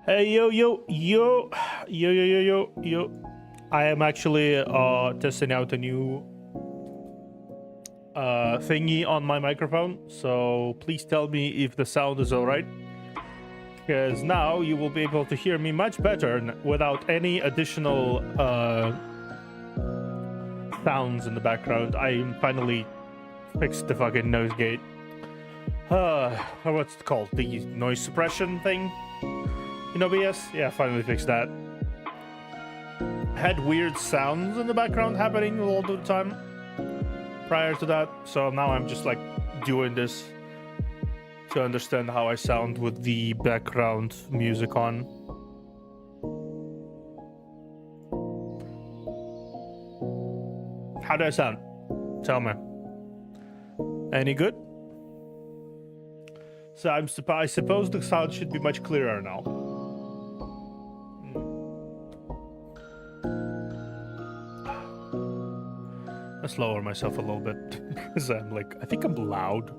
Hey yo. I am actually testing out a new thingy on my microphone, so please tell me if the sound is alright. Because now you will be able to hear me much better without any additional sounds in the background. I finally fixed the fucking noise gate. What's it called? The noise suppression thing? In OBS? Yeah, finally fixed that. Had weird sounds in the background happening all the time prior to that, so now I'm just like doing this to understand how I sound with the background music on. How do I sound? Tell me. Any good? So I suppose the sound should be much clearer now. Let's lower myself a little bit because I'm like, I think I'm loud.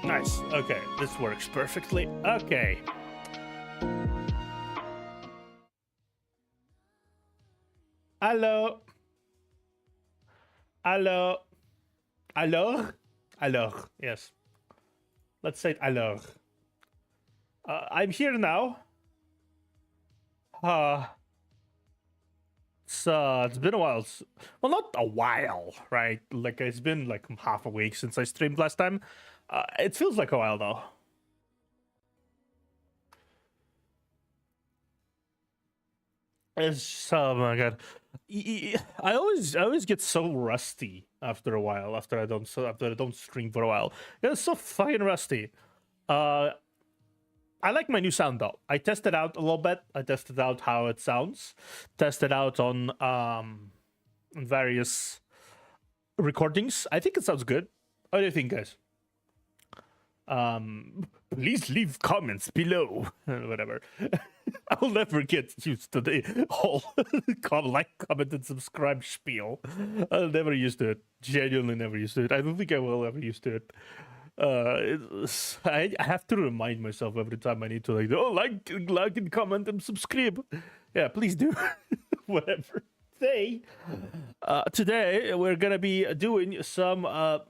Nice. Okay, this works perfectly. Okay. Hello. Hello. Alors? Alors, yes. Let's say alors. I'm here now. It's been a while. Well, not a while, right? Like, it's been like half a week since I streamed last time. It feels like a while, though. Oh my god. I always get so rusty after a while, after I don't stream for a while. It's so fucking rusty. I like my new sound though. I tested out a little bit. I tested out how it sounds. Tested out on various recordings. I think it sounds good. What do you think, guys? Please leave comments below. Whatever. I'll never get used to the whole like, comment, and subscribe spiel. I'll never used to it. Genuinely never used to it. I don't think I will ever used to it. I have to remind myself every time I need to like and comment and subscribe. Yeah, please do. Whatever. Today we're gonna be doing some a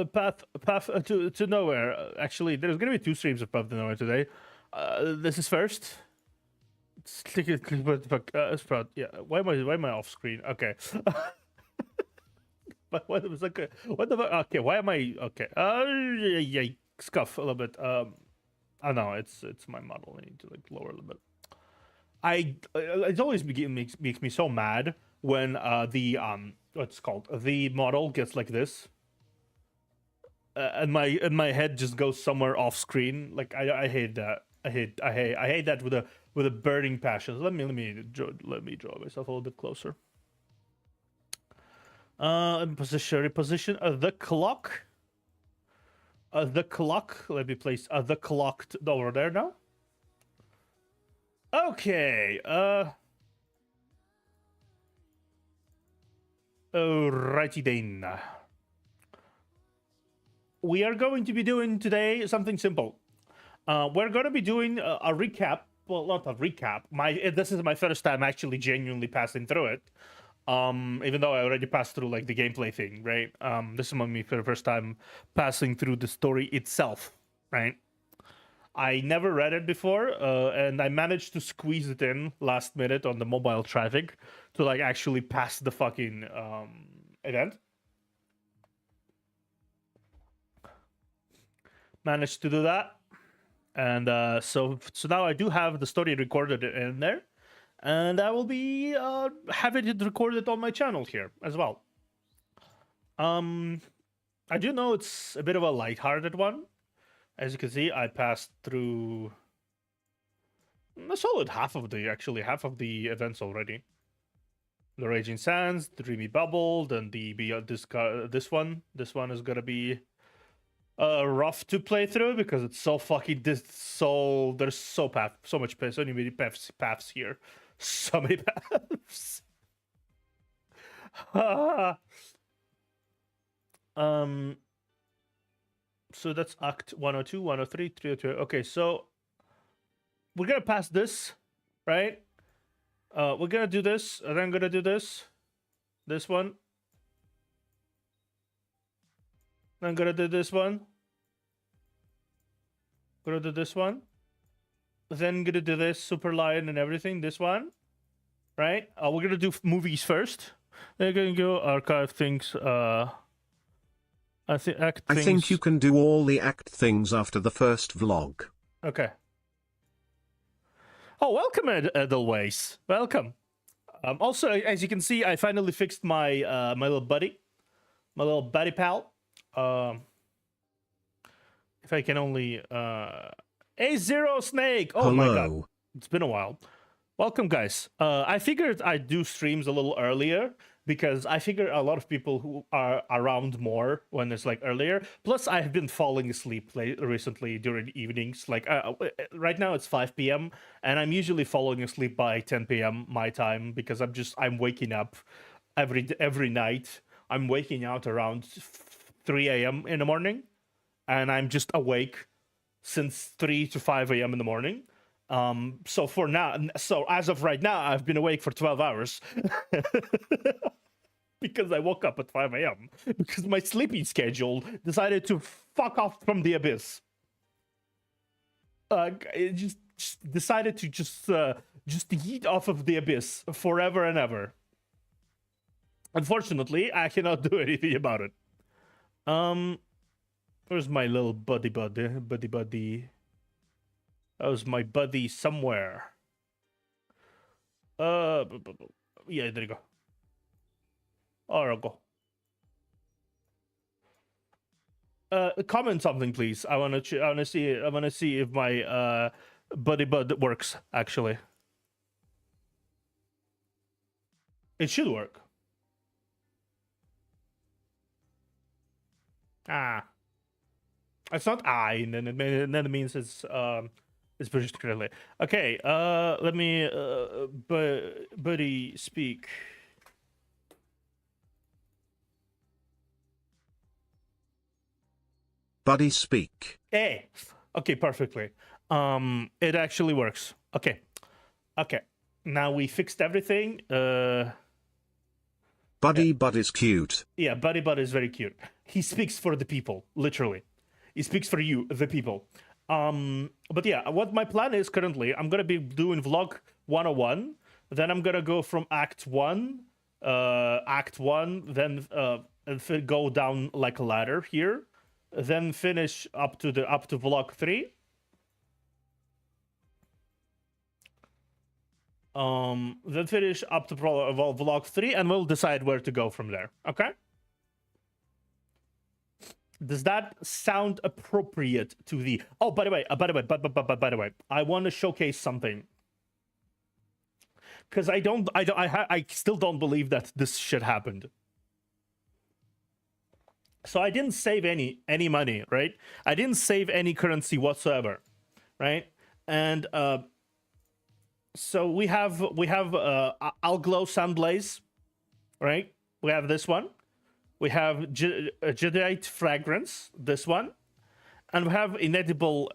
path to nowhere. Actually, there's gonna be 2 streams of Path to Nowhere today. This is first. What the fuck? Sprout. Yeah. Why am I off screen? Okay. But what was like? What the fuck? Okay. Why am I? Okay. Yeah. Scuff a little bit. I know it's my model. I need to like lower a little bit. It always makes me so mad when the what's called the model gets like this. And my head just goes somewhere off screen. Like I hate that. I hate that with a burning passion. Let me draw myself a little bit closer. Reposition the clock. The clock. Let me place the clock over there now. Okay. Alrighty then. We are going to be doing today something simple. We're going to be doing a recap. Well, not a recap. This is my first time actually genuinely passing through it. Even though I already passed through like the gameplay thing, right? This is me for the first time passing through the story itself, right? I never read it before, and I managed to squeeze it in last minute on the mobile traffic to like actually pass the fucking event. Managed to do that, and so now I do have the story recorded in there, and I will be having it recorded on my channel here as well. I do know it's a bit of a lighthearted one. As you can see, I passed through a solid half of the events already. The Raging Sands, the Dreamy Bubble, then the this one is gonna be rough to play through because it's so fucking there's so many paths here, so many paths. So that's Act 102, 103, 302. Okay, so we're gonna pass this, right? We're gonna do this, and then I'm gonna do this one. I'm gonna do this one. Gonna do this one. Then gonna do this Super Lion and everything. This one, right? We're gonna do movies first. Then gonna go archive things. I think act things. I think you can do all the act things after the first vlog. Okay. Oh, welcome, Edelweiss. Welcome. Also, as you can see, I finally fixed my my little buddy pal. If I can only A0 Snake. Oh Hello. my god, it's been a while. Welcome, guys. I figured I'd do streams a little earlier because I figure a lot of people who are around more when it's like earlier. Plus, I've been falling asleep recently during evenings. Like right now, it's 5 p.m. and I'm usually falling asleep by 10 p.m. my time because I'm waking up every night. I'm waking out around 3 a.m. in the morning, and I'm just awake since 3 to 5 a.m. in the morning. So as of right now, I've been awake for 12 hours because I woke up at 5 a.m. because my sleeping schedule decided to fuck off from the abyss. It just decided to just yeet off of the abyss forever and ever. Unfortunately, I cannot do anything about it. Where's my little buddy? That was my buddy somewhere. Yeah, there you go. Oracle. Comment something, please. I wanna see if my buddy works. Actually, it should work. It's not I, and then it means it's produced correctly. Okay, let me buddy speak. Buddy speak. Hey, okay, perfectly. It actually works. Okay. Now we fixed everything. Buddy Bud is cute. Yeah, Buddy Bud is very cute. He speaks for the people, literally. He speaks for you, the people. But yeah, what my plan is currently, I'm gonna be doing vlog 101. Then I'm gonna go from Act 1, then go down like a ladder here, then finish up to vlog 3. Then finish up to vlog 3, and we'll decide where to go from there. Okay? Does that sound appropriate to the? Oh, by the way, I want to showcase something because I still don't believe that this shit happened. So I didn't save any money, right? I didn't save any currency whatsoever, right? And so we have Alglow Sunblaze, right? We have this one. We have Jadeite Fragrance, this one, and we have indelible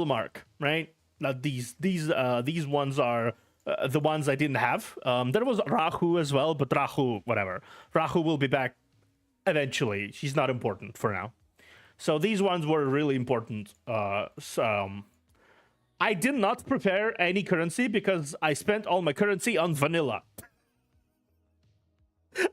mark, right? Now these ones are the ones I didn't have. There was Rahu as well, but Rahu, whatever. Rahu will be back eventually. She's not important for now. So these ones were really important. I did not prepare any currency because I spent all my currency on vanilla.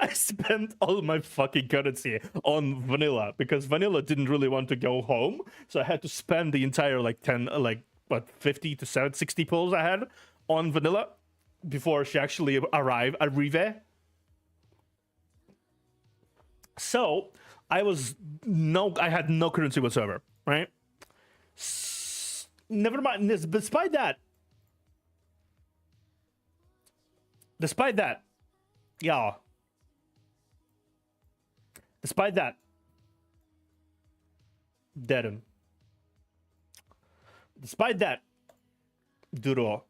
I spent all my fucking currency on vanilla because vanilla didn't really want to go home, so I had to spend the entire 50 to 60 pulls I had on vanilla before she actually arrived. So I had no currency whatsoever, right? Never mind. Despite that, yeah. Despite that, dead him. Despite that, Duro.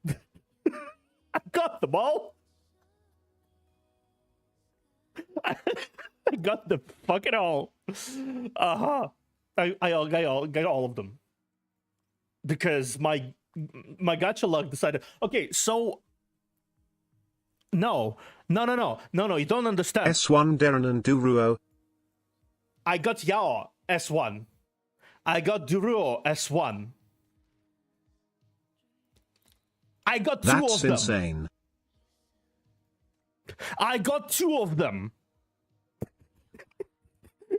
I got them all. I got the fucking all. I got all of them because my gacha luck decided. Okay, so no, you don't understand. S1 Darren and Duruo. I got Yao S1. I got Duruo S1. I got two That's of them. insane. I got two of them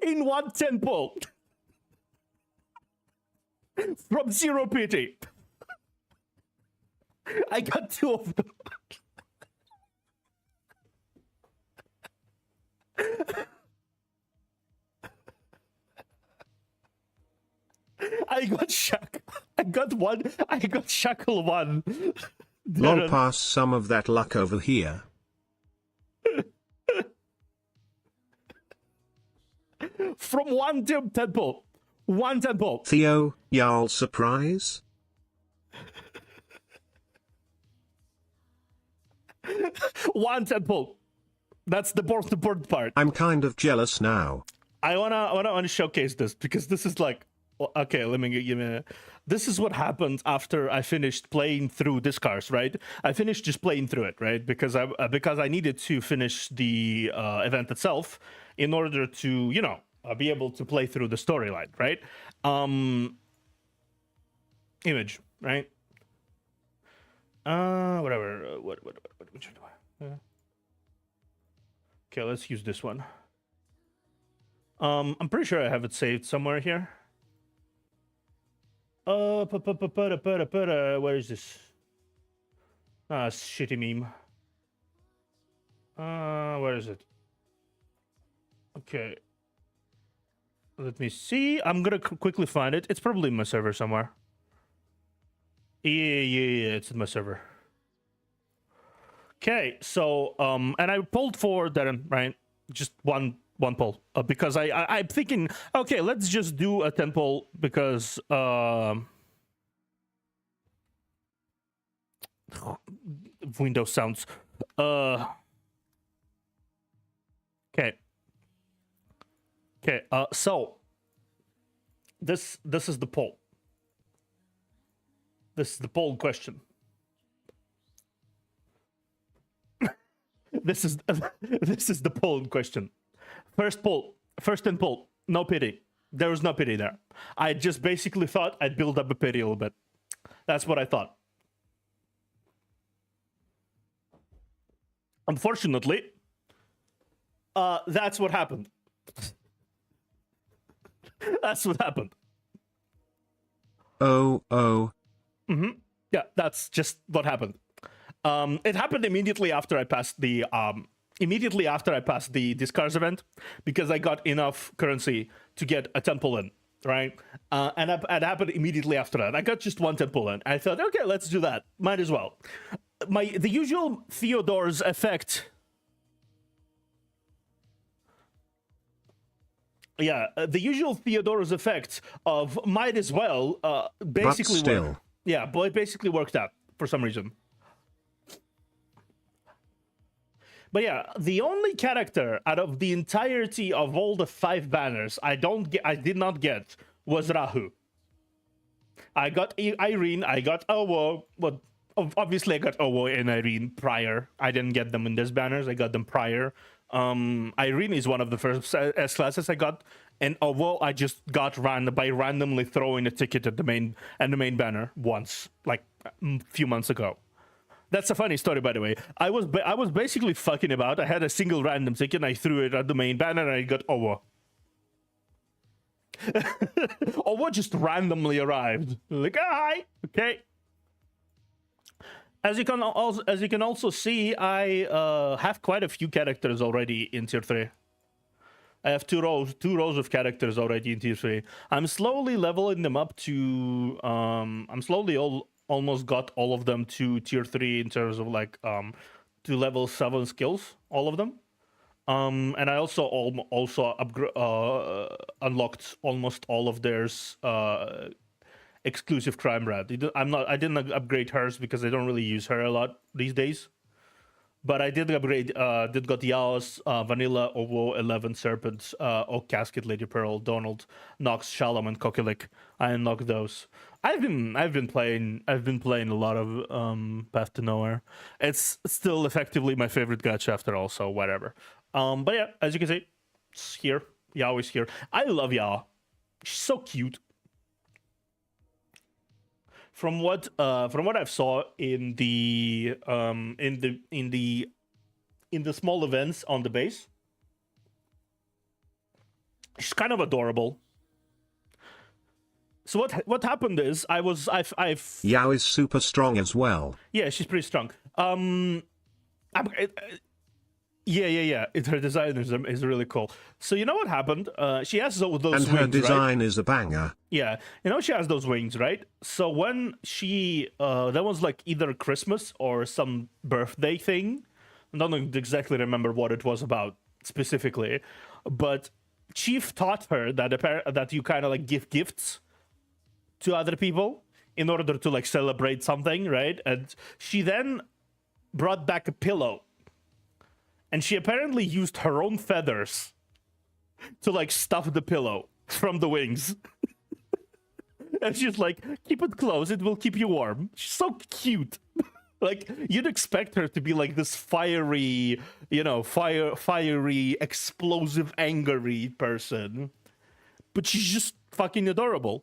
in one temple from Zero Pity. I got two of them. I got Shackle one. Lol, pass some of that luck over here. From one temple. One temple. Theo, y'all surprise? One temple. That's the most important part. I'm kind of jealous now. I wanna showcase this because this is like, okay, let me give me. This is what happened after I finished playing through Discars, right? I finished just playing through it, right? Because I needed to finish the event itself in order to, you know, be able to play through the storyline, right? Image, right? Whatever. Which one do I? Okay, let's use this one. I'm pretty sure I have it saved somewhere here. Where is this? Ah, shitty meme. Where is it? Okay. Let me see. I'm gonna quickly find it. It's probably in my server somewhere. Yeah, it's in my server. Okay, so and I pulled for Darren, right? Just one poll because I'm thinking, okay, let's just do a temple because Windows sounds okay. So this is the poll. This is the poll question. This is the poll in question. First in poll, no pity. There was no pity there. I just basically thought I'd build up a pity a little bit. That's what I thought. Unfortunately, that's what happened. That's what happened. Oh. Yeah, that's just what happened. It happened immediately after I passed the Discars event because I got enough currency to get a temple in, right? And it happened immediately after that. I got just one temple in. I thought, okay, let's do that. Might as well. The usual Theodore's effect. Yeah, the usual Theodore's effect of might as well basically worked. Yeah, but it basically worked out for some reason. But yeah, the only character out of the entirety of all the 5 banners I did not get was Rahu. I got Irene, I got Owo. Well, obviously I got Owo and Irene prior. I didn't get them in these banners, I got them prior. Irene is one of the first S classes I got, and Owo I just got by randomly throwing a ticket at the main banner once, like a few months ago. That's a funny story, by the way. I was basically fucking about. I had a single random ticket, and I threw it at the main banner, and I got Owo. Owo just randomly arrived. Like, hi, okay. As you can also see, I have quite a few characters already in tier 3. I have two rows of characters already in tier 3. I'm slowly leveling them up to I'm slowly almost got all of them to tier 3 in terms of like to level 7 skills, all of them. And I also unlocked almost all of theirs exclusive crime rad. I didn't upgrade hers because I don't really use her a lot these days. But I did upgrade, did got Yaos, Vanilla, Ovo, 11, Serpent, Oak Casket, Lady Pearl, Donald, Nox, Shalom, and Kokilik. I unlocked those. I've been playing a lot of Path to Nowhere. It's still effectively my favorite gacha after all, so whatever. But yeah, as you can see, it's here. Yao is here. I love Yao. She's so cute. From what I've saw in the small events on the base, she's kind of adorable. So what happened is I've Yao is super strong as well. Yeah, she's pretty strong. Yeah. Her design is really cool. So you know what happened? She has those and wings, her design right? is a banger. Yeah, you know she has those wings, right? So when she that was like either Christmas or some birthday thing. I don't exactly remember what it was about specifically, but Chief taught her that you kind of like give gifts to other people in order to like celebrate something, right? And she then brought back a pillow. And she apparently used her own feathers to like stuff the pillow from the wings. And she's like, keep it close, it will keep you warm. She's so cute. Like, you'd expect her to be like this fiery, you know, fiery, explosive, angry person. But she's just fucking adorable.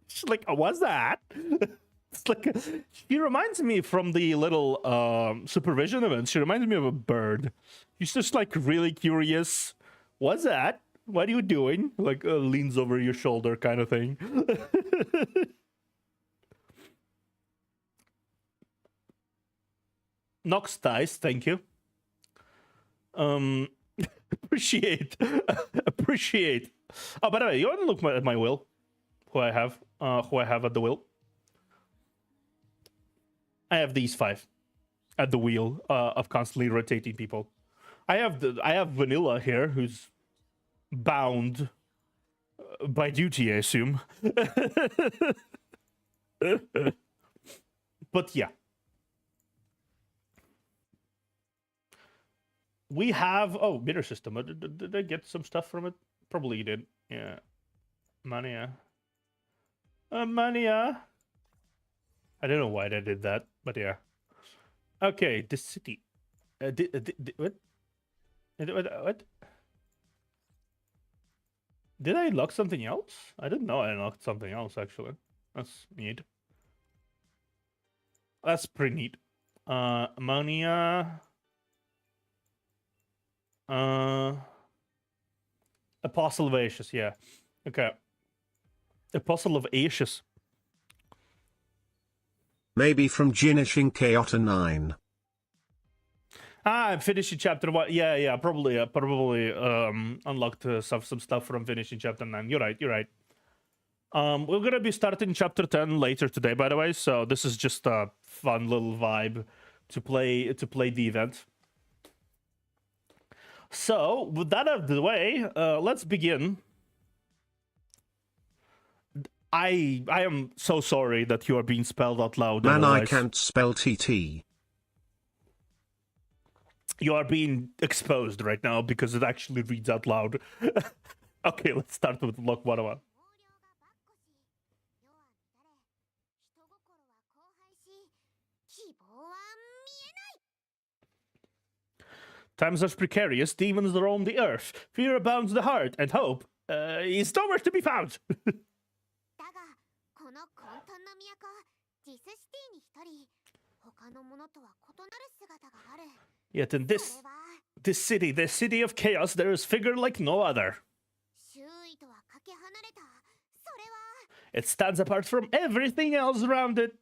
She's like, oh, what's that? It's like, she reminds me from the little supervision event. She reminds me of a bird. She's just like really curious. What's that? What are you doing? Like leans over your shoulder kind of thing. Nox dice, thank you. Appreciate. Appreciate. Oh, by the way, you want to look at my will? Who I have at the wheel? I have these 5 at the wheel of constantly rotating people. I have Vanilla here, who's bound by duty, I assume. But yeah, we have meter system. Did I get some stuff from it? Probably you did. Yeah, Mania. Mania. I don't know why they did that, but yeah. Okay, the city. What? What? Did I unlock something else? I didn't know I unlocked something else, actually. That's neat. That's pretty neat. Ammonia. Apostle of Ashes, yeah. Okay. Apostle of Ashes. Maybe from Jinishing Kyoto 9. I'm finishing chapter 1. Yeah, probably unlocked some stuff from finishing chapter 9. You're right. We're gonna be starting chapter 10 later today, by the way, so this is just a fun little vibe to play the event. So, with that out of the way, let's begin. I am so sorry that you are being spelled out loud. Man, otherwise. I can't spell TT. You are being exposed right now because it actually reads out loud. Okay, let's start with Lock 101. Times are precarious, demons roam the earth, fear abounds the heart, and hope is nowhere to be found. Yet in this city, the city of chaos, there is figure like no other. It stands apart from everything else around it.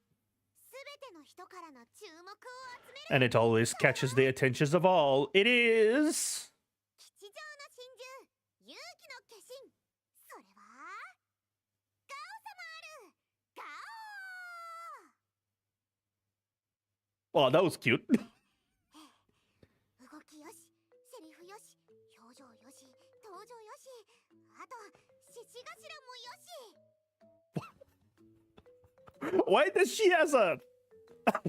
And it always catches the attentions of all. It is... Oh, that was cute. Why does she has a...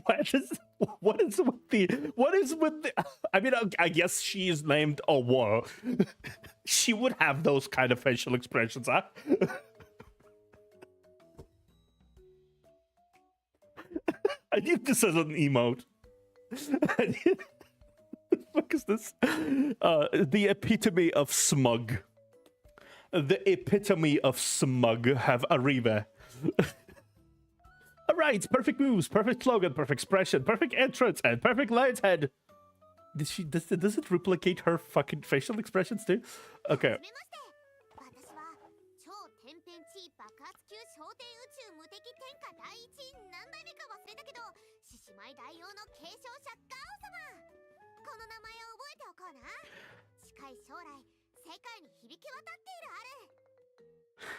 Why does... What is with the? I mean, I guess she is named Awa. She would have those kind of facial expressions, huh? I need this as an emote. What the fuck is this? The epitome of smug. The epitome of smug have arrive. Alright, perfect moves, perfect slogan, perfect expression, perfect entrance, and perfect lion's head. Does it replicate her fucking facial expressions too? Okay.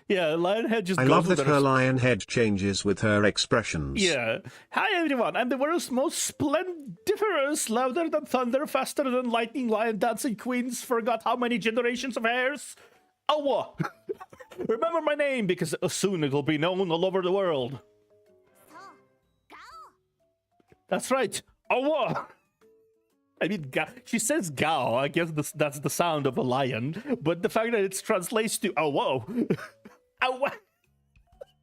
Yeah, Lionhead just I goes love with that her her lion head changes with her expressions. Yeah. Hi everyone, I'm the world's most splendiferous, louder than thunder, faster than lightning, lion dancing queens, forgot how many generations of hairs. Awa! Remember my name, because soon it'll be known all over the world. That's right, Awa! I mean, she says Gao, I guess that's the sound of a lion, but the fact that it translates to Awa. Awa!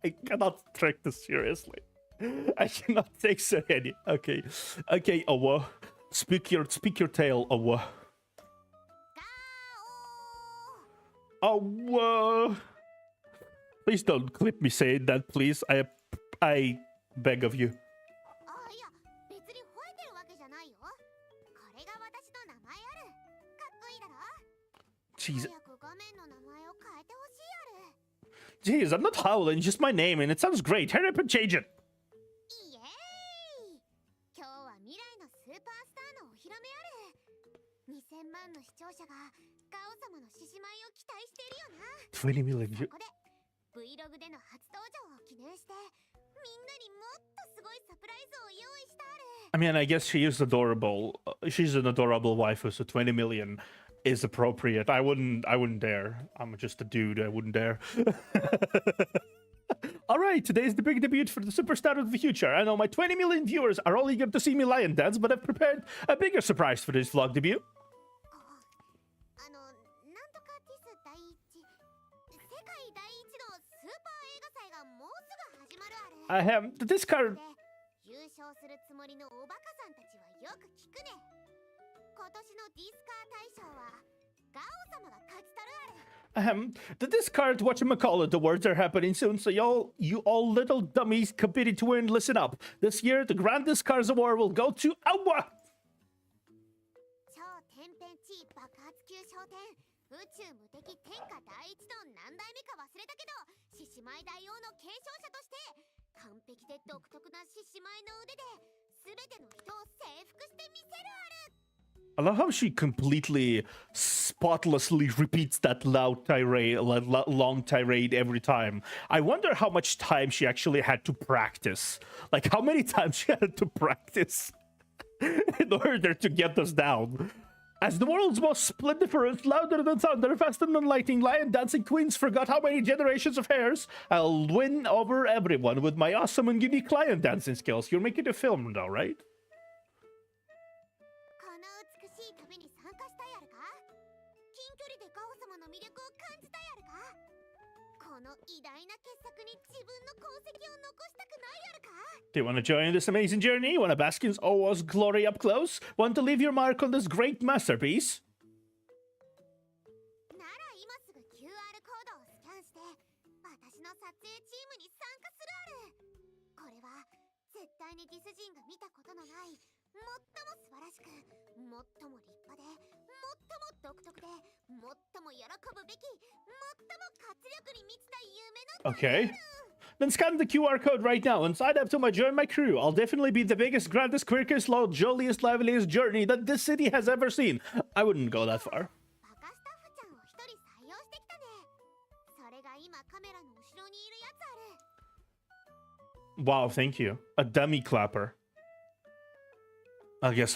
I cannot take this seriously. I cannot take so any. Okay, okay, Awa. Speak your tale, Awa. Awa. Please don't clip me saying that, please. I beg of you. Jeez. Jeez, I'm not howling, just my name, and it sounds great. Hurry up and change it. $20 million. I mean, I guess she is adorable. She's an adorable waifu, so 20 million is appropriate. I wouldn't dare. I'm just a dude. I wouldn't dare. All right, today is the big debut for the superstar of the future. I know my 20 million viewers are all eager to see me lion dance, but I've prepared a bigger surprise for this vlog debut. I have the Discard. The Discard, whatchamacallit, the words are happening soon, so you all little dummies competing to win, listen up. This year, the Grand Discards Award will go to Awa! I love how she completely spotlessly repeats that loud tirade, long tirade every time. I wonder how much time she actually had to practice. Like, how many times she had to practice in order to get this down. As the world's most splendiferous, louder than thunder, faster than lightning, lion dancing queens forgot how many generations of hairs, I'll win over everyone with my awesome and unique lion dancing skills. You're making a film now, right? Do you want to join this amazing journey? Want to bask in Owa's glory up close? Want to leave your mark on this great masterpiece? Okay. Then scan the QR code right now and sign up to join my crew. I'll definitely be the biggest, grandest, quickest, jolliest, liveliest journey that this city has ever seen. I wouldn't go that far. Wow, thank you. A dummy clapper. I guess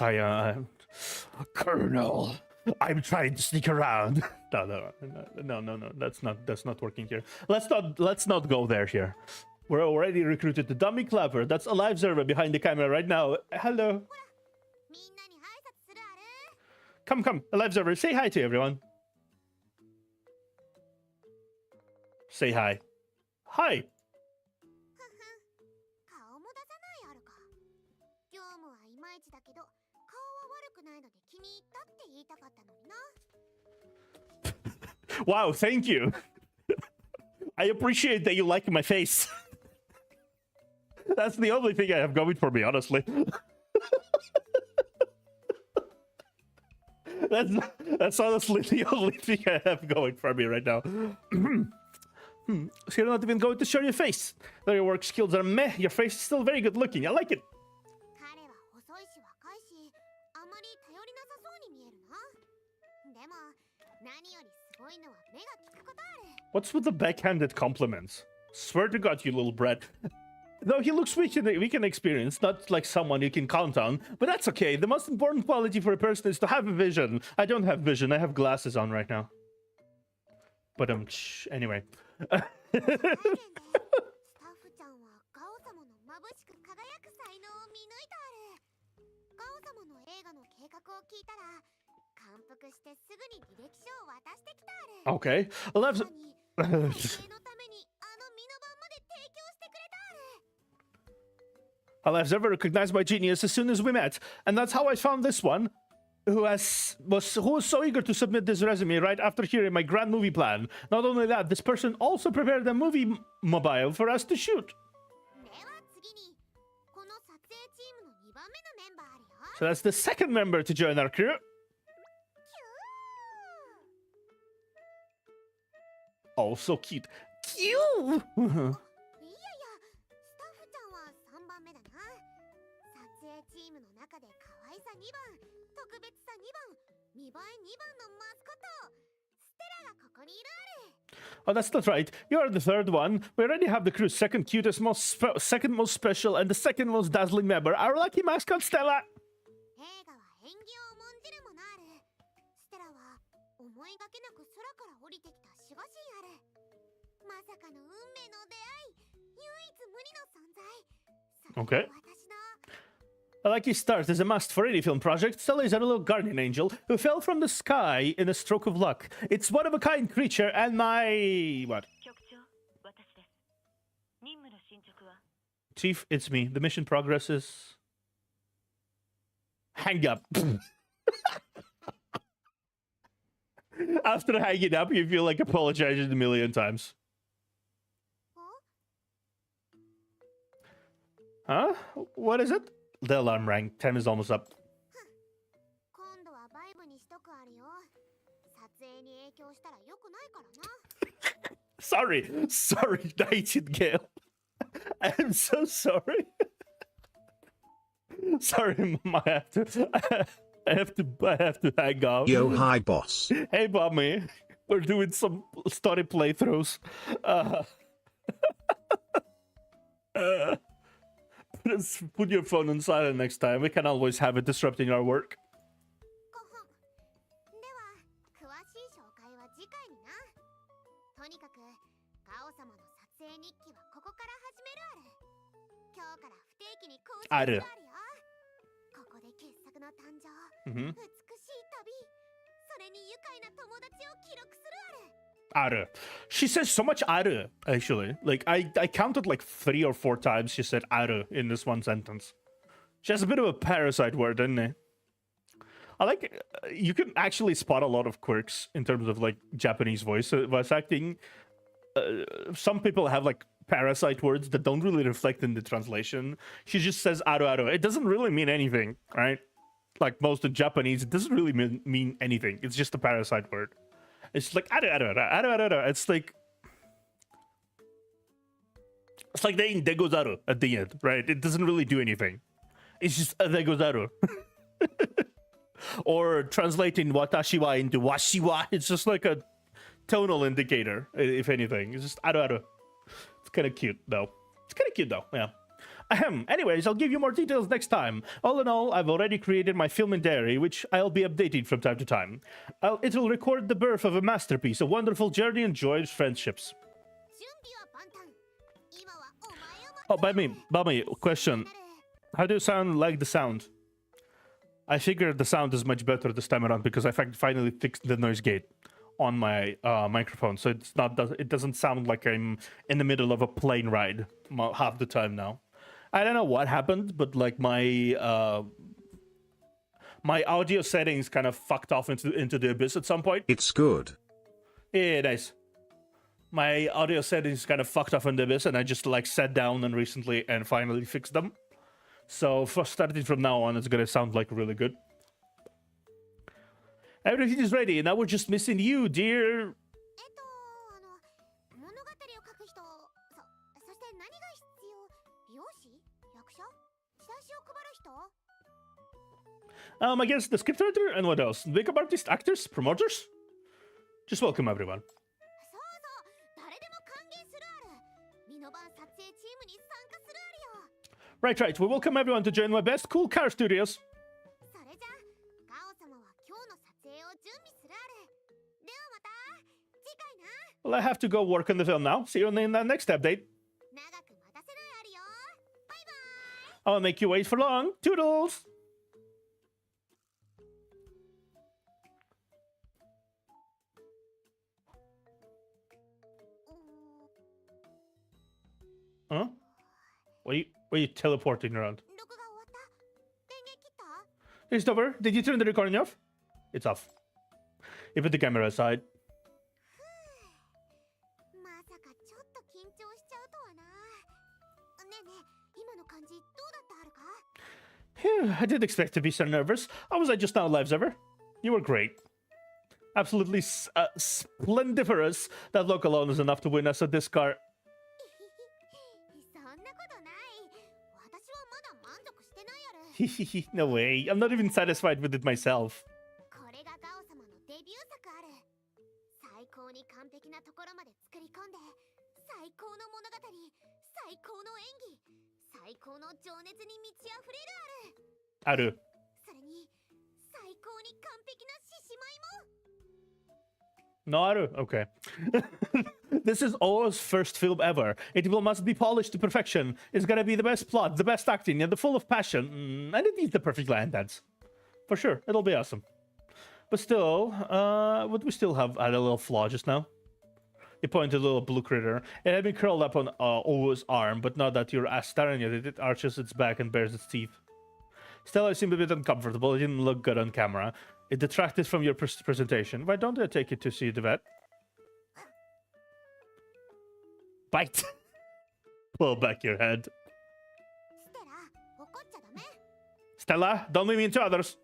Colonel, I'm trying to sneak around. No, that's not working here. Let's not go there here. We're already recruited the dummy clapper. That's a live server behind the camera right now. Hello. Come, come, a live server. Say hi to everyone. Say hi. Hi. Wow, thank you. I appreciate that you like my face. That's the only thing I have going for me, honestly. That's honestly the only thing I have going for me right now. So you're not even going to show your face. Though your work skills are meh, your face is still very good looking. I like it. What's with the backhanded compliments? Swear to God, you little brat. Though he looks weak in experience, not like someone you can count on, but that's okay. The most important quality for a person is to have a vision. I don't have vision. I have glasses on right now. But anyway. Okay. I've ever recognized my genius as soon as we met, and that's how I found this one, who was so eager to submit this resume right after hearing my grand movie plan. Not only that, this person also prepared a movie mobile for us to shoot. So that's the second member to join our crew. Oh, so cute. Cute! Oh, that's not right. You're the third one. We already have the crew's second cutest, second most special, and the second most dazzling member, our lucky mascot, Stella. Okay. A lucky start is a must for any film project. Stella is a little guardian angel who fell from the sky in a stroke of luck. It's one-of-a-kind creature and my... what? Chief, it's me. The mission progresses. Hang up. After hanging up, you feel like apologizing a million times. Huh? What is it? The alarm rang. Time is almost up. Sorry. Sorry, Nightingale. I'm so sorry. Sorry, Mom. I have to hang out. Yo, hi, boss. Hey, Mommy. We're doing some story playthroughs. Put your phone on silent next time. We can always have it disrupting our work. Aru. Aru. She says so much aru, actually. Like, I counted like 3 or 4 times she said aru in this one sentence. She has a bit of a parasite word, isn't it? I like, you can actually spot a lot of quirks in terms of like Japanese voice acting. Some people have like parasite words that don't really reflect in the translation. She just says aru aru. It doesn't really mean anything, right? Like most in Japanese, it doesn't really mean anything. It's just a parasite word. It's like aru aru aru aru aru aru. It's like saying degozaru at the end, right? It doesn't really do anything. It's just degozaru. Or translating watashi wa into washi wa. It's just like a tonal indicator, if anything. It's just aru aru. It's kind of cute, though. It's kind of cute, though. Yeah. Ahem. Anyways, I'll give you more details next time. All in all, I've already created my filming diary, which I'll be updating from time to time. It'll record the birth of a masterpiece, a wonderful journey and joyous friendships. Oh, by me, question. How do you sound like the sound? I figured the sound is much better this time around because I finally fixed the noise gate on my microphone, so it doesn't sound like I'm in the middle of a plane ride half the time now. I don't know what happened, but like my audio settings kind of fucked off into the abyss at some point. It's good. Yeah, nice. My audio settings kind of fucked off in the abyss, and I just like sat down and recently and finally fixed them. So starting from now on, it's gonna sound like really good. Everything is ready, now we're just missing you, dear. I guess the script writer and what else? Makeup artists, actors, promoters? Just welcome everyone. Right. We welcome everyone to join my best cool car studios. Well, I have to go work on the film now. See you in the next update. I'll make you wait for long. Toodles! Huh? What are you teleporting around? Christopher, did you turn the recording off? It's off. You put the camera aside. Phew, I didn't expect to be so nervous. How was I just now, Liveserver? You were great. Absolutely splendiferous. That look alone is enough to win us a Discar. No way. I'm not even satisfied with it myself. Aru. No, Aru? Okay. This is O's first film ever. Must be polished to perfection. It's gonna be the best plot, the best acting, and the full of passion. And it needs the perfect line dance. For sure, it'll be awesome. But still, would we still have had a little flaw just now? You pointed a little blue critter. It had been curled up on O's arm, but now that you're staring at it, it arches its back and bares its teeth. Stella seemed a bit uncomfortable. It didn't look good on camera. It detracted from your presentation. Why don't I take you to see the vet? Bite! Pull back your head. Stella, don't be mean to others.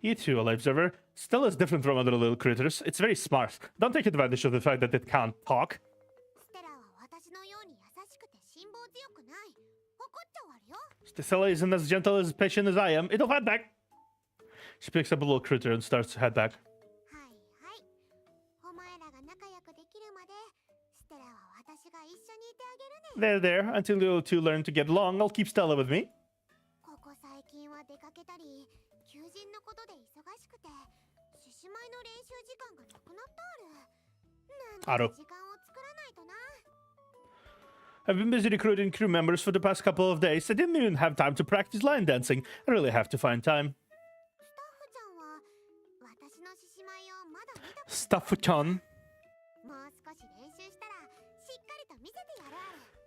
You too, Liveserver. Stella's different from other little critters. It's very smart. Don't take advantage of the fact that it can't talk. Stella isn't as gentle as patient as I am. It'll head back. She picks up a little critter and starts to head back. There. Until you two learn to get along, I'll keep Stella with me. Aru. I've been busy recruiting crew members for the past couple of days. I didn't even have time to practice line dancing. I really have to find time. Staffu-chan.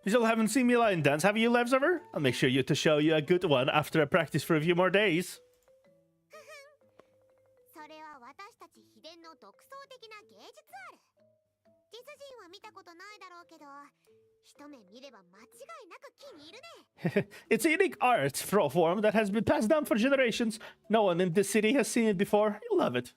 You still haven't seen me line dance, have you, Liveserver? I'll make sure to show you a good one after I practice for a few more days. It's a unique art form that has been passed down for generations. No one in this city has seen it before. You'll love it.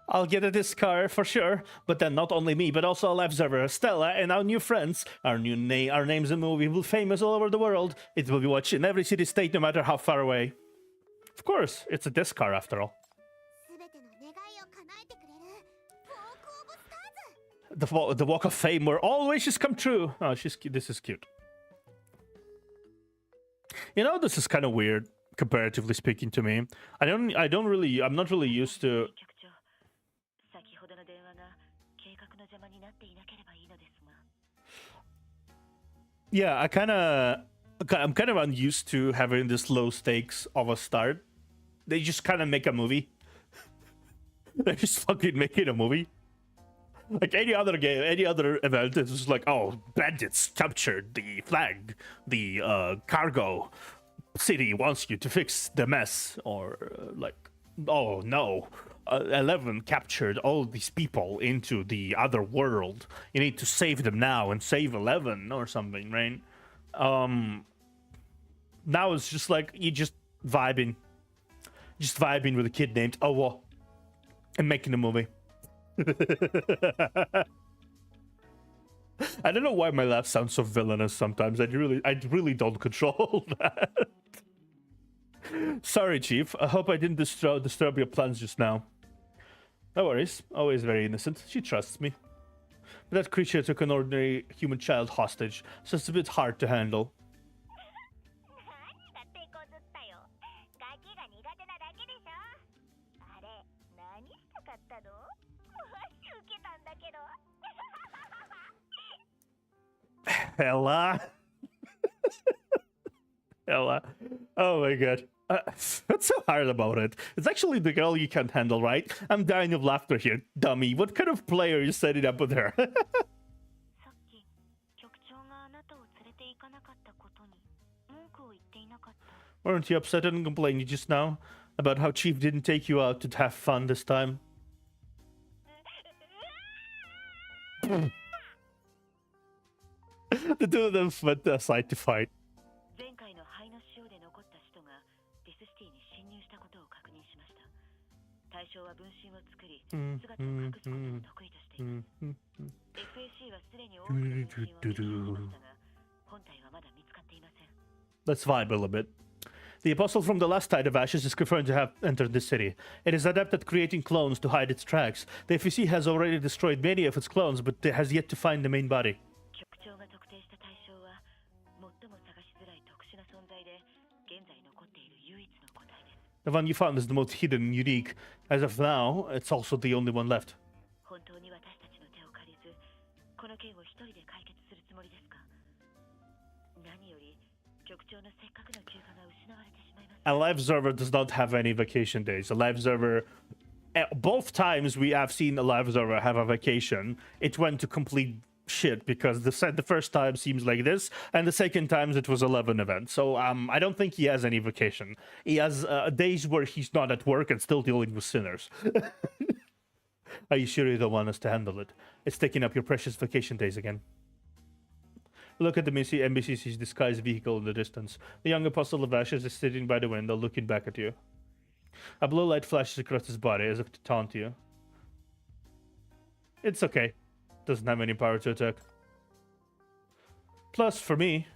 I'll get a Discar for sure, but then not only me, but also a live server, Stella, and our new friends. Our names in the movie will be famous all over the world. It will be watched in every city state, no matter how far away. Of course, it's a Discar after all. The Walk of Fame where all wishes come true. Oh, this is cute. You know, this is kind of weird, comparatively speaking to me. I'm not really used to. Yeah, I'm kind of unused to having this low stakes of a start. They just kind of make a movie. They're just fucking making a movie. Like any other game, any other event, it's just like, oh, bandits captured the flag, the cargo city wants you to fix the mess, or like, oh no, 11 captured all these people into the other world. You need to save them now and save 11 or something, right? Now it's just like you just vibing with a kid named Owo and making a movie. I don't know why my laugh sounds so villainous sometimes. I really don't control that. Sorry, Chief. I hope I didn't disturb your plans just now. No worries. Always very innocent. She trusts me. But that creature took an ordinary human child hostage, so it's a bit hard to handle. Ella. Ella. Oh my god. What's so hard about it? It's actually the girl you can't handle, right? I'm dying of laughter here, dummy. What kind of player are you setting up with her? Weren't you upset and complaining just now about how Chief didn't take you out to have fun this time? The two of them went aside to fight. Let's vibe a little bit. The apostle from the last tide of ashes is confirmed to have entered the city. It is adept at creating clones to hide its tracks. The FEC has already destroyed many of its clones, but it has yet to find the main body. The one you found is the most hidden and unique. As of now, it's also the only one left. A live server does not have any vacation days. A live server, both times we have seen a live server have a vacation, it went to complete shit because the first time seems like this, and the second time it was 11 events. So I don't think he has any vacation. He has days where he's not at work and still dealing with sinners. Are you sure you don't want us to handle it? It's taking up your precious vacation days again. Look at the NBCC's disguised vehicle in the distance. The young apostle of ashes is sitting by the window looking back at you. A blue light flashes across his body as if to taunt you. It's okay. Doesn't have any power to attack. Plus, for me...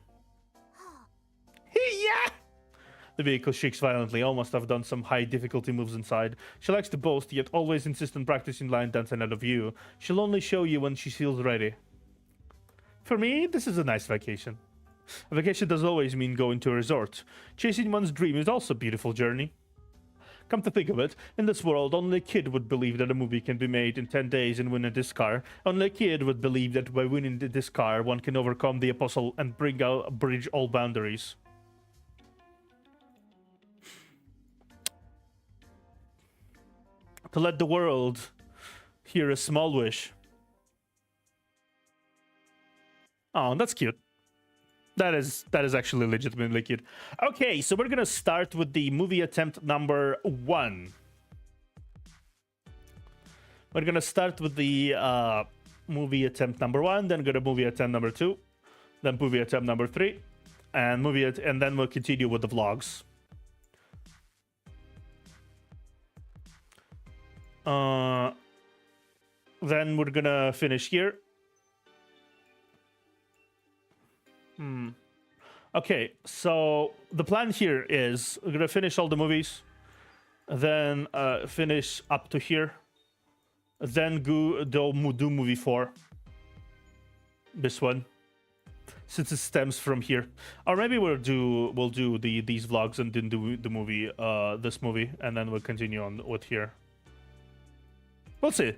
Yeah! The vehicle shakes violently, almost have done some high difficulty moves inside. She likes to boast, yet always insists on practicing line dancing out of view. She'll only show you when she feels ready. For me, this is a nice vacation. A vacation does always mean going to a resort. Chasing one's dream is also a beautiful journey. Come to think of it, in this world, only a kid would believe that a movie can be made in 10 days and win a Discar. Only a kid would believe that by winning the Discar, one can overcome the apostle and bridge all boundaries. To let the world hear a small wish. Oh, that's cute. That is actually legitimately cute. Okay, so we're gonna start with the movie attempt number 1. We're gonna start with the movie attempt number 1, then go to movie attempt number 2, then movie attempt number 3, and then we'll continue with the vlogs. Then we're gonna finish here. Okay, so the plan here is we're gonna finish all the movies, then finish up to here, then go do movie 4. This one, since it stems from here, or maybe we'll do these vlogs and then do the movie, this movie, and then we'll continue on with here. We'll see.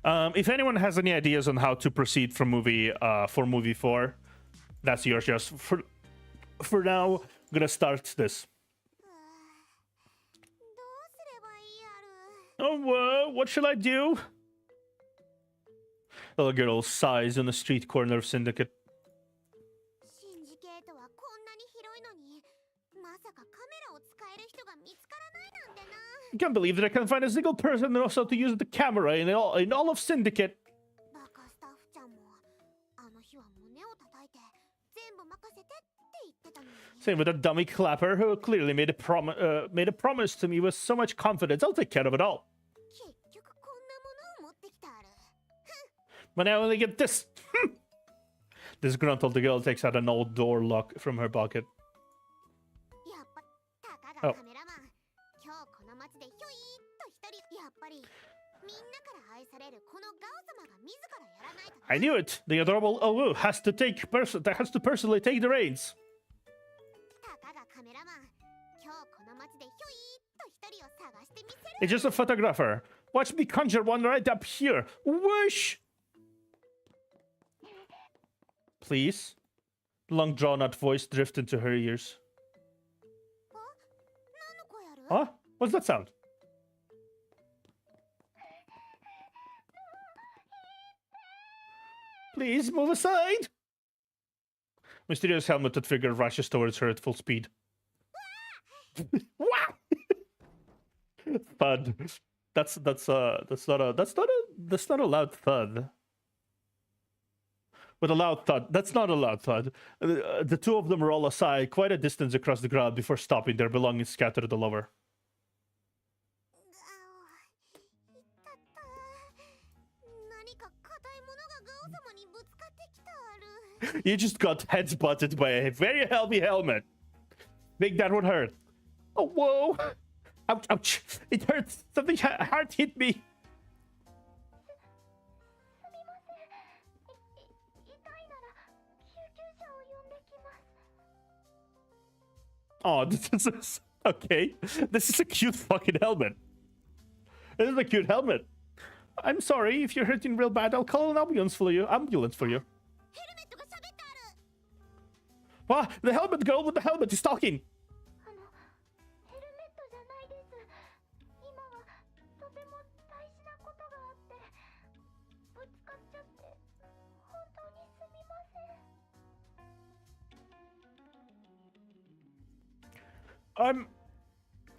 If anyone has any ideas on how to proceed from movie for movie 4, that's yours. Just for now, I'm gonna start this. Oh, what shall I do? Little girl sighs on the street corner of Syndicate. I can't believe that I can find a single person who knows how to use the camera in all of Syndicate. Same with that dummy clapper who clearly made a promise to me with so much confidence. I'll take care of it all. But I only get this. Disgruntled, the girl takes out an old door lock from her pocket. Oh. I knew it. The adorable Owu has to personally take the reins. It's just a photographer. Watch me conjure one right up here. Whoosh! Please. Long drawn-out voice drifted into her ears. Huh? What's that sound? Please move aside. Mysterious helmeted figure rushes towards her at full speed. Thud. That's not a loud thud. With a loud thud. That's not a loud thud. The two of them roll aside quite a distance across the ground before stopping, their belongings scattered all over. You just got head-butted by a very heavy helmet. Think that would hurt. Oh, whoa. Ouch, ouch. It hurts. Something hard hit me. Oh, this is... Okay. This is a cute fucking helmet. This is a cute helmet. I'm sorry. If you're hurting real bad, I'll call an ambulance for you. Wow, the helmet girl with the helmet is talking. I'm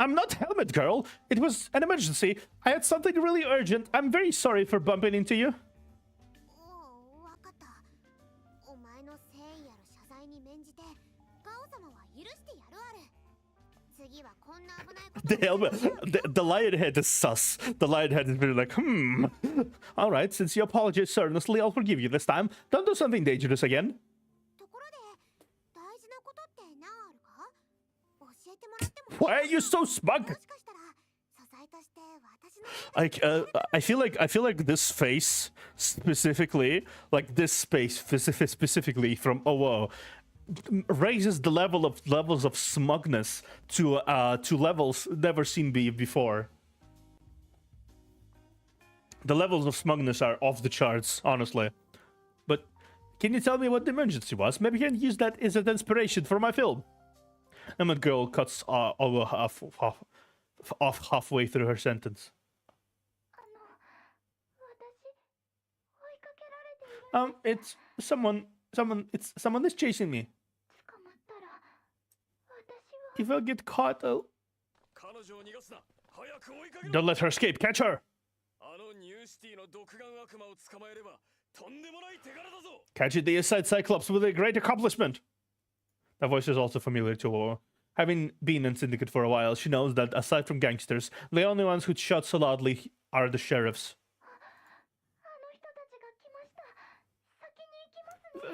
not helmet girl. It was an emergency. I had something really urgent. I'm very sorry for bumping into you. The helmet, the lionhead is sus. The lionhead is really like, all right, since you apologize earnestly, I'll forgive you this time. Don't do something dangerous again. Why are you so smug? Like, I feel like this face specifically, like this space specifically from OO, raises the levels of smugness to levels never seen before. The levels of smugness are off the charts, honestly. But can you tell me what the emergency was? Maybe I can use that as an inspiration for my film. And the girl cuts off halfway through her sentence. It's someone is chasing me. If I get caught, Don't let her escape. Catch her. Catching the Inside Cyclops with a great accomplishment. That voice is also familiar to her. Having been in Syndicate for a while, she knows that aside from gangsters, the only ones who shout so loudly are the sheriffs.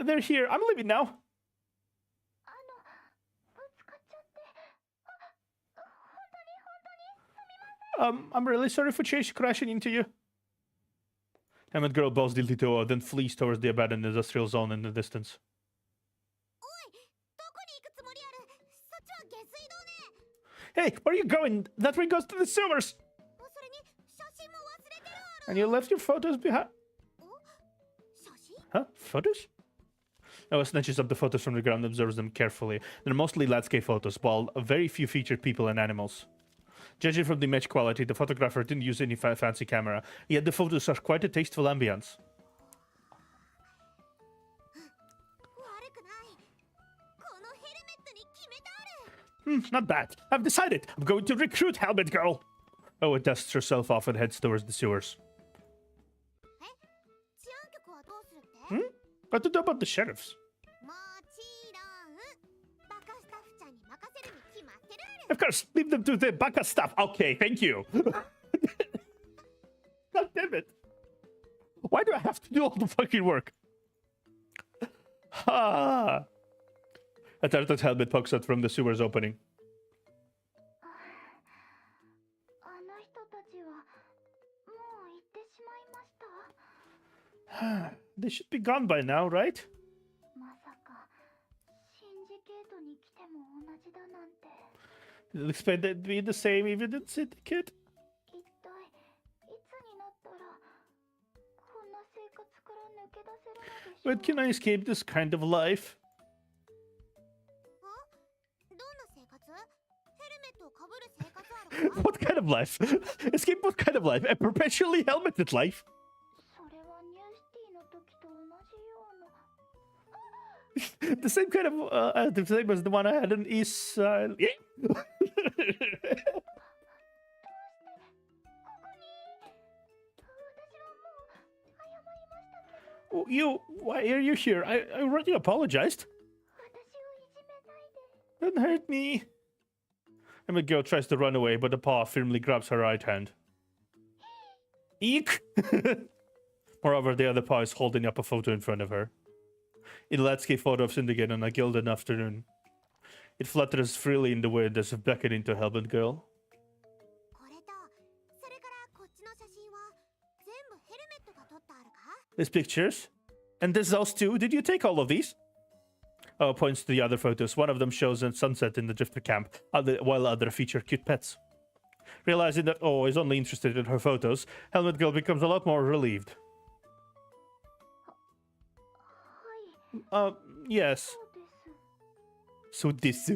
they're here. I'm leaving now. I'm really sorry for crashing into you. Helmet girl bows guilty to then flees towards the abandoned industrial zone in the distance. Hey, where are you going? That way goes to the sewers. And you left your photos behind. Huh? Photos? Noah snatches up the photos from the ground and observes them carefully. They're mostly landscape photos, while very few featured people and animals. Judging from the image quality, the photographer didn't use any fancy camera, yet the photos are quite a tasteful ambience. Not bad. I've decided. I'm going to recruit Helmet Girl. Oa dusts herself off and heads towards the sewers. What to do about the sheriffs? Of course, leave them to the baka stuff. Okay, thank you. God damn it. Why do I have to do all the fucking work? Ha! A turtle's helmet pokes out from the sewer's opening. They should be gone by now, right? You'll expect that to be the same even in Syndicate? When can I escape this kind of life? What kind of life? Escape what kind of life? A perpetually helmeted life? The same kind of, the same as the one I had in East Side. Why are you here? I already apologized. Don't hurt me. And the girl tries to run away, but the paw firmly grabs her right hand. Eek! Moreover, the other paw is holding up a photo in front of her. In a landscape photo of Syndicate on a golden afternoon. It flutters freely in the wind as if beckoning to Helmet Girl. These pictures? And this those too? Did you take all of these? Oh, points to the other photos. One of them shows a sunset in the drifter camp, while other feature cute pets. Realizing that Oh is only interested in her photos, Helmet Girl becomes a lot more relieved. Yes. So this.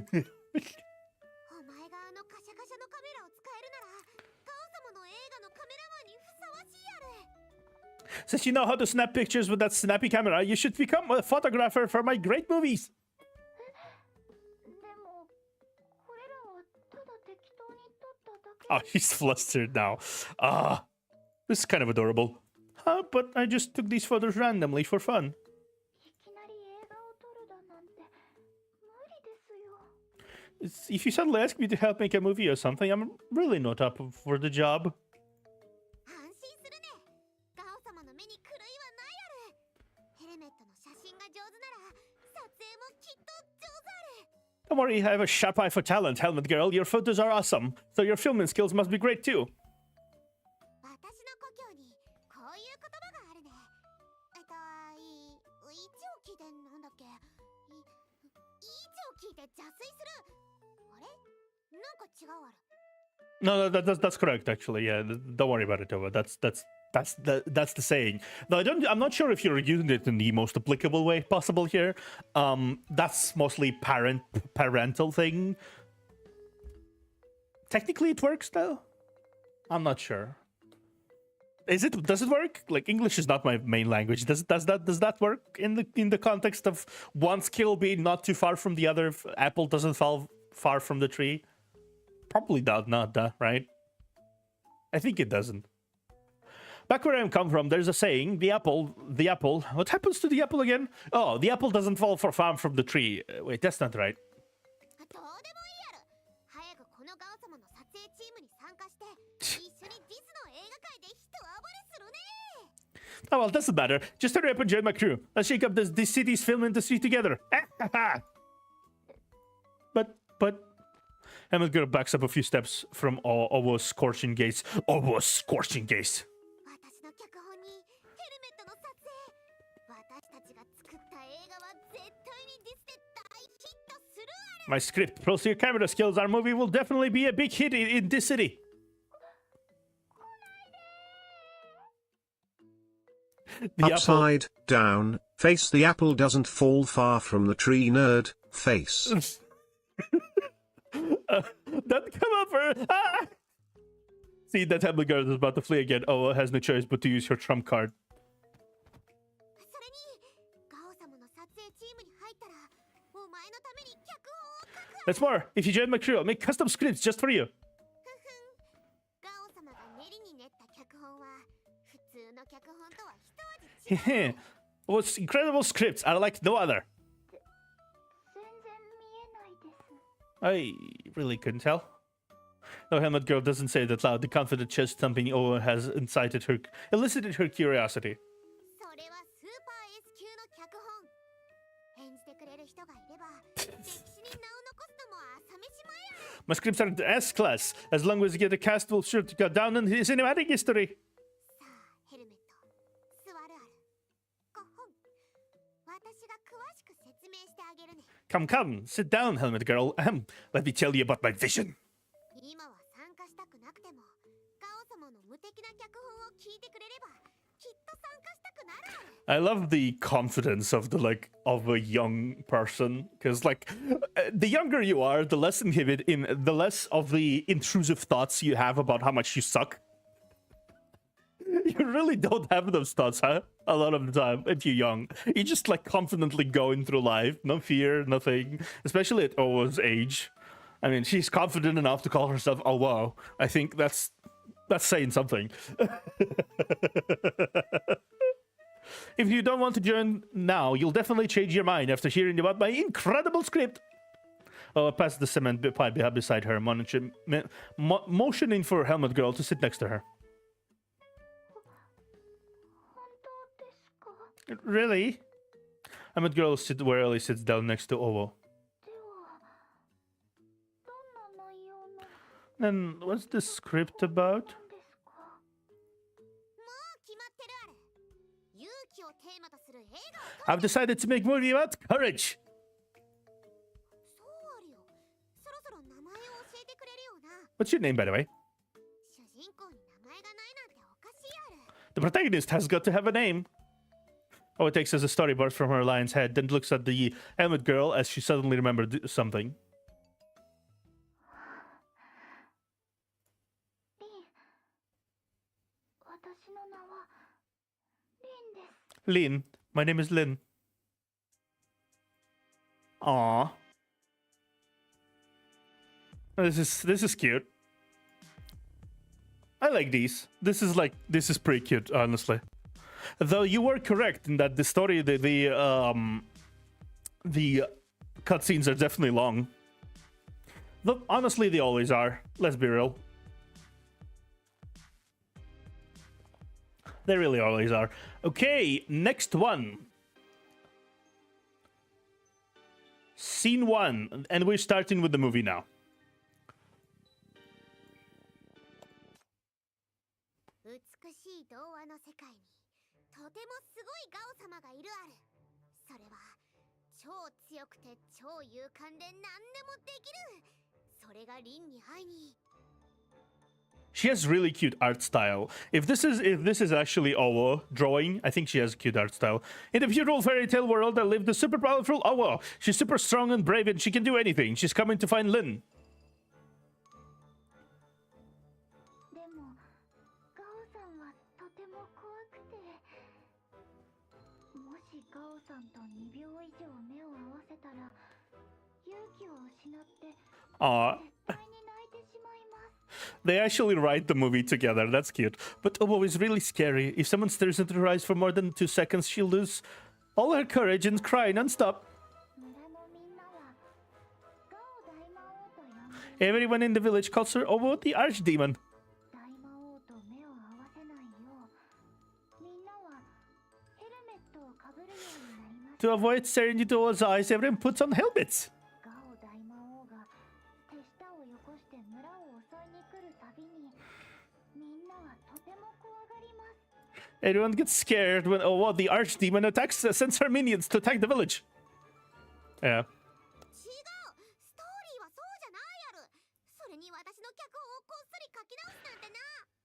Since you know how to snap pictures with that snappy camera, you should become a photographer for my great movies. Oh, he's flustered now. This is kind of adorable. But I just took these photos randomly for fun. If you suddenly ask me to help make a movie or something, I'm really not up for the job. Don't worry, I have a sharp eye for talent, Helmet Girl. Your photos are awesome, so your filming skills must be great too. No, that's correct actually. Yeah, don't worry about it, Tova. That's the saying. No, I'm not sure if you're using it in the most applicable way possible here. That's mostly parental thing. Technically, it works though. I'm not sure. Does it work? Like, English is not my main language. Does that work in the context of one skill being not too far from the other? If apple doesn't fall far from the tree. Probably not that, right? I think it doesn't. Back where I come from, there's a saying, the apple, what happens to the apple again? Oh, the apple doesn't fall far from the tree. Wait, that's not right. Oh, well, doesn't matter. Just hurry up and join my crew. Let's shake up this city's film industry together. but... Emma's girl backs up a few steps from Owo's scorching gaze. Owo's scorching gaze. My script plus your camera skills, our movie will definitely be a big hit in this city. The upside down, face the apple doesn't fall far from the tree, nerd, face. Don't come over! Ah! See, that Hamlet girl is about to flee again. Oh, has no choice but to use her trump card. That's more. If you join my crew, I'll make custom scripts just for you. What's incredible scripts are like no other. I really couldn't tell. No, Helmet Girl doesn't say that loud. The confident chest thumping Owen has elicited her curiosity. My scripts are S-class. As long as you get a cast, will sure to go down in cinematic history. Come, sit down, Helmet Girl. Let me tell you about my vision. I love the confidence of a young person, because the younger you are, the less the less of the intrusive thoughts you have about how much you suck. You really don't have those thoughts, huh? A lot of the time, if you're young. You just confidently going through life. No fear, nothing. Especially at Owa's age. I mean, she's confident enough to call herself Owa. I think that's saying something. If you don't want to join now, you'll definitely change your mind after hearing about my incredible script. Oh, past the cement pipe beside her, motioning for Helmet Girl to sit next to her. Really? Helmet Girl warily sits down next to Owo. Then what's the script about? I've decided to make a movie about courage. What's your name, by the way? The protagonist has got to have a name. Oh, it takes as a storyboard from her lion's head, then looks at the Helmet Girl as she suddenly remembered something. Lin. My name is Lin. Aww. This is cute. I like these. This is pretty cute, honestly. Though you were correct in that the story, the cutscenes are definitely long. Though honestly, they always are. Let's be real. They really always are. Okay, next one. Scene 1, and we're starting with the movie now. She has really cute art style. If this is actually Owo drawing, I think she has a cute art style. In the beautiful fairy tale world, there lived the super powerful Owo. She's super strong and brave, and she can do anything. She's coming to find Lin. Aww. They actually write the movie together. That's cute. But Owo is really scary. If someone stares into her eyes for more than 2 seconds, she'll lose all her courage and cry non-stop. Everyone in the village calls her Owo the Archdemon. To avoid staring into those eyes, everyone puts on helmets. Everyone gets scared when the archdemon attacks sends her minions to attack the village. Yeah.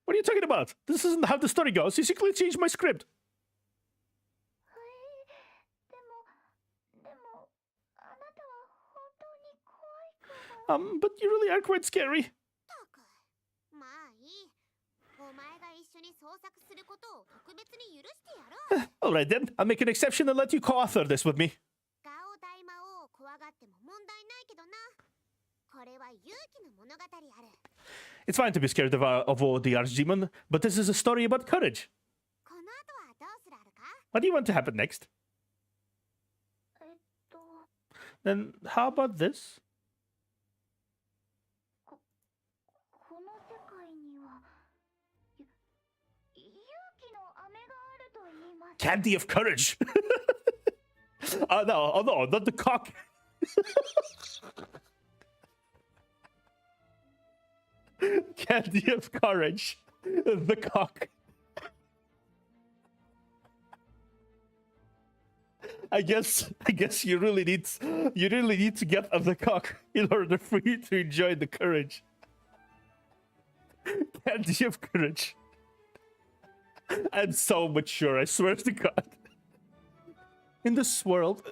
What are you talking about? This isn't how the story goes. You secretly changed my script. But you really are quite scary. Alright then, I'll make an exception and let you co-author this with me. It's fine to be scared of the archdemon, but this is a story about courage. What do you want to happen next? Then how about this? Candy of courage. Oh no, not the cock. Candy of courage. The cock. I guess you really need to get on the cock in order for you to enjoy the courage. Candy of courage. I'm so mature, I swear to God. In this world,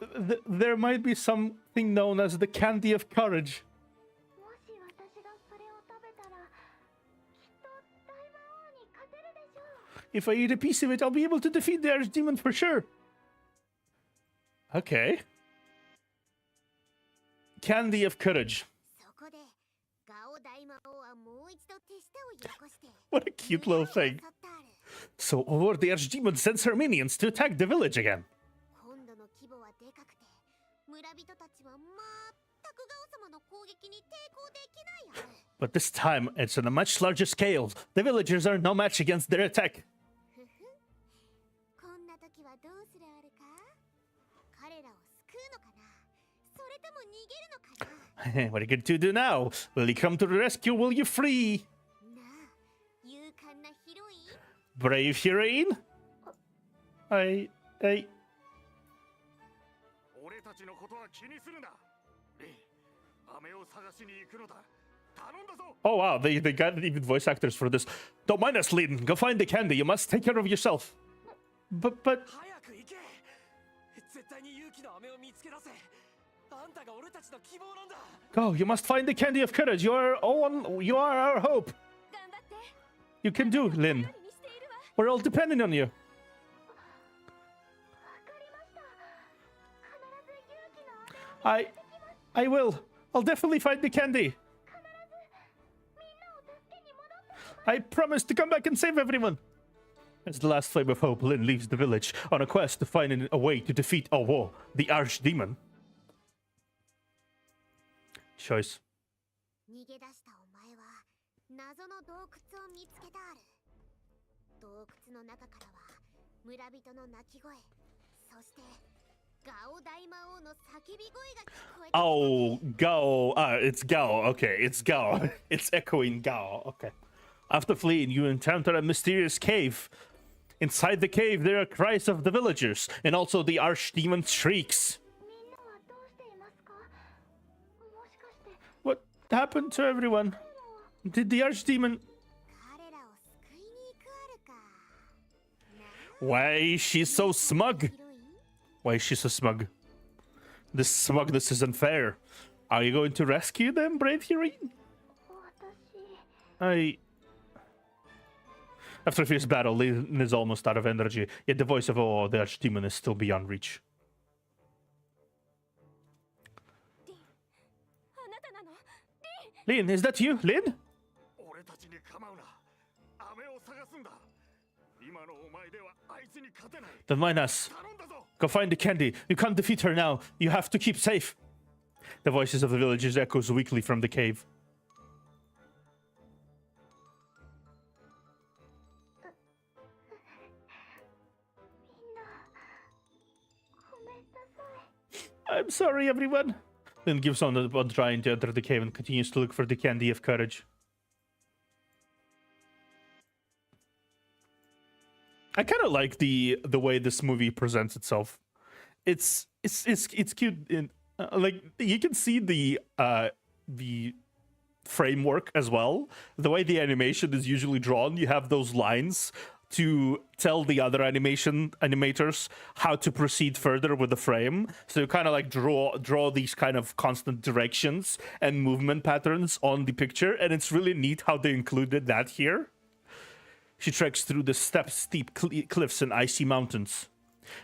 there might be something known as the candy of courage. If I eat a piece of it, I'll be able to defeat the archdemon for sure. Okay. Candy of courage. What a cute little thing. So, the archdemon sends her minions to attack the village again. But this time, it's on a much larger scale. The villagers are no match against their attack. What are you going to do now? Will you come to the rescue? Will you flee? Brave heroine? Oh wow, they got even voice actors for this. Don't mind us, Lyn. Go find the candy. You must take care of yourself. But... Go, you must find the candy of courage. You are our hope. You can do, Lyn. We're all depending on you. I will. I'll definitely find the candy. I promise to come back and save everyone. As the last flame of hope, Lyn leaves the village on a quest to find a way to defeat the archdemon. Choice. Oh, Gao. It's Gao. Okay, it's Gao. It's echoing Gao. Okay. After fleeing, you encounter a mysterious cave. Inside the cave, there are cries of the villagers, and also the archdemon shrieks. What happened to everyone? Did the archdemon... Why is she so smug? Why is she so smug? This smugness is unfair. Are you going to rescue them, brave heroine? After a fierce battle, Lyn is almost out of energy, yet the voice of the archdemon is still beyond reach. Lyn, is that you, Lyn? Then mind us. Go find the candy. You can't defeat her now. You have to keep safe. The voices of the villagers echoes weakly from the cave. I'm sorry, everyone. Then gives on trying to enter the cave and continues to look for the candy of courage. I kind of like the way this movie presents itself. It's cute. Like you can see the framework as well. The way the animation is usually drawn, you have those lines to tell the other animators how to proceed further with the frame. So you kind of like draw these kind of constant directions and movement patterns on the picture, and it's really neat how they included that here. She treks through the steep cliffs and icy mountains,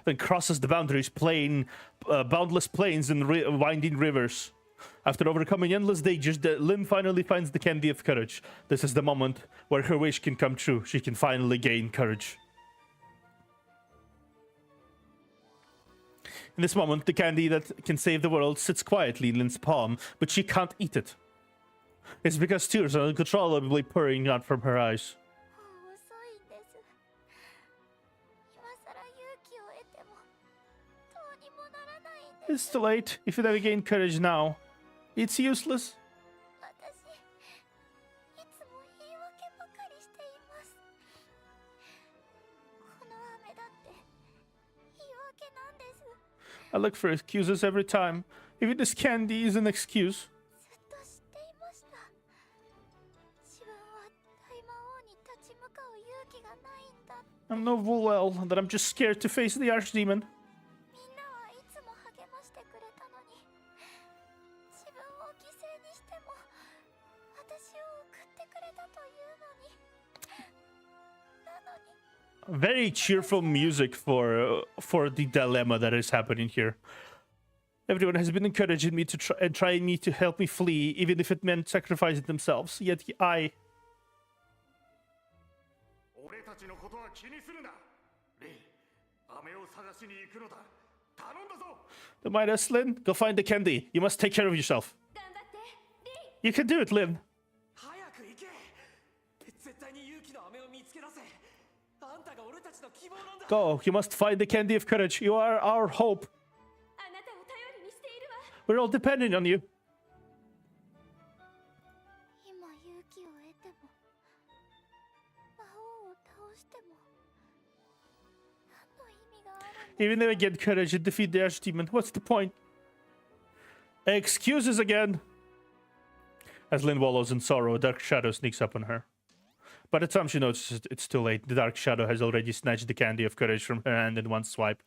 then crosses the boundless plains and winding rivers. After overcoming endless dangers, Lynn finally finds the candy of courage. This is the moment where her wish can come true. She can finally gain courage. In this moment, the candy that can save the world sits quietly in Lynn's palm, but she can't eat it. It's because tears are uncontrollably pouring out from her eyes. It's too late. If you never gain courage now, it's useless. I look for excuses every time. Even this candy is an excuse. I know full well that I'm just scared to face the archdemon. Very cheerful music for the dilemma that is happening here. Everyone has been encouraging me to trying me to help me flee, even if it meant sacrificing themselves. Yet I. The Midas, Lynn, go find the candy. You must take care of yourself. You can do it, Lynn. Go, you must find the candy of courage. You are our hope. We're all depending on you. Even if I get courage and defeat the archdemon, what's the point? Excuses again. As Lynn wallows in sorrow, a dark shadow sneaks up on her. By the time she notices it's too late, the dark shadow has already snatched the candy of courage from her hand in one swipe.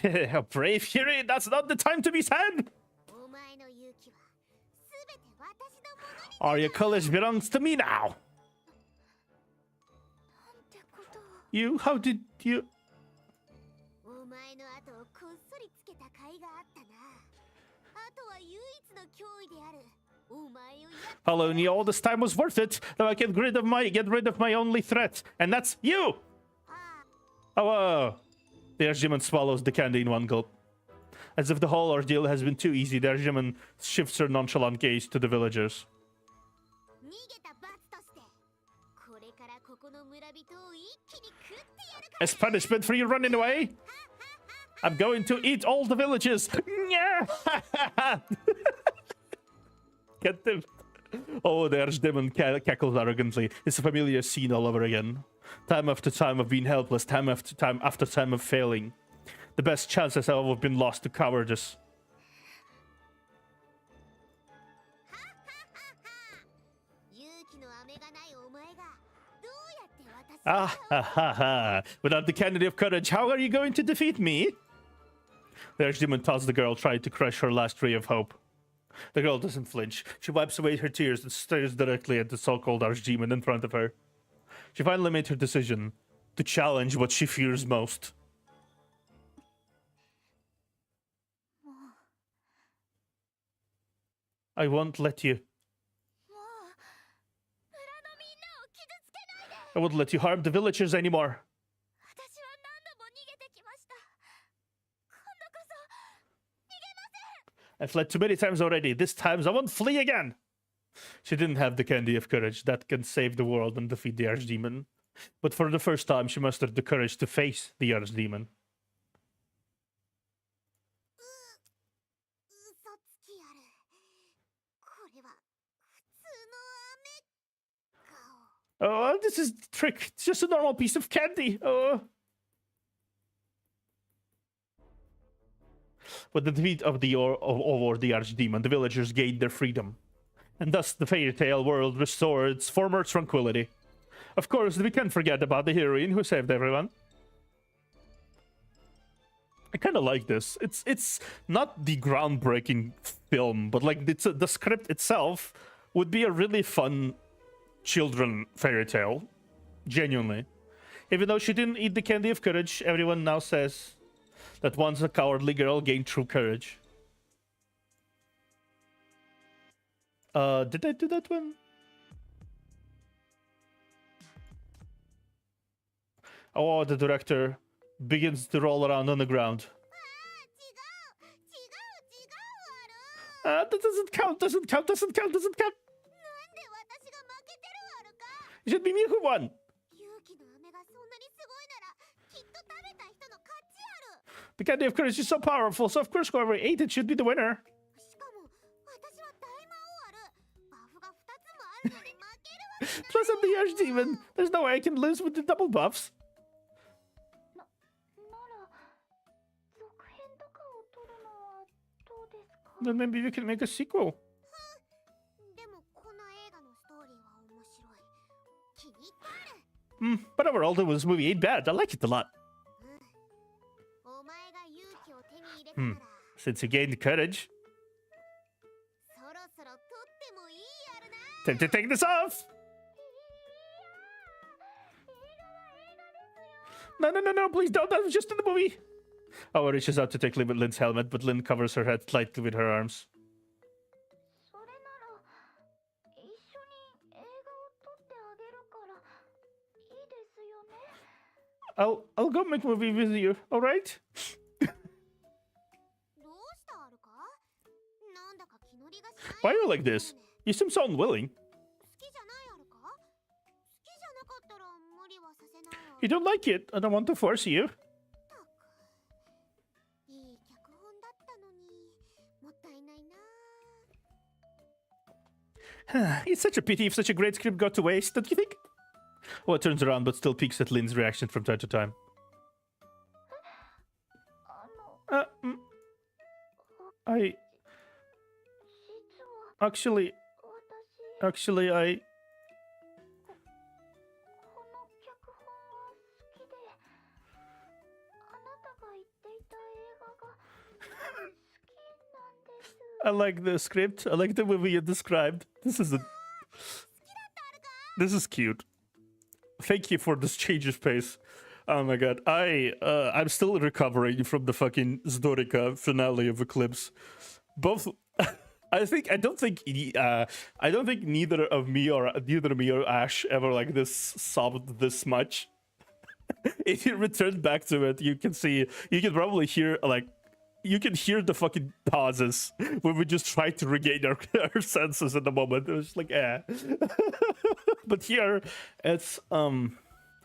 A brave heroine, that's not the time to be sad! All your courage belongs to me now! You? How did you... Hello, Nia, all this time was worth it. Now I can get rid of my only threat, and that's you! Oh, the archdemon swallows the candy in one gulp. As if the whole ordeal has been too easy, the archdemon shifts her nonchalant gaze to the villagers. As punishment for you running away, I'm going to eat all the villagers. Get them. Oh, the archdemon cackles arrogantly. It's a familiar scene all over again. Time after time of being helpless, time after time of failing. The best chances have all been lost to cowardice. Ah ha ha ha. Without the candy of courage, how are you going to defeat me? The archdemon tells the girl, trying to crush her last ray of hope. The girl doesn't flinch. She wipes away her tears and stares directly at the so-called archdemon in front of her. She finally made her decision to challenge what she fears most. I won't let you. I won't let you harm the villagers anymore. I fled too many times already. This time I won't flee again. She didn't have the candy of courage that can save the world and defeat the archdemon. But for the first time, she mustered the courage to face the archdemon. 嘘つきある。これは普通の飴顔。 Oh, this is the trick. It's just a normal piece of candy. Oh. With the defeat of the archdemon, the villagers gained their freedom, and thus the fairy tale world restored its former tranquility. Of course, we can't forget about the heroine who saved everyone. I kind of like this. It's not the groundbreaking film, but like the script itself would be a really fun children fairy tale. Genuinely. Even though she didn't eat the candy of courage, everyone now says that once a cowardly girl gained true courage. Did I do that one? Oh, the director begins to roll around on the ground. That doesn't count, doesn't count. It should be me who won. The candy of courage is so powerful, so of course whoever ate it should be the winner. Plus I'm the archdemon. There's no way I can lose with the double buffs. Then maybe we can make a sequel. But overall, this movie ain't bad. I like it a lot. Since you gained courage, time to take this off. No, please don't. That was just in the movie. Oh, reaches out to take Lynn's helmet, but Lynn covers her head lightly with her arms. I'll go make a movie with you, alright? Why are you like this? You seem so unwilling. You don't like it. I don't want to force you. It's such a pity if such a great script got to waste, don't you think? Oh, it turns around but still peeks at Lynn's reaction from time to time. I... Actually, I... I like the script. I like the movie you described. This is cute. Thank you for this change of pace. Oh my god. I'm still recovering from the fucking Zdorika finale of Eclipse. Both I don't think neither me or Ash ever like this sobbed this much. If you return back to it, you can probably hear like you can hear the fucking pauses when we just try to regain our senses at the moment. It was like, eh. But here, it's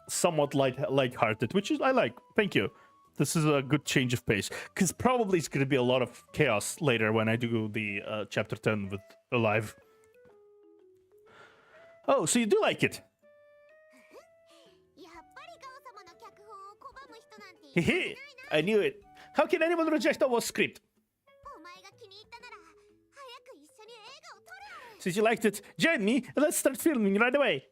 somewhat light-hearted, which is I like. Thank you. This is a good change of pace, because probably it's going to be a lot of chaos later when I do the chapter 10 with Alive. Oh, so you do like it? Hehe, I knew it. How can anyone reject our script? Since you liked it, join me and let's start filming right away.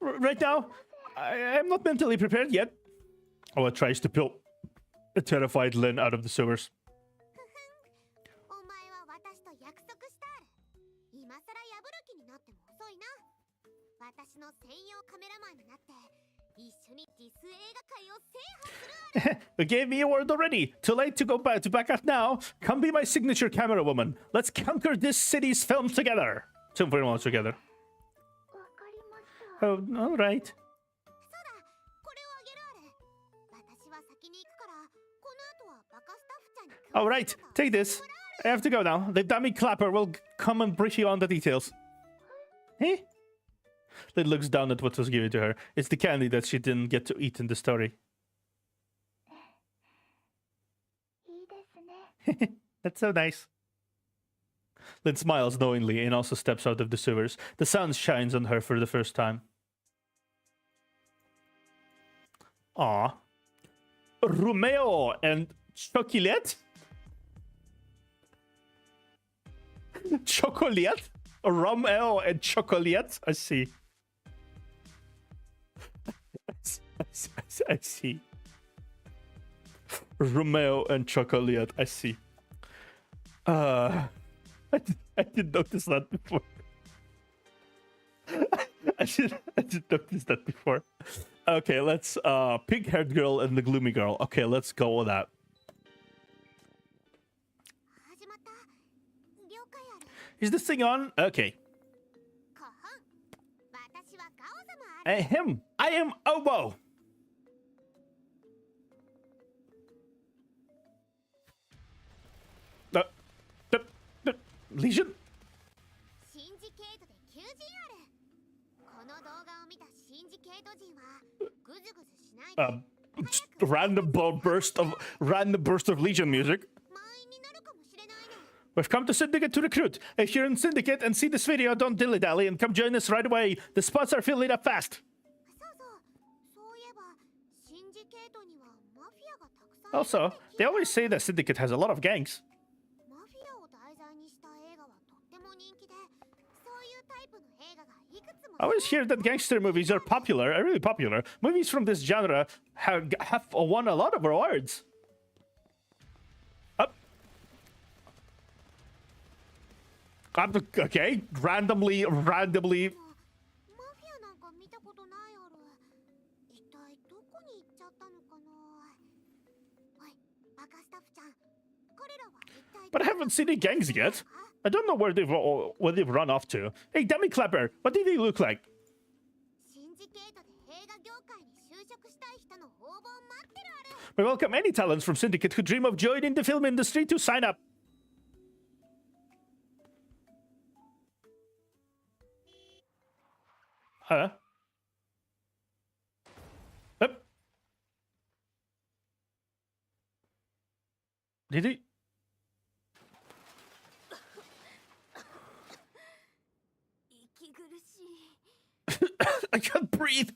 Right now, I'm not mentally prepared yet. Oa tries to pull a terrified Lynn out of the sewers. You gave me a word already. Too late to go back to back out now. Come be my signature camera woman. Let's conquer this city's film together. Together. Oh, all right. All right, take this. I have to go now. The dummy clapper will come and brief you on the details. Eh? Lyd looks down at what was given to her. It's the candy that she didn't get to eat in the story. That's so nice. Lyd smiles knowingly and also steps out of the sewers. The sun shines on her for the first time. Aw. Romeo and Chocolate? Chocolate? Romeo and Chocolate? I see. I see. Romeo and Chocolate. I see. I didn't notice that before. I did notice that before. Okay, let's pink-haired girl and the gloomy girl. Okay, let's go with that. Is this thing on? Okay. Him. I am Obo. Legion? Random burst of Legion music. We've come to Syndicate to recruit. If you're in Syndicate and see this video, don't dilly-dally and come join us right away. The spots are filling up fast. Also, they always say that Syndicate has a lot of gangs. I always hear that gangster movies are popular, are really popular. Movies from this genre have won a lot of awards. Up. Okay, randomly. But I haven't seen any gangs yet. I don't know where they've run off to. Hey, dummy clapper, what do they look like? We welcome any talents from Syndicate who dream of joining the film industry to sign up. Huh? Up. Did he? I can't breathe.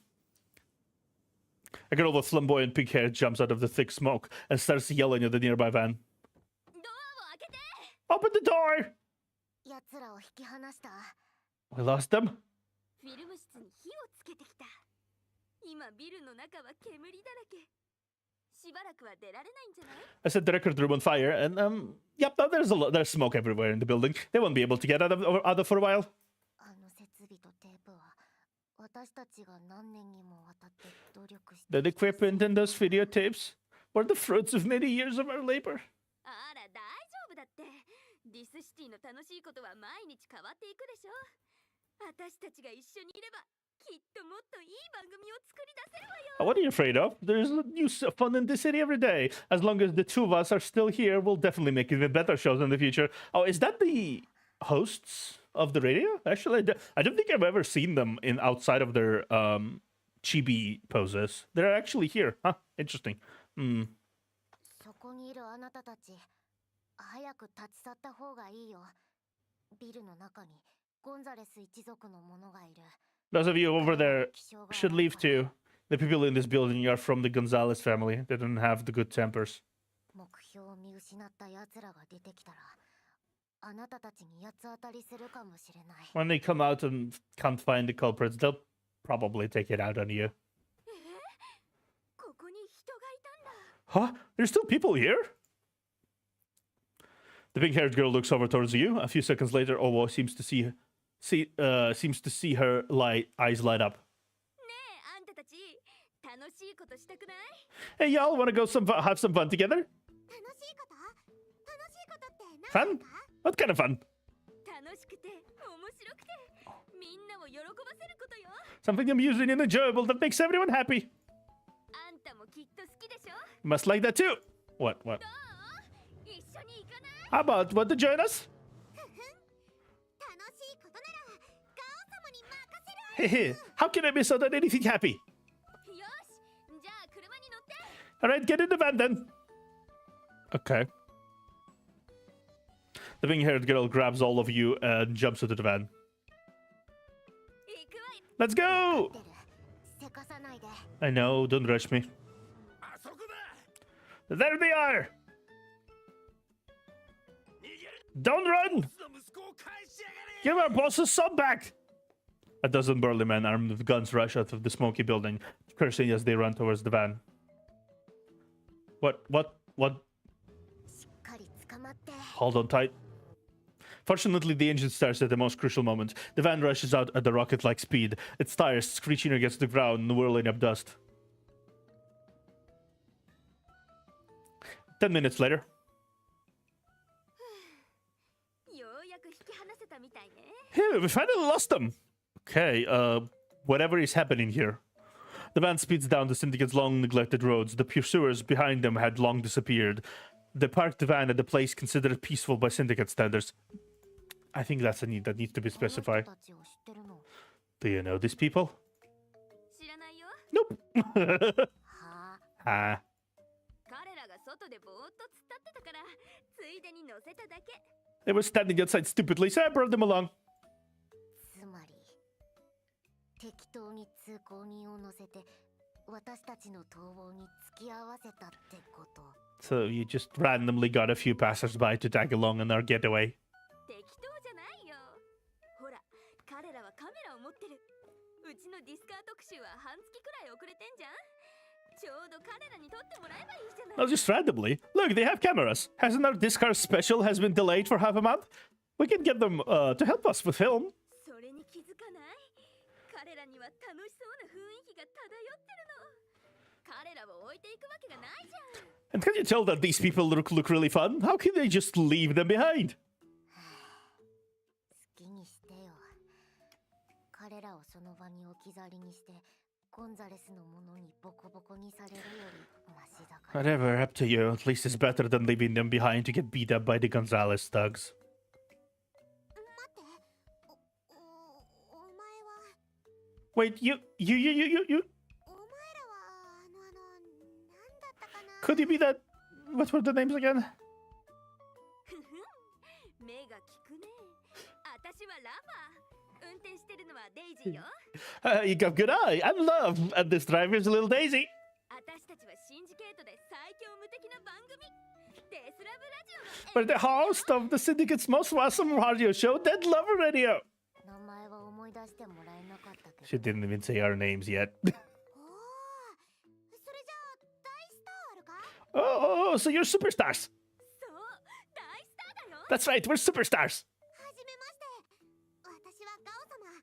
A girl with flamboyant pink hair jumps out of the thick smoke and starts yelling at the nearby van. Open the door! We lost them? I set the record room on fire and yep, there's smoke everywhere in the building. They won't be able to get out of for a while. The equipment and those videotapes were the fruits of many years of our labor. What are you afraid of? There's new fun in this city every day. As long as the two of us are still here, we'll definitely make even better shows in the future. Oh, is that the hosts of the radio? Actually, I don't think I've ever seen them outside of their chibi poses. They're actually here. Huh? Interesting. Those of you over there should leave too. The people in this building are from the Gonzalez family. They don't have the good tempers. When they come out and can't find the culprits, they'll probably take it out on you. Huh? There's still people here? The big-haired girl looks over towards you. A few seconds later, Owo seems to see her eyes light up. Hey, y'all, want to go have some fun together? Fun? What kind of fun? Something amusing and enjoyable that makes everyone happy. You must like that too. What? How about want to join us? 楽しいことならガオ様に任せるわよ。 Hehe. How can I miss out on anything happy? よし、じゃあ車に乗って。 All right, get in the van then. Okay. The pink-haired girl grabs all of you and jumps into the van. 行くわよ。 Let's go! せかさないで。 I know, don't rush me. There they are! Don't run! Give our boss's son back! A dozen burly men armed with guns rush out of the smoky building, cursing as they run towards the van. What? しっかり捕まって。 Hold on tight. Fortunately, the engine starts at the most crucial moment. The van rushes out at a rocket-like speed, its tires screeching against the ground and whirling up dust. 10 minutes later. ようやく引き離せたみたいね。 Hey, we finally lost them! Okay, whatever is happening here. The van speeds down the Syndicate's long neglected roads. The pursuers behind them had long disappeared. They parked the van at a place considered peaceful by Syndicate standards. I think that's a need that needs to be specified. たちを知ってるの。 Do you know these people? 知らないよ。 Nope. はあ。 Ah. 彼らが外でぼーっと突っ立ってたからついでに乗せただけ。 They were standing outside stupidly, so I brought them along. つまり適当に通行人を乗せて私たちの逃亡に付き合わせたってこと。 So you just randomly got a few passersby to tag along in our getaway. 適当じゃないよ。ほら、彼らはカメラを持ってる。うちのディスカー特集は半月くらい遅れてんじゃん。ちょうど彼らに撮ってもらえばいいじゃない。 No, just randomly. Look, they have cameras. Hasn't our Discars special has been delayed for half a month? We can get them to help us with film. それに気づかない？彼らには楽しそうな雰囲気が漂ってるの。彼らを置いていくわけがないじゃん。 And can you tell that these people look really fun? How can they just leave them behind? 好きにしてよ。彼らをその場に置き去りにしてゴンザレスのものにボコボコにされるよりマシだから。 Whatever, up to you. At least it's better than leaving them behind to get beat up by the Gonzalez thugs. 待って。お前は。 Wait, you. お前らはなんだったかな。 Could you be that? What were the names again? ふふん、目が利くね。私はラファー。運転してるのはデイジーよ。 You got good eye. I'm Love. And this driver is a little Daisy. 私たちはシンジケートで最強無敵な番組。デスラブラジオの。 We're the host of the Syndicate's most awesome radio show, Dead Lover Radio. 名前は思い出してもらえなかったけど。 She didn't even say our names yet. おお、それじゃあ大スターあるか？ oh, so you're superstars. そう、大スターだよ。 That's right, we're superstars. はじめまして。私はガオ様。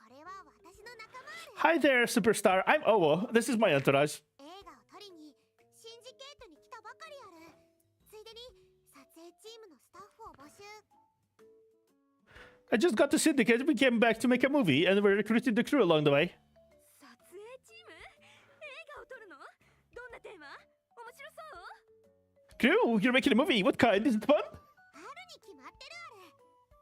これは私の仲間で。 Hi there, superstar. I'm Owo. This is my entourage. 映画を撮りにシンジケートに来たばかりある。ついでに撮影チームのスタッフを募集。 I just got to Syndicate. We came back to make a movie, and we're recruiting the crew along the way. 撮影チーム？映画を撮るの？どんなテーマ？面白そう？ Crew, you're making a movie. What kind? Is it fun? あるに決まってるある。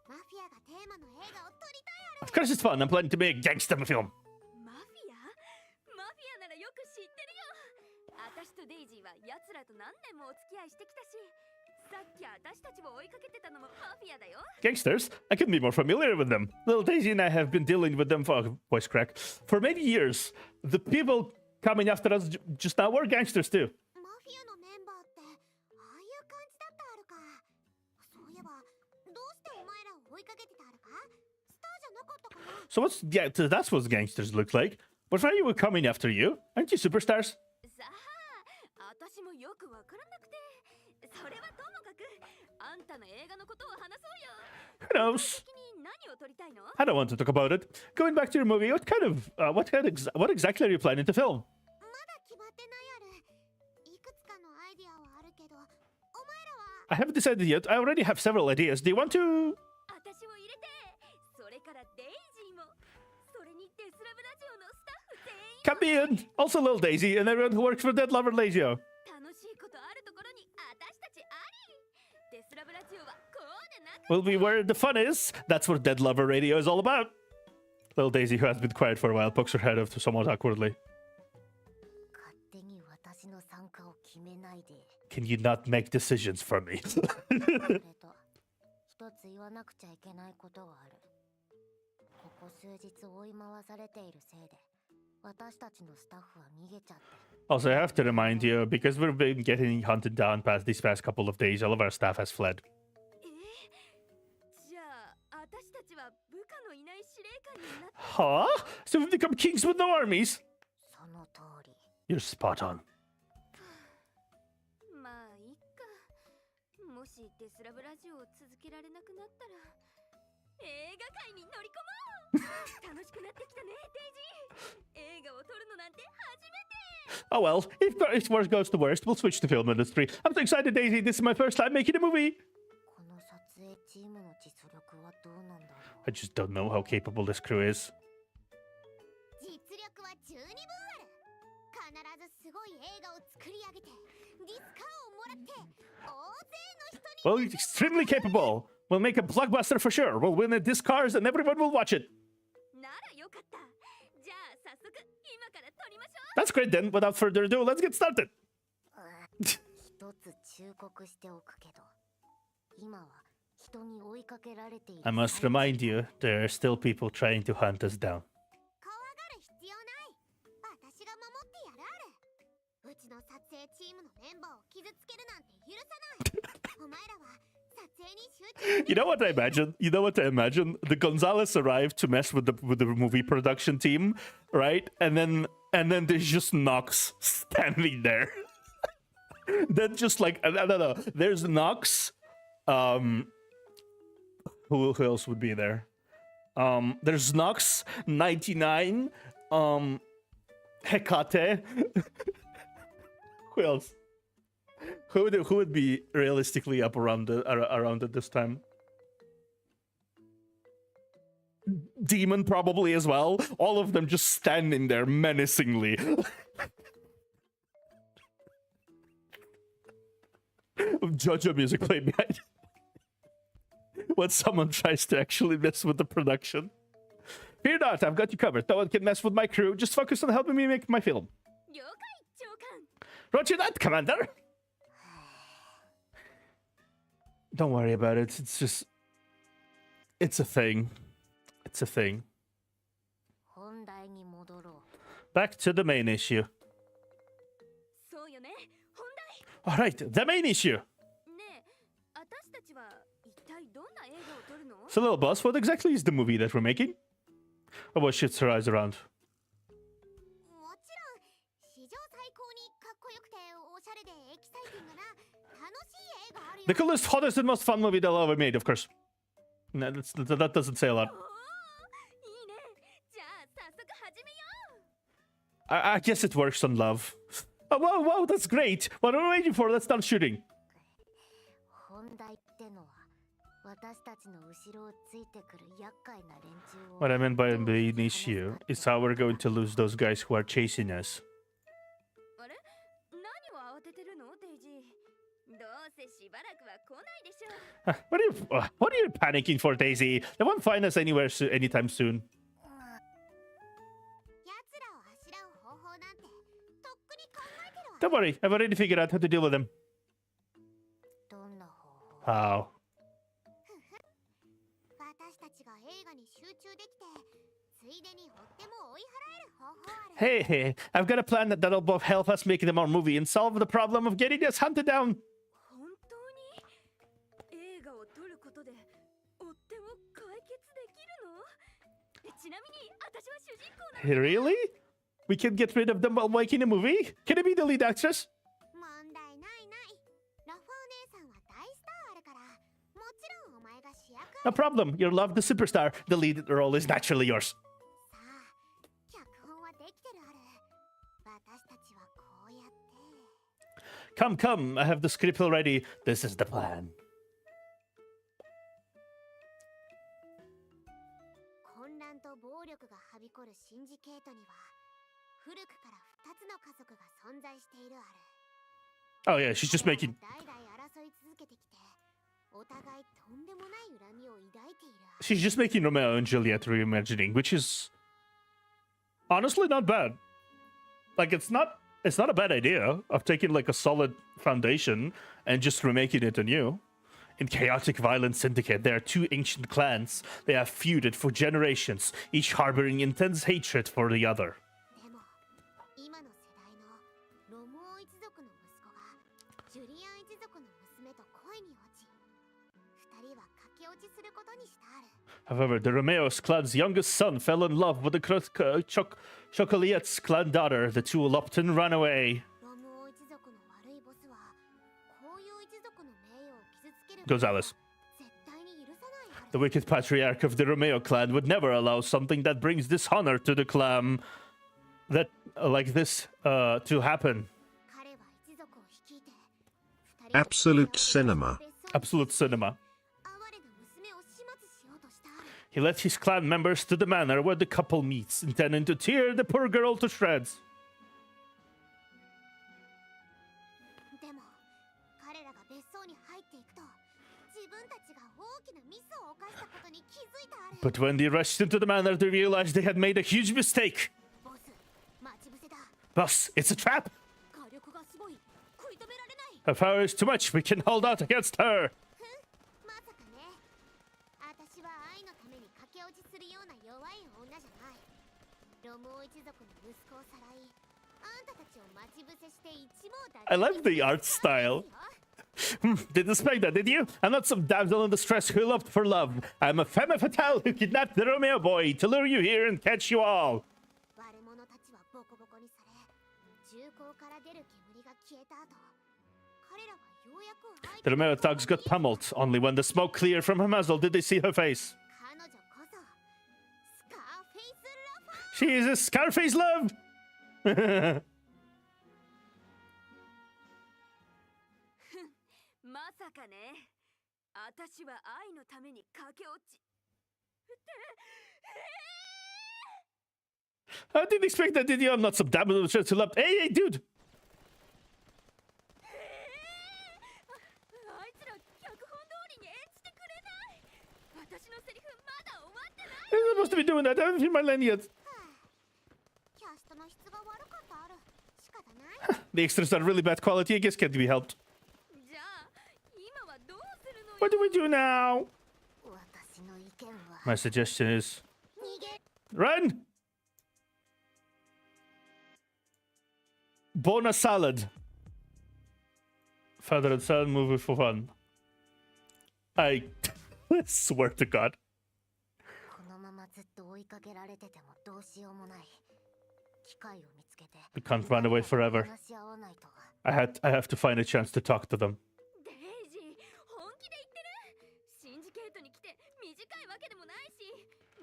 マフィアがテーマの映画を撮りたいある。 Of course it's fun. I'm planning to make a gangster film. マフィア？マフィアならよく知ってるよ。私とデイジーは奴らと何年もお付き合いしてきたし、さっき私たちを追いかけてたのもマフィアだよ。 Gangsters? I couldn't be more familiar with them. Little Daisy and I have been dealing with them for voice crack for many years. The people coming after us just now were gangsters too. マフィアのメンバーってああいう感じだったあるか。そういえばどうしてお前らを追いかけてたあるか？スターじゃなかったかな？ So that's what gangsters look like. But why were coming after you? Aren't you superstars? さあ、私もよくわからなくて。それはともかく、あんたの映画のことを話そうよ。 Who knows? 具体的に何を撮りたいの？ I don't want to talk about it. Going back to your movie, what exactly are you planning to film? まだ決まってないある。いくつかのアイディアはあるけど、お前らは I haven't decided yet. I already have several ideas. Do you want to? 私を入れて、それからデイジーも、それにデスラブラジオのスタッフ全員。 Come in. Also, Little Daisy and everyone who works for Dead Lover Radio. 楽しいことあるところに私たちあり。デスラブ Will be where the fun is. That's what Dead Lover Radio is all about. Little Daisy, who has been quiet for a while, pokes her head up somewhat awkwardly. Can you not make decisions for me? Also, I have to remind you, because we've been getting hunted down past these past couple of days, all of our staff has fled. Huh? So we've become kings with no armies? You're spot on. Oh well, if worse goes to worst, we'll switch to film industry. I'm so excited, Daisy. This is my first time making a movie. I just don't know how capable this crew is. Well, he's extremely capable. We'll make a blockbuster for sure. We'll win at Discars and everyone will watch it. That's great then. Without further ado, let's get started. I must remind you, there are still people trying to hunt us down. You know what I imagine? You know what I imagine? The Gonzalez arrived to mess with the movie production team, right? And then there's just Nox standing there. Then just like I don't know. There's Nox. Who else would be there? There's Nox, 99, Hecate. Who else? Who would be realistically up around at this time? Demon probably as well. All of them just standing there menacingly. JoJo music played behind. When someone tries to actually mess with the production. Fear not, I've got you covered. No one can mess with my crew. Just focus on helping me make my film. Roger that, Commander. Don't worry about it. It's just... It's a thing. It's a thing. Back to the main issue. Alright, the main issue. So, little boss, what exactly is the movie that we're making? Or what shits her eyes around? The coolest, hottest, and most fun movie they'll ever made, of course. No, that doesn't say a lot. I guess it works on love. Oh, whoa, that's great. What are we waiting for? Let's start shooting. What I meant by the main issue is how we're going to lose those guys who are chasing us. What are you panicking for, Daisy? They won't find us anywhere anytime soon. Don't worry, I've already figured out how to deal with them. How? Hey, I've got a plan that'll both help us make them our movie and solve the problem of getting us hunted down. Really? We can get rid of them while making a movie? Can I be the lead actress? No problem. You're loved the superstar. The lead role is naturally yours. Come. I have the script already. This is the plan. Oh yeah, she's just making... お互いとんでもない恨みを抱いている。 She's just making Romeo and Juliet reimagining, which is honestly not bad. Like it's not a bad idea of taking like a solid foundation and just remaking it anew. In chaotic violent syndicate, there are two ancient clans. They have feuded for generations, each harboring intense hatred for the other. でも今の世代のロムオ一族の息子がジュリアン一族の娘と恋に落ち、二人は駆け落ちすることにしたある。 However, the Romeos clan's youngest son fell in love with the Chocolier's clan daughter. The two eloped and ran away. ロムオ一族の悪いボスはこういう一族の名誉を傷つける Gonzalez. 絶対に許さないは The ず。 wicked patriarch of the Romeo clan would never allow something that brings dishonor to the clan like this to happen. 彼は一族を率いて二人を Absolute cinema. Absolute cinema. 哀れな娘を始末しようとしたある。 He led his clan members to the manor where the couple meets, intending to tear the poor girl to shreds. でも彼らが別荘に入っていくと自分たちが大きなミスを犯したことに気づいたある。 But when they rushed into the manor, they realized they had made a huge mistake. ボス、待ち伏せだ。 Boss, it's a trap. 火力がすごい。食い止められない。 Her power is too much. We can hold out against her. まさかね。私は愛のために駆け落ちするような弱い女じゃない。ロムオ一族の息子をさらい、あんたたちを待ち伏せして一網打尽 I love the art style. Didn't expect that, did you? I'm not some damsel in distress who loved for love. I'm a femme fatale who kidnapped the Romeo boy to lure you here and catch you all. 悪者たちはボコボコにされ、銃口から出る煙が消えた後、彼らはようやく相 The 手 Romeo thugs got pummeled. Only when the smoke cleared from her muzzle did they see her face. 彼女こそスカーフェイスラファー。 She is a Scarface love. まさかね。私は愛のために駆け落ち。 I didn't expect that, did you? I'm not some damsel in distress who loved. Hey, dude. あいつら脚本通りに演じてくれない。私のセリフまだ終わってない。 I'm supposed to be doing that. I haven't seen my line yet. キャストの質が悪かったある。仕方ない。 The extras are really bad quality. I guess can't be helped. じゃあ今はどうするのよ。 What do we do now? 私の意見は My suggestion is 逃げ。 run. Bona salad. Father and son movie for fun. I swear to God. このままずっと追いかけられててもどうしようもない。機会を見つけて。 We can't run away forever. 話し合わないと。 I have to find a chance to talk to them. デイジー、本気で言ってる？シンジケートに来て短いわけでもないし、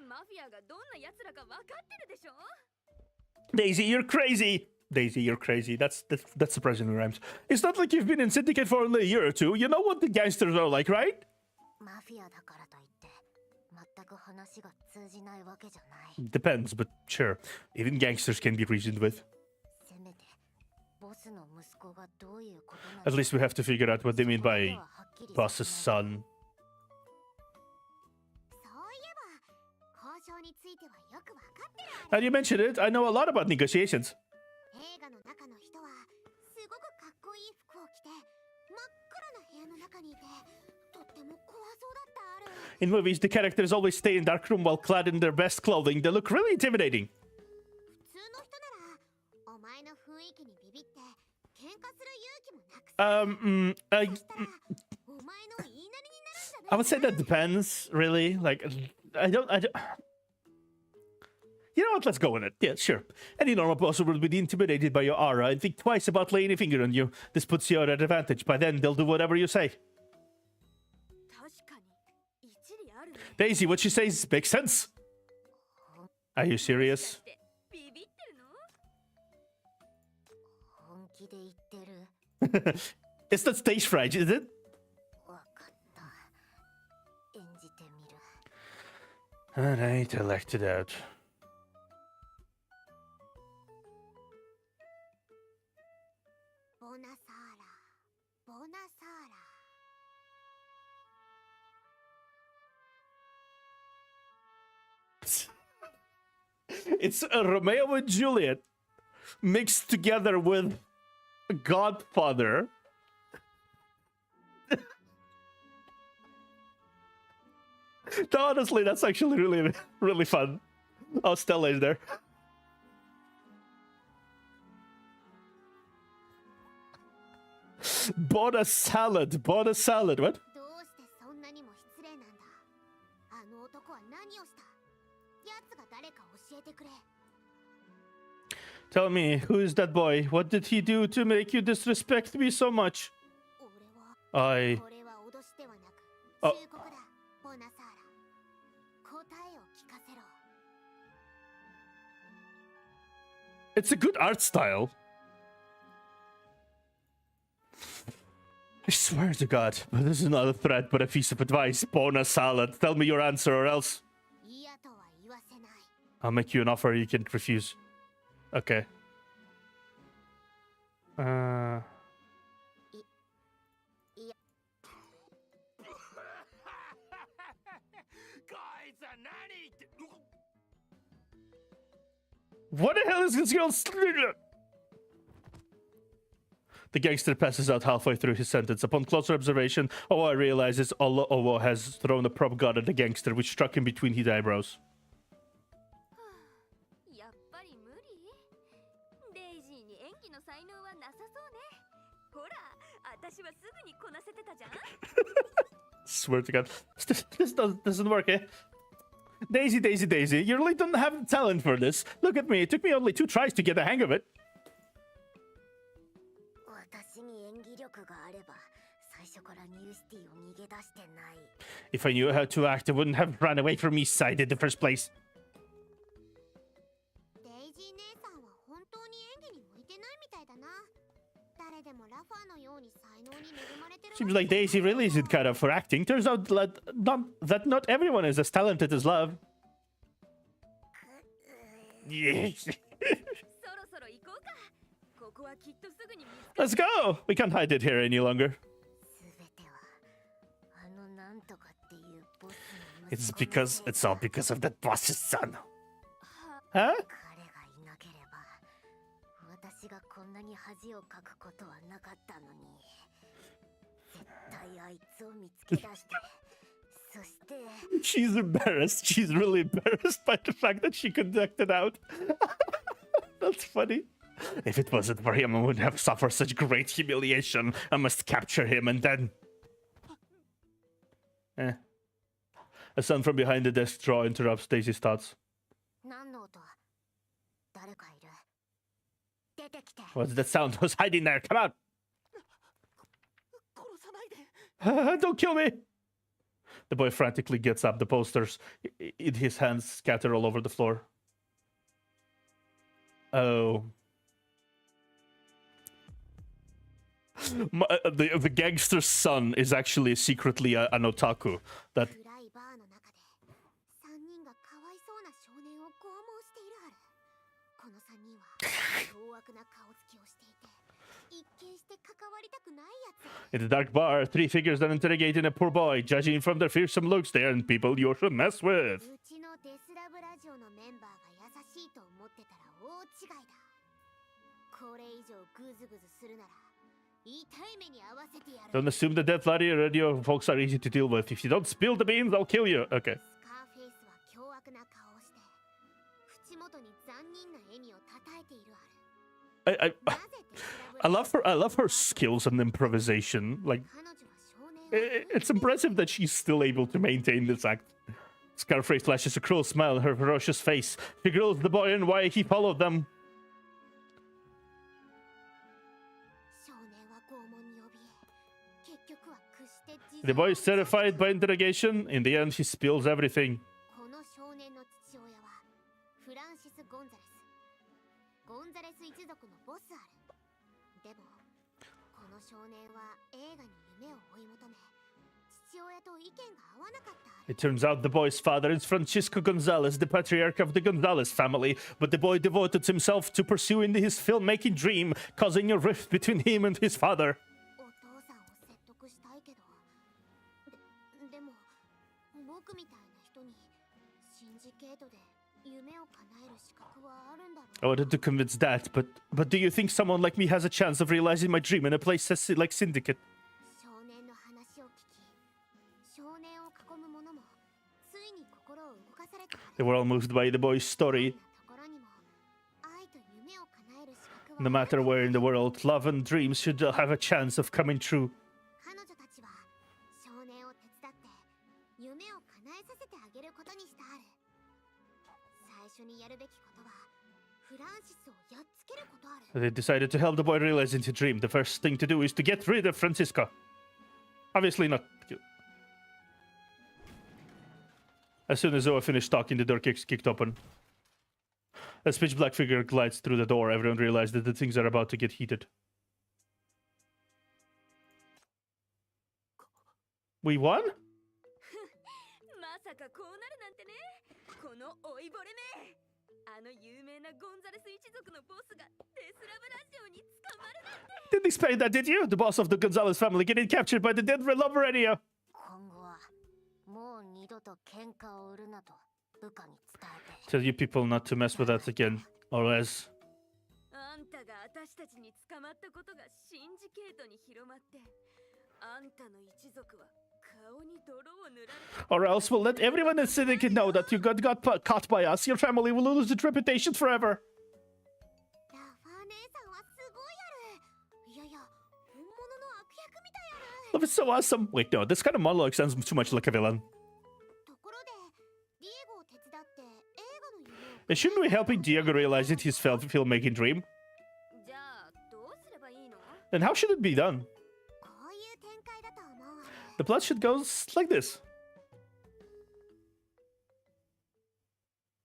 マフィアがどんな奴らか分かってるでしょ？ Daisy, you're crazy. Daisy, you're crazy. That's surprisingly rhymes. It's not like you've been in Syndicate for only a year or two. You know what the gangsters are like, right? マフィアだからといって全く話が通じないわけじゃない。 Depends, but sure. Even gangsters can be reasoned with. せめてボスの息子がどういうことなのか。 At least we have to figure out what they mean by はっきり boss's させない。 son. そういえば交渉についてはよく分かってるわ Now you mentioned it, I know a lot about negotiations. 映画の中の人はすごくかっこいい服を着て真っ暗な部屋の中にいてとっても怖そうだったある。 In movies, the characters always stay in dark room while clad in their best clothing. They look really intimidating. 普通の人ならお前の雰囲気にビビって喧嘩する勇気もなくさ。 そしたらお前の言いなりになるんじゃない I would say that depends, really. Like, I don't. You know what? Let's go with it. Yeah, sure. Any normal person would be intimidated by your aura and think twice about laying a finger on you. This puts you at an advantage. By then, they'll do whatever you say. 確かに一理あるね。 Daisy, what she says makes sense. Are you serious? ビビってるの？本気で言ってる。 It's not stage fright, is it? わかった。演じてみる。 Alright, I liked it out. ボナサーラ、ボナサーラ。It's a Romeo and Juliet mixed together with Godfather. No, honestly, that's actually really, really fun. Oh, Stella is there. Bought a salad. Bought a salad. What? どうしてそんなにも失礼なんだ。あの男は何をした？奴が誰か教えてくれ。Tell me, who is that boy? What did he do to make you disrespect me so much? 俺は I... これは脅しではなくあ忠告だ。ボナサーラ。答えを聞かせろ。It's a good art style. I swear to God, but this is not a threat, but a piece of advice. Bona salad. Tell me your answer or else 嫌とは言わせない。 I'll make you an offer you can refuse. Okay. What the hell is this girl? The gangster passes out halfway through his sentence. Upon closer observation, Owa realizes Owa has thrown a prop gun at the gangster, which struck him between his eyebrows. やっぱり無理？デイジーに演技の才能はなさそうね。ほら、私はすぐにこなせてたじゃん。Swear to God. This doesn't work, eh? Daisy, Daisy, Daisy, you really don't have talent for this. Look at me, it took me only 2 tries to get the hang of it. 私に演技力があれば、最初からニューシティを逃げ出してない。 If I knew how to act, I wouldn't have run away from East Side in the first place. デイジー姉さんは本当に演技に向いてないみたいだな。誰でもラファーのように才能に恵まれてる。 Seems like Daisy really isn't cut out for acting. Turns out that not everyone is as talented as Love. Yes. そろそろ行こうか。ここはきっとすぐに見つかる。 Let's go! We can't hide it here any longer. すべてはあのなんとかっていうボスの It's 息子のせい because it's all because of that boss's son. は Huh? 彼がいなければ私がこんなに恥をかくことはなかったのに絶対あいつを見つけ出してそして She's embarrassed. She's really embarrassed by the fact that she conducted out. That's funny. If it wasn't for him, I wouldn't have suffered such great humiliation. I must capture him and then... A sound from behind the desk drawer interrupts Daisy's thoughts. 何の音？誰かいる？出てきて。 What's that sound? Who's hiding there? Come out! 殺さないで。 Don't kill me! The boy frantically gets up. The posters in his hands scatter all over the floor. Oh. The gangster's son is actually secretly an otaku. That 暗いバーの中で3人がかわいそうな少年を拷問しているはる。この3人は凶悪な顔つきをしていて一見して関わりたくないやつ。 in the dark bar, 3 figures are interrogating a poor boy. Judging from their fearsome looks, they aren't people you should mess with. うちのデスラブラジオのメンバーが優しいと思ってたら大違いだ。これ以上グズグズするなら痛い目に合わせてやる。 Don't assume the dead bloody radio folks are easy to deal with. If you don't spill the beans, I'll kill you. Okay. スカーフェイスは凶悪な顔をして口元に残忍な笑みをたたえているはる。 I なぜデスラブラジオ love her skills and improvisation. Like 彼女は少年を it's impressive that she's still able to maintain this act. Scarface flashes a cruel smile on her ferocious face. She grills the boy and why he followed them. 少年は拷問に怯え結局は屈して自 The 殺 boy を is terrified by interrogation. In the end, he spills everything. この少年の父親はフランシス・ゴンザレス。ゴンザレス一族のボスある。でもこの少年は映画に夢を追い求め父親と意見が合わなかったある。 It turns out the boy's father is Francisco Gonzalez, the patriarch of the Gonzalez family, but the boy devoted himself to pursuing his filmmaking dream, causing a rift between him and his father. お父さんを説得したいけどでも僕みたいな人にシンジケートで夢を叶える資格はあるんだろ I wanted to convince that, but do you think someone like me has a chance of realizing my dream in a place like Syndicate? う。少年の話を聞き、少年を囲む者もついに心を動かされた。 They were all moved by the boy's story. ところにも愛と夢を叶える資格は No matter where in the world, love and dreams should have a chance of coming true. 彼女たちは少年を手伝って夢を叶えさせてあげることにしてある。最初にやるべきことはフランシスをやっつけることある。 They decided to help the boy realize his dream. The first thing to do is to get rid of Francisca. Obviously not. As soon as Zoa finished talking, the door kicked open. As pitch black figure glides through the door, everyone realizes that things are about to get heated. We won? まさかこうなるなんてね。この老いぼれめ。あの有名なゴンザレス一族のボスがデスラブラジオに捕まるなんて。 Didn't expect that, did you? The boss of the Gonzalez family getting captured by the dead love radio. 今後はもう二度と喧嘩を売るなと部下に伝えて。 Tell you people not to mess with that again, or else. あんたが私たちに捕まったことがシンジケートに広まって、あんたの一族は顔に泥を塗られた。 Or else we'll let everyone in Syndicate know that you got caught by us. Your family will lose its reputation forever. ラファー姉さんはすごいやる。いやいや、本物の悪役みたいやる。 Love is so awesome. Wait, no, this kind of monologue sounds too much like a villain. ところで、ディエゴを手伝って映画の夢を。 And shouldn't we helping Diego realize it his filmmaking dream? じゃあどうすればいいの？ Then how should it be done? こういう展開だと思うわね。 The plot should go like this.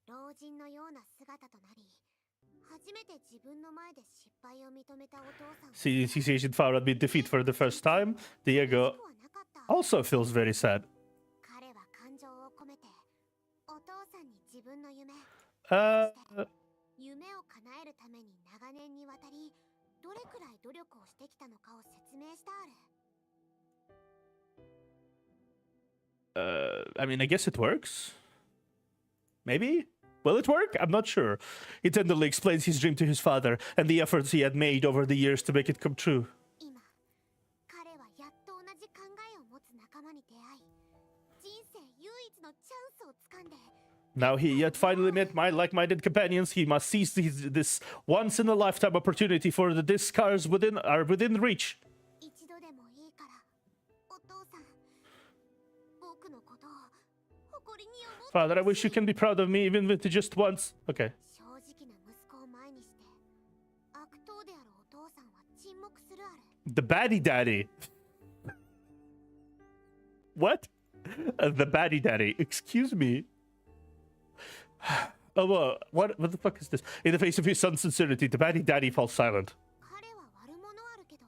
老人のような姿となり、初めて自分の前で失敗を認めたお父さんは。 See, his Asian father had been defeated for the first time. Diego 事故はなかった。 also feels very sad. 彼は感情を込めて、お父さんに自分の夢、 夢を叶えるために長年にわたり、どれくらい努力をしてきたのかを説明してある。 I mean, I guess it works. Maybe? Will it work? I'm not sure. He tenderly explains his dream to his father and the efforts he had made over the years to make it come true. 今、彼はやっと同じ考えを持つ仲間に出会い、人生唯一のチャンスをつかんで、 Now he had finally met my like-minded companions. He must seize this once-in-a-lifetime opportunity for the Discars within reach. 一度でもいいから、お父さん、僕のことを誇りに思って。 Father, I wish you can be proud of me even if just once. Okay. 正直な息子を前にして、悪党であるお父さんは沈黙するある。 The baddie daddy. What? The baddie daddy. Excuse me. Oh, what the fuck is this? In the face of his son's sincerity, the baddie daddy falls silent. 彼は悪者あるけど、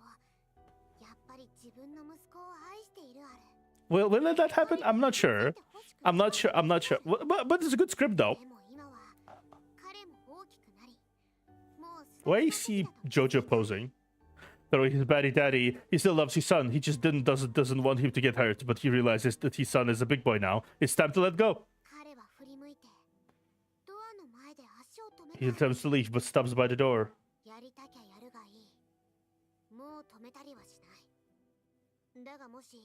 やっぱり自分の息子を愛しているある。 Will that happen? I'm not sure. I'm not sure. But it's a good script, though. でも今は彼も大きくなり、もう Why is he Jojo posing? Though he's baddie daddy, he still loves his son. He just doesn't want him to get hurt, but he realizes that his son is a big boy now. It's time to let go. 彼は振り向いて、ドアの前で足を止め He た。 attempts to leave, but stops by the door. やりたきゃやるがいい。もう止めたりはしない。だがもし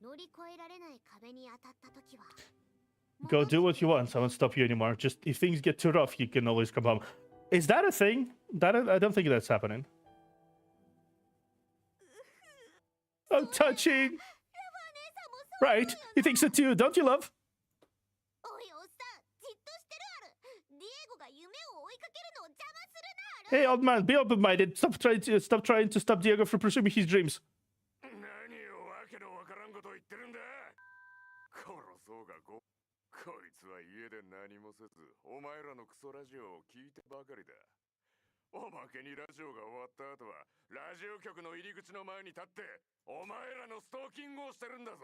乗り越えられない壁に当たった時は、 Go do what you want. I won't stop you anymore. Just if things get too rough, you can always come home. Is that a thing? I don't think that's happening. Oh, touching. Right. He thinks it too, don't you, love? おいおっさん、じっとしてるある。ディエゴが夢を追いかけるのを邪魔するなある。 Hey, old man, be open-minded. Stop trying to stop Diego from pursuing his dreams. 何をわけのわからんこと言ってるんだ。殺そうがこいつは家で何もせず、お前らのクソラジオを聞いてばかりだ。おまけにラジオが終わった後は、ラジオ局の入り口の前に立って、お前らのストーキングをしてるんだぞ。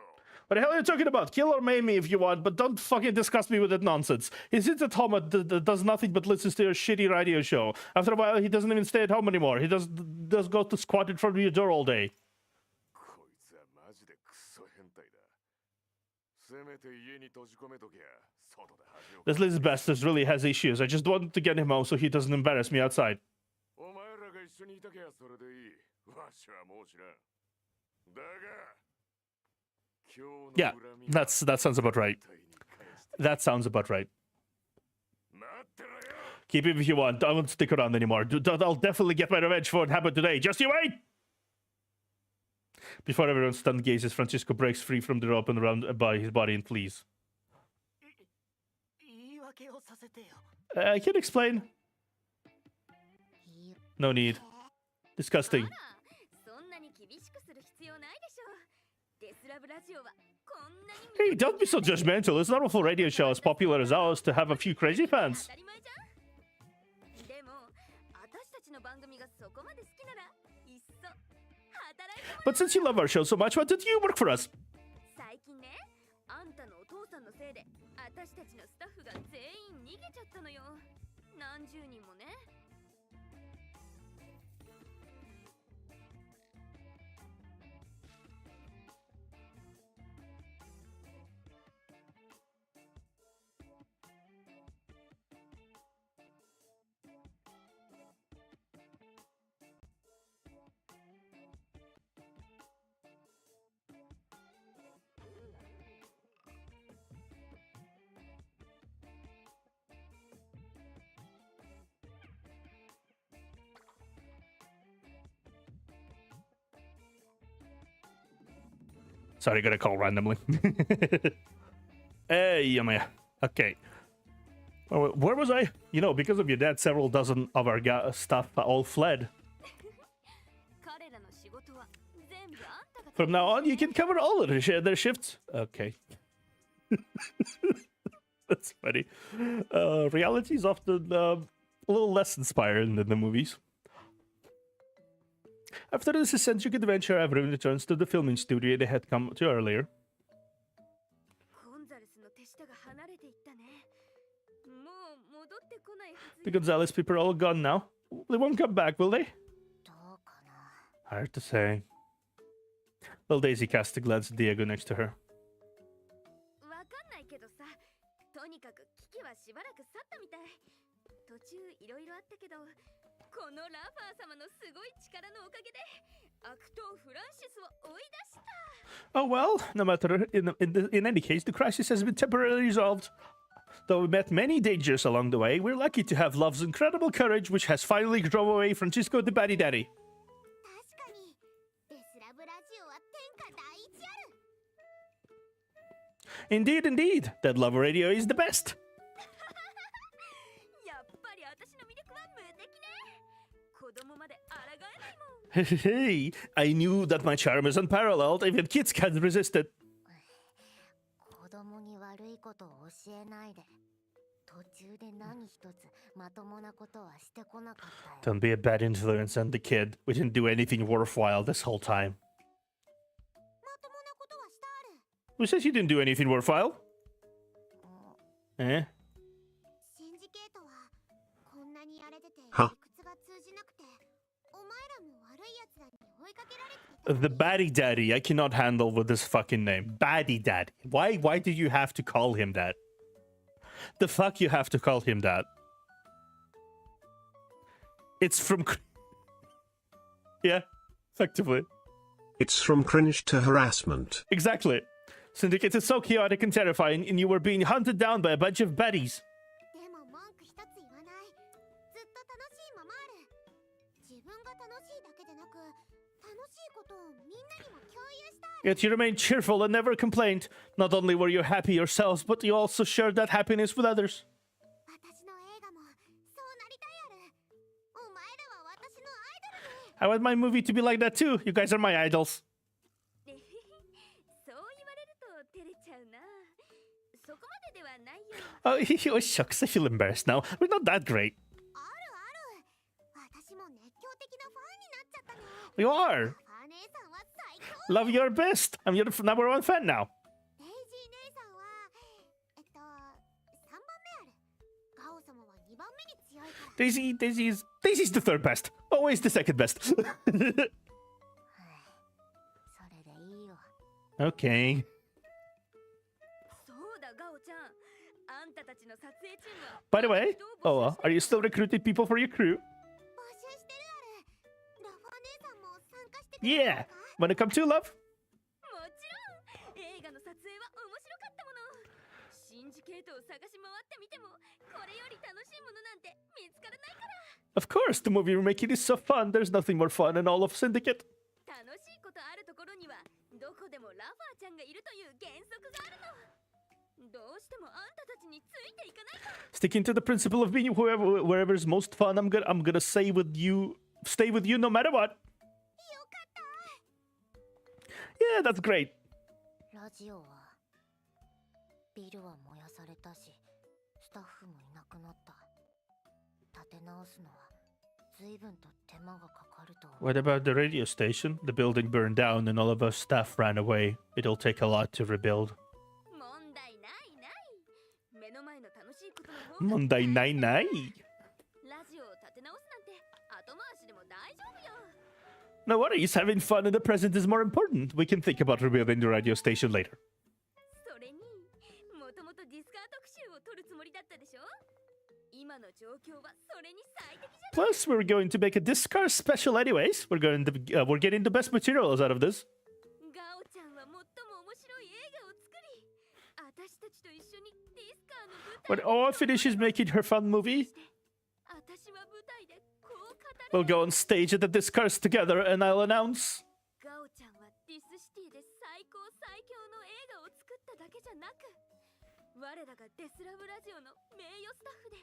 What the hell are you talking about? Kill or maim me if you want, but don't fucking disgust me with that nonsense. He sits at home and does nothing but listens to your shitty radio show. After a while, he doesn't even stay at home anymore. He does go to squat in front of your door all day. こいつはマジでクソ変態だ。せめて家に閉じ込めときゃ外で恥を This little bastard really has issues. I just wanted to get him out so he doesn't embarrass me outside. お前らが一緒にいたきゃそれでいい。わしはもう知らん。だが、今日 Yeah, の恨み that sounds about right. 絶対に返して That sounds about right. 待ってろよ。 Keep him if you want. I won't stick around anymore. I'll definitely get my revenge for what happened today. Just you wait! Before everyone stunned gazes, Francisco breaks free from the rope and around by his body and flees. 言い訳をさせてよ。 I can explain. No need. Disgusting. あらそんなに厳しくする必要ないでしょう。デスラブラジオはこんなに Hey, don't be so judgmental. It's not a full radio show as popular as ours to have a few crazy fans. 当たり前じゃん。でも私たちの番組がそこまで好きならいっそ働いてもら But since you love our show so much, why don't you work for us? 最近ね、あんたのお父さんのせいで私たちのスタッフが全員逃げちゃったのよ。何十人もね。 Sorry, got a call randomly. Hey, Yamaya. Okay. Oh, where was I? You know, because of your dad, several dozen of our staff all fled. 彼らの仕事は全部あんたが From now on, you can cover all of their shifts. Okay. That's funny. Reality is often a little less inspiring than the movies. After this eccentric adventure, everyone returns to the filming studio they had come to earlier. コンザレスの手下が離れていったね。もう戻ってこないはず The よ。 Gonzalez people are all gone now. They won't come back, will they? どうかな。 Hard to say. Little Daisy cast a glance at Diego next to her. わかんないけどさ、とにかく危機はしばらく去ったみたい。途中いろいろあったけど、このラファー様のすごい力のおかげで悪党フランシスを追い出した。 Oh well, no matter. In any case, the crisis has been temporarily resolved. Though we met many dangers along the way, we're lucky to have Love's incredible courage, which has finally drove away Francisco the Batty Daddy. 確かにデスラブラジオは天下第一ある。 Indeed, indeed. That Love Radio is the best. やっぱり私の魅力は無敵ね。子供まで抗えないもん。 Hey, I knew that my charm is unparalleled. Even kids can't resist it. 子供に悪いことを教えないで。途中で何一つまともなことはしてこなかったよ。 Don't be a bad influence on the kid. We didn't do anything worthwhile this whole time. まともなことはしてある。 Who says you didn't do anything worthwhile? Eh? シンジケートはこんなに荒れてて理は屈が通じなくて、お前らも悪い奴らに追いかけられていたの The に。 Batty Daddy, I cannot handle with this fucking name. Batty Daddy. Why do you have to call him that? The fuck you have to call him that? It's from... Yeah, effectively. It's from cringe to harassment. Exactly. Syndicate is so chaotic and terrifying, and you were being hunted down by a bunch of baddies. でも文句一つ言わない。ずっと楽しいままある。自分が楽しいだけでなく、楽しいことをみんなにも共有したい。 Yet you remained cheerful and never complained. Not only were you happy yourselves, but you also shared that happiness with others. 私の映画もそうなりたいある。お前らは私のアイドルに。 I want my movie to be like that too. You guys are my idols. そう言われると照れちゃうな。そこまでではないよ。 Oh, shucks. I feel embarrassed now. We're not that great. あるある。私も熱狂的なファンになっちゃったね。 You are. ファ姉さんは最高。 Love your best. I'm your number one fan now. デイジー姉さんは3番目ある。ガオ様は2番目に強いから。 Daisy's the third best. Always the second best. それでいいよ。 Okay. オちゃん、あんたたちの撮影チームは By the way, 人を募 oh, 集 are you still recruiting people for your crew? 募集してるある。ラファ姉さんも参加してくれる Yeah. When it comes to love. もちろん映画の撮影は面白かったもの。シンジケートを探し回ってみてもこれより楽しいものなんて見つからないから。 Of course, the movie we're making is so fun. There's nothing more fun in all of Syndicate. 楽しいことあるところにはどこでもラファーちゃんがいるという原則があるの。どうしてもあんたたちについていかないと。 Sticking to the principle of being wherever's most fun. I'm gonna stay with you no matter what. Yeah, that's great. ラジオはビルは燃やされたし、スタッフもいなくなった。立て直すのは随分と手間がかかると思う。 What about the radio station? The building burned down and all of our staff ran away. It'll take a lot to rebuild. 問題ないない。目の前の楽しいことの方が Monday night night. ラジオを立て直すなんて後回しでも大丈夫よ。 No worries, having fun in the present is more important. We can think about rebuilding the radio station later. それにもともとディスカー特集を取るつもりだったでしょ。今の状況はそれに最適じゃない。 Plus, we're going to make a Discars special anyways. We're getting the best materials out of this. ガオちゃんは最も面白い映画を作り、私たちと一緒にディスカーの舞 When 台 all finishes making her fun movie, 私は舞台でこう語る。 we'll go on stage at the Discars together and I'll announce. ガオちゃんはディスシティで最高最強の映画を作っただけじゃなく、我らがデスラブラジオの名誉スタッフで、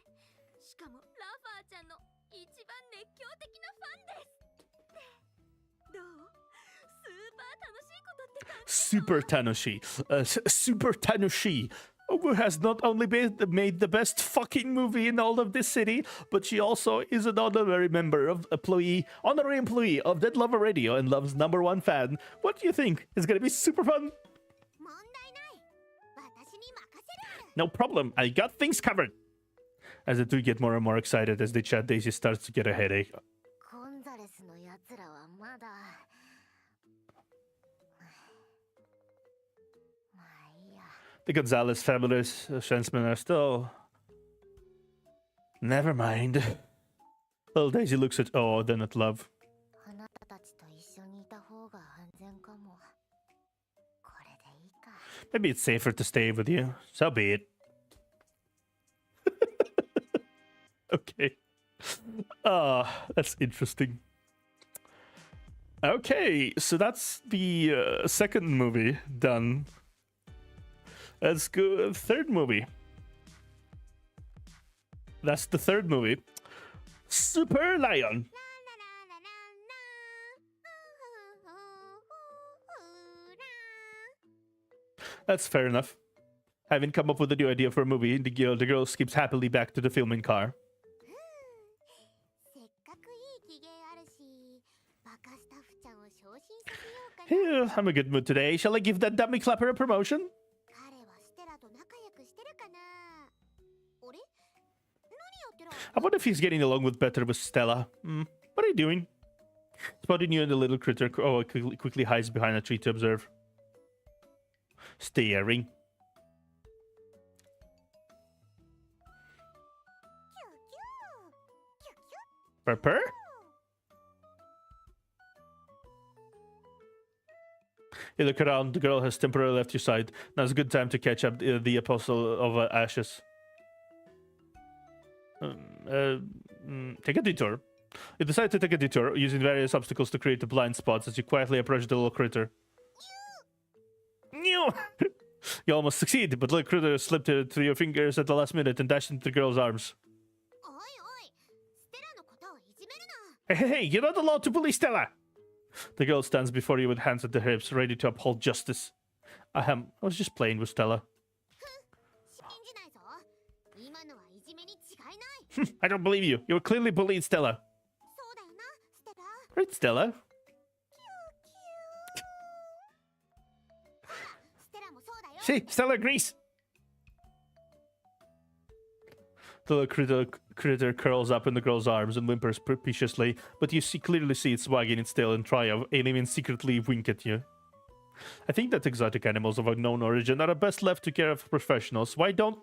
しかもラファーちゃんの一番熱狂的なファンです。どう？スーパー楽しいことって感じ？ Super Tanoshi. Super Tanoshi. Who has not only made the best fucking movie in all of this city, but she also is an honorary employee of Dead Lover Radio and Love's #1 fan. What do you think? It's gonna be super fun. 問題ない。私に任せるある。 No problem. I got things covered. As the two get more and more excited as they chat, Daisy starts to get a headache. コンザレスのやつらはまだ。まあいいや。 The Gonzalez family's Shensmen are still... Never mind. Well, Daisy looks at Oh, then at Love. あなたたちと一緒にいた方が安全かも。これでいいか。 Maybe it's safer to stay with you. So be it. Okay. That's interesting. Okay, so that's the second movie done. Let's go third movie. That's the third movie. Super Lion. That's fair enough. Having come up with a new idea for a movie, the girl skips happily back to the filming car. せっかくいい機嫌あるし、バカスタッフちゃんを昇進させようかな。 Phew, I'm in a good mood today. Shall I give that dummy clapper a promotion? 彼はステラと仲良くしてるかな。あれ？何やってるの？ I wonder if he's getting along better with Stella. What are you doing? Spotting you and the little critter quickly hides behind a tree to observe. Staring. Purr? You look around, the girl has temporarily left your side. Now's a good time to catch up the Apostle of Ashes. Take a detour. You decide to take a detour, using various obstacles to create the blind spots as you quietly approach the little critter. You almost succeed, but the little critter slipped through your fingers at the last minute and dashed into the girl's arms. おいおい、ステラのことをいじめるな。 Hey, you're not allowed to bully Stella! The girl stands before you with hands at the hips, ready to uphold justice. I was just playing with Stella. 信じないぞ。今のはいじめに違いない。 I don't believe you. You were clearly bullying Stella. そうだよな、ステラ。 Right, Stella? ステラもそうだよ。 See, Stella agrees. The little critter curls up in the girl's arms and whimpers propitiously, but you clearly see it's wagging its tail in triumph and even secretly wink at you. I think that exotic animals of unknown origin are best left to care of professionals. Why don't... そ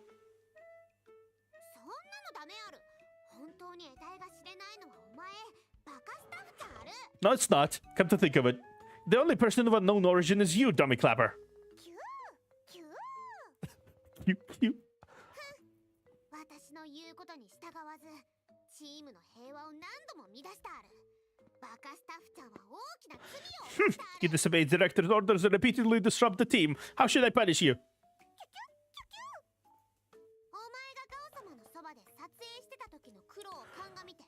んなのダメある。本当に得体が知れないのはお前。バカスタッフちゃんある。 No, it's not. Come to think of it. The only person of unknown origin is you, dummy clapper. キューキュー。 You. 私の言うことに従わず、チームの平和を何度も乱してある。バカスタッフちゃんは大きな罪を犯してあ You る。 disobeyed director's orders and repeatedly disrupt the team. How should I punish you? お前がガオ様のそばで撮影してた時の苦労を鑑みて、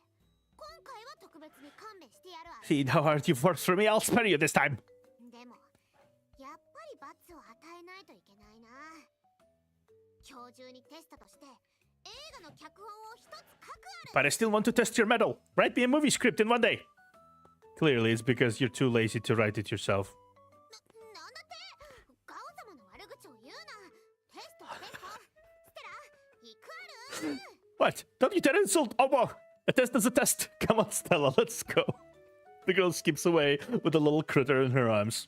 今回は特別に勘弁してやるわ。 See how hard you've worked for me. I'll spare you this time. でも、やっぱり罰を与えないといけないな。今日中にテストとして映画の脚本を一つ書くある。 But I still want to test your mettle. Write me a movie script in one day. Clearly, it's because you're too lazy to write it yourself. なんだってガオ様の悪口を言うな。テストテスト。ステラ、行くある。 What? Don't you dare insult! Oh, well, a test is a test. Come on, Stella, let's go. The girl skips away with a little critter in her arms.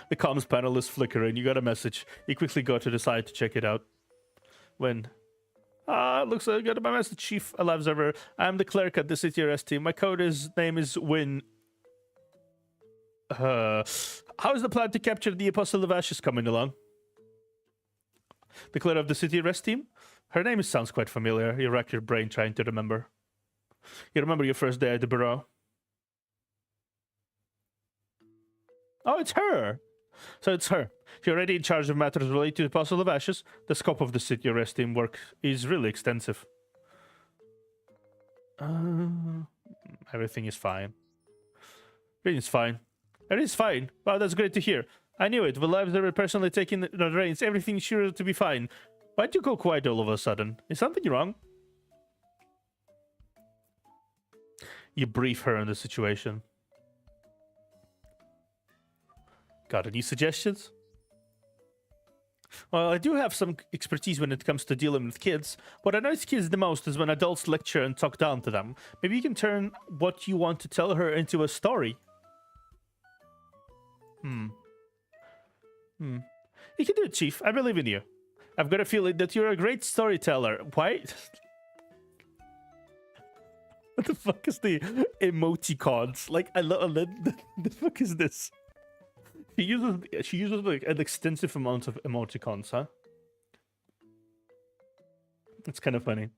The comms panel is flickering. You got a message. You quickly go to the side to check it out. When? Looks like I got my message, Chief. Alive observer. I'm the clerk at the city arrest team. My name is Win. How is the plan to capture the Apostle of Ashes coming along? The clerk of the city arrest team? Her name sounds quite familiar. You rack your brain trying to remember. You remember your first day at the bureau? Oh, it's her! So it's her. You're already in charge of matters related to the Apostle of Ashes. The scope of the city arrest team work is really extensive. Everything is fine. Everything's fine. Everything's fine. Wow, that's great to hear. I knew it. The lives that were personally taking the reins. Everything's sure to be fine. Why'd you go quiet all of a sudden? Is something wrong? You brief her on the situation. Got any suggestions? Well, I do have some expertise when it comes to dealing with kids. What annoys kids the most is when adults lecture and talk down to them. Maybe you can turn what you want to tell her into a story. You can do it, Chief. I believe in you. I've got a feeling that you're a great storyteller. Why? What the fuck is the emoticons? Like, I love the fuck is this? She uses like an extensive amount of emoticons, huh? It's kind of funny.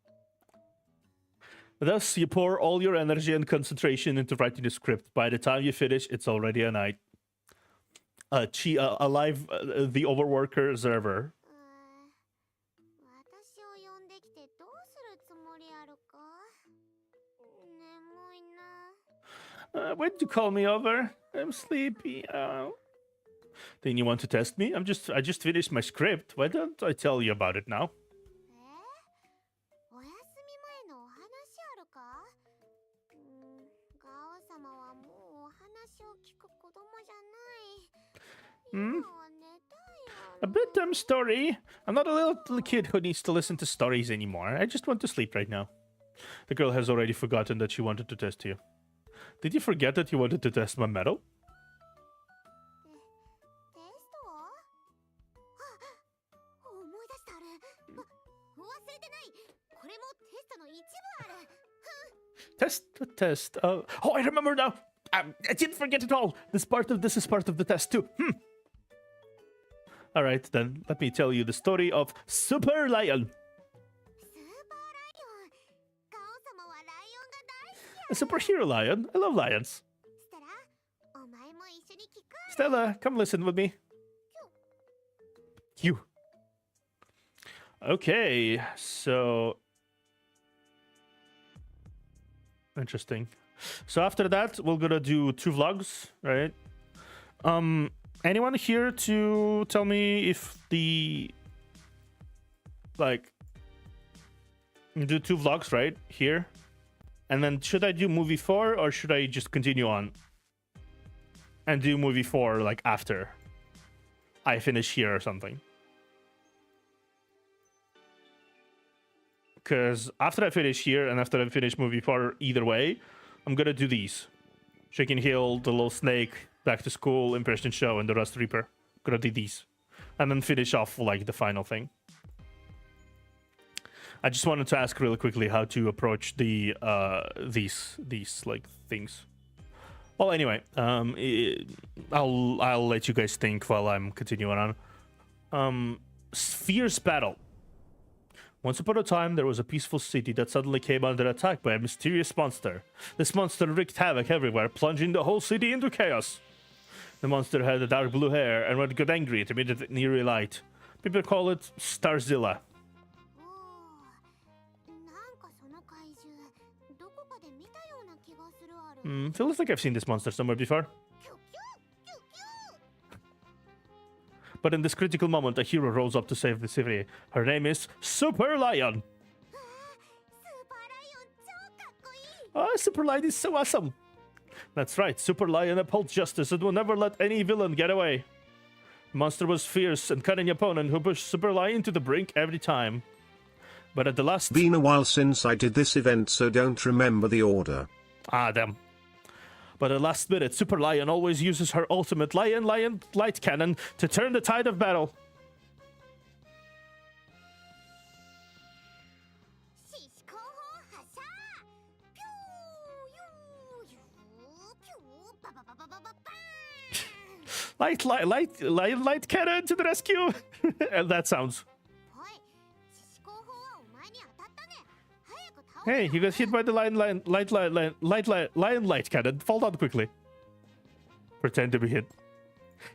Thus, you pour all your energy and concentration into writing a script. By the time you finish, it's already a night. The overworker observer. 私を呼んできてどうするつもりあるか。眠いな。 Why'd you call me over? I'm sleepy. Then you want to test me? I just finished my script. Why don't I tell you about it now? お休み前のお話あるか。ガオ様はもうお話を聞く子供じゃない。今は寝たいよ。 A bedtime story? I'm not a little kid who needs to listen to stories anymore. I just want to sleep right now. The girl has already forgotten that she wanted to test you. Did you forget that you wanted to test my metal? テスト？あ、思い出したあれ。忘れてない。これもテストの一部ある。Test. Oh, I remember now. I didn't forget it all. This is part of the test too. All right, then let me tell you the story of Super Lion. スーパーライオン。ガオ様はライオンが大好きや。 A superhero lion. I love lions. ステラ、お前も一緒に聞く？ Stella, come listen with me. You. Okay, so interesting. So after that, we're gonna do 2 vlogs, right? Anyone here to tell me if the do 2 vlogs, right? Here. And then should I do movie 4 or should I just continue on and do movie 4 like after I finish here or something? Because after I finish here and after I finish movie 4, either way, I'm gonna do these. Shaking Hill, The Little Snake, Back to School, Impression Show, and The Rust Reaper. Gonna do these. And then finish off like the final thing. I just wanted to ask really quickly how to approach the these like things. Well, anyway, I'll let you guys think while I'm continuing on. Fierce battle. Once upon a time, there was a peaceful city that suddenly came under attack by a mysterious monster. This monster wreaked havoc everywhere, plunging the whole city into chaos. The monster had a dark blue hair, and when it got angry, it emitted an eerie light. People call it Starzilla. おーなんかその怪獣どこかで見たような気がするある Feels like I've seen this monster somewhere before. キュキュキュキュ But in this critical moment, a hero rose up to save the city. Her name is Super Lion. スーパーライオン超かっこいい Oh, Super Lion is so awesome. That's right, Super Lion upholds justice and will never let any villain get away. The monster was fierce and cunning opponent who pushed Super Lion to the brink every time. But at the last... Been a while since I did this event, so don't remember the order. Ah, damn. But at the last minute, Super Lion always uses her ultimate Lion light cannon to turn the tide of battle. 獅子後方発射ピューユーユーピューバババババババーン Light cannon to the rescue! And that sounds... おい獅子後方はお前に当たったね早く倒れ Hey, you got hit by the lion light cannon. Fall down quickly. Pretend to be hit.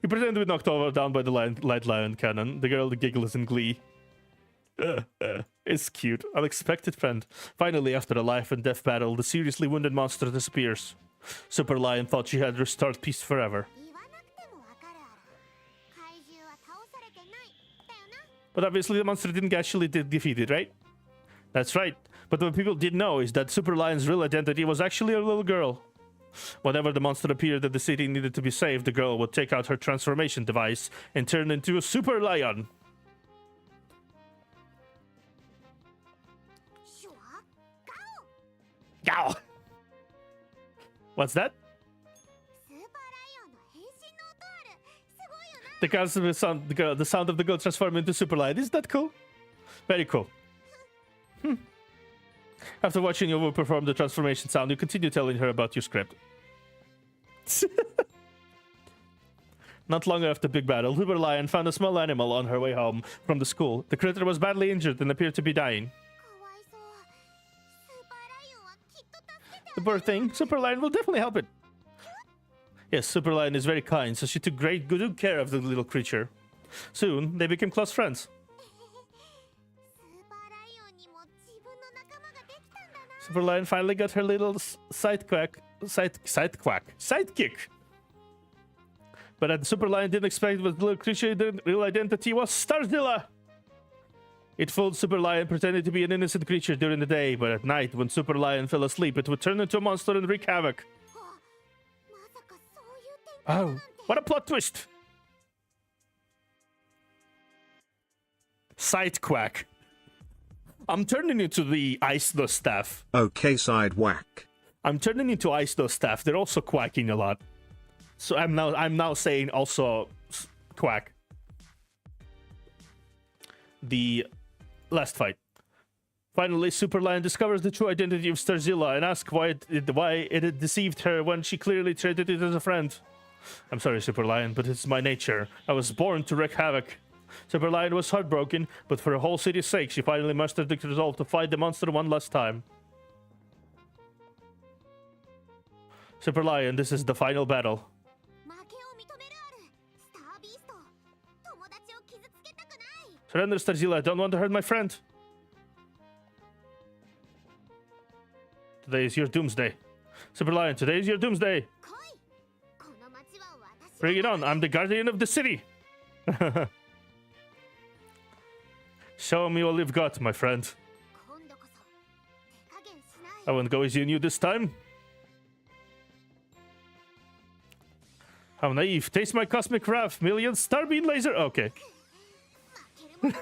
You pretend to be knocked over down by the lion cannon. The girl giggles in glee. It's cute. Unexpected friend. Finally, after a life and death battle, the seriously wounded monster disappears. Super Lion thought she had restored peace forever. 言わなくてもわかるある怪獣は倒されてないだよな But obviously the monster didn't actually defeat it, right? That's right. But what people didn't know is that Super Lion's real identity was actually a little girl. Whenever the monster appeared that the city needed to be saved, the girl would take out her transformation device and turn into a Super Lion. シュワガオ Yow! What's that? スーパーライオンの変身の音あるすごいよな The sound of the girl transforming into Super Lion. Isn't that cool? Very cool. After watching you perform the transformation sound, you continue telling her about your script. Not long after Big Battle, Super Lion found a small animal on her way home from the school. The critter was badly injured and appeared to be dying. かわいそうスーパーライオンはきっと助けて The poor thing, Super Lion will definitely help it. Yes, Super Lion is very kind, so she took good care of the little creature. Soon, they became close friends. スーパーライオンにも自分の仲間ができたんだな Super Lion finally got her little sidekick. But Super Lion didn't expect what the little creature, the real identity was Starzilla. It fooled Super Lion pretending to be an innocent creature during the day, but at night, when Super Lion fell asleep, it would turn into a monster and wreak havoc. まさかそういう展開だなん Oh, て what a plot twist! Side quack. I'm turning into the Ice Dust staff. Okay, side whack. I'm turning into Ice Dust staff. They're also quacking a lot. So I'm now saying also quack. The last fight. Finally, Super Lion discovers the true identity of Starzilla and asks why it had deceived her when she clearly treated it as a friend. I'm sorry, Super Lion, but it's my nature. I was born to wreak havoc. Super Lion was heartbroken, but for her whole city's sake, she finally mustered the resolve to fight the monster one last time. Super Lion, this is the final battle. 負けを認めるあるスタービースト友達を傷つけたくない Surrender, Starzilla. I don't want to hurt my friend. Today is your doomsday. Super Lion, today is your doomsday. 来いこの街は私 Bring it on. I'm the guardian of the city. Show me all you've got, my friend. 今度こそ手加減しない I won't go easy on you this time. How naive. Taste my cosmic wrath. Million starbeam laser. Okay. 負けるものか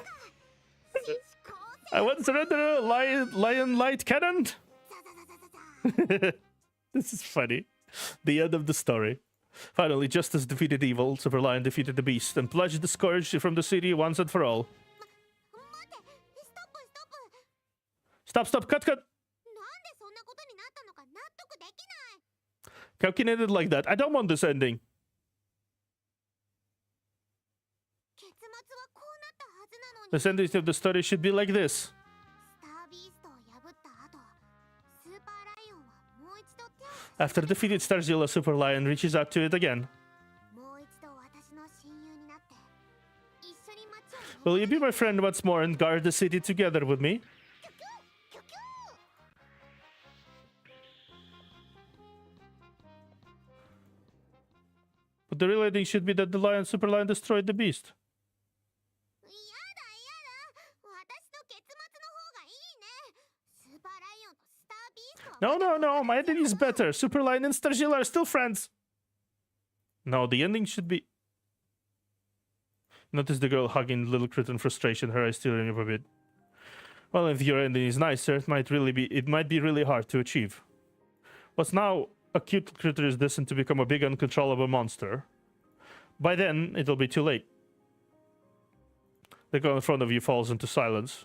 獅子高専 I won't surrender a lion light cannon. ザザザザザザ This is funny. The end of the story. Finally, justice defeated evil. Super Lion defeated the beast and pledged the scourge from the city once and for all. 待って、ストップストップ。 Stop, stop, cut, cut. なんでそんなことになったのか納得できない。 How can it end like that? I don't want this ending. 結末はこうなったはずなのに。 The ending of the story should be like this. スタービーストを破った後、スーパーライオンはもう一度手を差し After defeated Starzilla, Super Lion reaches out to it again. もう一度私の親友になって一緒に街を Will you be my friend once more and guard the city together with me? キュキュキュキュ But the real ending should be that the lion, Super Lion destroyed the beast. やだやだ、私の結末の方がいいね。スーパーライオンとスタービーストは No, no, no, my ending is better. Super Lion and Starzilla are still friends. No, the ending should be... Notice the girl hugging little critter in frustration, her eyes tearing up a bit. Well, if your ending is nicer, it might be really hard to achieve. What's now a cute critter is destined to become a big uncontrollable monster. By then, it'll be too late. The girl in front of you falls into silence.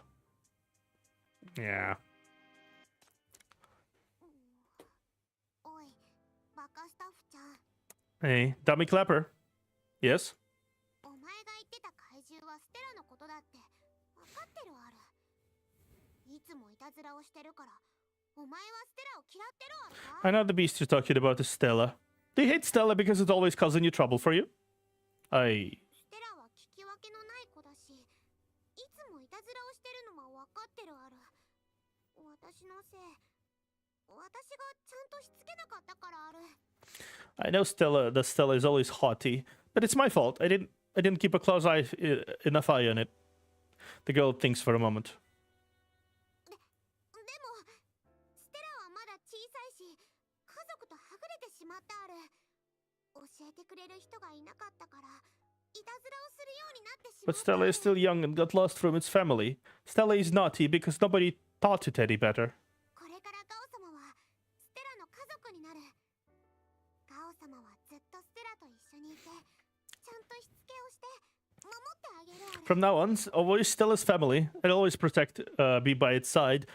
Yeah. おい、バカスタッフちゃん。 Hey, dummy clapper. Yes? お前が言ってた怪獣はステラのことだって分かってるある。いつもいたずらをしてるから、お前はステラを嫌ってるあるか。 I know the beast you're talking about is Stella. Do you hate Stella because it's always causing you trouble for you? ステラは聞き分けのない子だし、いつもいたずらをしてるのは分かってるある。私のせい。私がちゃんとしつけなかったからある。 I know that Stella is always haughty, but it's my fault. I didn't keep a close eye enough eye on it. The girl thinks for a moment. でも、ステラはまだ小さいし、家族とはぐれてしまったある。教えてくれる人がいなかったから、いたずらをするようになってしま But った。 Stella is still young and got lost from its family. Stella is naughty because nobody taught it any better. これからガオ様はステラの家族になる。ガオ様はずっとステラと一緒にいて、ちゃんとしつけをして守ってあげるある。 From now on, always Stella's family. I'll always be by its side.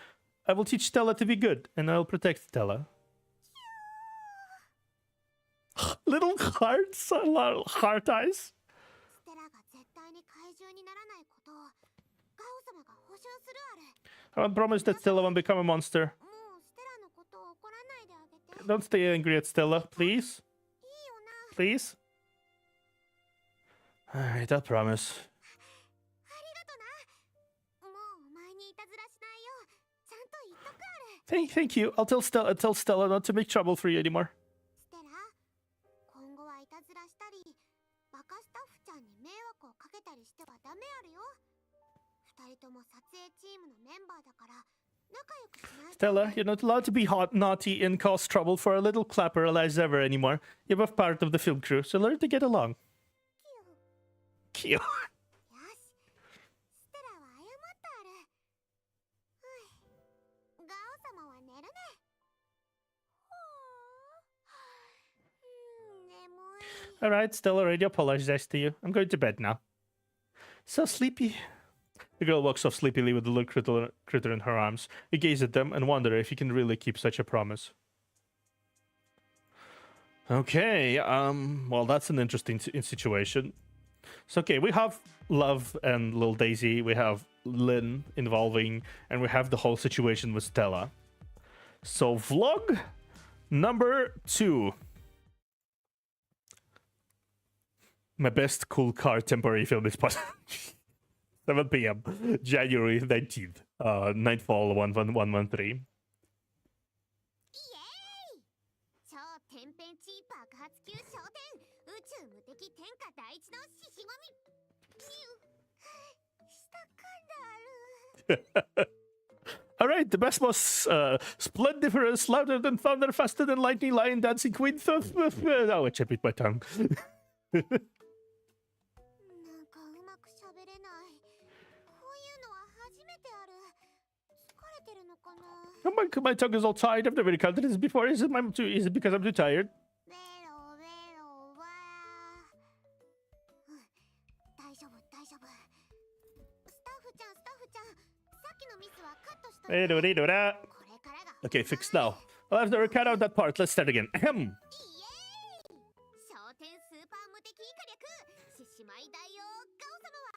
I will teach Stella to be good, and I'll protect Stella. Little hearts, heart eyes. ステラが絶対に怪獣にならないことをガオ様が保証するある。 I will promise that Stella won't become a monster. もうステラのことを怒らないであげて。 Don't stay angry at Stella, please. いいよな。 Please. Alright, I'll promise. ありがとな。もうお前にいたずらしないようちゃんと言っとくある。 Thank you. I'll tell Stella not to make trouble for you anymore. ステラ、今後はいたずらしたり、バカスタッフちゃんに迷惑をかけたりしてはダメあるよ。二人とも撮影チームのメンバーだから仲良くしないと。 Stella, you're not allowed to be hot, naughty, and cause trouble for a little clapper alive ever anymore. You're both part of the film crew, so learn to get along. Cute. よし、ステラは謝ったある。はい、ガオ様は寝るね。ほう、眠い。 Alright, Stella already apologized to you. I'm going to bed now. So sleepy. The girl walks off sleepily with the little critter in her arms. You gaze at them and wonder if you can really keep such a promise. Okay, well, that's an interesting situation. So, okay, we have Love and Little Daisy, we have Lynn involving, and we have the whole situation with Stella. So, vlog number 2. My best cool car temporary film is possible. 7 p.m. January 19th. Nightfall 1113. イエーイ、超天変地異爆発級昇天、宇宙無敵天下第一の獅子神。したかんだある。 Alright, the best was splendiferous, louder than thunder, faster than lightning, lion, dancing queen. Oh, I beat my tongue. なんかうまく喋れない。こういうのは初めてある。疲れてるのかな。 Oh, my tongue is all tired. I've never encountered this before. Is it because I'm too tired? ベロベロ Okay, fixed now. I'll have to cut out that part. Let's start again. Ahem. 焦点スーパー無敵以下略獅子舞大王ガオ様は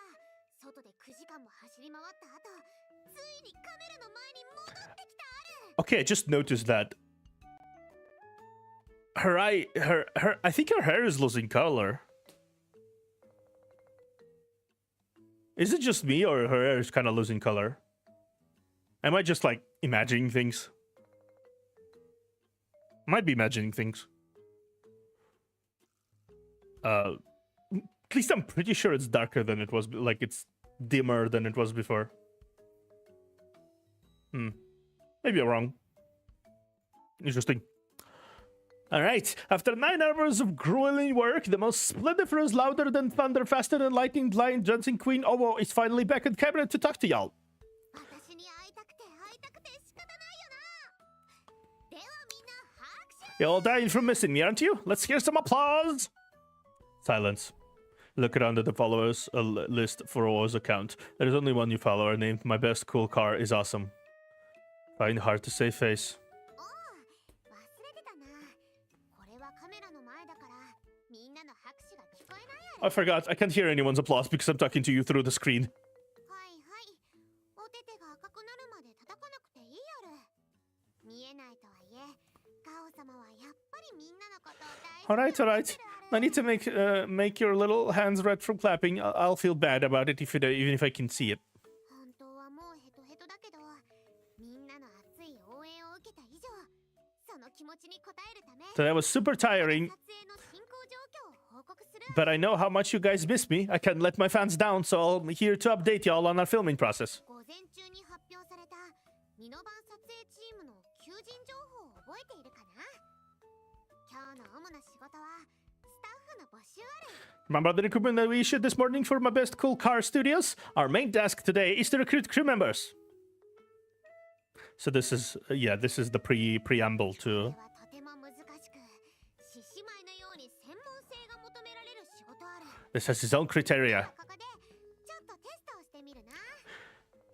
外で9時間も走り回った後ついにカメラの前に戻ってきたある Okay, I just noticed that her I think her hair is losing color. Is it just me or her hair is kind of losing color? Am I just like imagining things? Might be imagining things. At least I'm pretty sure it's darker than it was, like it's dimmer than it was before. Maybe I'm wrong. Interesting. Alright, after 9 hours of grueling work, the most splendiferous, louder than thunder, faster than lightning, blind, dancing queen Owo is finally back on camera to talk to y'all. 私に会いたくて会いたくて仕方ないよなではみんな拍手 You're all dying from missing me, aren't you? Let's hear some applause! Silence. Look around at the followers list for Owo's account. There is only one new follower named My Best Cool Car is Awesome. Find hard to save face. おう忘れてたなこれはカメラの前だからみんなの拍手が聞こえないやろ I forgot, I can't hear anyone's applause because I'm talking to you through the screen. はいはいお手手が赤くなるまで叩かなくていいやる見えないとはいえガオ様はやっぱりみんなのことを大事 Alright. I need to make your little hands red from clapping. I'll feel bad about it even if I can see it. 本当はもうヘトヘトだけどみんなの熱い応援を受けた以上その気持ちに応えるため So that was super tiring, 撮影の進行状況を報告する but I know how much you guys miss me. I can't let my fans down, so I'm here to update y'all on our filming process. 午前中に発表されたミノバン撮影チームの求人情報を覚えているかな今日の主な仕事はスタッフの募集ある Remember the recruitment that we issued this morning for My Best Cool Car Studios? Our main task today is to recruit crew members. So this is, this is the preamble これ to... はとても難しく獅子舞のように専門性が求められる仕事ある This has its own criteria. ここでちょっとテストをしてみるな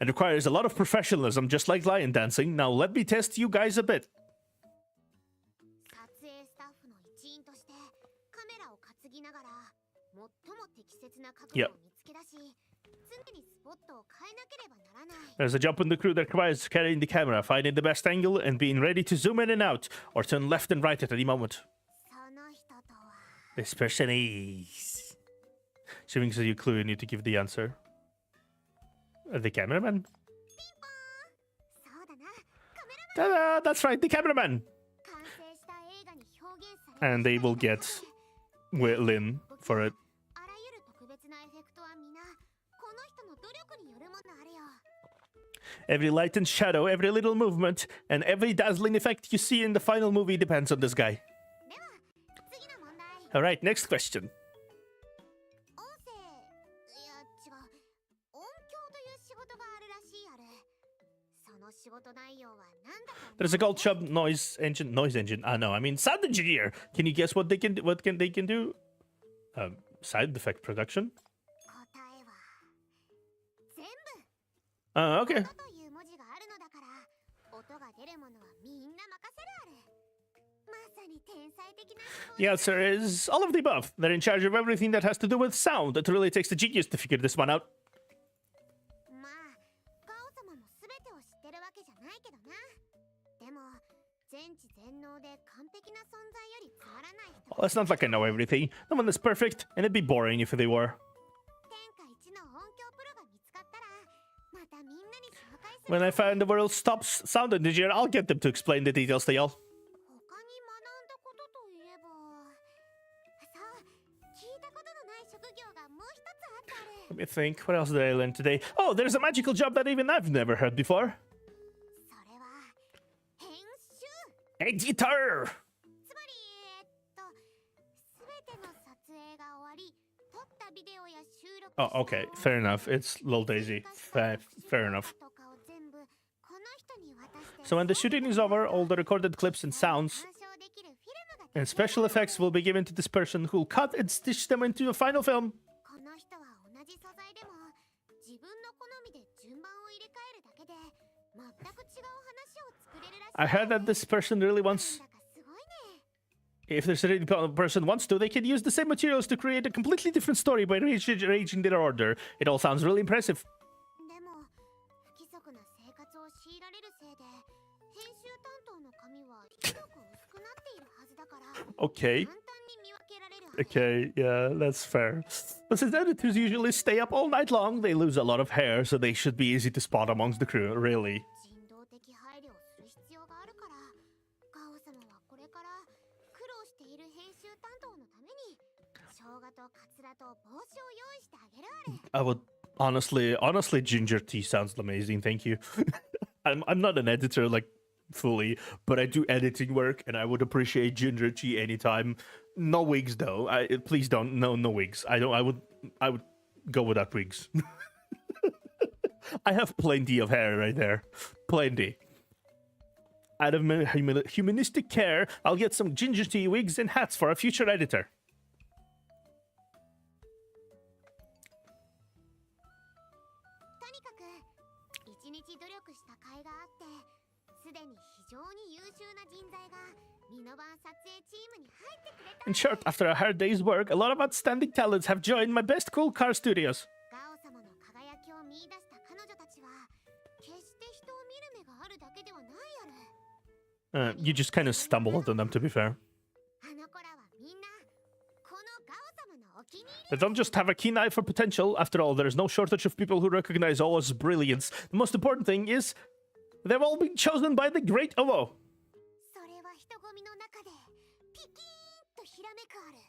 It requires a lot of professionalism, just like lion dancing. Now let me test you guys a bit. 撮影スタッフの一員としてカメラを担ぎながら最も適切な角度を見つけ出し常にスポットを変えなければならない There's a job in the crew that requires carrying the camera, finding the best angle, and being ready to zoom in and out, or turn left and right at any moment. その人とは This person is... Assuming it's a clue, you need to give the answer. The cameraman? そうだなカメラ Ta-da! That's right, the cameraman! 完成した映画に表現され And they will get Lin for it. あらゆる特別なエフェクトは皆この人の努力によるものあるよ Every light and shadow, every little movement, and every dazzling effect you see in the final movie depends on this guy. では次の問題 Alright, next question. 音声いや違う音響という仕事があるらしいあるその仕事内容は何だと思う There's a gold shop noise engine. No, I mean sound engineer. Can you guess what they can do? Side effect production. 答えは全部 Okay. 音という文字があるのだから音が出るものはみんな任せるあるまさに天才的な仕事 The answer is all of the above. They're in charge of everything that has to do with sound. It really takes a genius to figure this one out. まあガオ様も全てを知ってるわけじゃないけどなでも全知全能で完璧な存在よりつまらない人 Well, it's not like I know everything. No one is perfect, and it'd be boring if they were. 天下一の音響プロが見つかったらまたみんなに紹介する When I find the world's top sound engineer, I'll get them to explain the details to y'all. 他に学んだことといえばそう聞いたことのない職業がもう一つあったある Let me think. What else did I learn today? Oh, there's a magical job that even I've never heard before. それは編集 Editor! つまり全ての撮影が終わり撮ったビデオや収録 Oh, okay. Fair enough. It's Lil Daisy. Fair enough. とかを全部この人に渡して So when the shooting is over, all the recorded clips and sounds 鑑賞できるフィルムが and special effects will be given to this person who'll cut and stitch them into a final film. この人は同じ素材でも自分の好みで順番を入れ替えるだけで全く違う話を作れるらしい。 I heard that this person really なん wants. だかすごいね。 If this person wants to, they can use the same materials to create a completely different story by rearranging their order. It all sounds really impressive. でも不規則な生活を強いられるせいで編集担当の紙はひどく薄くなっているはずだから Okay. 簡単に見分けられるはず。 Okay, yeah, that's fair. But since editors usually stay up all night long, they lose a lot of hair, so they should be easy to spot amongst the crew, really. 人道的配慮をする必要があるからガオ様はこれから苦労している編集担当のために生姜とカツラと帽子を用意してあげるあれ。 I would honestly, ginger tea sounds amazing. Thank you. I'm not an editor like fully, but I do editing work, and I would appreciate ginger tea anytime. No wigs though. Please don't. No wigs. I would go without wigs. I have plenty of hair right there. Plenty. Out of humanistic care, I'll get some ginger tea wigs and hats for a future editor. とにかく一日努力した甲斐があってすでに非常に優秀な人材がミノバン撮影チームに入ってくれた。 In short, after a hard day's work, a lot of outstanding talents have joined my best cool car studios. ガオ様の輝きを見出した彼女たちは決して人を見る目があるだけではないある。 You just kind of stumbled on them, to be fair. あの子らはみんなこのガオ様のお気に入り。 They don't just have a keen eye for potential. After all, there's no shortage of people who recognize Owo's brilliance. The most important thing is they've all been chosen by the great Owo. それは人混みの中でピキーンとひらめくある。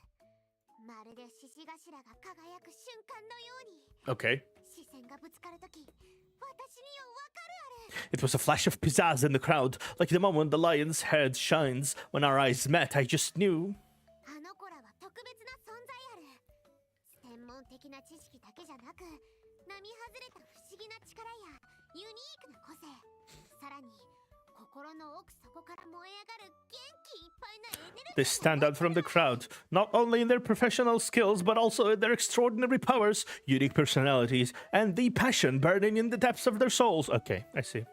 まるで獅子頭が輝く瞬間のように。 Okay. 視線がぶつかるとき、私にはわかるある。 It was a flash of pizzazz in the crowd, like the moment the lion's head shines. When our eyes met, I just knew. あの子らは特別な存在ある。専門的な知識だけじゃなく、並外れた不思議な力やユニークな個性、さらに心の奥底から燃え上がる元気いっぱいなエネルギー。 They stand out from the crowd, not only in their professional skills, but also in their extraordinary powers, unique personalities, and the passion burning in the depths of their souls. Okay, I see.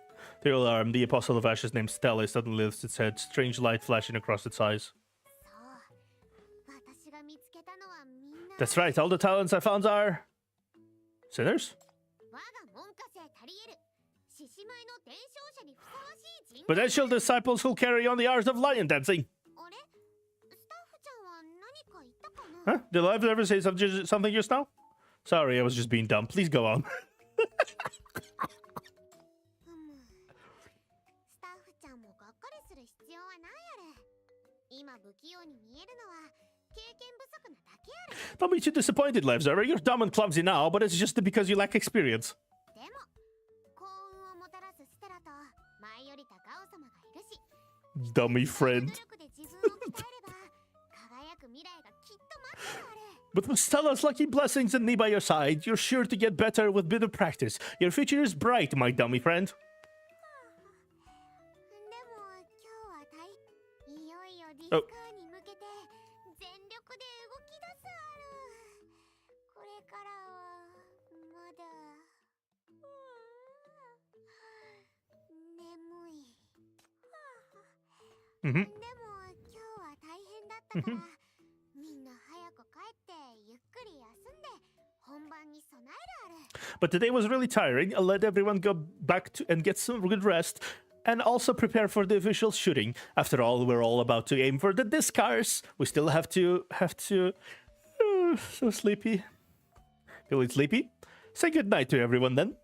The alarm, the apostle of ashes named Stella suddenly lifts its head, strange light flashing across its eyes. そう、私が見つけたのはみんな。 That's right, all the talents I found are... sinners? 我が門下生たりえる。獅子舞の伝承者にふさわしい人。 Potential disciples who'll carry on the art of lion dancing. あれ？スタッフちゃんは何か言ったかな？ Huh? Did I ever say something just now? Sorry, I was just being dumb. Please go on. スタッフちゃんもがっかりする必要はないある。今不器用に見えるのは経験不足なだけある。 Don't be too disappointed, Levzer. You're dumb and clumsy now, but it's just because you lack experience. でも幸運をもたらすステラと舞い降りたガオ様がいるし、 Dummy friend. 努力で自分を鍛えれば輝く未来がきっと待ってるある。 But with Stella's lucky blessings and me by your side, you're sure to get better with bit of practice. Your future is bright, my dummy friend. でも今日はいよいよディスカーに向けて全力で動き出すある。これからはまだ眠い。 Mhm. でも今日は大変だったからみんな早く帰ってゆっくり休んで本番に備えるある。 But today was really tiring. I'll let everyone go back to and get some good rest. And also prepare for the official shooting. After all, we're all about to aim for the Discars. We still have to... so sleepy. Feeling sleepy? Say goodnight to everyone then.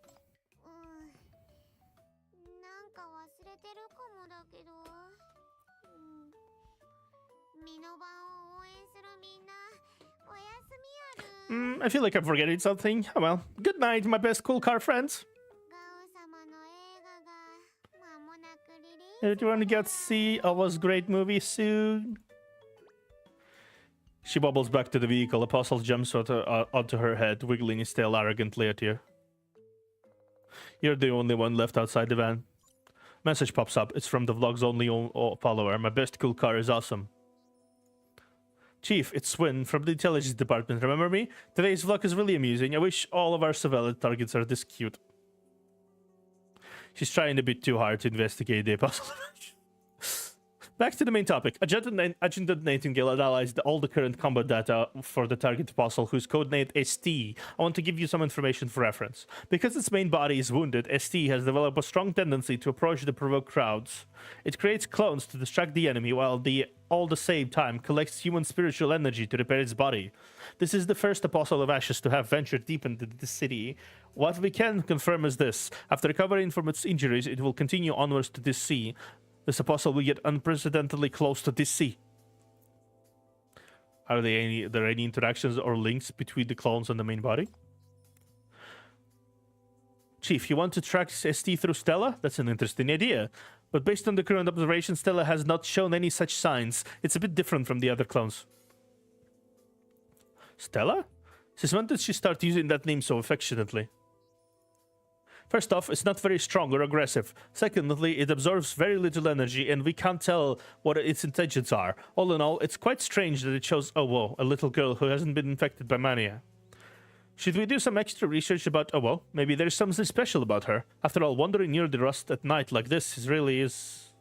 なんか忘れてるかもだけど、ミノバンを応援するみんな、おやすみある。 I feel like I'm forgetting something. Oh well. Good night, my best cool car friends. ガオ様の映画が間もなくリリース。 Everyone get to see Owa's great movie soon. She bobbles back to the vehicle. Apostle jumps onto her head, wiggling his tail arrogantly at you. You're the only one left outside the van. Message pops up. It's from the vlog's only follower. My best cool car is awesome. Chief, it's Swin from the intelligence department. Remember me? Today's vlog is really amusing. I wish all of our surveillance targets are this cute. She's trying a bit too hard to investigate the apostle. Back to the main topic. Adjutant Nightingale analyzed all the current combat data for the target apostle, whose codename ST. I want to give you some information for reference. Because its main body is wounded, ST has developed a strong tendency to approach the provoked crowds. It creates clones to distract the enemy, while all the same time collects human spiritual energy to repair its body. This is the first apostle of Ashes to have ventured deep into the city. What we can confirm is this: after recovering from its injuries, it will continue onwards to this sea. This apostle will get unprecedentedly close to this sea. Are there any interactions or links between the clones and the main body? Chief, you want to track ST through Stella? That's an interesting idea. But based on the current observation, Stella has not shown any such signs. It's a bit different from the other clones. Stella? Since when did she start using that name so affectionately? First off, it's not very strong or aggressive. Secondly, it absorbs very little energy, and we can't tell what its intentions are. All in all, it's quite strange that it shows Owo, a little girl who hasn't been infected by mania. Should we do some extra research about Owo? Maybe there's something special about her. After all, wandering near the rust at night like this really is...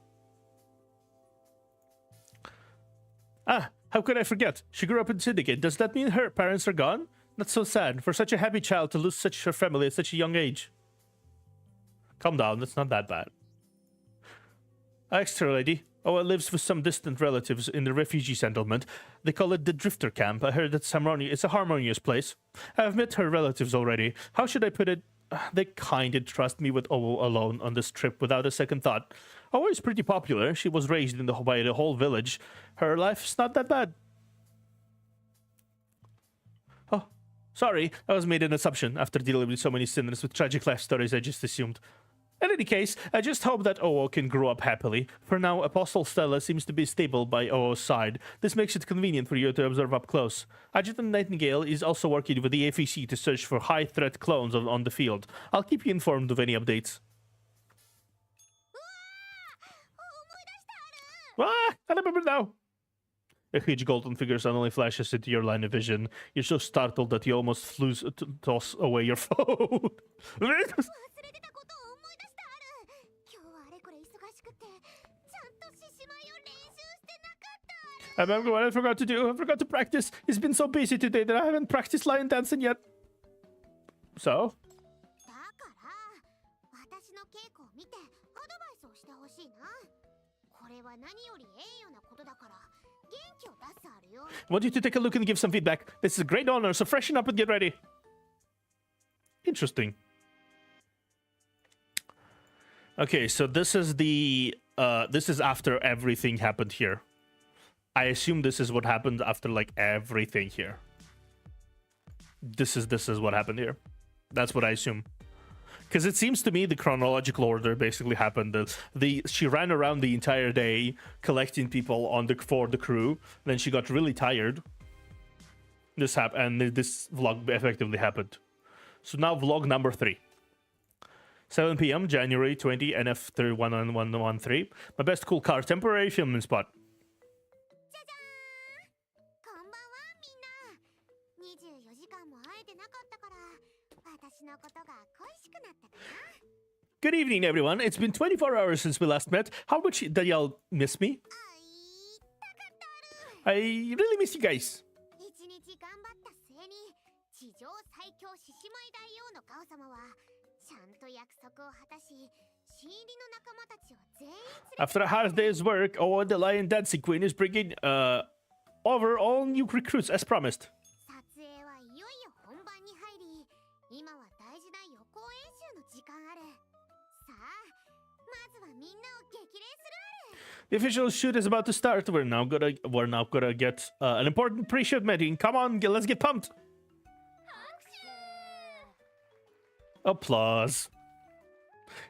Ah, how could I forget? She grew up in Syndicate. Does that mean her parents are gone? Not so sad, for such a happy child to lose her family at such a young age. Calm down, it's not that bad. Extra lady. Oh, it lives with some distant relatives in the refugee settlement. They call it the Drifter Camp. I heard it's a harmonious place. I've met her relatives already. How should I put it? They kinda trust me with Owo alone on this trip without a second thought. Owo is pretty popular. She was raised by the whole village. Her life's not that bad. Oh, sorry. I was made an assumption. After dealing with so many sinners with tragic life stories, I just assumed. In any case, I just hope that Owo can grow up happily. For now, Apostle Stella seems to be stable by Owo's side. This makes it convenient for you to observe up close. Adjutant Nightingale is also working with the AFEC to search for high-threat clones on the field. I'll keep you informed of any updates. Ah, I remember now. A huge golden figure suddenly flashes into your line of vision. You're so startled that you almost toss away your phone. I remember what I forgot to do. I forgot to practice. It's been so busy today that I haven't practiced lion dancing yet. So? I want you to take a look and give some feedback. This is a great honor, so freshen up and get ready. Interesting. Okay, so this is the this is after everything happened here. I assume this is what happened after like everything here. This is what happened here. That's what I assume. Because it seems to me the chronological order basically happened. She ran around the entire day collecting people for the crew. Then she got really tired. This happened, and this vlog effectively happened. So now vlog number 3. 7 p.m. January 20 NF 31113. My best cool car temporary filming spot. Good evening, everyone. It's been 24 hours since we last met. How much did y'all miss me? I really miss you guys. After a hard day's work, the Lion Dancing Queen is bringing over all new recruits as promised. The official shoot is about to start. We're now gonna get an important pre-shoot meeting. Come on, let's get pumped. Applause.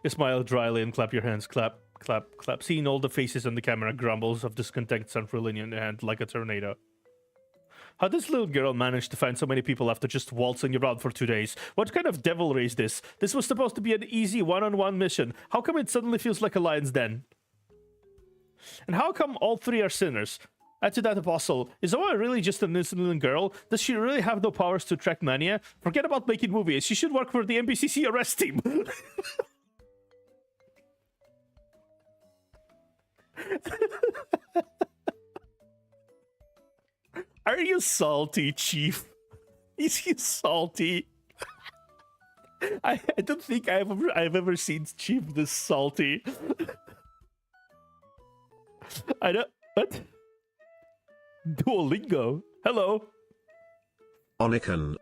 You smile dryly and clap your hands. Clap, clap, clap. Seeing all the faces on the camera, grumbles of discontent unfurling in your hand like a tornado. How does this little girl manage to find so many people after just waltzing around for 2 days? What kind of devilry is this? This was supposed to be an easy one-on-one mission. How come it suddenly feels like a lion's den? And how come all 3 are sinners? Add to that apostle. Is Owa really just an innocent little girl? Does she really have no powers to track mania? Forget about making movies. She should work for the NPCC arrest team. are you salty, Chief? Is he salty? I don't think I've ever seen Chief this salty. I don't. What? Duolingo. Hello. Onikan.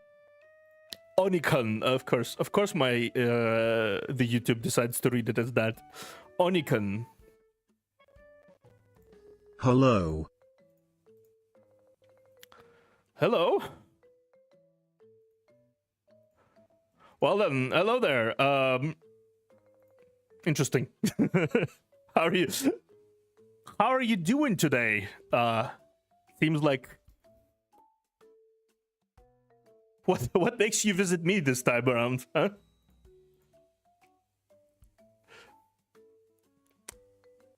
Onikan, of course. Of course, my the YouTube decides to read it as that. Onikan. Hello. Hello. Well then, hello there. Interesting. How are you? How are you doing today? Seems like what makes you visit me this time around, huh?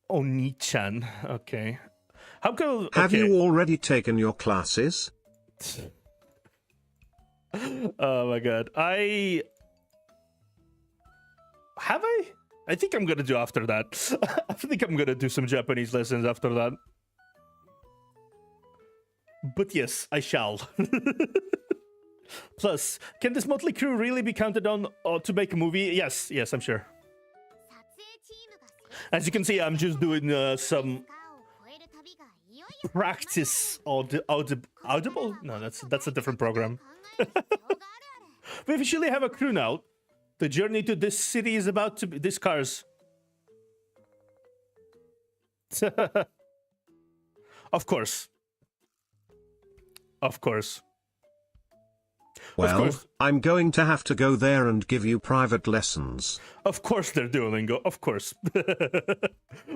Oni-chan. Okay. How come? Have okay. you already taken your classes? Oh my god. I think I'm gonna do after that. I think I'm gonna do some Japanese lessons after that. But yes, I shall. Plus, can this motley crew really be counted on to make a movie? Yes, I'm sure. As you can see, I'm just doing some practice audible? No, that's a different program. We officially have a crew now. The journey to this city is about to be Discars. Of course. Of course. Well, course. I'm going to have to go there and give you private lessons. Of course they're Duolingo, of course.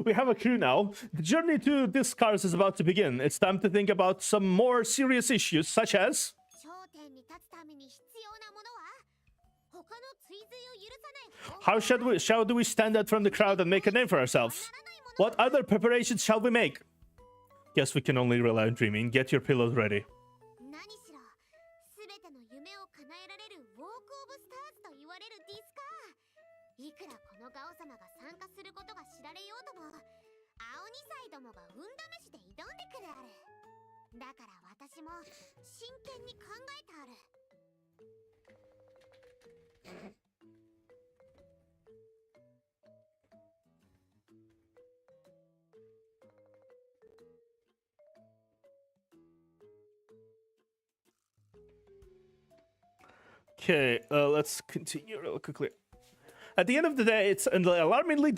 We have a crew now. The journey to Discars is about to begin. It's time to think about some more serious issues, such as... How shall do we stand out from the crowd and make a name for ourselves? What other preparations shall we make? Guess we can only rely on dreaming. Get your pillows ready. Okay, let's continue real quickly. At the end of the day, it's an alarmingly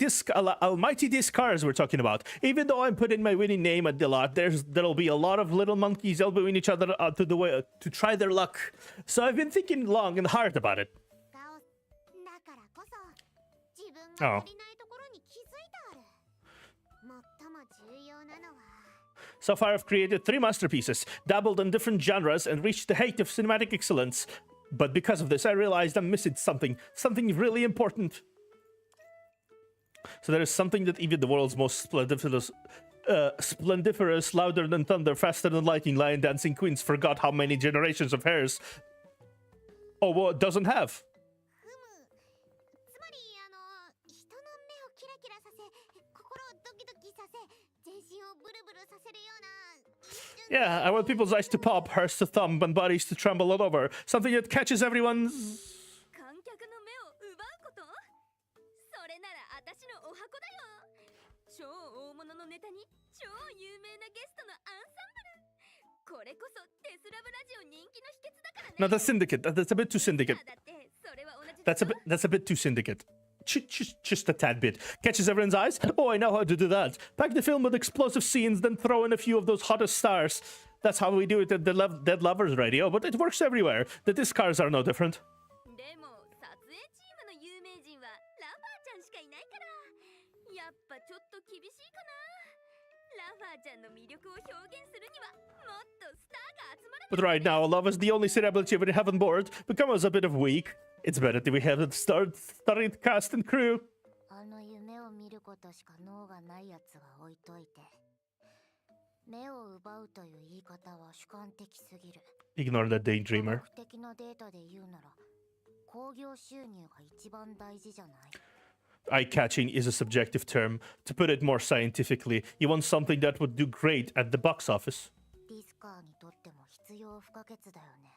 almighty Discars we're talking about. Even though I'm putting my winning name at the lot, there'll be a lot of little monkeys elbowing each other to try their luck. So I've been thinking long and hard about it. Oh. So far, I've created 3 masterpieces, dabbled in different genres, and reached the height of cinematic excellence. But because of this, I realized I'm missing something really important. So there is something that even the world's most splendiferous, louder than thunder, faster than lightning, lion dancing queens forgot how many generations of hairs. Oh, well, it doesn't have. Yeah, I want people's eyes to pop, hearts to thump, and bodies to tremble all over. Something that catches everyone's... No, that's Syndicate. That's a bit too Syndicate. That's a bit too Syndicate. Just a tad bit. Catches everyone's eyes? Oh, I know how to do that. Pack the film with explosive scenes, then throw in a few of those hottest stars. That's how we do it at the Dead Lovers Radio, but it works everywhere. The Discars are no different. But right now, love is the only celebrity we have on board. Become us a bit of weak. It's better that we have a started cast and crew. Ignore that daydreamer. Eye-catching is a subjective term. To put it more scientifically, you want something that would do great at the box office. 必要不可欠だよね。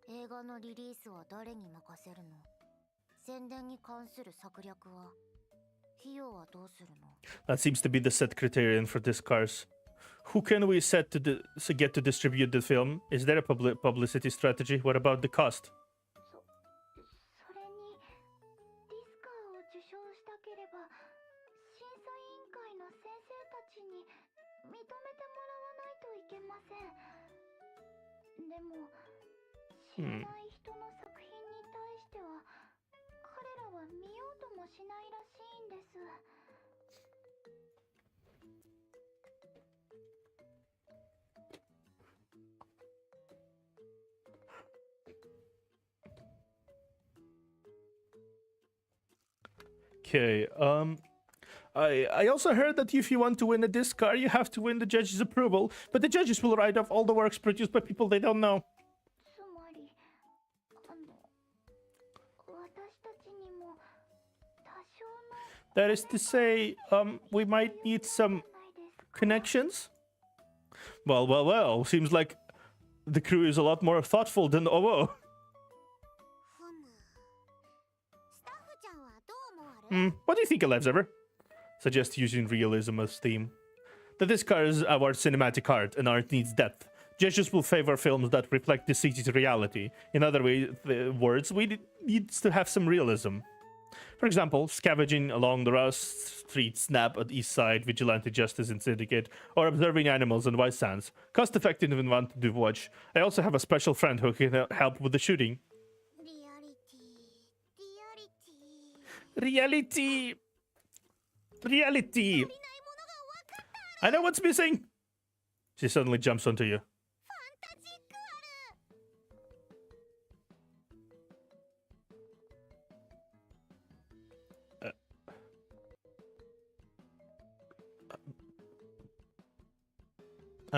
映画のリリースは誰に任せるの？宣伝に関する策略は？費用はどうするの？ That seems to be the set criterion for Discars. Who can we set to get to distribute the film? Is there a publicity strategy? What about the cost? それにディスカーを受賞したければ審査委員会の先生たちに認めてもらわないといけません。でも知らない人の作品に対しては彼らは見ようともしないらしいんです。Okay, I also heard that if you want to win a Discar, you have to win the judge's approval, but the judges will write off all the works produced by people they don't know. つまり私たちにも多少の That is to say, we might need some ないですか？ connections? Well, seems like the crew is a lot more thoughtful than OO. ふむ。スタッフちゃんはどう思われ？ What do you think, Elevsever? Suggest using realism as theme. The Discars are our cinematic art, and art needs depth. Judges will favor films that reflect the city's reality. In other words, we need to have some realism. For example, scavenging along the Rouse Street Snap at East Side, Vigilante Justice in Syndicate, or observing animals in White Sands. Cost-effective and fun to watch. I also have a special friend who can help with the shooting. リアリティ、リアリティ。 Reality! I know what's missing! She suddenly jumps onto you. ファンタジックあ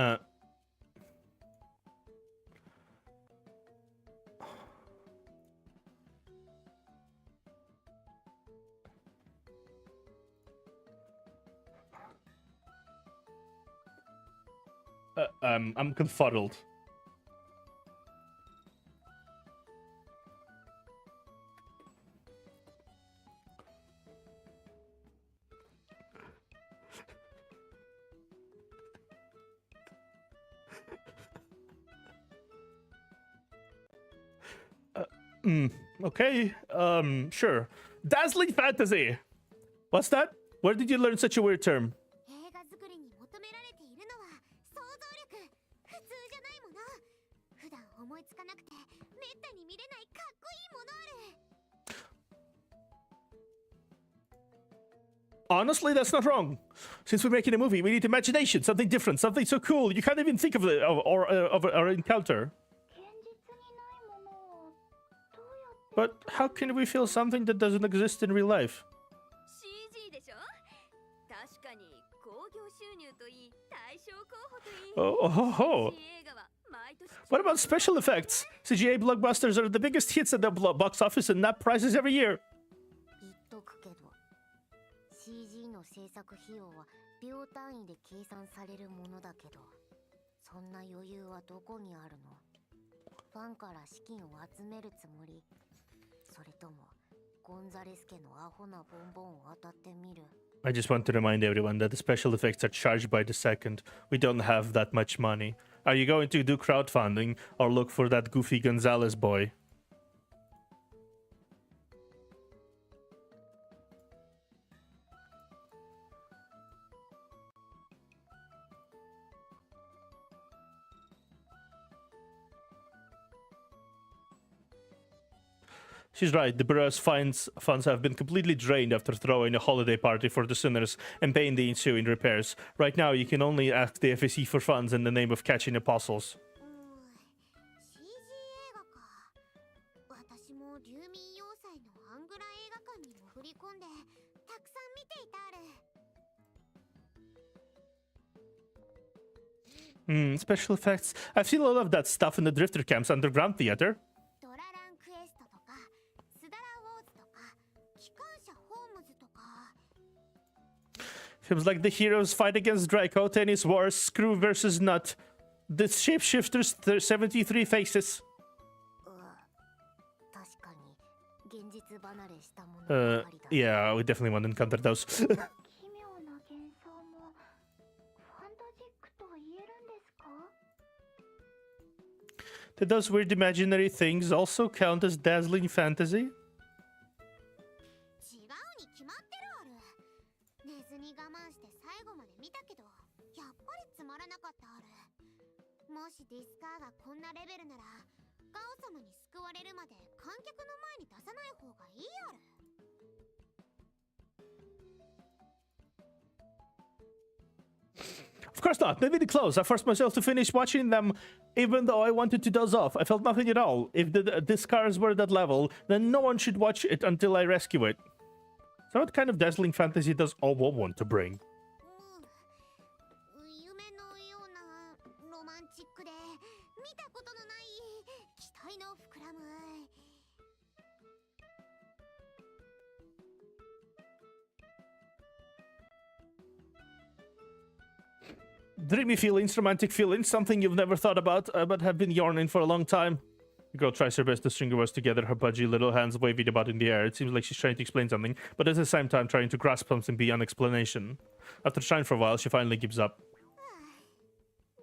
る。I'm confuddled. Okay, sure. Dazzling fantasy! What's that? Where did you learn such a weird term? 映画作りに求められているのは想像力。普通じゃないもの。普段思いつかなくてめったに見れないかっこいいものある。 Honestly, that's not wrong. Since we're making a movie, we need imagination, something different, something so cool you can't even think of it or encounter. 現実にないものをどうやって But how can we feel something that doesn't exist in real life? CG でしょ。確かに興行収入といい大賞候補といい Oh. 映画は毎年 What about special effects? CGA blockbusters are the biggest hits at the box office and nap prizes every year. 言っとくけど CG の制作費用は秒単位で計算されるものだけどそんな余裕はどこにあるの？ファンから資金を集めるつもり？それともゴンザレス家のアホなボンボンを当たってみる？ I just want to remind everyone that the special effects are charged by the second. We don't have that much money. Are you going to do crowdfunding or look for that goofy Gonzalez boy? She's right. The Bureau's funds have been completely drained after throwing a holiday party for the sinners and paying the ensuing repairs. Right now, you can only ask the FAC for funds in the name of catching apostles. CG 映画か。私も流民要塞のアングラ映画館に潜り込んでたくさん見ていたある。 Special effects. I've seen a lot of that stuff in the Drifter Camp's underground theater. ドラランクエストとかスダラウォーズとか機関車ホームズとか Films like The Heroes Fight Against Draco, Tennis Wars, Screw vs. Nut. The shapeshifters, 73 faces. 確かに現実離れしたものばかりだ。 Yeah, we definitely want to encounter those. 奇妙な幻想もファンタジックと言えるんですか？ Did those weird imaginary things also count as dazzling fantasy? 違うに決まってるある。寝ずに我慢して最後まで見たけどやっぱりつまらなかったある。もしディスカーがこんなレベルならガオ様に救われるまで観客の前に出さない方がいいある。 Of course not. They made it close. I forced myself to finish watching them even though I wanted to doze off. I felt nothing at all. If the Discars were that level, then no one should watch it until I rescue it. So what kind of dazzling fantasy does Owo want to bring? 夢のようなロマンチックで見たことのない期待の膨らむ。 Dreamy feelings, romantic feelings, something you've never thought about but have been yearning for a long time. The girl tries her best to string her words together, her pudgy little hands waving about in the air. It seems like she's trying to explain something, but at the same time trying to grasp something beyond explanation. After trying for a while, she finally gives up.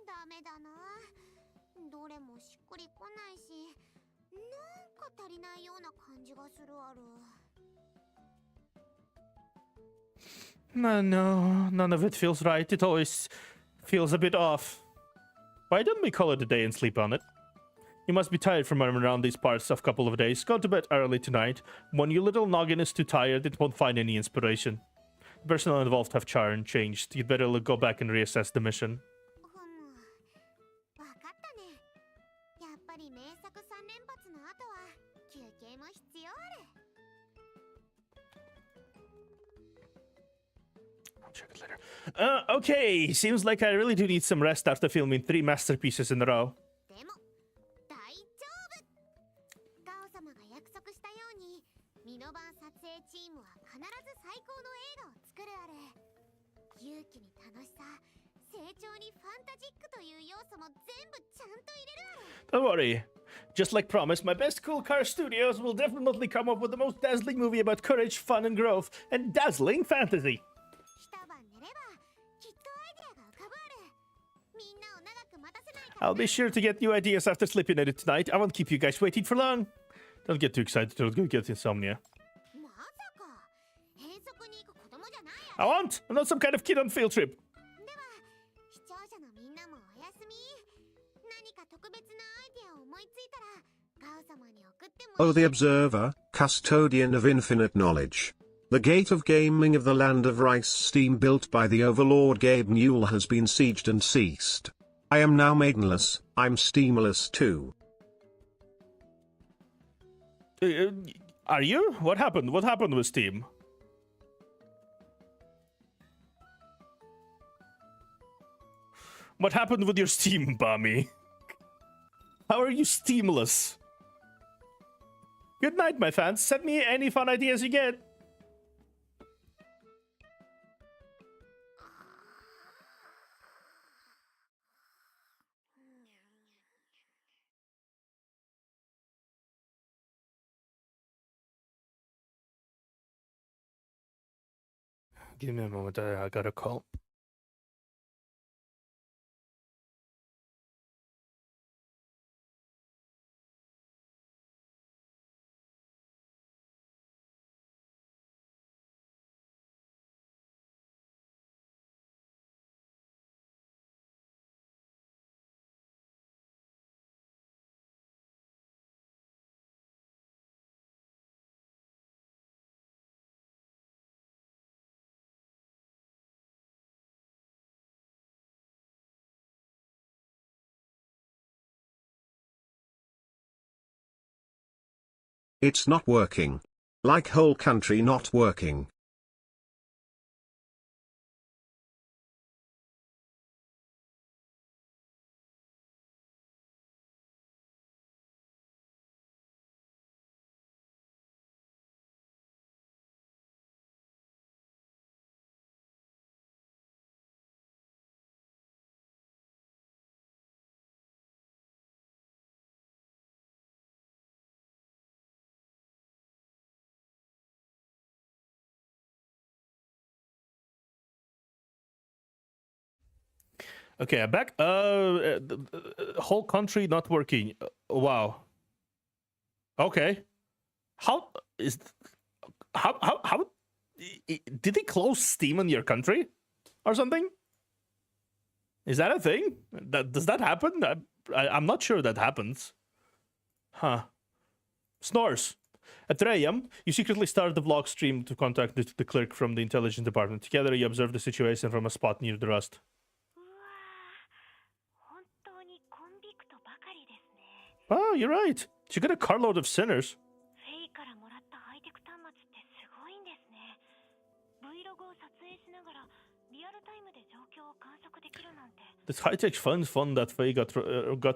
ダメだな。どれもしっくりこないし、なんか足りないような感じがするある。 No, none of it feels right. It always feels a bit off. Why don't we call it a day and sleep on it? You must be tired from running around these parts of a couple of days. Go to bed early tonight. When your little noggin is too tired, it won't find any inspiration. The personnel involved have changed. You'd better go back and reassess the mission. ふむ、わかったね。やっぱり名作3連発の後は休憩も必要ある。 I'll check it later. Okay, seems like I really do need some rest after filming 3 masterpieces in a row. でも大丈夫。ガオ様が約束したように、ミノバン撮影チームは必ず最高の映画を作るある。勇気に楽しさ、成長にファンタジックという要素も全部ちゃんと入れるある。 Don't worry. Just like promised, my best cool car studios will definitely come up with the most dazzling movie about courage, fun, and growth, and dazzling fantasy. 一晩寝ればきっとアイデアが浮かぶある。みんなを長く待たせないから I'll be sure to get new ideas after sleeping at it tonight. I won't keep you guys waiting for long. Don't get too excited, don't get insomnia. まさか遠足に行く子供じゃない I won't! I'm not some kind of kid on field trip. では視聴者のみんなもおやすみ。何か特別なアイデアを思いついたらガオ様に送っても Oh, the observer, custodian of infinite knowledge. The gate of gaming of the land of rice steam built by the overlord Gabe Newell has been sieged and ceased. I am now maidenless, I'm steamless too. Are you? What happened? What happened with Steam? What happened with your Steam, Bami? How are you Steamless? Good night, my fans. Send me any fun ideas you get. Give me a moment. I got a call. It's not working. Like whole country not working. Okay, I'm back. Whole country not working. Wow. Okay. How is how did they close Steam in your country or something? Is that a thing? Does that happen? I'm not sure that happens. Huh. Snores. At 3 a.m., you secretly start the vlog stream to contact the clerk from the intelligence department. Together, you observe the situation from a spot near the rust. うわー、本当にコンビクトばかりですね。 Oh, you're right. She got a carload of sinners. フェイからもらったハイテク端末ってすごいんですね。Vlog を撮影しながらリアルタイムで状況を観測できるなんて。 This high-tech fun that Faye got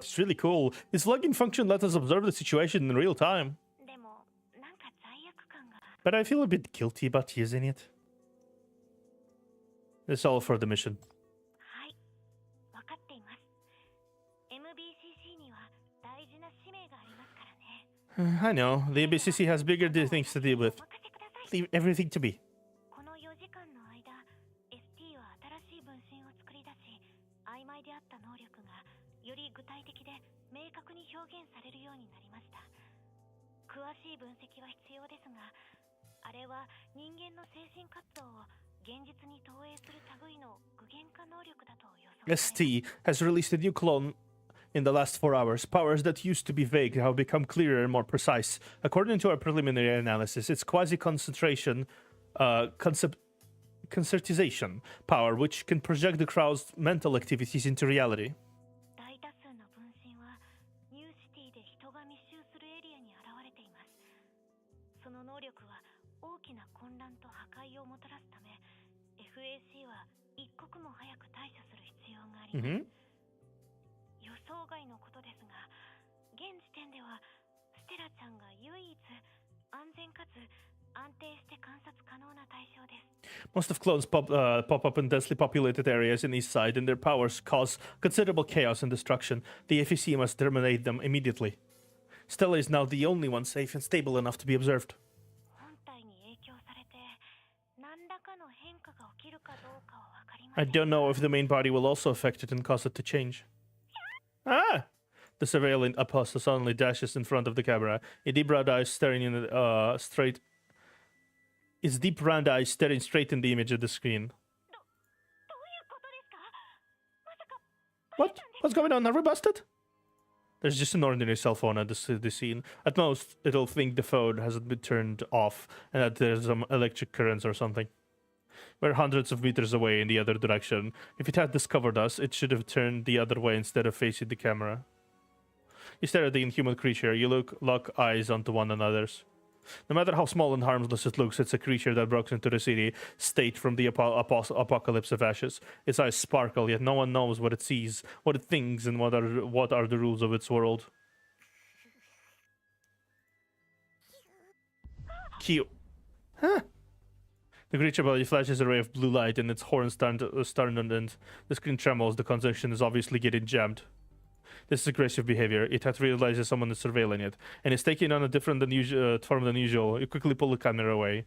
is really cool. This vlogging function lets us observe the situation in real time. でもなんか罪悪感が。 But I feel a bit guilty about using it. It's all for the mission. はい、わかっています。MBCC には大事な使命がありますからね。 I know. The ABCC has bigger things to deal with. お任せください。 Leave everything to me. この4時間の間、ST は新しい分身を作り出し、曖昧であった能力がより具体的で明確に表現されるようになりました。詳しい分析は必要ですが、あれは人間の精神活動を現実に投影する類の具現化能力だと予想されます。 ST has released a new clone in the last 4 hours. Powers that used to be vague have become clearer and more precise. According to our preliminary analysis, it's quasi-concentration, concertization power, which can project the crowd's mental activities into reality. 大多数の分身はニューシティで人が密集するエリアに現れています。その能力は大きな混乱と破壊をもたらすため、FAC は一刻も早く対処する必要があります。 Mm-hmm. 予想外のことですが、現時点ではステラちゃんが唯一安全かつ安定して観察可能な対象です。 Most of clones pop up in densely populated areas in East Side, and their powers cause considerable chaos and destruction. The FEC must terminate them immediately. Stella is now the only one safe and stable enough to be observed. 本体に影響されて何らかの変化が起きるかどうかはわかりま I せん。 don't know if the main body will also affect it and cause it to change. Ah! The surveillant apostle suddenly dashes in front of the camera. Its deep round eyes staring straight in the image of the screen. どういうことですか？まさか What? What's going on? Are we busted? There's just an ordinary cell phone at the scene. At most, it'll think the phone hasn't been turned off and that there's some electric currents or something. We're hundreds of meters away in the other direction. If it had discovered us, it should have turned the other way instead of facing the camera. You stare at the inhuman creature. You lock eyes onto one another's. No matter how small and harmless it looks, it's a creature that broke into the city state from the apocalypse of ashes. Its eyes sparkle, yet no one knows what it sees, what it thinks, and what are the rules of its world. Cute. Huh. The creature body flashes a ray of blue light and its horns stand on end. The screen trembles. The connection is obviously getting jammed. This is aggressive behavior. It has realized someone is surveilling it, and it's taking on a different form than usual. You quickly pull the camera away.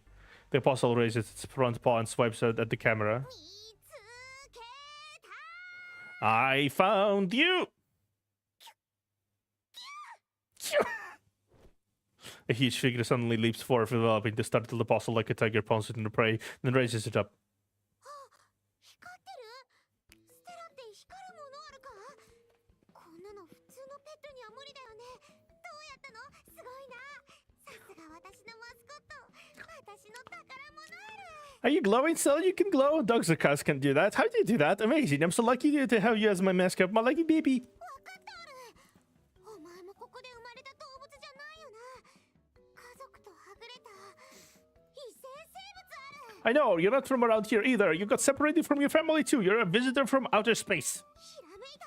The apostle raises its front paw and swipes at the camera. 見つけた。 I found you! A huge figure suddenly leaps forward, developing the startled apostle like a tiger pouncing on the prey, then raises it up. 光ってる？ステラって光るものあるか？こんなの普通のペットには無理だよね。どうやったの？すごいな。さすが私のマスコット。私の宝物ある。 Are you glowing, Cell? You can glow. Dogs or cats can do that. How do you do that? Amazing. I'm so lucky to have you as my mascot, my lucky baby. わかってある。お前もここで生まれた動物じゃないよな。家族とはぐれた異性生物ある。 I know, you're not from around here either. You got separated from your family too. You're a visitor from outer space. ひらめいた。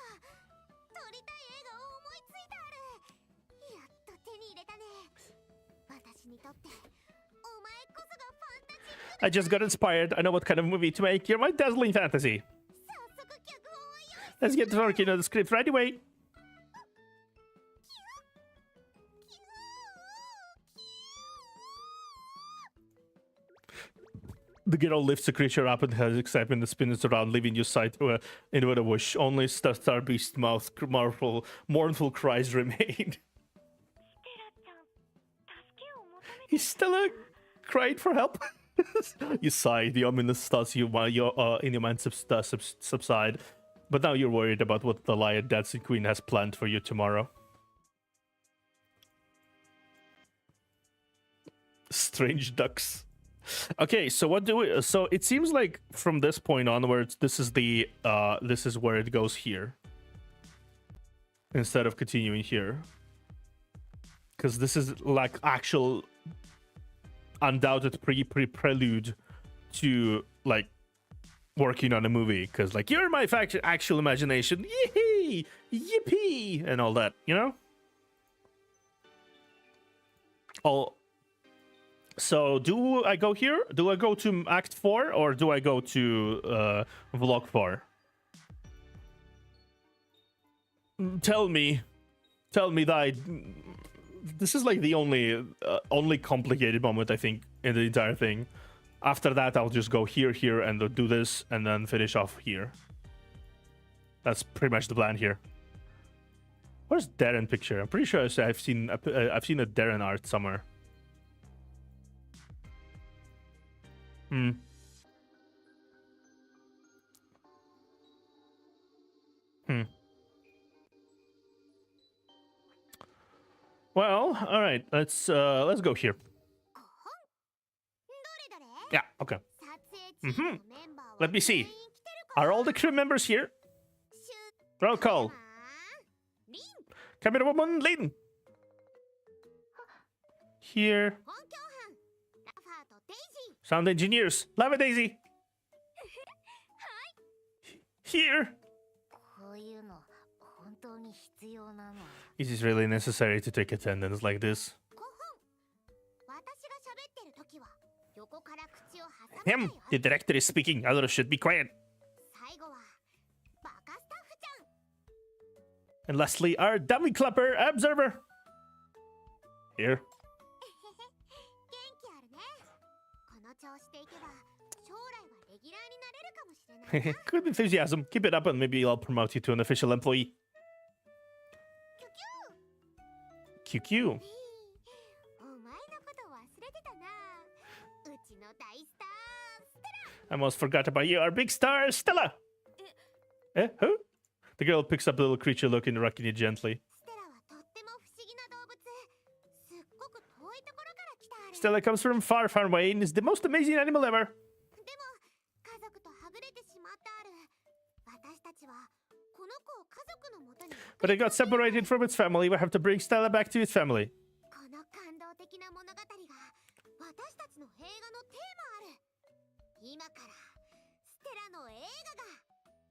撮りたい映画を思いついたある。やっと手に入れたね。私にとってお前こそがファンタジック。 I just got inspired. I know what kind of movie to make. You're my dazzling fantasy. 早速脚本を用意。 Let's get working on the script right away. The girl lifts the creature up and has excitement and spins around, leaving you sight into a whoosh. Only Star Beast's mouth, mournful cries remain. Is Stella crying for help? You sigh, the ominous thoughts in your mind subside. But now you're worried about what the Lion Dancing Queen has planned for you tomorrow. Strange ducks. Okay, so what do we? So it seems like from this point onwards, this is where it goes here instead of continuing here, because this is like actual undoubted prelude to like working on a movie. Because like you're my actual imagination, yee yippee, and all that, you know. So do I go here? Do I go to Act 4 or do I go to Vlog 4? Tell me that this is like the only complicated moment I think in the entire thing. After that, I'll just go here, and do this, and then finish off here. That's pretty much the plan here. Where's Darren picture? I'm pretty sure I've seen a Darren art somewhere. Well, all right. Let's go here. Yeah. Okay. Let me see. Are all the crew members here? Roll call. Camerawoman Lin. Here. Sound engineers. Lava Daisy. Here. Is it really necessary to take attendance like this? The director is speaking. Others should be quiet. And lastly, our dummy clapper observer. Here. Good enthusiasm. Keep it up and maybe I'll promote you to an official employee. QQ. I almost forgot about you, our big star, Stella. Eh? Who? The girl picks up the little creature, rocking it gently. Stella comes from far, far away and is the most amazing animal ever. But it got separated from its family. We have to bring Stella back to its family.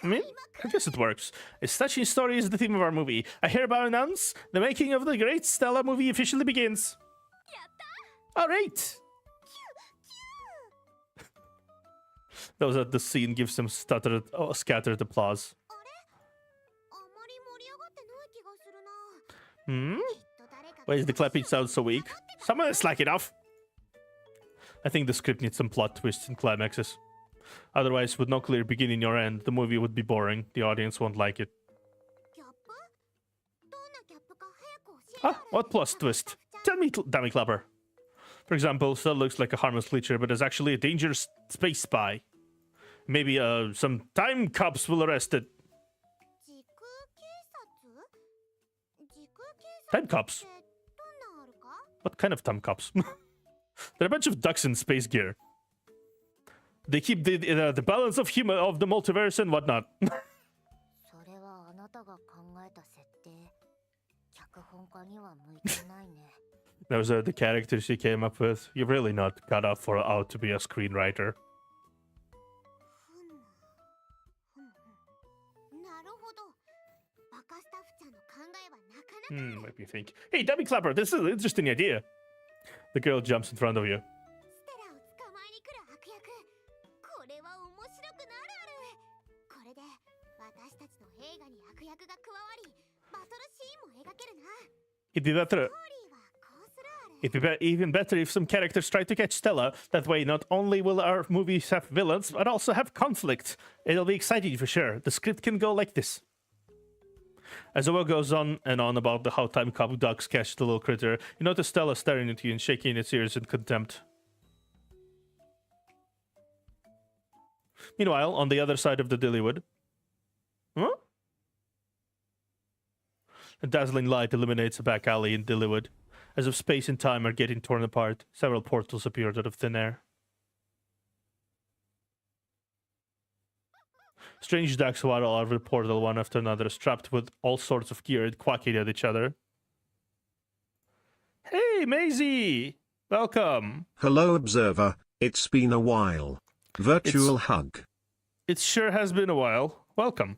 I mean, I guess it works. A touching story is the theme of our movie. I hereby announce the making of the great Stella movie officially begins. Alright! Those at the scene give some scattered applause. Why is the clapping sound so weak? Someone is slacking off. I think the script needs some plot twists and climaxes. Otherwise, with no clear beginning or end, the movie would be boring. The audience won't like it. Ah, what plot twist? Tell me, dummy clapper. For example, Stella looks like a harmless creature, but is actually a dangerous space spy. Maybe some time cops will arrest it. Time cops? What kind of time cops? They're a bunch of ducks in space gear. They keep the balance of the multiverse and whatnot. Those are the characters you came up with. You're really not cut out to be a screenwriter. What do you think? Hey, dummy clapper, this is an interesting idea. The girl jumps in front of you. It'd be better. It'd be even better if some characters try to catch Stella. That way, not only will our movies have villains, but also have conflict. It'll be exciting for sure. The script can go like this. Azawa goes on and on about how time cop ducks catch the little critter. You notice Stella staring at you and shaking its ears in contempt. Meanwhile, on the other side of the Dillywood... Huh? A dazzling light illuminates a back alley in Dillywood. As if space and time are getting torn apart, several portals appeared out of thin air. Strange ducks waddle out of the portal one after another, strapped with all sorts of gear and quacking at each other. Hey, Maisie! Welcome! Hello, Observer. It's been a while. Virtual hug. It sure has been a while. Welcome.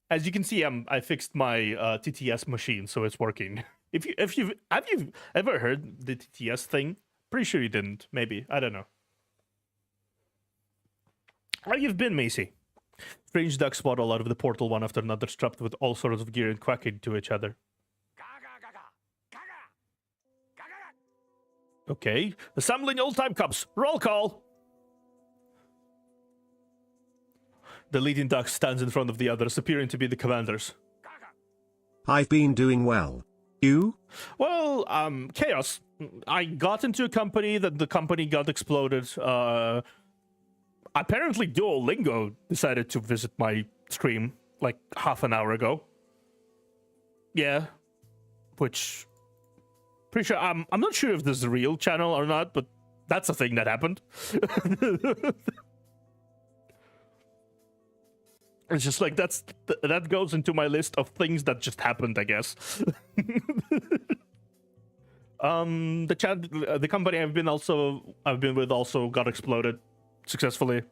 As you can see, I fixed my TTS machine, so it's working. Have you ever heard the TTS thing? Pretty sure you didn't. Maybe, I don't know. How you've been, Macy? Strange ducks waddle out of the portal one after another, strapped with all sorts of gear and quacking to each other. Okay, assembling old time cops. Roll call. The leading duck stands in front of the others, appearing to be the commanders. I've been doing well. You? Well, chaos. I got into a company that the company got exploded. Apparently Duolingo decided to visit my stream like half an hour ago. Yeah. Which, pretty sure, I'm not sure if this is a real channel or not, but that's a thing that happened. It's just like that goes into my list of things that just happened, I guess. The company I've been with also got exploded successfully.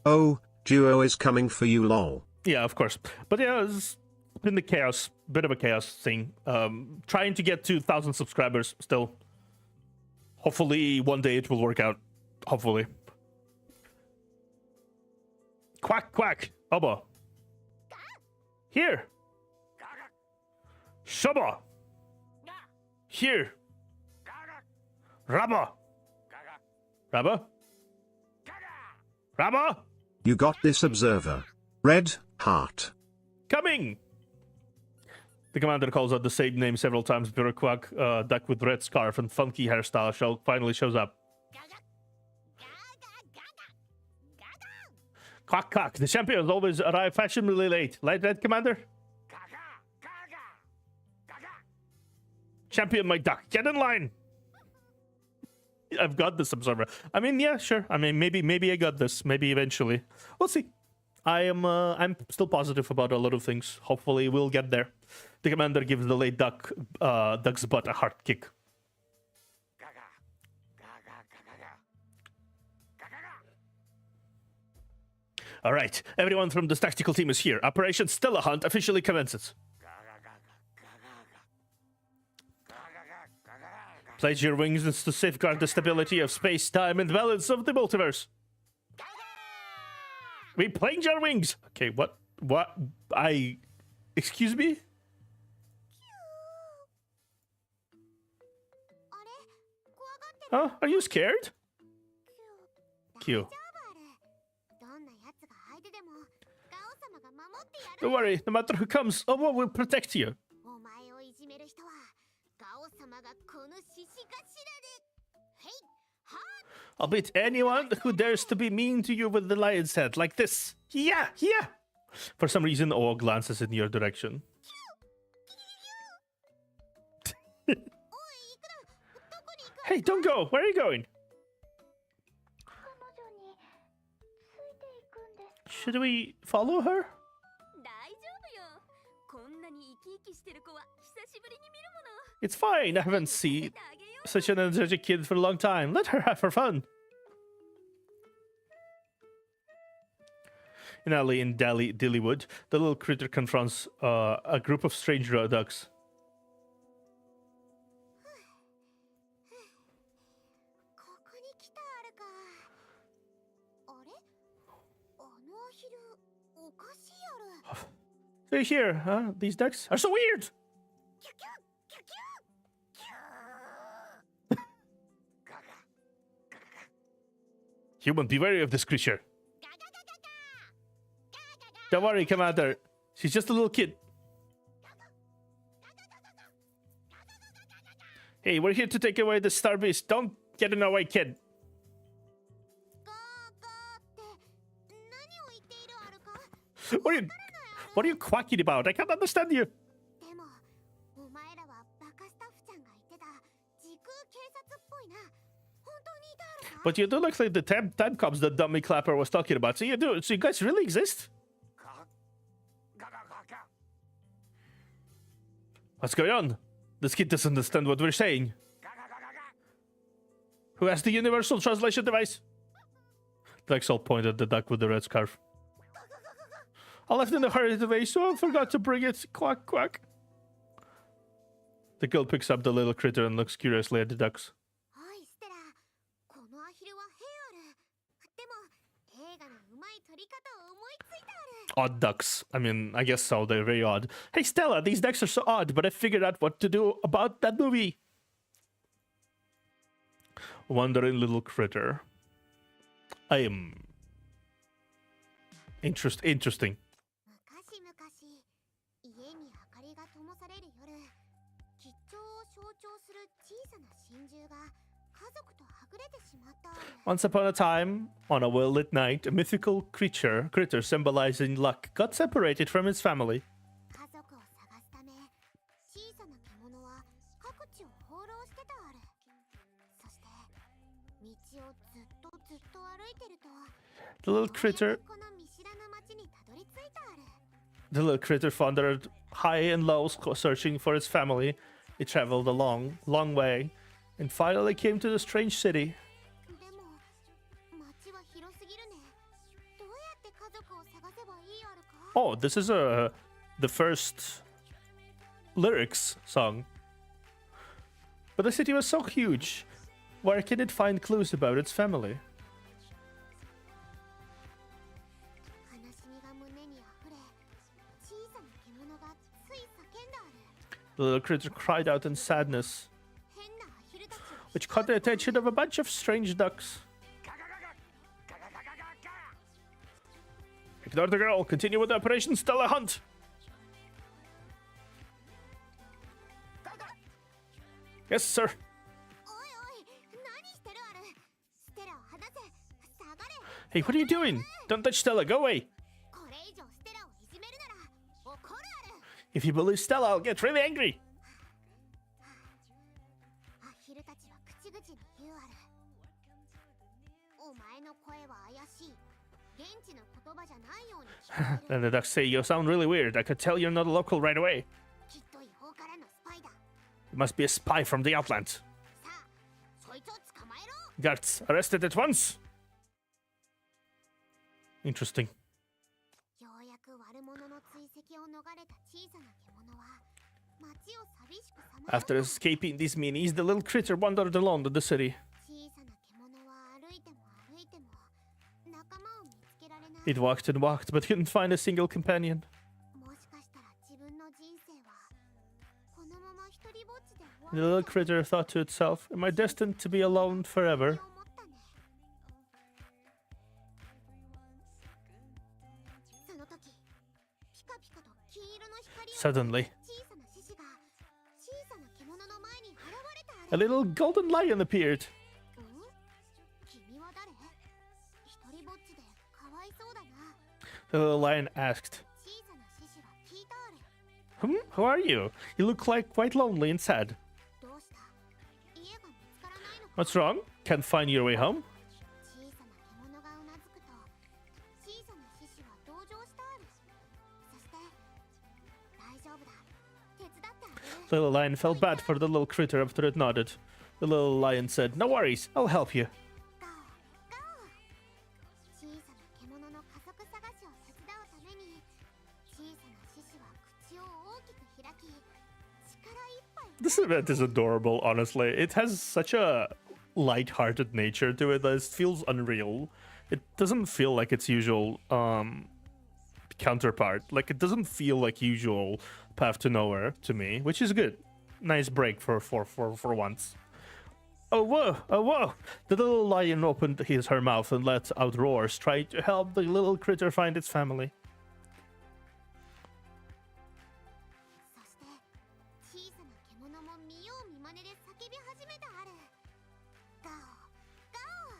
Oh, Duo is coming for you, lol. Yeah, of course. But yeah, it's been the chaos, bit of a chaos thing. Trying to get to 1,000 subscribers still. Hopefully one day it will work out. Hopefully. Quack, quack. Oba. Here. Shaba. Here. Rabba. Rabba. Rabba. You got this, Observer. Red heart. Coming. The commander calls out the same name several times before a quack duck with red scarf and funky hairstyle finally shows up. Quack, quack. The champions always arrive fashionably late. Light red, Commander? Champion, my duck. Get in line. I've got this, Observer. I mean, yeah, sure. I mean, maybe I got this. Maybe eventually. We'll see. I'm still positive about a lot of things. Hopefully we'll get there. The commander gives the late duck's butt a hard kick. All right, everyone from the tactical team is here. Operation Stella Hunt officially commences. Place your wings to safeguard the stability of space, time, and balance of the multiverse. We planed your wings. Okay, what? Excuse me? Huh? Are you scared? Q. Don't worry, no matter who comes, Owo will protect you. I'll beat anyone who dares to be mean to you with the lion's head, like this. Yeah, yeah. For some reason, Owo glances in your direction. Hey, don't go. Where are you going? Should we follow her? It's fine. I haven't seen such an energetic kid for a long time. Let her have her fun. In alley in Dillywood, the little critter confronts a group of strange ducks. They're here, huh? These ducks are so weird. Human, be wary of this creature. Don't worry, Commander. She's just a little kid. Hey, we're here to take away the star beast. Don't get in our way, kid. ガーガーって何を言っているあるか？ What are you quacking about? I can't understand you. でもお前らはバカスタッフちゃんが言ってた時空警察っぽいな。本当にいたあるか？ But you do look like the time cops that Dummy Clapper was talking about. So you do. So you guys really exist? かガガガガ What's going on? This kid doesn't understand what we're saying. ガガガガガ Who has the universal translation device? Drexel pointed at the duck with the red scarf. I left in a hurry today, so I forgot to bring it. Quack, quack. The girl picks up the little critter and looks curiously at the ducks. おいステラ、このアヒルはヘアル。でも映画のうまい撮り方を思いついたある。 Odd ducks. I mean, I guess so. They're very odd. Hey, Stella, these ducks are so odd, but I figured out what to do about that movie. Wandering little critter. I am... Interesting. 昔々、家に明かりが灯される夜、吉兆を象徴する小さな真珠が家族とはぐれてしまったある。 Once upon a time, on a well-lit night, a mythical critter symbolizing luck got separated from its family. 家族を探すため、小さな獣は各地を放浪してたある。そして、道をずっと歩いてると、 The little critter この見知らぬ町にたどり着いたある。 The little critter wandered high and low, searching for its family. It traveled a long way, and finally came to the strange city. でも、町は広すぎるね。どうやって家族を探せばいいあるか？ Oh, this is the first lyrics song. But the city was so huge. Where can it find clues about its family? 悲しみが胸にあふれ、小さな獣がつい叫んだある。 The little critter cried out in sadness, 変なアヒルたちを which caught the attention of a bunch of strange ducks. ガガガガガガガガガガ Ignore the girl. Continue with the Operation Stella Hunt. Yes, sir. おいおい、何してるある？ステラを離せ、下がれ。 Hey, what are you doing? Don't touch Stella. Go away. これ以上ステラをいじめるなら怒るある。 If you bully Stella, I'll get really angry. アヒルたちは口々に言うある。お前の声は怪しい。現地の言葉じゃないように聞こえ Then る。 the ducks say, you sound really weird. I could tell you're not a local right away. きっと違法からのスパイだ。 You must be a spy from the outland. さあ、そいつを捕まえろ。 Guards, arrested at once. Interesting. ようやく悪者の追跡を逃れた小さな獣は街を寂しくさまよう After escaping these meanies, the little critter wandered alone to the city. 小さな獣は歩いても歩いても仲間を見つけられない。 It walked and walked, but couldn't find a single companion. もしかしたら自分の人生はこのまま一人ぼっちで終わ The る little critter thought to itself, am I destined to be alone forever? と思ったね。その時、ピカピカと金色の光を Suddenly, 小さな獅子が小さな獣の前に現れたあ a れ。 little golden lion appeared. 君は誰？一人ぼっちでかわいそうだな。 The little lion asked, 小さな獅子は聞いたある。 Who are you? You look like quite lonely and sad. どうした？家が見つからないのか？ What's wrong? Can't find your way home? 小さな獣がうなずくと、小さな獅子は同情したある。そして、大丈夫だ。手伝ってあげる。 The little lion felt bad for the little critter after it nodded. The little lion said, No worries, I'll help you. ゴーゴー。小さな獣の家族探しを手伝うために、小さな獅子は口を大きく開き、力いっぱい。 This event is adorable, honestly. It has such a light-hearted nature to it that it feels unreal. It doesn't feel like its usual counterpart. Like, it doesn't feel like usual Path to Nowhere to me, which is good. Nice break for once. Oh whoa! Oh whoa! The little lion opened her mouth and let out roars, trying to help the little critter find its family. そして小さな獣も見よう見まねで叫び始めたある。ガオガオ。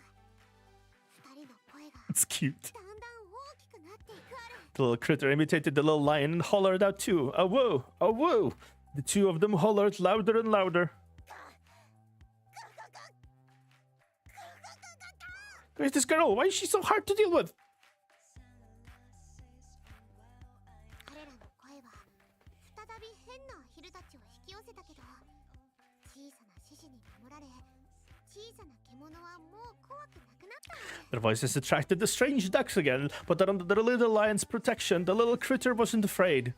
二人の声が It's cute. だんだん大きくなっていくある。 The little critter imitated the little lion and hollered out too. Oh whoa! Oh whoa! The two of them hollered louder and louder. There's this girl. Why is she so hard to deal with? 彼らの声は再び変なアヒルたちを引き寄せたけど、小さな獅子に守られ、小さな獣はもう怖くなくなった。 Their voices attracted the strange ducks again, but under the little lion's protection, the little critter wasn't afraid.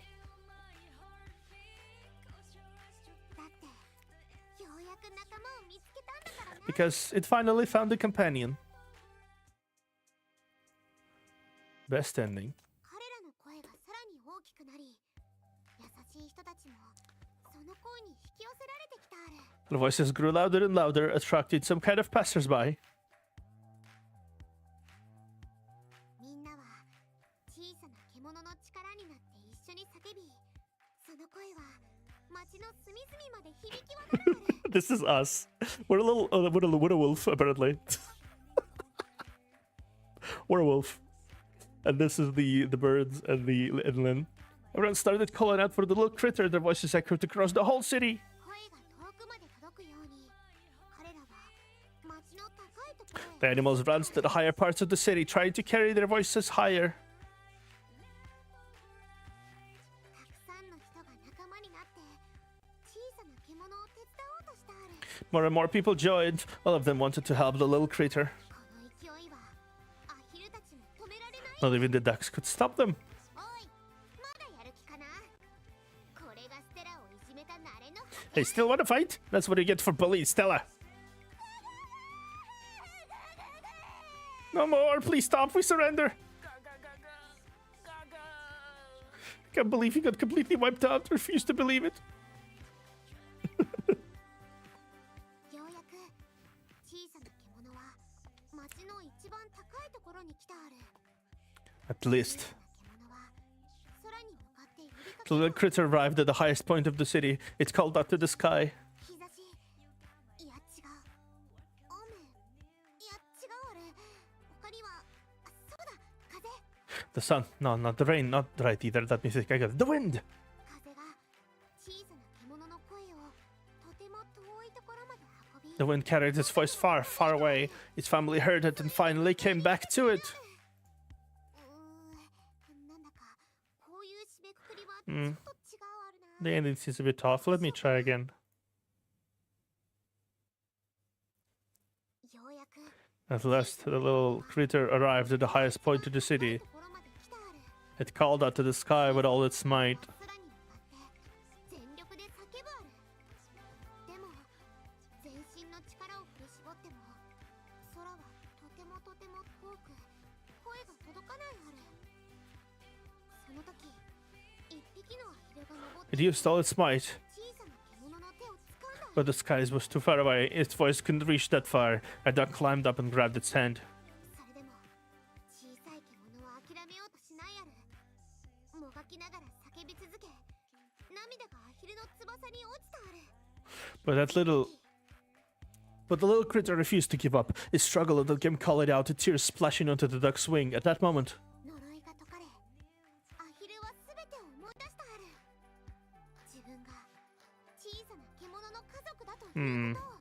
だってようやく仲間を見つけたんだからね。 Because it finally found a companion. Best ending. 彼らの声がさらに大きくなり、優しい人たちもその声に引き寄せられてきたある。 The voices grew louder and louder, attracting some kind of passersby. みんなは小さな獣の力になって一緒に叫び、その声は街の隅々まで響き渡るある。 This is us. We're a little, we're a wolf, apparently. We're a wolf. And this is the birds and the inland. Everyone started calling out for the little critter. Their voices echoed across the whole city. 声が遠くまで届くように、彼らは街の高いところへ The animals ran to the higher parts of the city, trying to carry their voices higher. たくさんの人が仲間になって小さな獣を手伝おうとしたある。 More and more people joined. All of them wanted to help the little critter. この勢いはアヒルたちも止められない。 Not even the ducks could stop them. おい、まだやる気かな。これがステラをいじめた慣れの。 Hey, still want to fight? That's what you get for bullying Stella. No more, please stop, we surrender. I can't believe he got completely wiped out. Refuse to believe it. ようやく小さな獣は街の一番高いところに来たある。 At least. 小さな獣は空に向かって呼びか The け little critter arrived at the highest point of the city. It called out to the sky. 日差し。いや違う。雨。いや違うあれ。他には、あ、そうだ、風。 The sun. No, not the rain. Not right either. That means I got it. The wind. 風が小さな獣の声をとても遠いところまで運び。 The wind carried his voice far, far away. Its family heard it and finally came back to it. なんだかこういう締めくくりはちょっと違うあるな。 The ending seems a bit tough. Let me try again. ようやく At last, the little critter arrived at the highest point of the city. ところまで来たある。 It called out to the sky with all its might. 空に向かって全力で叫ぶある。でも全身の力を振り絞っても空はとてもとても遠く声が届かないある。その時一匹のアヒルが登って It used all its might, 小さな獣の手を掴んだ。 but the sky was too far away. Its voice couldn't reach that far. A duck climbed up and grabbed its hand. それでも小さい獣は諦めようとしないある。もがきながら叫び続け、涙がアヒルの翼に落ちたある。 But the little critter refused to give up. It struggled until it came calling out, tears splashing onto the duck's wing. At that moment, 呪いが解かれ、アヒルは全てを思い出したある。自分が小さな獣の家族だということを。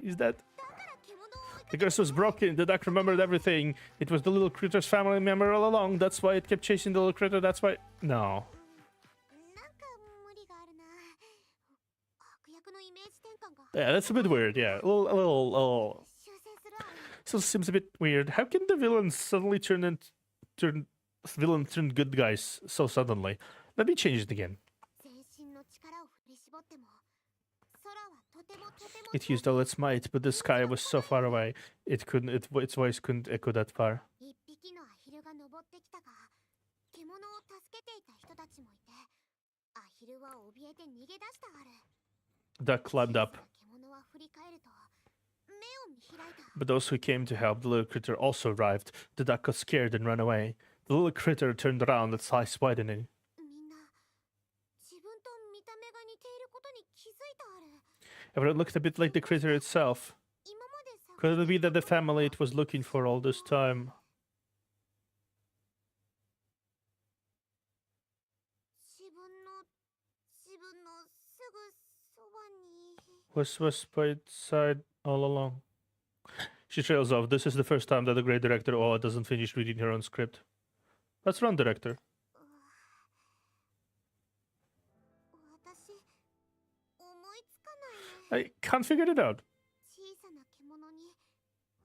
is that だから獣を追いか the け curse was broken? The duck remembered everything. It was the little critter's family member all along. That's why it kept chasing the little critter. That's why. No. なんか無理があるな。悪役のイメージ転換が Yeah, that's a bit weird. Yeah, a little. 修正するある。 Still seems a bit weird. How can the villains suddenly turn good guys so suddenly? Let me change it again. 全身の力を振り絞っても空はとてもとても It used all its might, but the sky was so far away. Its voice couldn't echo that far. 一匹のアヒルが登ってきたが、獣を助けていた人たちもいて、アヒルは怯えて逃げ出したある。 Duck climbed up. 獣は振り返ると、目を見開いた。 But those who came to help the little critter also arrived. The duck got scared and ran away. The little critter turned around, its eyes widening. みんな自分と見た目が似ていることに気づいたある。 Everyone looked a bit like the critter itself. 今まで探 Could し it be て that the たことが family it was looking for all this time 自分のすぐそばに。 was by its side all along? She trails off. This is the first time that the great director Oa doesn't finish reading her own script. Let's run, director. 私思いつかないね。 I can't figure it out. 小さな獣に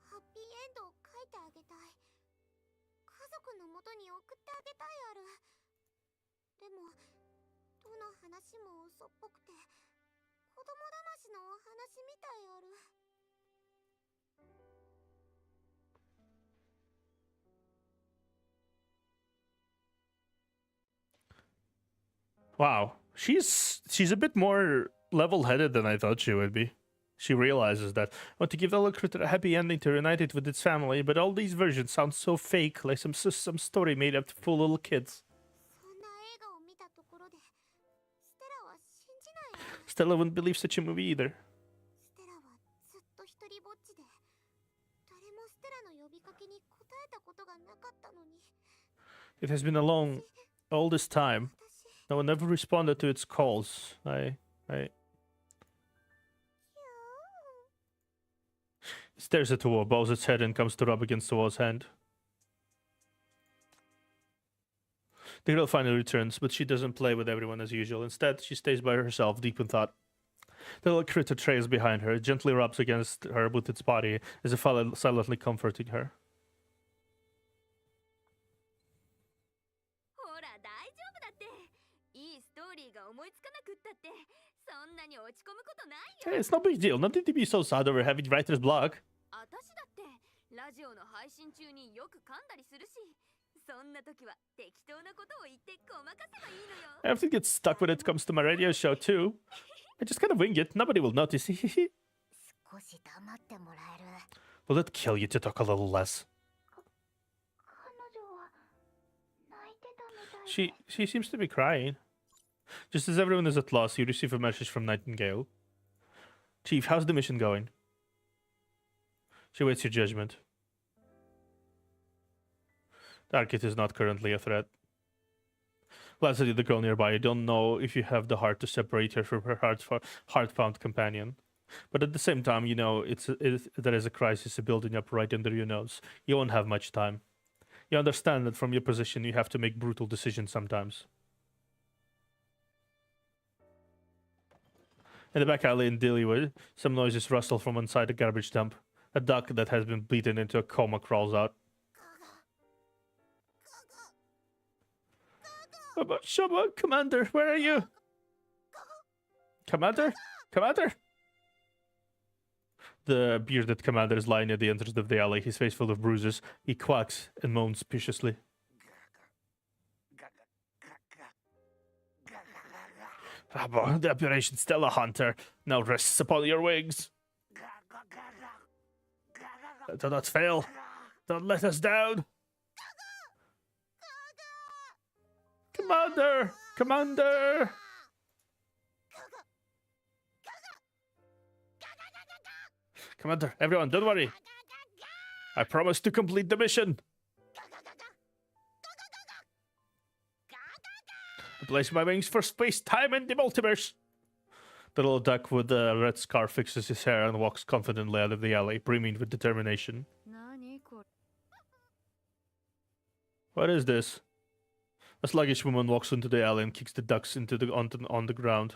ハッピーエンドを書いてあげたい。家族のもとに送ってあげたいある。でもどの話も嘘っぽくて子供騙しのお話みたいある。 Wow, she's a bit more level-headed than I thought she would be. She realizes that I want to give the little critter a happy ending to reunite it with its family, but all these versions sound so fake, like some story made up to fool little kids. そんな映画を見たところでステラは信じないある。 Stella wouldn't believe such a movie either. ステラはずっと一人ぼっちで誰もステラの呼びかけに答えたことがなかったのに。 It has been alone all this time. 私 No one ever responded to its calls. It stares at the wall, bows its head, and comes to rub against the wall's hand. The girl finally returns, but she doesn't play with everyone as usual. Instead, she stays by herself, deep in thought. The little critter trails behind her, gently rubs against her with its body, as if silently comforting her. ほら大丈夫だって。いいストーリーが思いつかなくったってそんなに落ち込むことないよ。 Hey, it's no big deal. Nothing to be so sad over having writer's block. 私だってラジオの配信中によく噛んだりするし、そんな時は適当なことを言ってごまかせばいいのよ。 I often get stuck when it comes to my radio show, too. I just kind of wing it. Nobody will notice. 少し黙ってもらえる。 Will it kill you to talk a little less? 彼女は泣いてたみたい。 She seems to be crying. Just as everyone is at loss, you receive a message from Nightingale. Chief, how's the mission going? She waits your judgment. Darkit is not currently a threat. Lastly, the girl nearby, you don't know if you have the heart to separate her from her heart-bound companion. But at the same time, you know there is a crisis building up right under your nose. You won't have much time. You understand that from your position, you have to make brutal decisions sometimes. In the back alley in Dillywood, some noises rustle from inside a garbage dump. A duck that has been beaten into a coma crawls out. Shubba, Commander, where are you? Commander? Commander? The bearded commander is lying at the entrance of the alley, his face full of bruises. He quacks and moans viciously. The Operation Stella Hunter now rests upon your wings. Do not fail. Don't let us down. Commander! Commander! Commander, everyone, don't worry. I promise to complete the mission. I place my wings for space, time, and the multiverse. The little duck with the red scarf fixes his hair and walks confidently out of the alley, brimming with determination. What is this? A sluggish woman walks into the alley and kicks the ducks on the ground.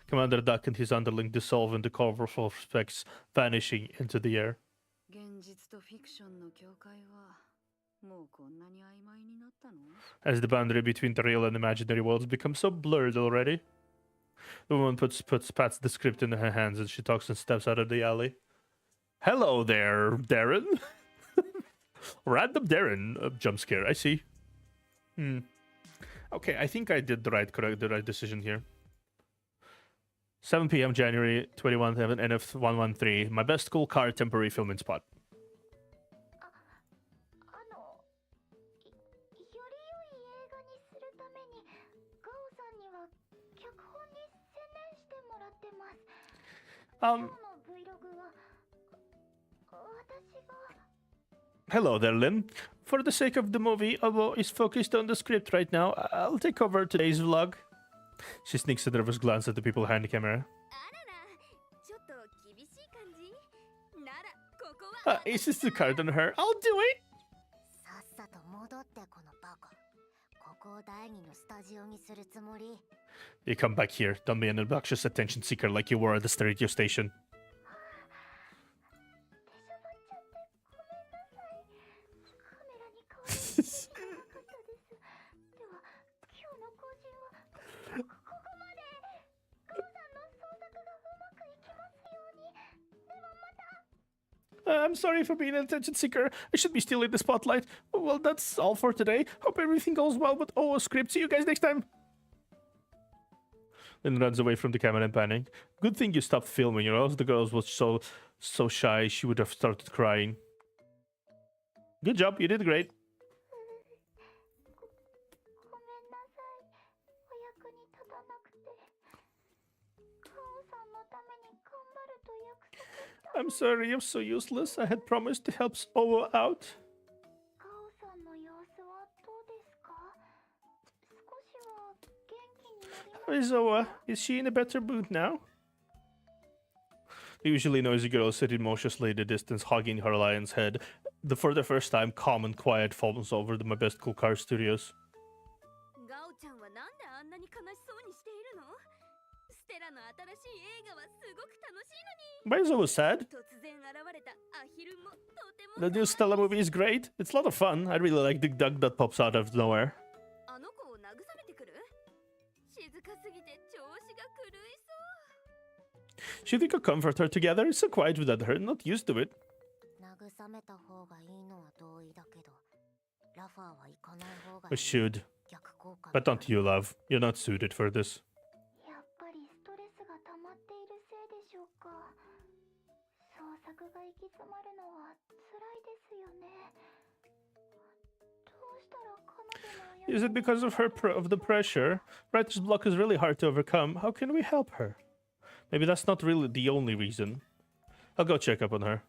Commander Duck and his underling dissolve into colorful specks, vanishing into the air. Has the boundary between the real and imaginary worlds become so blurred already? The woman pats the script in her hands and she talks and steps out of the alley. Hello there, Darren. Random Darren jump scare, I see. Okay, I think I did the right decision here. 7 p.m. January 21st, NF113. My best cool car temporary filming spot. あのより良い映画にするためにガオさんには脚本に専念してもらってます。今日の Vlog は私が Hello there, Lynn. For the sake of the movie, although is focused on the script right now, I'll take over today's vlog. She sneaks a nervous glance at the people behind the camera. あらら、ちょっと厳しい感じなら、ここは Aces the card on her. I'll do it! さっさと戻ってこのバカ。ここを第二のスタジオにするつもり。 You come back here. Don't be an obnoxious attention seeker like you were at the stereo station. カメラに顔を見せてなかったです。では今日の更新はここまで。ガオさんの創作がうまくいきますように。ではまた。 I'm sorry for being an attention seeker. I should be stealing the spotlight. Well, that's all for today. Hope everything goes well with OO script. See you guys next time. Then runs away from the camera in panic. Good thing you stopped filming, or else the girl was so shy she would have started crying. Good job, you did great. ごめんなさい。お役に立たなくて。ガオさんのために頑張ると約束した。 I'm sorry, I'm so useless. I had promised to help OO out. ガオさんの様子はどうですか？少しは元気になりま How is OO? Is she in a better mood now? The usually noisy girl sitting motionlessly in the distance, hugging her lion's head. For the first time, calm and quiet falls over my best cool car studios. ガオちゃんはなんであんなに悲しそうにしているの？ステラの新しい映画はすごく楽しいのに。 Why is OO sad? 突然現れたアヒルもとても The new Stella movie is great. It's a lot of fun. I really like the duck that pops out of nowhere. あの子を慰めてくる？静かすぎて調子が狂いそう。 Should we go comfort her together? It's so quiet without her. Not used to it. 慰めた方がいいのは同意だけど、ラファーは行かない方がい We い。 should. 逆効果。 But don't you, love? You're not suited for this. やっぱりストレスが溜まっているせいでしょうか。創作が行き詰まるのは辛いですよね。どうしたら彼女の Is it because of of the pressure? Writer's block is really hard to overcome. How can we help her? Maybe that's not really the only reason. I'll go check up on her.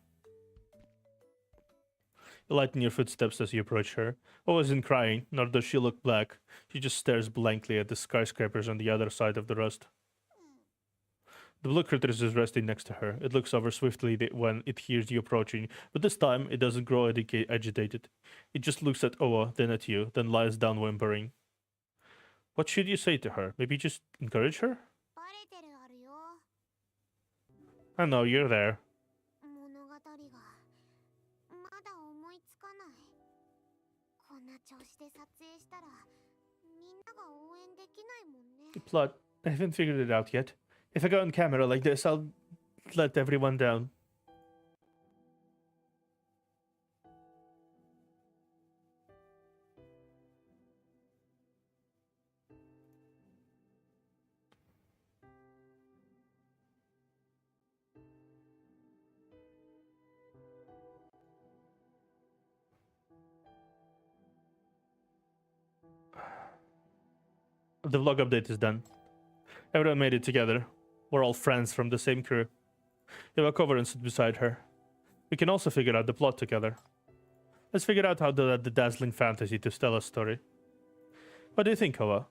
You lighten your footsteps as you approach her. Oh isn't crying, nor does she look black. She just stares blankly at the skyscrapers on the other side of the rust. The blue critter is resting next to her. It looks over swiftly when it hears you approaching, but this time it doesn't grow agitated. It just looks at Oa, then at you, then lies down whimpering. What should you say to her? Maybe just encourage her? バレてるあるよ。 I know, you're there. 物語がまだ思いつかない。こんな調子で撮影したらみんなが応援できないもんね。 The plot. I haven't figured it out yet. If I go on camera like this, I'll let everyone down. The vlog update is done. Everyone made it together. We're all friends from the same crew. You walk over and sit beside her. We can also figure out the plot together. Let's figure out how to add the dazzling fantasy to Stella's story. What do you think, Hoa?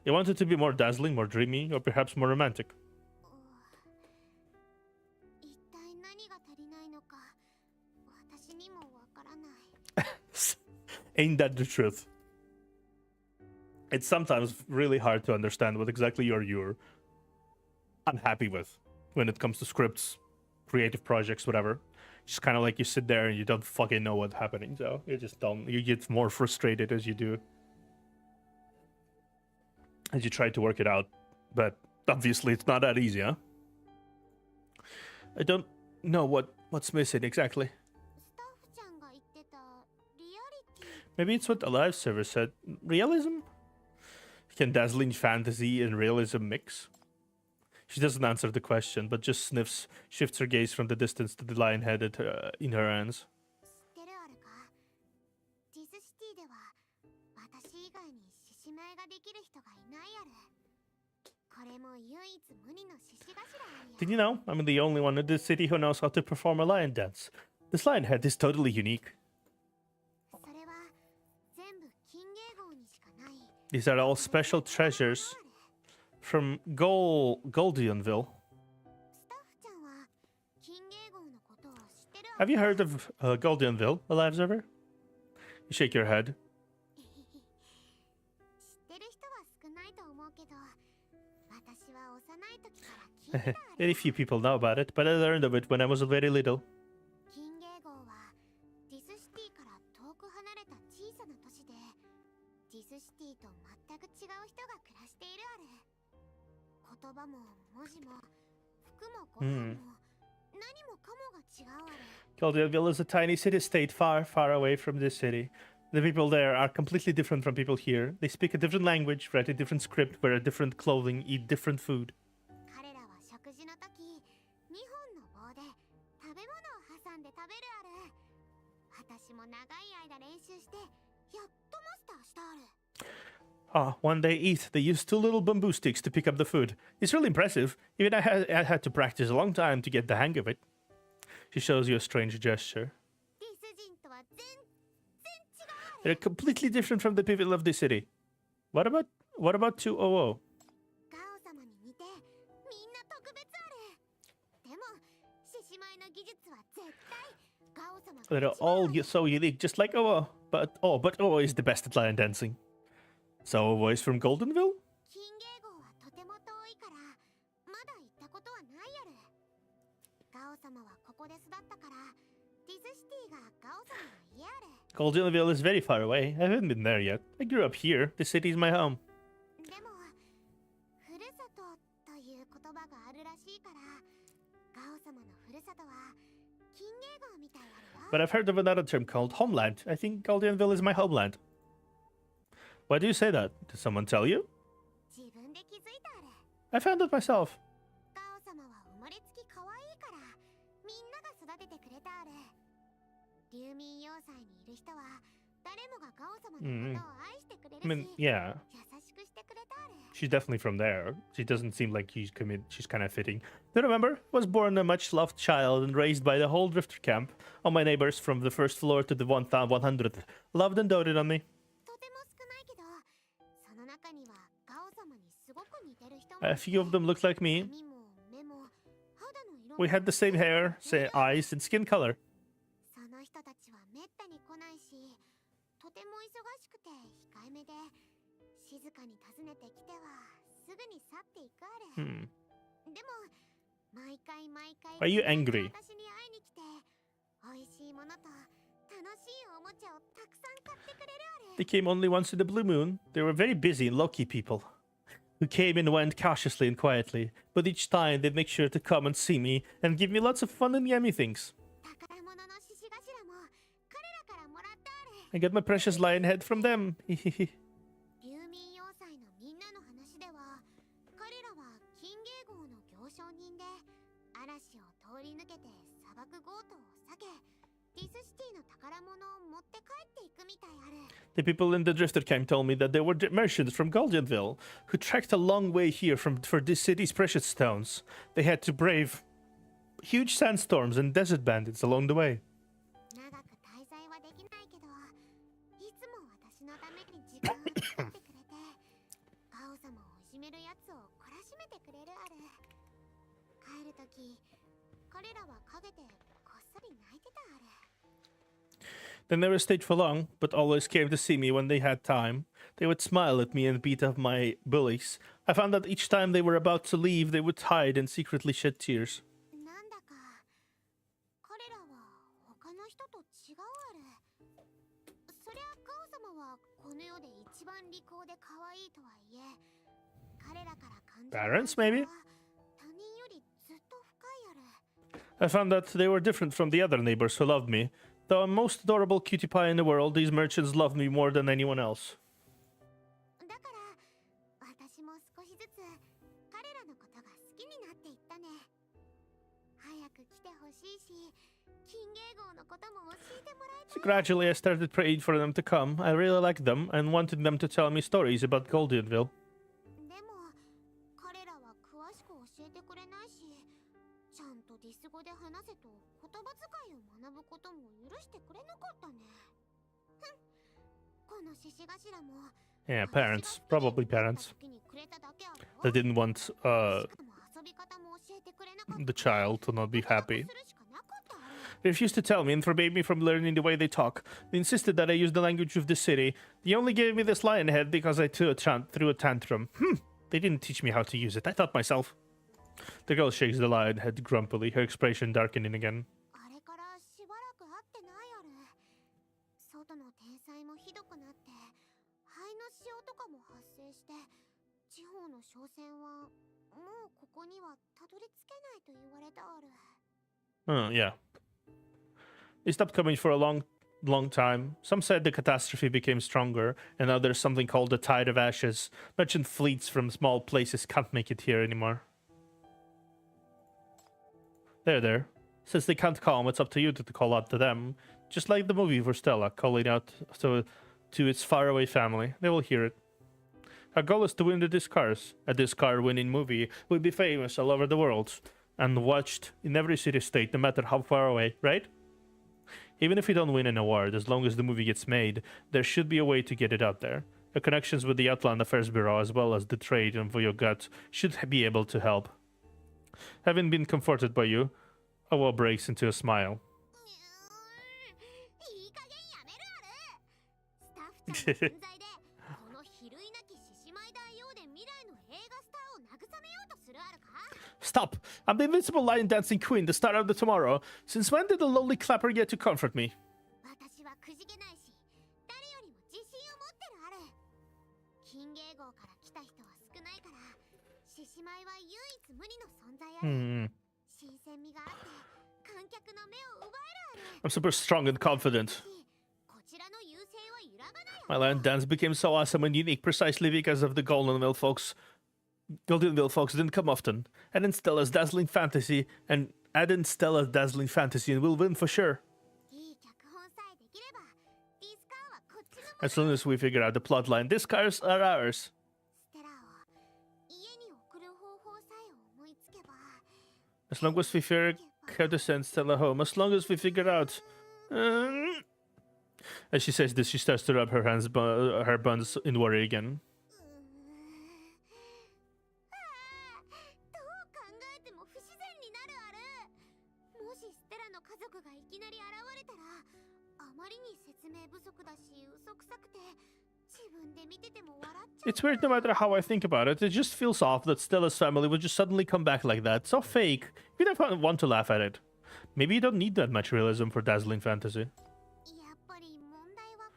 You want it to be more dazzling, more dreamy, or perhaps more romantic? 一体何が足りないのか私にもわからない。 Ain't that the truth? It's sometimes really hard to understand what exactly you're unhappy with when it comes to scripts, creative projects, whatever. Just kind of like you sit there and you don't fucking know what's happening, so you get more frustrated as you try to work it out. But obviously it's not that easy, huh? I don't know what's missing exactly. スタッフちゃんが言ってたリアリティ Maybe it's what the live server said. Realism? Can dazzling fantasy and realism mix? She doesn't answer the question, but just shifts her gaze from the distance to the lion head in her hands. 知ってるあるか？ディスシティでは私以外に獅子舞ができる人がいないある。これも唯一無二の獅子頭あるよ。 Did you know? I'm the only one in this city who knows how to perform a lion dance. This lion head is totally unique. それは全部金芸号にしかない。 These are all special treasures from Goldionville. スタッフちゃんは金芸号のことを知ってる Have you heard of Goldionville, a live server? You shake your head. 知ってる人は少ないと思うけど、私は幼い時から聞いてたある。 Very few people know about it, but I learned of it when I was very little. 金芸号はディスシティから遠く離れた小さな都市で、ディスシティと全く違う人が暮らしているある。言葉も文字も服もご飯も何もかもが違うある。 Goldionville is a tiny city-state far, far away from this city. The people there are completely different from people here. They speak a different language, write a different script, wear a different clothing, eat different food. 彼らは食事の時、2本の棒で食べ物を挟んで食べるある。私も長い間練習してやっとマスターしたある。 When they eat, they use 2 little bamboo sticks to pick up the food. It's really impressive. Even I had to practice a long time to get the hang of it. She shows you a strange gesture. ディス人とは全然違うある。 They're completely different from the people of this city. What about 200? ガオ様に似てみんな特別ある。でも獅子舞の技術は絶対ガオ様が They're 一番 all so unique, just like Owo. But Owo is the best at lion dancing. So Owo is from Goldenville? 金芸号はとても遠いからまだ行ったことはないやる。ガオ様はここで育ったからディスシティがガオ様の家ある。 Goldenville is very far away. I haven't been there yet. I grew up here. The city is my home. でもふるさとという言葉があるらしいからガオ様のふるさとは金芸号みたいあるよ。 But I've heard of another term called homeland. I think Goldenville is my homeland. Why do you say that? Did someone tell you? 自分で気づいたある。 I found it myself. ガオ様は生まれつき可愛いからみんなが育ててくれたある。流民要塞にいる人は誰もがガオ様のことを愛してくれ I る mean, し、 yeah, 優しくしてくれたある。 she's definitely from there. She doesn't seem like she's kind of fitting. Do you remember? Was born a much loved child and raised by the whole drifter camp. All my neighbors from the first floor to the 100th loved and doted on me. とても少ないけど、その中にはガオ様にすごく似てる人も A few of them looked like me. 髪も目も肌の色も We had the same hair, same eyes, and skin color. その人たちはめったに来ないし、とても忙しくて控えめで、静かに訪ねてきてはすぐに去っていくある。 でも毎回毎回 Are you angry? 私に会いに来て、美味しいものと楽しいおもちゃをたくさん買ってくれるある。 They came only once in the blue moon. They were very busy and low-key people who came and went cautiously and quietly. But each time they'd make sure to come and see me and give me lots of fun and yummy things. 宝物の獅子頭も彼らからもらったある。 I got my precious lion head from them. 流民要塞のみんなの話では、彼らは金芸号の行商人で嵐を通り抜けて砂漠強盗を避け、ディスシティの宝物を持って帰っていくみたいある。 The people in the drifter camp told me that they were merchants from Goldenville who trekked a long way here for this city's precious stones. They had to brave huge sandstorms and desert bandits along the way. 長く滞在はできないけど、いつも私のために時間を作ってくれて、ガオ様をいじめるやつを懲らしめてくれるある。帰るとき、彼らは陰でこっそり泣いてたある。 They never stayed for long, but always came to see me when they had time. They would smile at me and beat up my bullies. I found that each time they were about to leave, they would hide and secretly shed tears. なんだか彼らは他の人と違うある。そりゃガオ様はこの世で一番利口で可愛いとはいえ、彼らから感じる Parents, maybe? 他人よりずっと深いある。 I found that they were different from the other neighbors who loved me. Though I'm most adorable cutie pie in the world, these merchants loved me more than anyone else. だから私も少しずつ彼らのことが好きにな So gradually I started praying for them to come. I really liked them and wanted them to tell me stories about Goldenville. でも彼らは詳しく教えてくれないし、ちゃんとディス語で話せと言葉遣いを学ぶことも許してくれなかったね。ふん、この獅子頭も Yeah, parents. Probably parents. They didn't want the child to not be happy. They refused to tell me and forbade me from learning the way they talk. They insisted that I use the language of the city. They only gave me this lion head because I threw a tantrum. They didn't teach me how to use it. I taught myself. The girl shakes the lion head grumpily, her expression darkening again. あれからしばらく会ってないある。外の天災もひどくなって、灰の潮とかも発生して、地方の商船はもうここにはたどり着けないと言われたある。Yeah. They stopped coming for a long time. Some said the catastrophe became stronger, and now there's something called the Tide of Ashes. Merchant fleets from small places can't make it here anymore. There. Since they can't come, it's up to you to call out to them. Just like the movie for Stella, calling out to its faraway family. They will hear it. Our goal is to win the Discars. A Discar winning movie will be famous all over the world and watched in every city-state, no matter how far away, right? Even if we don't win an award, as long as the movie gets made, there should be a way to get it out there. The connections with the Outland Affairs Bureau, as well as the trade and Voyogat, should be able to help. Having been comforted by you, Awa breaks into a smile. いい加減やめるある。スタッフちゃんの存在で、この比類なき獅子舞大王で未来の映画スターを慰めようとするあるか。 Stop! I'm the invincible lion dancing queen, the star of the tomorrow. Since when did the lowly clapper get to comfort me? 私はくじけないし、誰よりも自信を持ってるある。金芸号から来た人は少ないから、獅子舞は唯一無二の存在ある。新鮮味があって、観客の目を奪えるある。 I'm super strong and confident. こちらの優勢は揺らがない。 My lion dance became so awesome and unique precisely because of the Goldenville folks. Goldenville folks didn't come often. Add in Stella's dazzling fantasy and we'll win for sure. いい脚本さえできれば、ディスカーはこっちのもの。 As soon as we figure out the plotline, Discars are ours. ステラを家に送る方法さえ思いつけば。 As long as we figure how to send Stella home. As long as we figure out... As she says this, she starts to rub her buns in worry again. どう考えても不自然になるある。もしステラの家族がいきなり現れたら、あまりに説明不足だし嘘くさくて、自分で見てても笑っちゃう。 It's weird no matter how I think about it. It just feels off that Stella's family would just suddenly come back like that. So fake. You don't want to laugh at it. Maybe you don't need that much realism for dazzling fantasy. やっぱり問題は。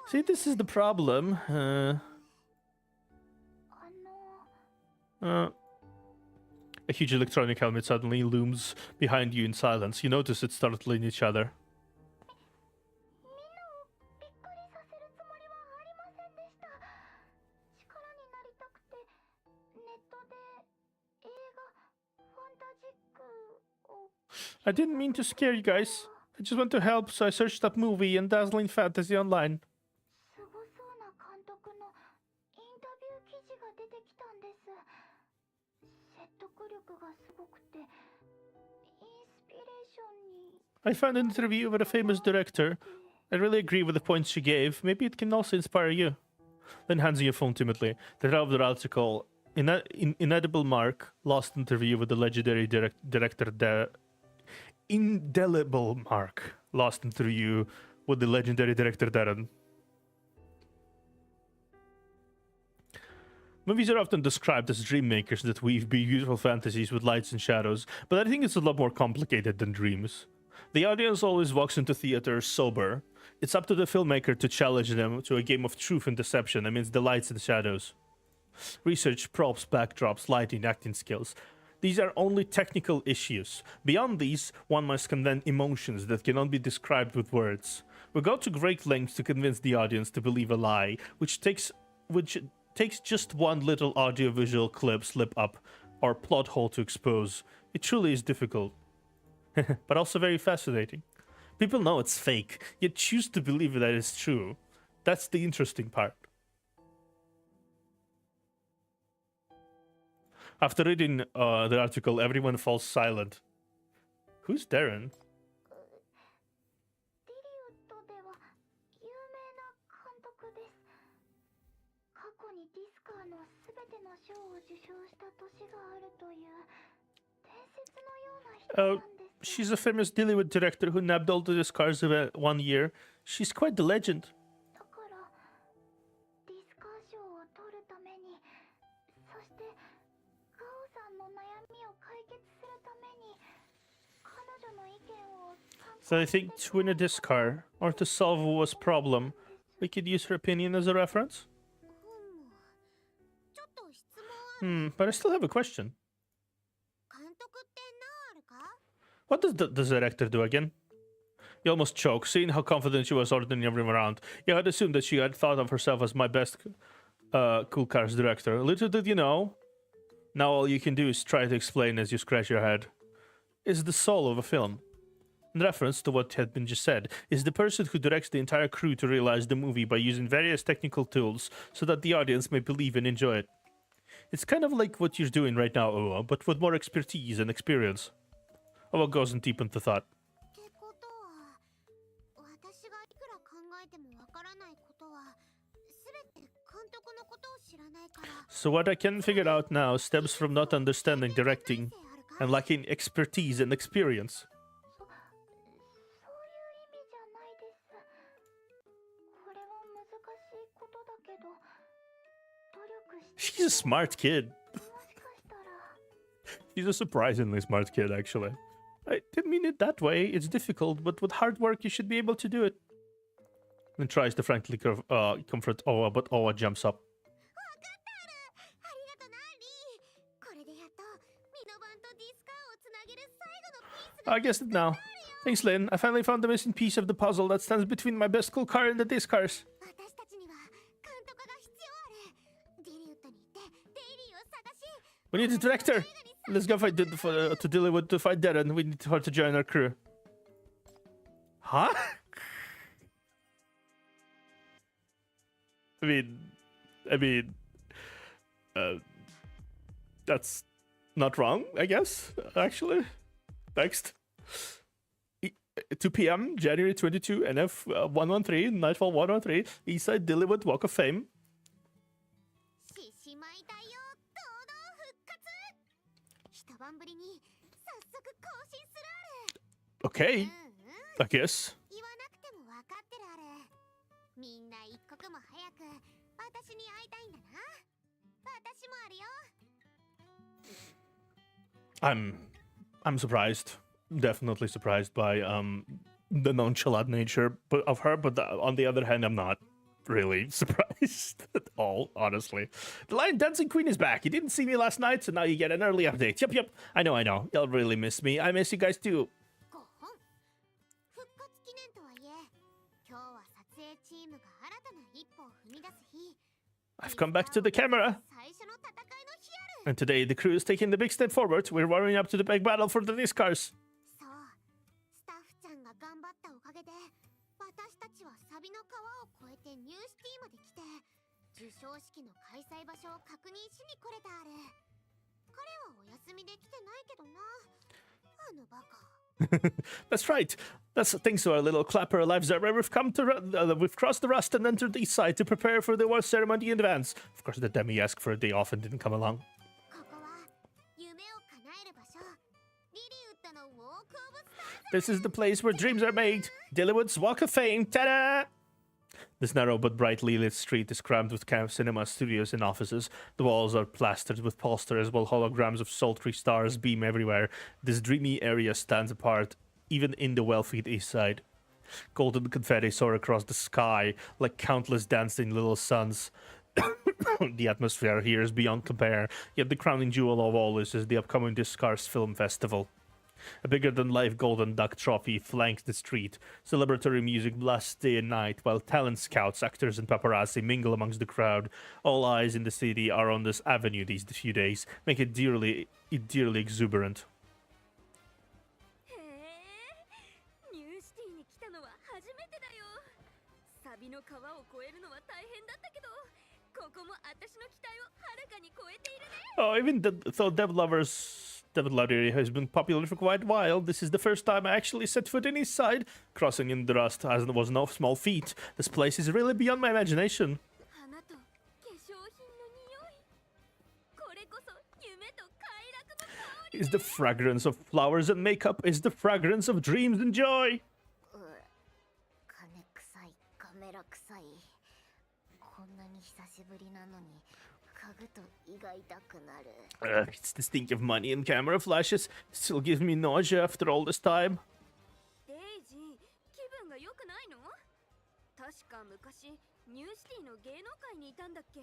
See, this is the problem. A huge electronic helmet suddenly looms behind you in silence. You notice it startling each other. みんなをびっくりさせるつもりはありませんでした。力になりたくて、ネットで映画ファンタジックを。 I didn't mean to scare you guys. I just want to help, so I searched up movie and dazzling fantasy online. すごそうな監督のインタビュー記事が出てきたんです。説得力がすごくて、インスピレーションに。 I found an interview with a famous director. I really agree with the points she gave. Maybe it can also inspire you. Then hands you your phone timidly. The title of the article, Inedible Mark, Lost Interview with the legendary director Indelible Mark, Lost Interview with the legendary director Darren. Movies are often described as dream makers that weave beautiful fantasies with lights and shadows, but I think it's a lot more complicated than dreams. The audience always walks into theaters sober. It's up to the filmmaker to challenge them to a game of truth and deception amidst the lights and shadows. Research, props, backdrops, lighting, acting skills. These are only technical issues. Beyond these, one must convey emotions that cannot be described with words. We go to great lengths to convince the audience to believe a lie, which takes just one little audiovisual clip slip up or plot hole to expose. It truly is difficult. but also very fascinating. People know it's fake, yet choose to believe that it's true. That's the interesting part. After reading the article, everyone falls silent. Who's Darren? リリウッドでは有名な監督です。過去にディスカーのすべての賞を受賞した年があるという伝説のような人なんです。She's a famous Dillywood director who nabbed all the Discars of one year. She's quite the legend. だからディスカー賞を取るために、そしてガオさんの悩みを解決するために彼女の意見を参考 So I にして think to win a Discar, or to solve Wu's problem, we could use her opinion as a reference. ちょっと質問ある。 But I still have a question. 監督って何あるか？ What does the director do again? You almost choke, seeing how confident she was ordering everyone around. Yeah, I'd assumed that she had thought of herself as my best Cool Cars director. Little did you know. Now all you can do is try to explain as you scratch your head. Is the soul of a film. In reference to what had been just said, is the person who directs the entire crew to realize the movie by using various technical tools so that the audience may believe and enjoy it. It's kind of like what you're doing right now, Oa, but with more expertise and experience. Oa goes in deep into thought. ってことは、私がいくら考えてもわからないことは、すべて監督のことを知らないから。 So what I can figure out now stems from not understanding directing and lacking expertise and experience. そういう意味じゃないです。これは難しいことだけど、努力して。 She's a smart kid. もしかしたら。 She's a surprisingly smart kid, actually. I didn't mean it that way. It's difficult, but with hard work, you should be able to do it. And tries to frankly comfort Oa, but Oa jumps up. わかったある。ありがとな、リー。これでやっとミノバンとディスカーをつなげる最後のピースが。 I guessed it now. Thanks, Lynn. I finally found the missing piece of the puzzle that stands between my best cool car and the Discars. 私たちには監督が必要ある。ディリウッドに行ってデイリーを探し。 We need a director. Let's go fight to Dillywood to fight Darren. We need her to join our crew. Huh? I mean, that's not wrong, I guess, actually. Next. 2 p.m., January 22, NF 113, Nightfall 113, Eastside Dillywood Walk of Fame. 獅子舞大王堂々復活。一晩ぶりに早速更新するある。 Okay, I guess. 言わなくても分かってるある。みんな一刻も早く私に会いたいんだな。私もあるよ。 I'm surprised. Definitely surprised by the nonchalant nature of her, but on the other hand, I'm not really surprised at all, honestly. The Lion Dancing Queen is back. You didn't see me last night, so now you get an early update. Yep. I know. You'll really miss me. I miss you guys too. 5本。復活記念とはいえ、今日は撮影チームが新たな一歩を踏み出す日。 I've come back to the camera. 最初の戦いの日ある。 And today, the crew is taking the big step forward. We're warming up to the big battle for the Discars. そう、スタッフちゃんが頑張ったおかげで、私たちはサビの川を越えてニューシティまで来て、授賞式の開催場所を確認しに来れたある。彼はお休みで来てないけどな。あのバカ。 That's right. That's thanks to our little clapper lives there. We've crossed the rust and entered the east side to prepare for the award ceremony in advance. Of course, the demi asked for a day off and didn't come along. ここは夢を叶える場所。リリウッドのウォークオブスターズ。 This is the place where dreams are made. Dillywood's Walk of Fame. Ta-da! This narrow but brightly lit street is crammed with cinema studios and offices. The walls are plastered with posters while holograms of sultry stars beam everywhere. This dreamy area stands apart, even in the well-feed east side. Golden confetti soar across the sky like countless dancing little suns. The atmosphere here is beyond compare, yet the crowning jewel of all is the upcoming Discars Film Festival. A bigger-than-life golden duck trophy flanks the street. Celebratory music blasts day and night, while talent scouts, actors, and paparazzi mingle amongst the crowd. All eyes in the city are on this avenue these few days, make it dearly exuberant. へえ、旅の川を越えるのは大変だったけど、ここも私の期待をはるかに超えているね。 Oh, even though Devil Lover has been popular for quite a while, this is the first time I actually set foot in his side. Crossing in the rust as it was no small feat. This place is really beyond my imagination. 花と化粧品の匂い、これこそ夢と快楽の香り。 Is the fragrance of flowers and makeup, is the fragrance of dreams and joy. 金臭い、カメラ臭い。こんなに久しぶりなのに、嗅ぐと胃が痛くなる。It's the stink of money and camera flashes. Still gives me nausea after all this time. デイジー、気分が良くないの？確か昔ニューシティの芸能界にいたんだっけ？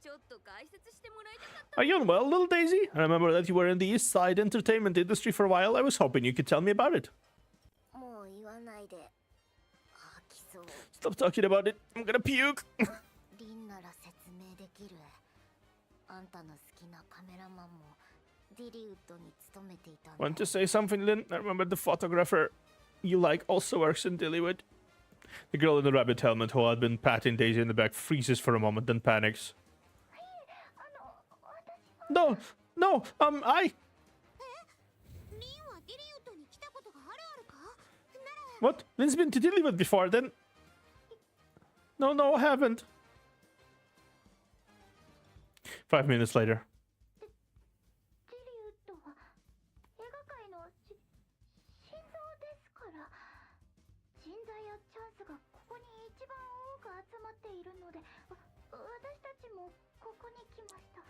ちょっと解説してもらいたかった。 Are you unwell, little Daisy? I remember that you were in the East Side entertainment industry for a while. I was hoping you could tell me about it. もう言わないで。吐きそう。 Stop talking about it. I'm gonna puke. リンなら説明できる。あんたの好きなカメラマンもディリウッドに勤めていたんだ。 Want to say something, Lynn? I remember the photographer you like also works in Dillywood. The girl in the rabbit helmet who had been patting Daisy in the back freezes for a moment, then panics. No, no, I. リンはディリウッドに来たことがあるか？なら What? Lynn's been to Dillywood before, then? No, no, I haven't. 5 minutes later. ディリウッドは映画界の心臓ですから。人材やチャンスがここに一番多く集まっているので、私たちもここに来ました。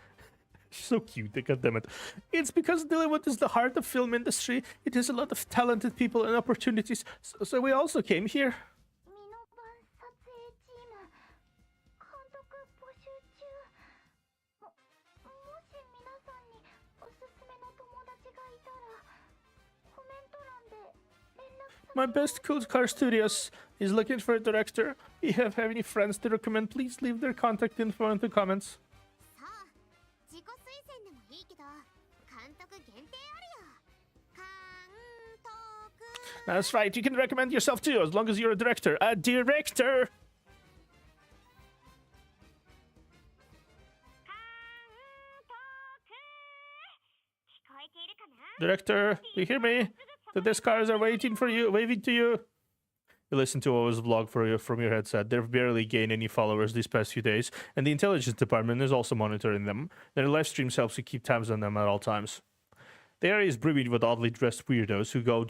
She's so cute, goddammit. It's because Dillywood is the heart of film industry. It has a lot of talented people and opportunities, so we also came here. ミノバン撮影チーム監督募集中。もし皆さんにおすすめの友達がいたらコメント欄で連絡させて。 My best cool car studios is looking for a director. If you have any friends to recommend, please leave their contact info in the comments. さあ、自己推薦でもいいけど、監督限定あるよ。監督。 That's right, you can recommend yourself too, as long as you're a director. A director! Director, do you hear me? The Discars are waiting for you, waving to you. You listen to Owa's vlog from your headset. They've barely gained any followers these past few days, and the intelligence department is also monitoring them. Their live streams helps you keep tabs on them at all times. The area is brimming with oddly dressed weirdos who go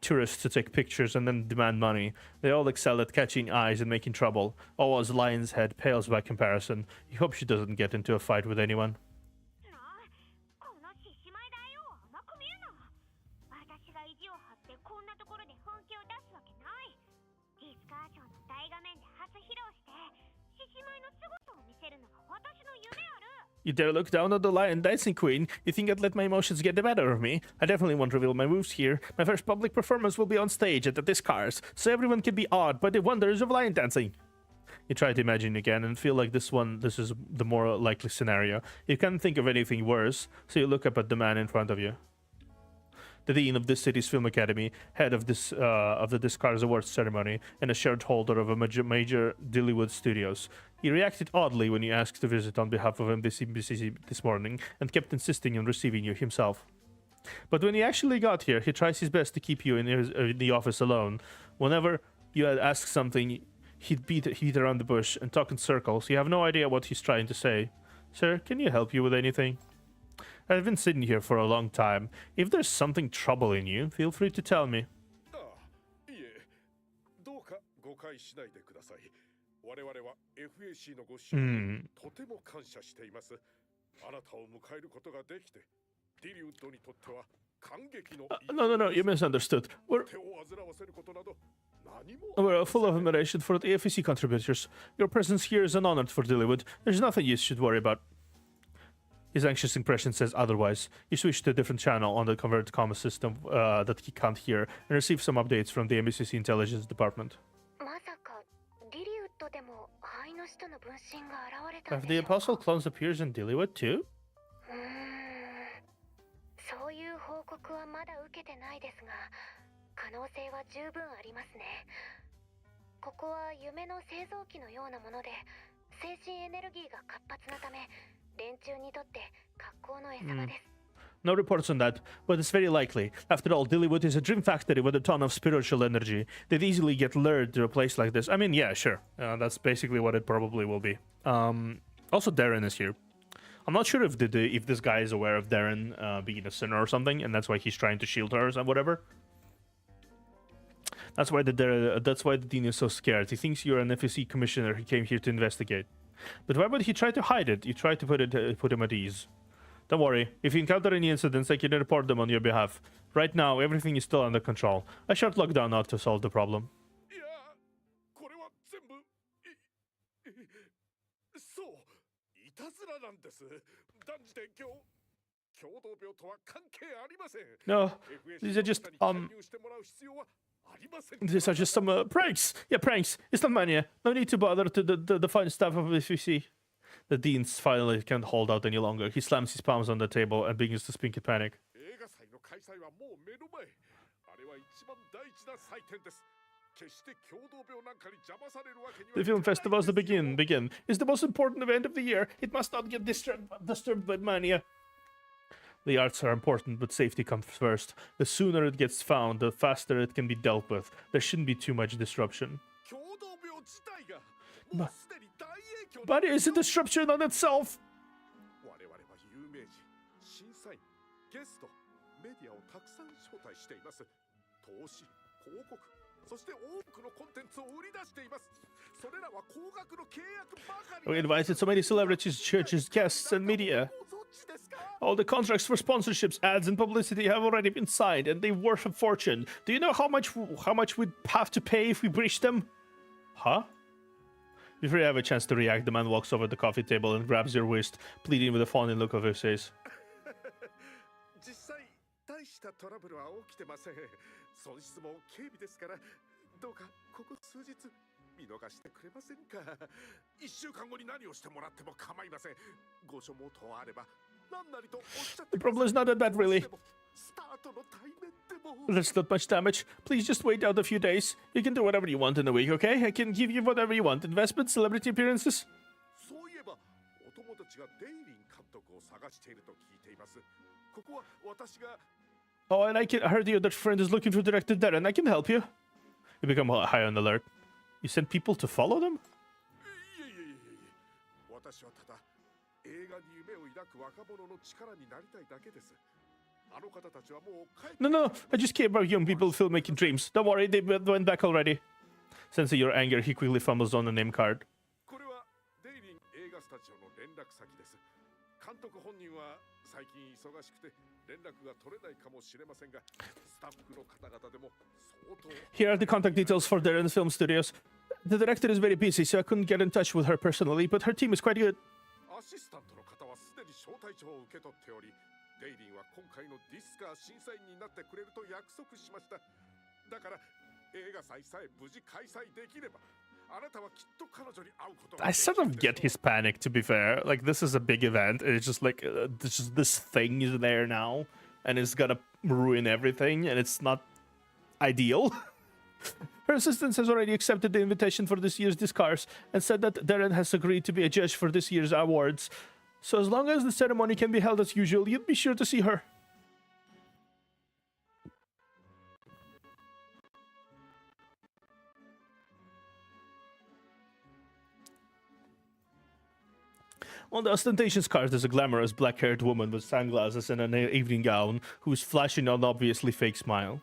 tourists to take pictures and then demand money. They all excel at catching eyes and making trouble. Owa's lion's head pales by comparison. He hopes she doesn't get into a fight with anyone. この獅子舞大王を甘く見るな。私が意地を張ってこんなところで本気を出すわけない。ディスカーションの大画面で初披露して獅子舞の凄さを見せるのが私の夢ある。 You dare look down on the lion dancing queen? You think I'd let my emotions get the better of me? I definitely won't reveal my moves here. My first public performance will be on stage at the Discars, so everyone can be awed by the wonders of lion dancing. You try to imagine again and feel like this is the more likely scenario. You can't think of anything worse, so you look up at the man in front of you. The dean of this city's film academy, head of the Discars Awards ceremony, and a shareholder of a major Dillywood studios. He reacted oddly when you asked to visit on behalf of MBC this morning, and kept insisting on receiving you himself. But when he actually got here, he tries his best to keep you in the office alone. Whenever you ask something, he'd beat around the bush and talk in circles. You have no idea what he's trying to say. Sir, can you help you with anything? I've been sitting here for a long time. If there's something troubling you, feel free to tell me. いえ、どうか誤解しないでください。我々は FAC のご支援にとても感謝しています。あなたを迎えることができて、ディリウッドにとっては感激の。No, you misunderstood. We're full of admiration for the FEC contributors. Your presence here is an honor for Dillywood. There's nothing you should worry about. His anxious impression says otherwise. You switch to a different channel on the converted comm system that he can't hear and receive some updates from the MBCC intelligence department. まさかディリウッドでも灰の使徒の分身が現れたん Have で the しょうか Apostle clones appears in Dillywood too? そういう報告はまだ受けてないですが、可能性は十分ありますね。ここは夢の製造機のようなもので、精神エネルギーが活発なため、連中にとって格好の餌場です。No reports on that, but it's very likely. After all, Dillywood is a dream factory with a ton of spiritual energy. They'd easily get lured to a place like this. I mean, yeah, sure. That's basically what it probably will be. Also, Darren is here. I'm not sure if if this guy is aware of Darren being a sinner or something, and that's why he's trying to shield her or whatever. That's why the dean is so scared. He thinks you're an FEC commissioner. He came here to investigate. But why would he try to hide it? You try to put him at ease. Don't worry. If you encounter any incidents, I can report them on your behalf. Right now, everything is still under control. A short lockdown ought to solve the problem. No, these are just these are just some pranks. Yeah, pranks. It's not mania. No need to bother to the fine stuff of FEC. The dean finally can't hold out any longer. He slams his palms on the table and begins to speak in panic. The film festival's the begin. It's the most important event of the year. It must not get disturbed by mania. The arts are important, but safety comes first. The sooner it gets found, the faster it can be dealt with. There shouldn't be too much disruption. But it's a disruption on itself. We invited so many celebrities, churches, guests, and media. All the contracts for sponsorships, ads, and publicity have already been signed, and they're worth a fortune. Do you know how much we'd have to pay if we breached them? Huh? Before you have a chance to react, the man walks over the coffee table and grabs your waist, pleading with a fawning look of his face. The problem is not that bad, really. There's not much damage. Please just wait out a few days. You can do whatever you want in a week, okay? I can give you whatever you want. Investments, celebrity appearances. Oh, and I heard your other friend is looking for Director Darren. I can help you. You become high on alert. You sent people to follow them? No, I just care about young people filmmaking dreams. Don't worry, they went back already. Sensing your anger, he quickly fumbles on the name card. Here are the contact details for Darren Film Studios. The director is very busy, so I couldn't get in touch with her personally, but her team is quite good. I sort of get his panic, to be fair. Like, this is a big event, and it's just like, this thing is there now, and it's gonna ruin everything, and it's not ideal. Her assistant has already accepted the invitation for this year's Discars, and said that Darren has agreed to be a judge for this year's awards. So as long as the ceremony can be held as usual, you'd be sure to see her. On the ostentatious card is a glamorous black-haired woman with sunglasses and an evening gown who's flashing an obviously fake smile.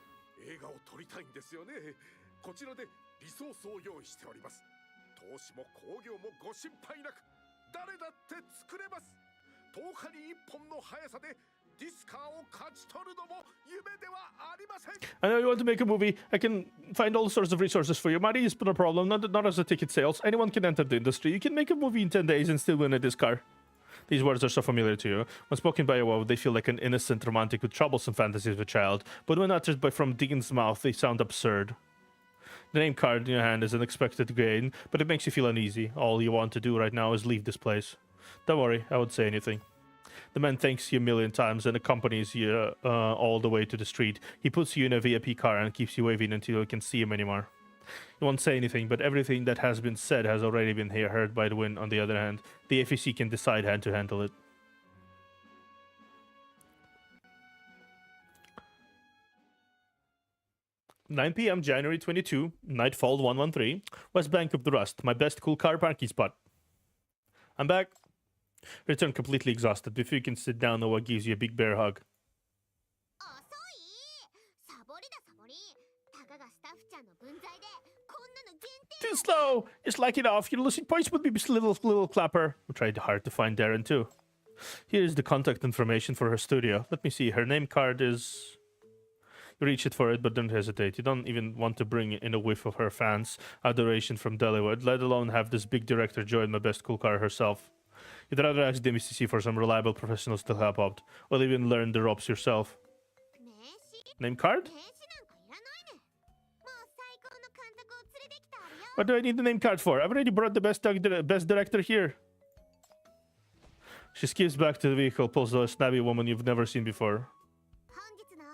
I know you want to make a movie. I can find all sorts of resources for you. Money is no problem, not as a ticket sales. Anyone can enter the industry. You can make a movie in 10 days and still win a Discar. These words are so familiar to you. When spoken by a woman, they feel like an innocent romantic with troublesome fantasies of a child. But when uttered from Dean's mouth, they sound absurd. The name card in your hand is an expected gain, but it makes you feel uneasy. All you want to do right now is leave this place. Don't worry, I won't say anything. The man thanks you a million times and accompanies you all the way to the street. He puts you in a VIP car and keeps you waving until you can see him anymore. won't say anything, but everything that has been said has already been heard by the wind. On the other hand, the FEC can decide how to handle it. "9 p.m. January 22, Nightfall 113, West Bank of the Rust, my best cool car parking spot. I'm back. Return completely exhausted. Before you can sit down, Noah gives you a big bear hug. 遅いサボりだサボりたかがスタッフちゃんの分際でこんなの限定 Too slow! Just like it off. You're losing points with me, little clapper. We tried hard to find Darren too. Here is the contact information for her studio. Let me see. Her name card is... You reach it for it, but don't hesitate. You don't even want to bring in a whiff of her fans' adoration from Dollywood, let alone have this big director join my best cool car herself. You'd rather ask the MCC for some reliable professionals to help out, or even learn the ropes yourself. 名刺 Name card? 名刺なんかいらないねもう最高の監督を連れてきてあるよ What do I need the name card for? I've already brought the best director here. She skips back to the vehicle, pulls out a snabby woman you've never seen before. 本日の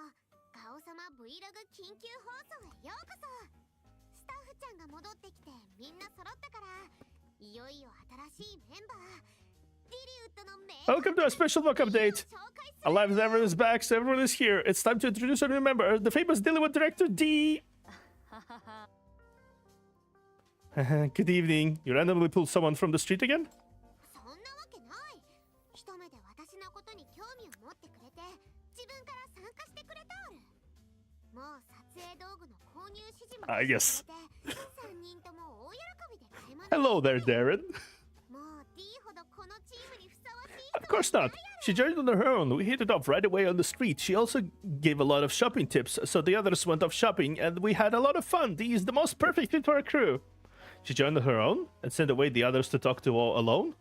ガオ様 Vlog 緊急放送へようこそスタッフちゃんが戻ってきてみんな揃ったからいよいよ新しいメンバーディリウッドのメンバー Welcome to a special book update. Alive as ever is back, so everyone is here. It's time to introduce a new member, the famous Dollywood director, D. Good evening. You randomly pulled someone from the street again? そんなわけない一目で私のことに興味を持ってくれて自分から参加してくれたあるもう撮影道具の購入指示も I guess. 3人とも大喜びで買い物 Hello there, Darren. もう D ほどこのチームにふさわしい Of course not. She joined on her own. We hit it off right away on the street. She also gave a lot of shopping tips, so the others went off shopping, and we had a lot of fun. Dee is the most perfect fit for our crew. She joined on her own and sent away the others to talk to all alone?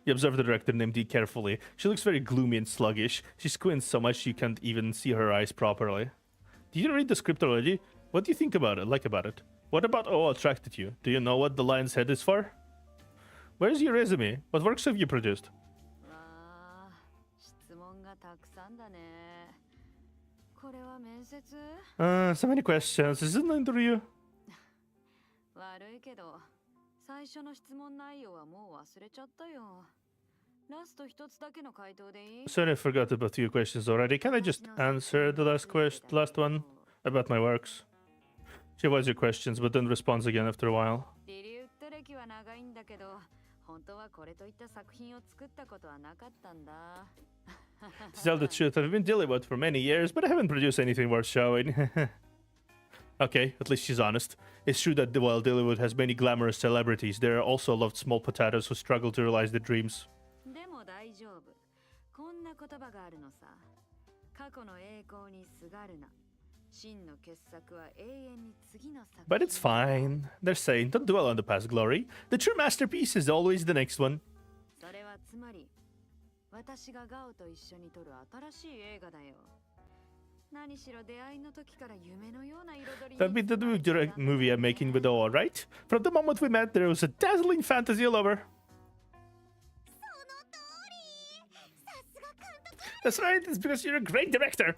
You observe the director named Dee carefully. She looks very gloomy and sluggish. She squints so much you can't even see her eyes properly. Did you read the script already? What do you think about it? Like about it? What about all attracted you? Do you know what the lion's head is for? Where's your resume? What works have you produced? わあ、質問がたくさんだね。これは面接？ So many questions. Is it an interview? 悪いけど、最初の質問内容はもう忘れちゃったよ。ラスト一つだけの回答でいい？ Sorry, I forgot about your questions already. Can I just answer the last last one about my works? She avoids your questions, but then responds again after a while. リリウッド歴は長いんだけど、本当はこれといった作品を作ったことはなかったんだ。 To tell the truth, I've been Dollywood for many years, but I haven't produced anything worth showing. Okay, at least she's honest. It's true that while Dollywood has many glamorous celebrities, there are also loved small potatoes who struggle to realize their dreams. でも大丈夫。こんな言葉があるのさ。過去の栄光にすがるな。真の傑作は永遠に次の作品。 But it's fine. They're saying, don't dwell on the past glory. The true masterpiece is always the next one. それはつまり、私がガオと一緒に撮る新しい映画だよ。何しろ出会いの時から夢のような彩りに。 That'd be the new direct movie I'm making with Oa, right? From the moment we met, there was a dazzling fantasy all over. その通りさすが監督 That's right, it's because you're a great director.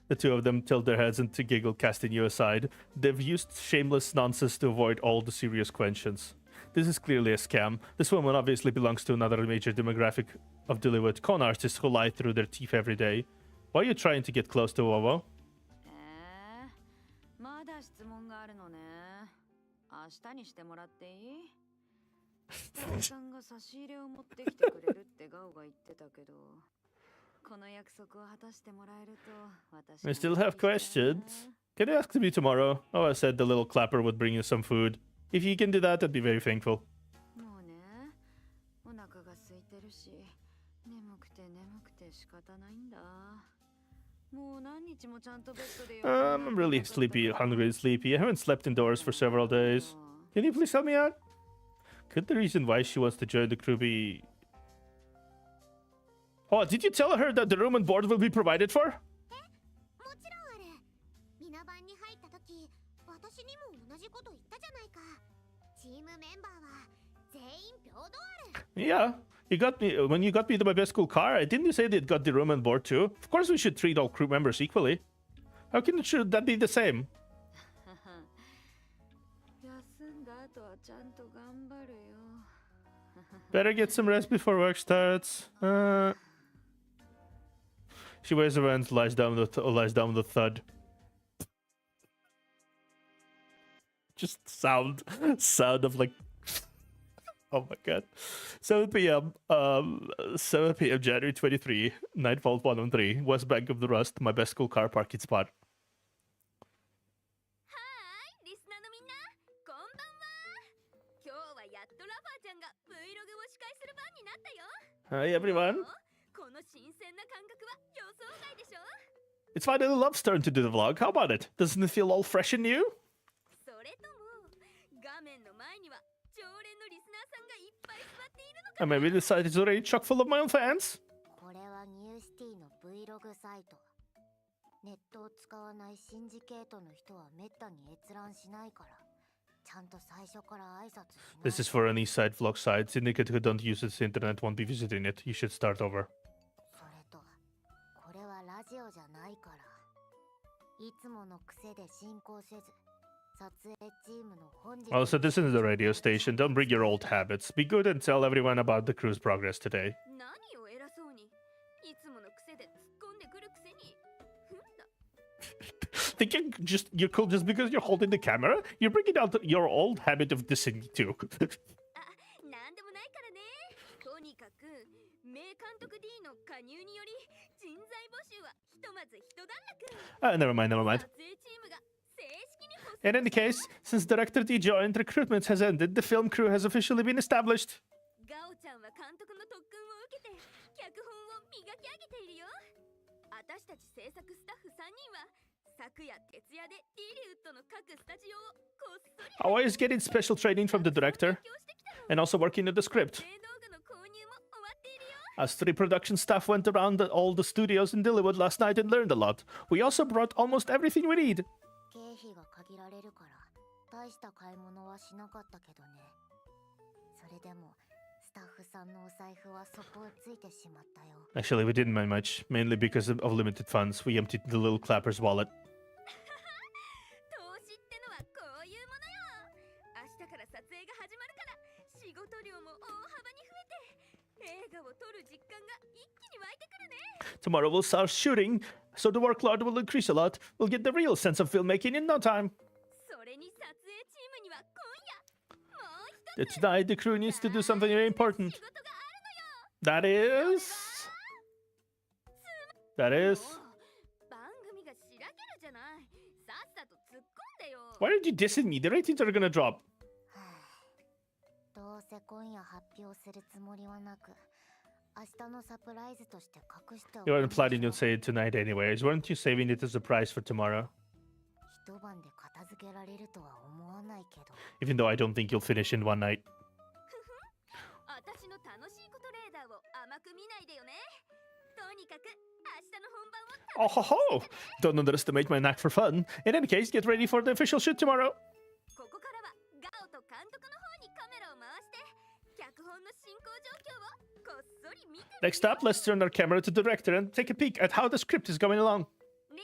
The two of them tilt their heads and to giggle, casting you aside. They've used shameless nonsense to avoid all the serious questions. This is clearly a scam. This woman obviously belongs to another major demographic of Dollywood con artists who lie through their teeth every day. Why are you trying to get close to Wowo? まだ質問があるのね。明日にしてもらっていい？おさんが差し入れを持ってきてくれるってガオが言ってたけど、この約束を果たしてもらえると私。 I still have questions. Can you ask me tomorrow? Oh, I said the little clapper would bring you some food. If you can do that, I'd be very thankful. もうね、お腹が空いてるし、眠くて仕方ないんだ。もう何日もちゃんとベッドで。I'm really sleepy, hungry and sleepy. I haven't slept indoors for several days. Can you please help me out? Could the reason why she wants to join the crew be... Oh, did you tell her that the room and board will be provided for? もちろんある皆番に入った時私にも同じこと言ったじゃないかチームメンバーは全員平等ある Yeah, you got me when you got me to my best cool car. Didn't you say they'd got the room and board too? Of course, we should treat all crew members equally. How can should that be the same? ちゃんと頑張るよ。 Better get some rest before work starts. She waves around, lies down with the thud. Just sound of like, oh my god. 7 p.m. 7 p.m. January 23, Nightfall 113, West Bank of the Rust, my best school car parking spot. はーい、リスナーのみんな、こんばんは。今日はやっとラファーちゃんが Vlog を司会する番になったよ。 Hi everyone. この新鮮な感覚は予想外でしょ。 It's finally Love's turn to do the vlog. How about it? Doesn't it feel all fresh and new? それとも画面の前には常連のリスナーさんがいっぱい座っているのか。 And maybe this site is already chock full of my own fans. これはニューシティの Vlog サイト。ネットを使わないシンジケートの人はめったに閲覧しないから、ちゃんと最初から挨拶しない。 This is for any side vlog site. Syndicate who don't use its internet won't be visiting it. You should start over. それと、これはラジオじゃないから、いつもの癖で進行せず、撮影チームの本日。 Also, this isn't a radio station. Don't bring your old habits. Be good and tell everyone about the crew's progress today. 何を偉そうに、いつもの癖で突っ込んでくるくせに。ふんだ。 Think you're cool just because you're holding the camera? You're bringing out your old habit of dissing me too. なんでもないからね。とにかく名監督 D の加入により人材募集はひとまず一段落。 Never mind, never mind. 撮影チームが正式に発 In any case, since Director D joined, recruitment has ended. The film crew has officially been established. ガオちゃんは監督の特訓を受けて脚本を磨き上げているよ。私たち制作スタッフ3人は昨夜徹夜でディリウッドの各スタジオをこっそり Always getting special training from the director 勉強してきたの。 and also working on the script. 映動画の購入も終わっているよ。 Us 3 production staff went around all the studios in Dillywood last night and learned a lot. We also brought almost everything we need. 経費が限られるから大した買い物はしなかったけどね。それでもスタッフさんのお財布は底をついてしまったよ。 Actually, we didn't buy much, mainly because of limited funds. We emptied the little clapper's wallet. 投資ってのはこういうものよ。明日から撮影が始まるから仕事量も大幅に増えて映画を撮る実感が一気に湧いてくるね。 Tomorrow we'll start shooting, so the workload will increase a lot. We'll get the real sense of filmmaking in no time. それに撮影チームには今夜もう一つ Tonight, the crew needs to do something very important. 仕事があるのよ。 That is... That is... もう番組がしらけるじゃない。さっさと突っ込んでよ。 Why aren't you dissing me? The ratings are gonna drop. どうせ今夜発表するつもりはなく、明日のサプライズとして隠しておく。 You weren't planning to say it tonight anyways. Weren't you saving it as a prize for tomorrow? 一晩で片付けられるとは思わないけど。 Even though I don't think you'll finish in one night. 私の楽しいことレーダーを甘く見ないでよね。とにかく明日の本番を Oh ho ho! Don't underestimate my knack for fun. In any case, get ready for the official shoot tomorrow. ここからはガオと監督の方にカメラを回して脚本の進行状況をこっそり見てみるよ。 Next up, let's turn our camera to the director and take a peek at how the script is going along. リン、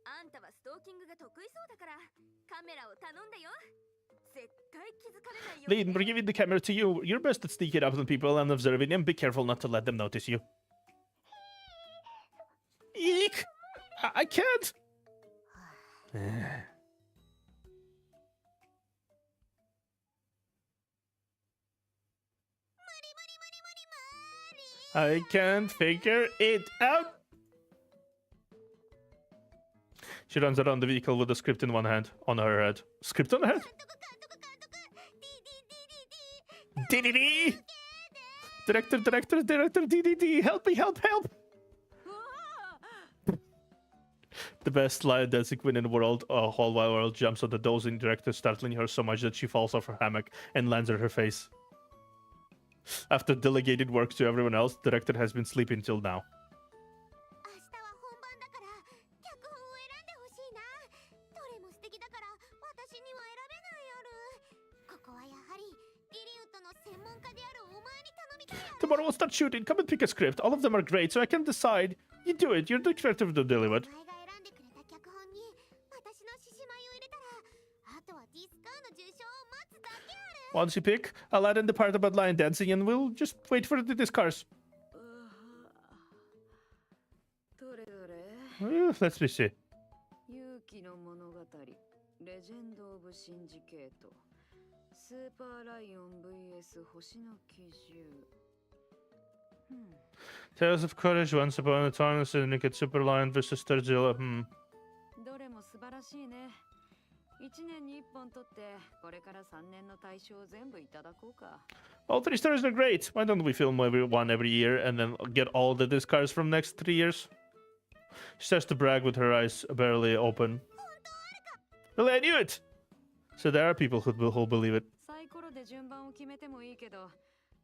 あんたはストーキングが得意そうだからカメラを頼んだよ。絶対気づかれないように Lean, ね。 we're giving the camera to you. You're best at sneaking up on people and observing them. Be careful not to let them notice you. Eek! I can't! I can't figure it out! She runs around the vehicle with the script in one hand, on her head. Script on her head? 監督 DDD! Director, DDD! Help me, help! うわあ The best line dancing queen in the world, whole wide world jumps on the dozing director, startling her so much that she falls off her hammock and lands on her face. After delegated work to everyone else, director has been sleeping till now. 明日は本番だから脚本を選んでほしいな。どれも素敵だから私には選べないある。ここはやはりリリウッドの専門家であるお前に頼みたいある。 Tomorrow we'll start shooting. Come and pick a script. All of them are great, so I can decide. You do it. You're the director of the Dillywood. お前が選んでくれた脚本に私の獅子舞を入れたらあとはディスカーの受賞を待つだけあ Once you pick, I'll add in the part about lion dancing and we'll just wait for the discars. どれどれ Let's be see. 勇気の物語レジェンド・オブ・シンジケートスーパーライオン vs 星の奇獣 Tales of Courage, Once Upon a Time, Syndicate, Super Lion vs. Godzilla. どれも素晴らしいね1年に1本取ってこれから3年の大賞を全部いただこうか All 3 stories are great. Why don't we film one every year and then get all the discards from next 3 years? She starts to brag with her eyes barely open. Really, I knew it! So there are people who'll believe it. サイコロで順番を決めてもいいけど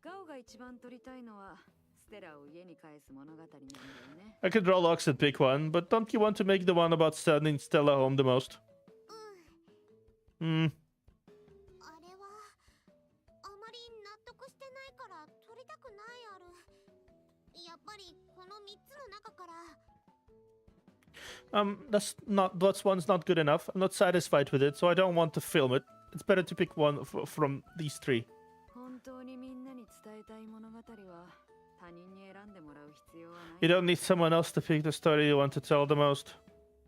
ガオが一番取りたいのはステラを家に帰す物語なんだよね I could draw locks and pick one, but don't you want to make the one about sending Stella home the most? あれはあまり納得してないから取りたくないあるやっぱりこの3つの中から That's one's not good enough. I'm not satisfied with it, so I don't want to film it. It's better to pick one from these 3. 本当にみんなに伝えたい物語は他人に選んでもらう必要はない You don't need someone else to pick the story you want to tell the most.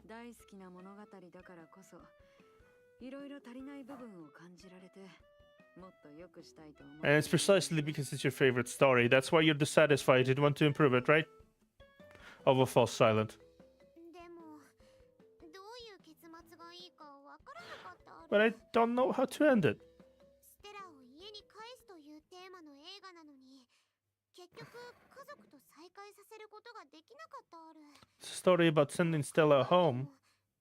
大好きな物語だからこそいろいろ足りない部分を感じられてもっと良くしたいと思う And it's precisely because it's your favorite story. That's why you're dissatisfied. You want to improve it, right? Ova falls silent. でもどういう結末がいいかわからなかったあ But る I don't know how to end it. ステラを家に返すというテーマの映画なのに結局家族と再会させることができなかったある It's a story about sending Stella home.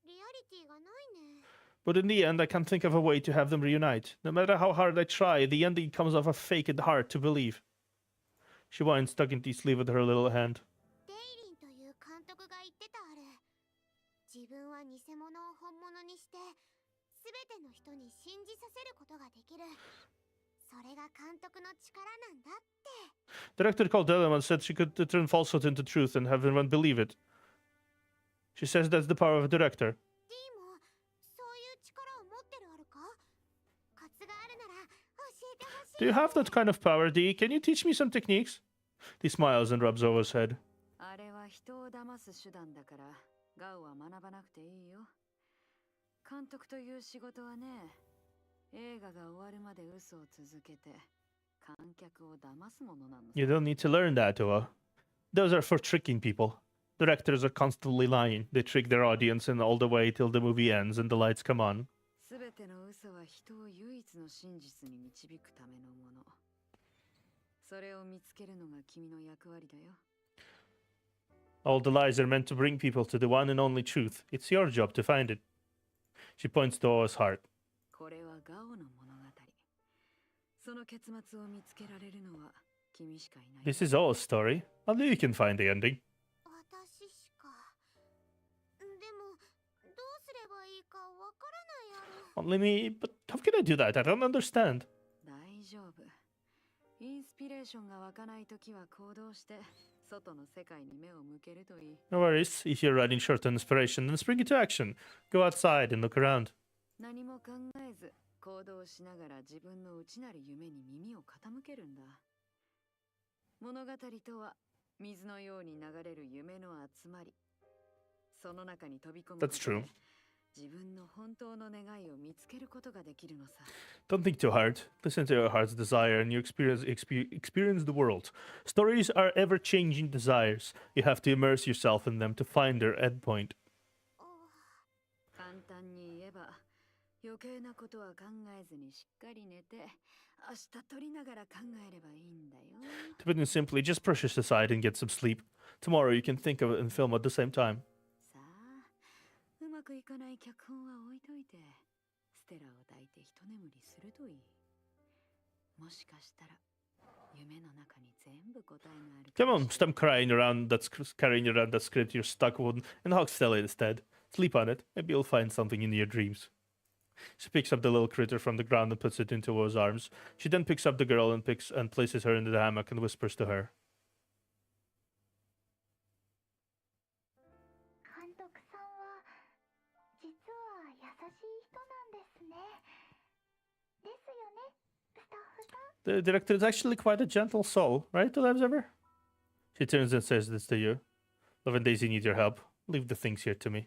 リアリティがないね But in the end, I can't think of a way to have them reunite. No matter how hard I try, the ending comes off a fake and hard to believe. She winds, tugging the sleeve with her little hand. デイリンという監督が言ってたある自分は偽物を本物にして全ての人に信じさせることができるそれが監督の力なんだって Director Caldella once said she could turn falsehood into truth and have everyone believe it. She says that's the power of a director. D もそういう力を持ってるあるかコツがあるなら教えてほしい Do you have that kind of power, Dee? Can you teach me some techniques? He smiles and rubs Ova's head. あれは人を騙す手段だからガウは学ばなくていいよ監督という仕事はね映画が終わるまで嘘を続けて観客を騙すものなの You don't need to learn that, Ova. Those are for tricking people. Directors are constantly lying. They trick their audience in all the way till the movie ends and the lights come on. すべての嘘は人を唯一の真実に導くためのものそれを見つけるのが君の役割だよ All the lies are meant to bring people to the one and only truth. It's your job to find it. She points to Ova's heart. これはガオの物語その結末を見つけられるのは君しかいない This is Ova's story. Only you can find the ending. 私しかでもどうすればいいかわからないある Only me? But how can I do that? I don't understand. 大丈夫インスピレーションが湧かないときは行動して外の世界に目を向けるといい No worries. If you're running short on inspiration, then spring into action. Go outside and look around. 何も考えず行動しながら自分の内なる夢に耳を傾けるんだ物語とは水のように流れる夢の集まりその中に飛び込むこと That's true. で自分の本当の願いを見つけることができるのさ Don't think too hard. Listen to your heart's desire and you experience the world. Stories are ever-changing desires. You have to immerse yourself in them to find their endpoint. 簡単に言えば余計なことは考えずにしっかり寝て明日撮りながら考えればいいんだよ To put it simply, just brush this aside and get some sleep. Tomorrow you can think of it and film at the same time. さあうまくいかない脚本は置いといてステラを抱いて一眠りするといいもしかしたら夢の中に全部答えがある Come on, stop carrying around that script you're stuck with and hug Stella instead. Sleep on it. Maybe you'll find something in your dreams. She picks up the little critter from the ground and puts it into O's arms. She then picks up the girl and places her in the hammock and whispers to her. 監督さんは実は優しい人なんですねですよねスタッ The director is actually quite a gentle soul, right, to Observer? She turns and says this to you. Love and Daisy need your help. Leave the things here to me.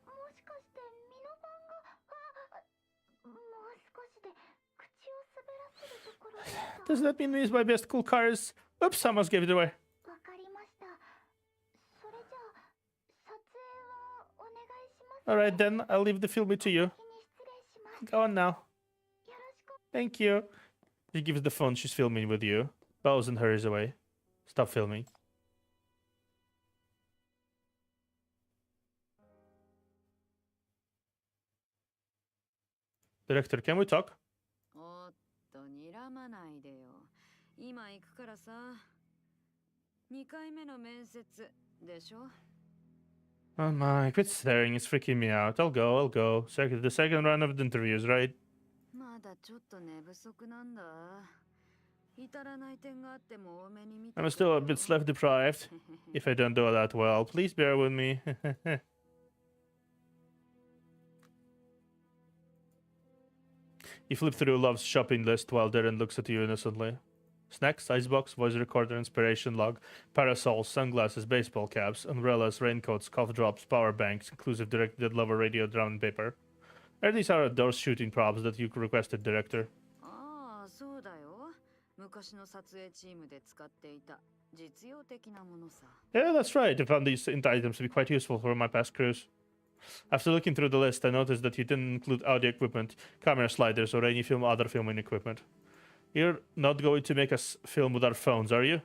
もしかしてミノバンがもう少しで口を滑らせるところでした。 Does that mean these my best cool cars? Oops, I almost gave it away. わかりました。それじゃあ撮影はお願いします。 Alright then, I'll leave the filming to you. 先に失礼します。 Go on now. よろしく。 Thank you. She gives the phone she's filming with you. Bows and hurries away. Stop filming. Director, can we talk? おっと、睨まないでよ。今行くからさ。2回目の面接でしょ？ Oh my, quit staring, it's freaking me out. I'll go. The second round of the interviews, right? まだちょっと寝不足なんだ。至らない点があっても多めに見て。 I'm still a bit sleep deprived. If I don't do that well, please bear with me. You flip through Love's shopping list while Darren looks at you innocently. Snacks, icebox, voice recorder, inspiration log, parasols, sunglasses, baseball caps, umbrellas, raincoats, cough drops, power banks, inclusive directed lover radio, drum paper. Are these outdoor shooting props that you requested, director? ああ、そうだよ。昔の撮影チームで使っていた実用的なものさ。 Yeah, that's right. I found these items to be quite useful for my past cruise. After looking through the list, I noticed that you didn't include audio equipment, camera sliders, or any other filming equipment. You're not going to make us film with our phones, are you?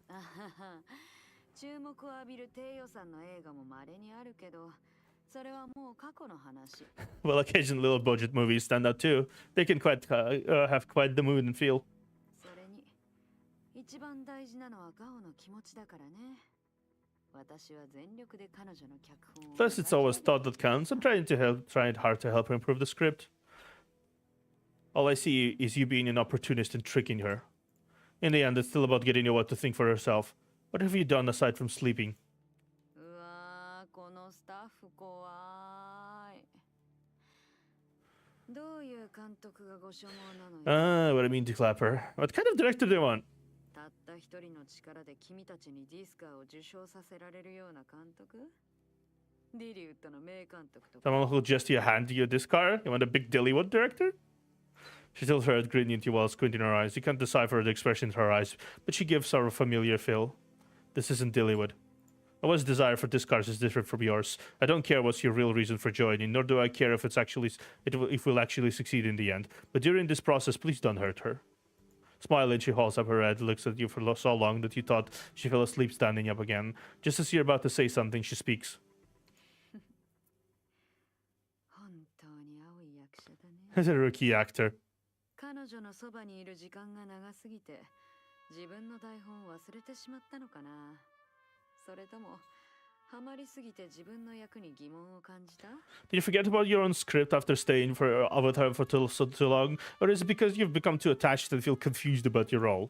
あはは。注目を浴びる低予算の映画も稀にあるけど、それはもう過去の話。 Well, occasionally little budget movies stand out too. They can have quite the mood and feel. それに、一番大事なのはガオの気持ちだからね。私は全力で彼女の脚本を。 Plus, it's always thought that counts. I'm trying hard to help her improve the script. All I see is you being an opportunist and tricking her. In the end, it's still about getting you what to think for herself. What have you done aside from sleeping? うわー、このスタッフ怖い。どういう監督がご所望なのよ。 Ah, what I mean to clap her. What kind of director do you want? たった一人の力で君たちにディスカーを受賞させられるような監督？ディリウッドの名監督とか。 Someone who'll gesture a hand to you this car? You want a big Dillywood director? She tilts her head, grinning at you while squinting her eyes. You can't decipher the expression in her eyes, but she gives her a familiar feel. This isn't Dillywood. One's desire for Discars is different from yours. I don't care what's your real reason for joining, nor do I care if we'll actually succeed in the end. But during this process, please don't hurt her. Smiling, she holds up her head, looks at you for so long that you thought she fell asleep standing up again. Just as you're about to say something, she speaks. 本当に青い役者だね。 As a rookie actor. 彼女のそばにいる時間が長すぎて、自分の台本を忘れてしまったのかな。それとも、ハマりすぎて自分の役に疑問を感じた？ Did you forget about your own script after staying with her for too long? Or is it because you've become too attached and feel confused about your role?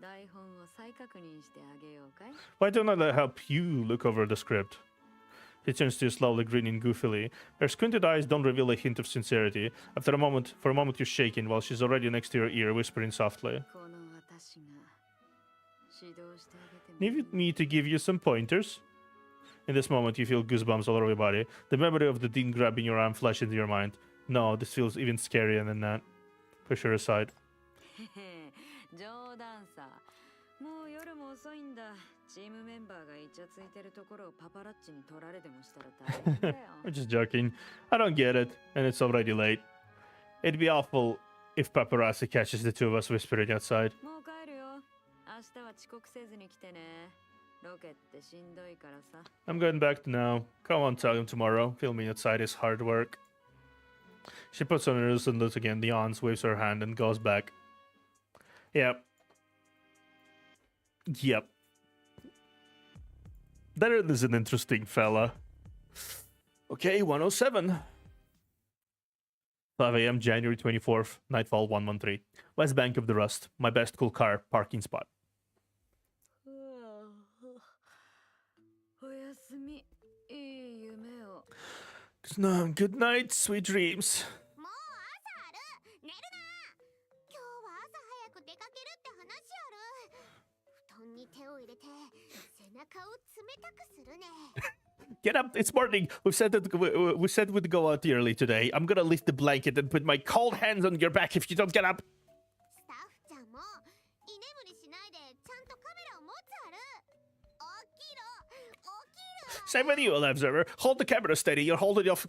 台本を再確認してあげようかい？ Why don't I help you look over the script? He turns to you slowly, grinning goofily. Her squinted eyes don't reveal a hint of sincerity. For a moment, you're shaking while she's already next to your ear, whispering softly. この私が指導してあげてもいい？ Need me to give you some pointers? In this moment, you feel goosebumps all over your body. The memory of the dean grabbing your arm flashes into your mind. No, this feels even scarier than that. Push her aside. 冗談さ。もう夜も遅いんだ。チームメンバーがイチャついてるところをパパラッチに撮られでもしたら大変だよ。 I'm just joking. I don't get it, and it's already late. It'd be awful if paparazzi catches the two of us whispering outside. もう帰るよ。明日は遅刻せずに来てね。ロケってしんどいからさ。 I'm going back now. Come on, tell him tomorrow. Filming outside is hard work. She puts on her ears and looks again, yawns, waves her hand, and goes back. Yep. That is an interesting fella. Okay, 107. 5 a.m., January 24th, Nightfall 113. West Bank of the Rust. My best cool car parking spot. おやすみ。いい夢を。Good night, sweet dreams. もう朝ある。寝るな。今日は入れて背中を冷たくするね。 Get up! It's morning. We said we'd go out early today. I'm gonna lift the blanket and put my cold hands on your back if you don't get up. スタッフちゃんも居眠りしないでちゃんとカメラを持つある。起きろ起きろ。 Same with you, observer. Hold the camera steady. You're holding off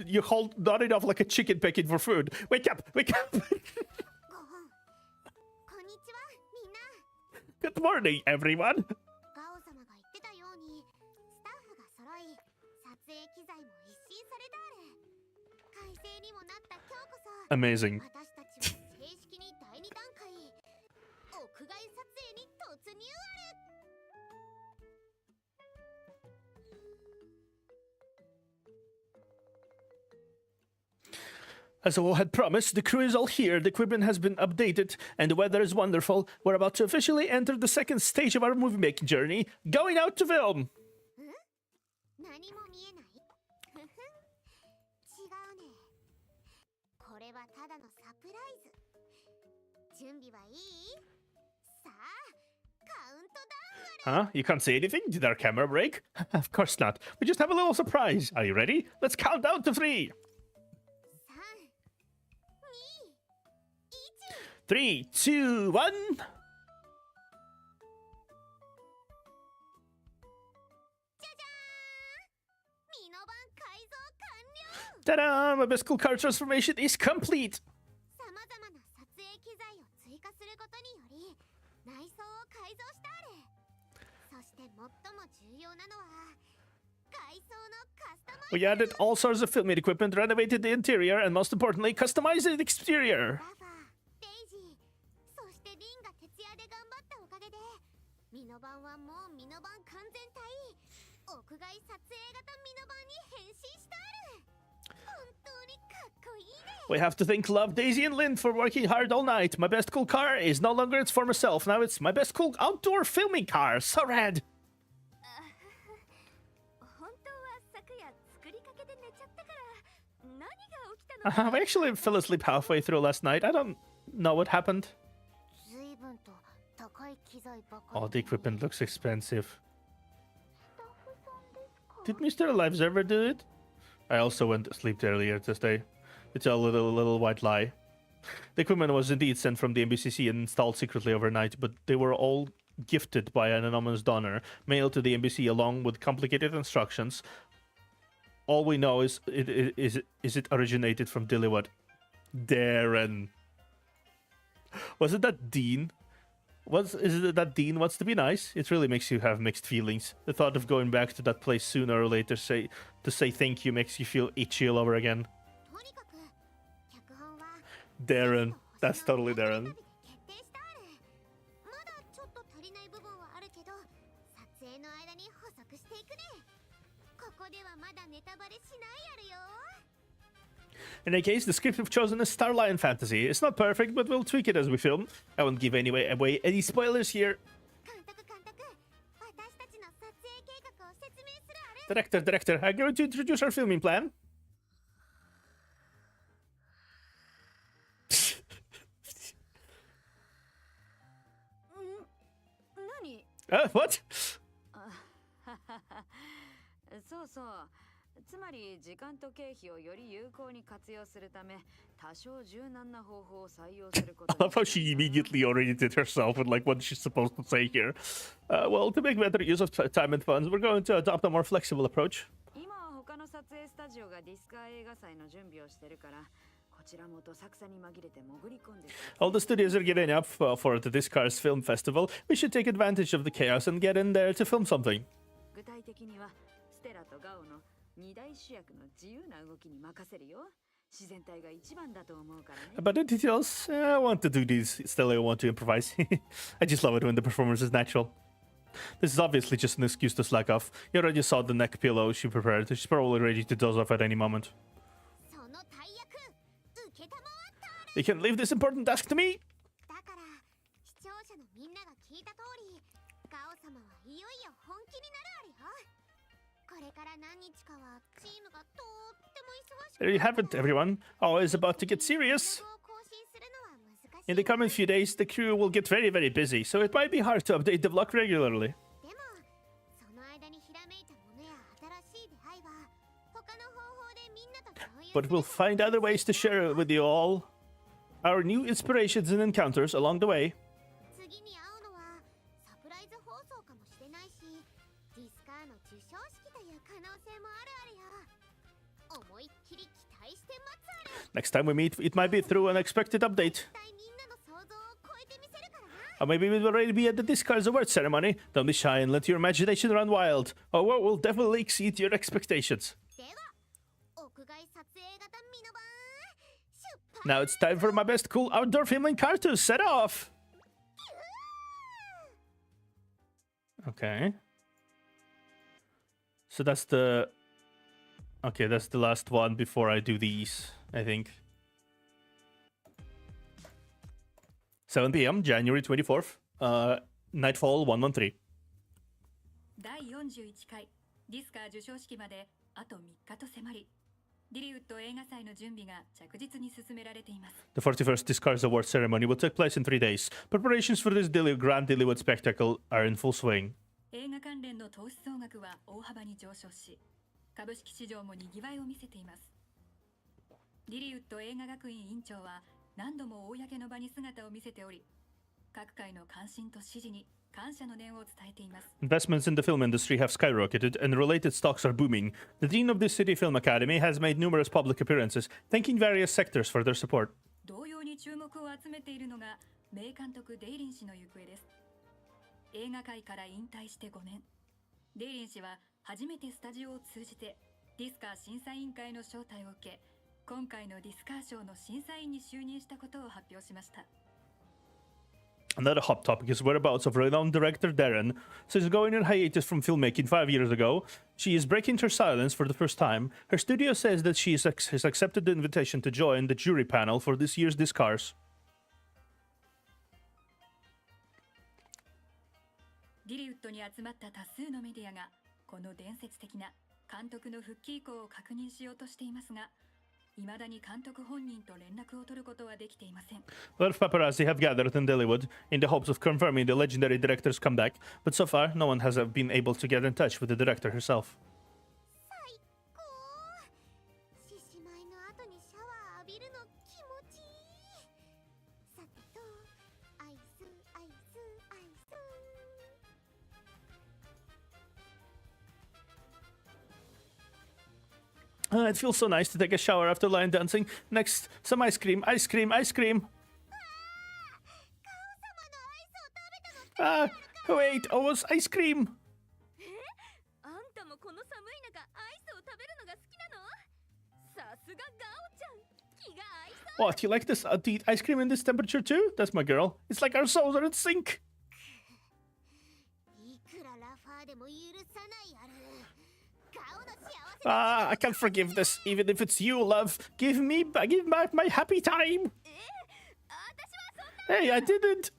you hold not it off like a chicken pecking for food. Wake up! Wake up! ごほん。こんにちはみんな。 Good morning, everyone. ガオ様が言ってたようにスタッフが揃い撮影機材も一新されたある。改正にもなった今日こそ Amazing. 私たちは正式に第2段階屋外撮影に突入ある。 As I had promised, the crew is all here, the equipment has been updated, and the weather is wonderful. We're about to officially enter the second stage of our movie-making journey, going out to film. 何も見えない。ふふん。違うね。これはただのサプライズ。準備はいい？さあ、カウントダウンある。 Huh? You can't say anything? Did our camera break? Of course not. We just have a little surprise. Are you ready? Let's count down to 3. 3, 2, 1. じゃじゃーん。ミノバン改造完了。 Ta-da! My best cool car transformation is complete. さまざまな撮影機材を追加することにより内装を改造してある。そして最も重要なのは改装のカスタマイズ。 We added all sorts of filming equipment, renovated the interior, and most importantly, customized the exterior. ラファー、デイジー、そしてリンが徹夜で頑張ったおかげでミノバンはもうミノバン完全体屋外撮影型ミノバンに変身してある。本当にかっこいいね。 We have to thank Love, Daisy, and Lynn for working hard all night. My best cool car is no longer its former self. Now it's my best cool outdoor filming car. So rad. 本当は昨夜作りかけで寝ちゃったから何が起きたのか I actually fell asleep halfway through last night. I don't know what happened. 随分と高い機材ばかり。 Oh, the equipment looks expensive. スタッフさんですか？ Did Mr. Lives ever do it? I also went to sleep earlier this day. It's a little white lie. The equipment was indeed sent from the MBCC and installed secretly overnight, but they were all gifted by an anonymous donor, mailed to the embassy along with complicated instructions. All we know is it originated from Dillywood. Darren. Was it that Dean? Is it that Dean wants to be nice? It really makes you have mixed feelings. The thought of going back to that place sooner or later to say thank you makes you feel itchy all over again. とにかく脚本は Darren. That's totally Darren. 決定してある。まだちょっと足りない部分はあるけど撮影の間に補足していくね。ここではまだネタバレしないあるよ。 In any case, the script we've chosen is Starline Fantasy. It's not perfect, but we'll tweak it as we film. I won't give away any spoilers here. 監督、私たちの撮影計画を説明するある。 Director, I'm going to introduce our filming plan. 何 What? そうそう。つまり時間と経費をより有効に活用するため、多少柔軟な方法を採用すること I love how she immediately oriented herself with like what she's supposed to say here. Well, to make better use of time and funds, we're going to adopt a more flexible approach. 今は他の撮影スタジオがディスカー映画祭の準備をしてるから、こちらもどさくさに紛れて潜り込んで。 All the studios are getting up for the Discars Film Festival. We should take advantage of the chaos and get in there to film something. 具体的にはステラとガオの二大主役の自由な動きに任せるよ。自然体が一番だと思うからね。 About the details, I want to do these. Still, I want to improvise. I just love it when the performance is natural. This is obviously just an excuse to slack off. You already saw the neck pillow she prepared. She's probably ready to doze off at any moment. その大役受けたまわったある。 You can leave this important task to me. だから視聴者のみんなが聞いた通りガオ様はいよいよ本気になるあるよ。これから何日かはチームがとっても忙しく There you have it, everyone. Oh, it's about to get serious. ブログを更新するのは難し In the coming few days, the crew will get very, very busy, so it might be hard to update the vlog regularly. でもその間にひらめいたものや新しい出会いは他の方法でみんなと共有 But we'll find other ways to share with you all our new inspirations and encounters along the way. 次に会うのはサプライズ放送かもしれないし、ディスカーの授賞式という可能性もあるよ。思いっきり期待して待つあれ。 Next time we meet, it might be through an expected update. 絶対みんなの想像を超えてみせるからな。 Or maybe we'll already be at the Discars Awards ceremony. Don't be shy and let your imagination run wild. Or what will definitely exceed your expectations. では屋外撮影型ミノバン出発。 Now it's time for my best cool outdoor filming car to set off. Okay. So that's the... Okay, that's the last one before I do these, I think. 7 p.m., January 24th. Nightfall 113. 第41回ディスカー授賞式まであと3日と迫り、リリウッド映画祭の準備が着実に進められています。 The 41st Discars Award ceremony will take place in 3 days. Preparations for this grand Dillywood spectacle are in full swing. 映画関連の投資総額は大幅に上昇し、株式市場も賑わいを見せています。リリウッド映画学院委員長は何度も公の場に姿を見せており、各界の関心と支持に感謝の念を伝えています。 Investments in the film industry have skyrocketed and related stocks are booming. The dean of the City Film Academy has made numerous public appearances, thanking various sectors for their support. 同様に注目を集めているのが名監督デイリン氏の行方です。映画界から引退して5年、デイリン氏は初めてスタジオを通じてディスカー審査委員会の招待を受け、今回のディスカー賞の審査員に就任したことを発表しました。 Another hot topic is whereabouts of renowned director Darren. Since going on hiatus from filmmaking 5 years ago, she is breaking her silence for the first time. Her studio says that she has accepted the invitation to join the jury panel for this year's Discars. ディリウッドに集まった多数のメディアがこの伝説的な監督の復帰以降を確認しようとしていますが、未だに監督本人と連絡を取ることはできていません。 A lot of paparazzi have gathered in Dillywood in the hopes of confirming the legendary director's comeback, but so far, no one has been able to get in touch with the director herself. 最高。獅子舞の後にシャワー浴びるの気持ちいい。さてと、アイスアイスアイス。 It feels so nice to take a shower after line dancing. Next, some ice cream, ice cream, ice cream. Ah, wait, oh, was ice cream. あんたもこの寒い中アイスを食べるのが好きなの？さすがガオちゃん、気が合いそう。 What, you like this? To eat ice cream in this temperature too? That's my girl. It's like our souls are in sync. いくらラファーでも許さないやる。顔の幸せ。 Ah, I can't forgive this, even if it's you, love. Give back my happy time. 私はそんな。 Hey, I didn't.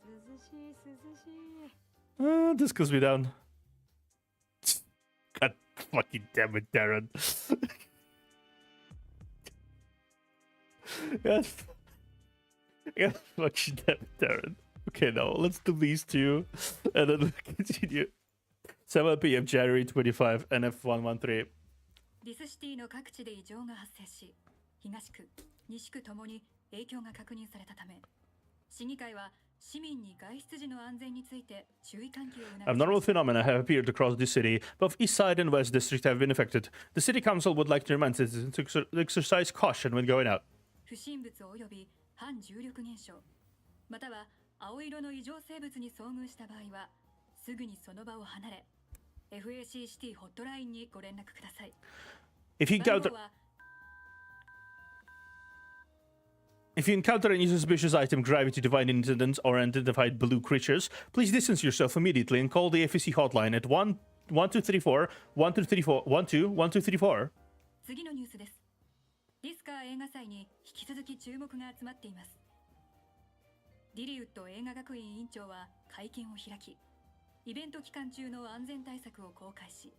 涼しい涼しい。 This goes me down. God fucking damn it, Darren. God fucking damn it, Darren. Okay, now let's do these two and then we'll continue. 7 p.m. January 25, NF113. ディスシティの各地で異常が発生し、東区、西区ともに影響が確認されたため、市議会は市民に外出時の安全について注意喚起を促しました。 Abnormal phenomena have appeared across the city. Both East Side and West District have been affected. The City Council would like to remind citizens to exercise caution when going out. 不審物及び反重力現象、または青色の異常生物に遭遇した場合は、すぐにその場を離れ、FAC シティホットラインにご連絡ください。 If you 番 encounter 号は If you encounter any suspicious item, gravity-defying incidents, or unidentified blue creatures, please distance yourself immediately and call the FEC hotline at 1234 1234 1234. 次のニュースです。ディスカー映画祭に引き続き注目が集まっています。ディリウッド映画学院委員長は会見を開き、イベント期間中の安全対策を公開し、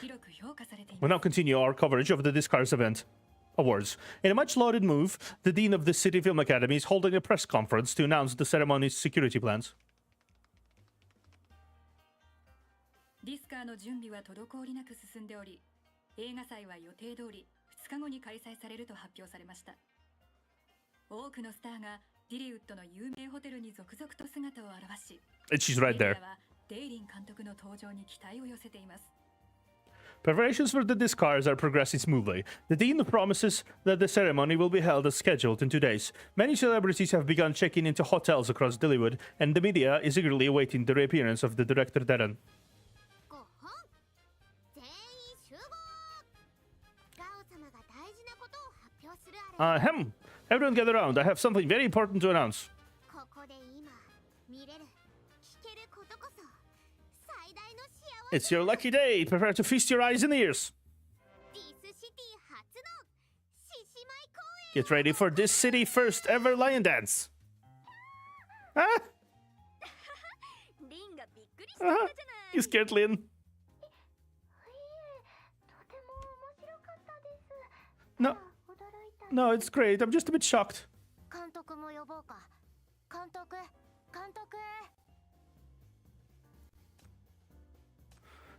広く評価されてい We'll ま now continue our coverage of the Discars event awards. In a much lauded move, the dean of the City Film Academy is holding a press conference to announce the ceremony's security plans. す。ディスカーの準備は滞りなく進んでおり、映画祭は予定通り2日後に開催されると発表されました。多くのスターがディリウッドの有名ホテルに続々と姿を現し、 And she's right メデ there. ィアはデイリン監督の登場に期待を寄せています。 Preparations for the Discars are progressing smoothly. The dean promises that the ceremony will be held as scheduled in 2 days. Many celebrities have begun checking into hotels across Dillywood, and the media is eagerly awaiting the reappearance of the director Darren. 5本全員集合。ガオ様が大事なことを発表するあれ。 Ahem! Everyone gather around. I have something very important to announce. ここで今見れる聞けることこそ最大の幸せ。 It's your lucky day. Prepare to feast your eyes and ears. ディスシティ初の獅子舞公演。 Get ready for this city first ever lion dance. Ah! リンがびっくりしたんだ Ah! じゃない You scared Lynn? とても面白かったです。 No, 驚いた。 no, it's great. I'm just a bit shocked. 監督も呼ぼうか。監督、監督。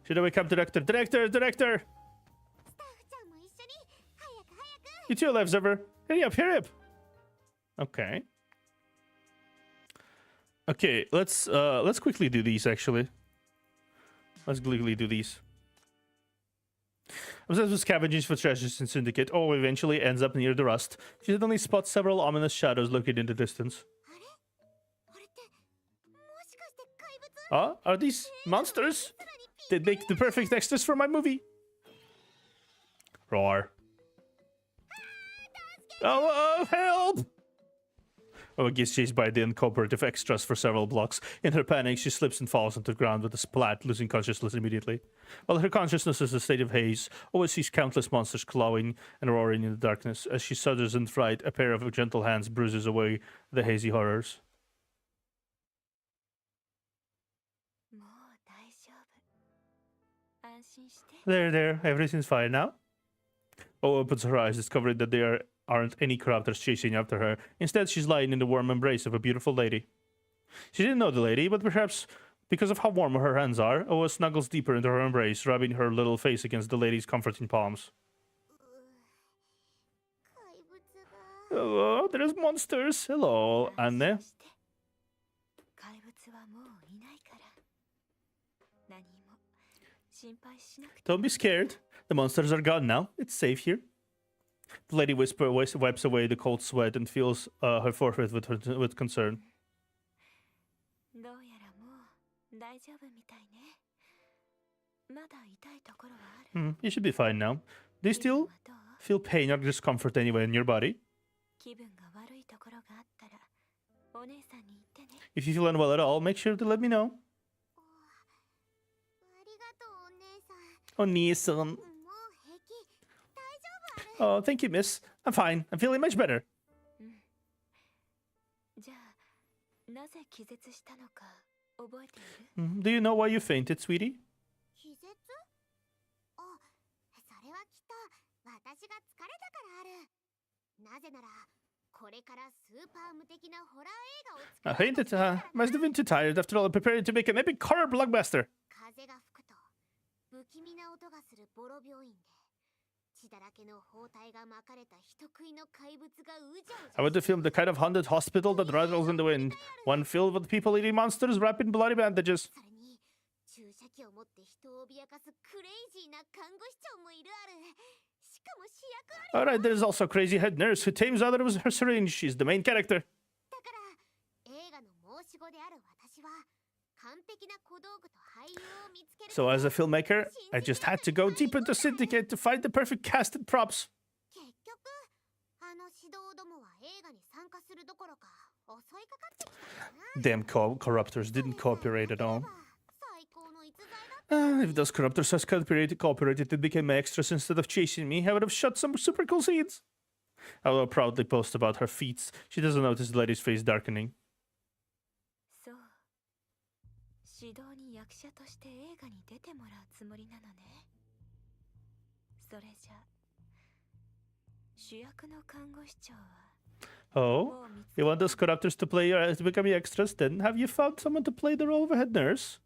Should I wake up director? Director! Director! スタッフちゃんも一緒に早く早く。 You too, Observer. Hurry up, hurry up. Okay. Okay, let's quickly do these actually. Let's quickly do these. Obsessed with scavenging for treasures in Syndicate, or eventually ends up near the rust. She suddenly spots several ominous shadows looking in the distance. あれこれってもしかして怪物？ Are these monsters? They make the perfect extras for my movie. Roar. Oh, help! Oh, gets chased by the uncooperative extras for several blocks. In her panic, she slips and falls onto the ground with a splat, losing consciousness immediately. While her consciousness is a state of haze, always sees countless monsters clawing and roaring in the darkness. As she shudders in fright, a pair of gentle hands bruises away the hazy horrors. もう大丈夫。安心して。 There, everything's fine now. Oh opens her eyes, discovering that there aren't any corruptors chasing after her. Instead, she's lying in the warm embrace of a beautiful lady. She didn't know the lady, but perhaps because of how warm her hands are, Oa snuggles deeper into her embrace, rubbing her little face against the lady's comforting palms. 怪物が。 Oh, there's monsters. Hello, 安 Anne. 心して怪物はもういないから。何も心配しなくて。 Don't be scared. The monsters are gone now. It's safe here. The lady wipes away the cold sweat and feels her forehead with concern. どうやらもう大丈夫みたいね。まだ痛いところはある。 You should be fine now. Do you 気分 still はどう feel pain or discomfort anywhere in your body? 気分が悪いところがあったらお姉さんに言ってね。 If you feel unwell at all, make sure to let me know. ありがとうお姉さん。 Oh, Nia-san. もう平気。大丈夫ある。 Oh, thank you, miss. I'm fine. I'm feeling much better. じゃあなぜ気絶したのか覚えている？ Do you know why you fainted, sweetie? 気絶？あ、それはきっと私が疲れたからある。なぜならこれからスーパー無敵なホラー映画を I fainted. Must have been too tired. After all, I'm preparing to make an epic horror blockbuster. 風が吹くと不気味な音がするボロ病院で血だらけの包帯が巻かれた人食いの怪物がうじゃうじ I ゃ want to film the kind of haunted hospital that rattles in the wind. One filled with people-eating monsters wrapped in bloody bandages. それに注射器を持って人を脅かすクレイジーな看護師長もいるある。しかも主役あり Alright, there's also a crazy head nurse who tames others with her syringe. She's the main character. だから映画の申し子である私は完璧な小道具と俳優を見つける So as a filmmaker, I just had to go deep into Syndicate to find the perfect cast and props. 結局あの指導どもは映画に参加するどころか襲いかかってきたな Damn corruptors didn't cooperate at all. 最高の逸材だ If those corruptors had cooperated and became my extras instead of chasing me, I would have shot some super cool scenes. I will proudly post about her feats. She doesn't notice the lady's face darkening. そう指導に役者として映画に出てもらうつもりなのね。それじゃ主役の看護師長は Oh, you want those corruptors to play to become your extras? Then have you found someone to play the role of a head nurse?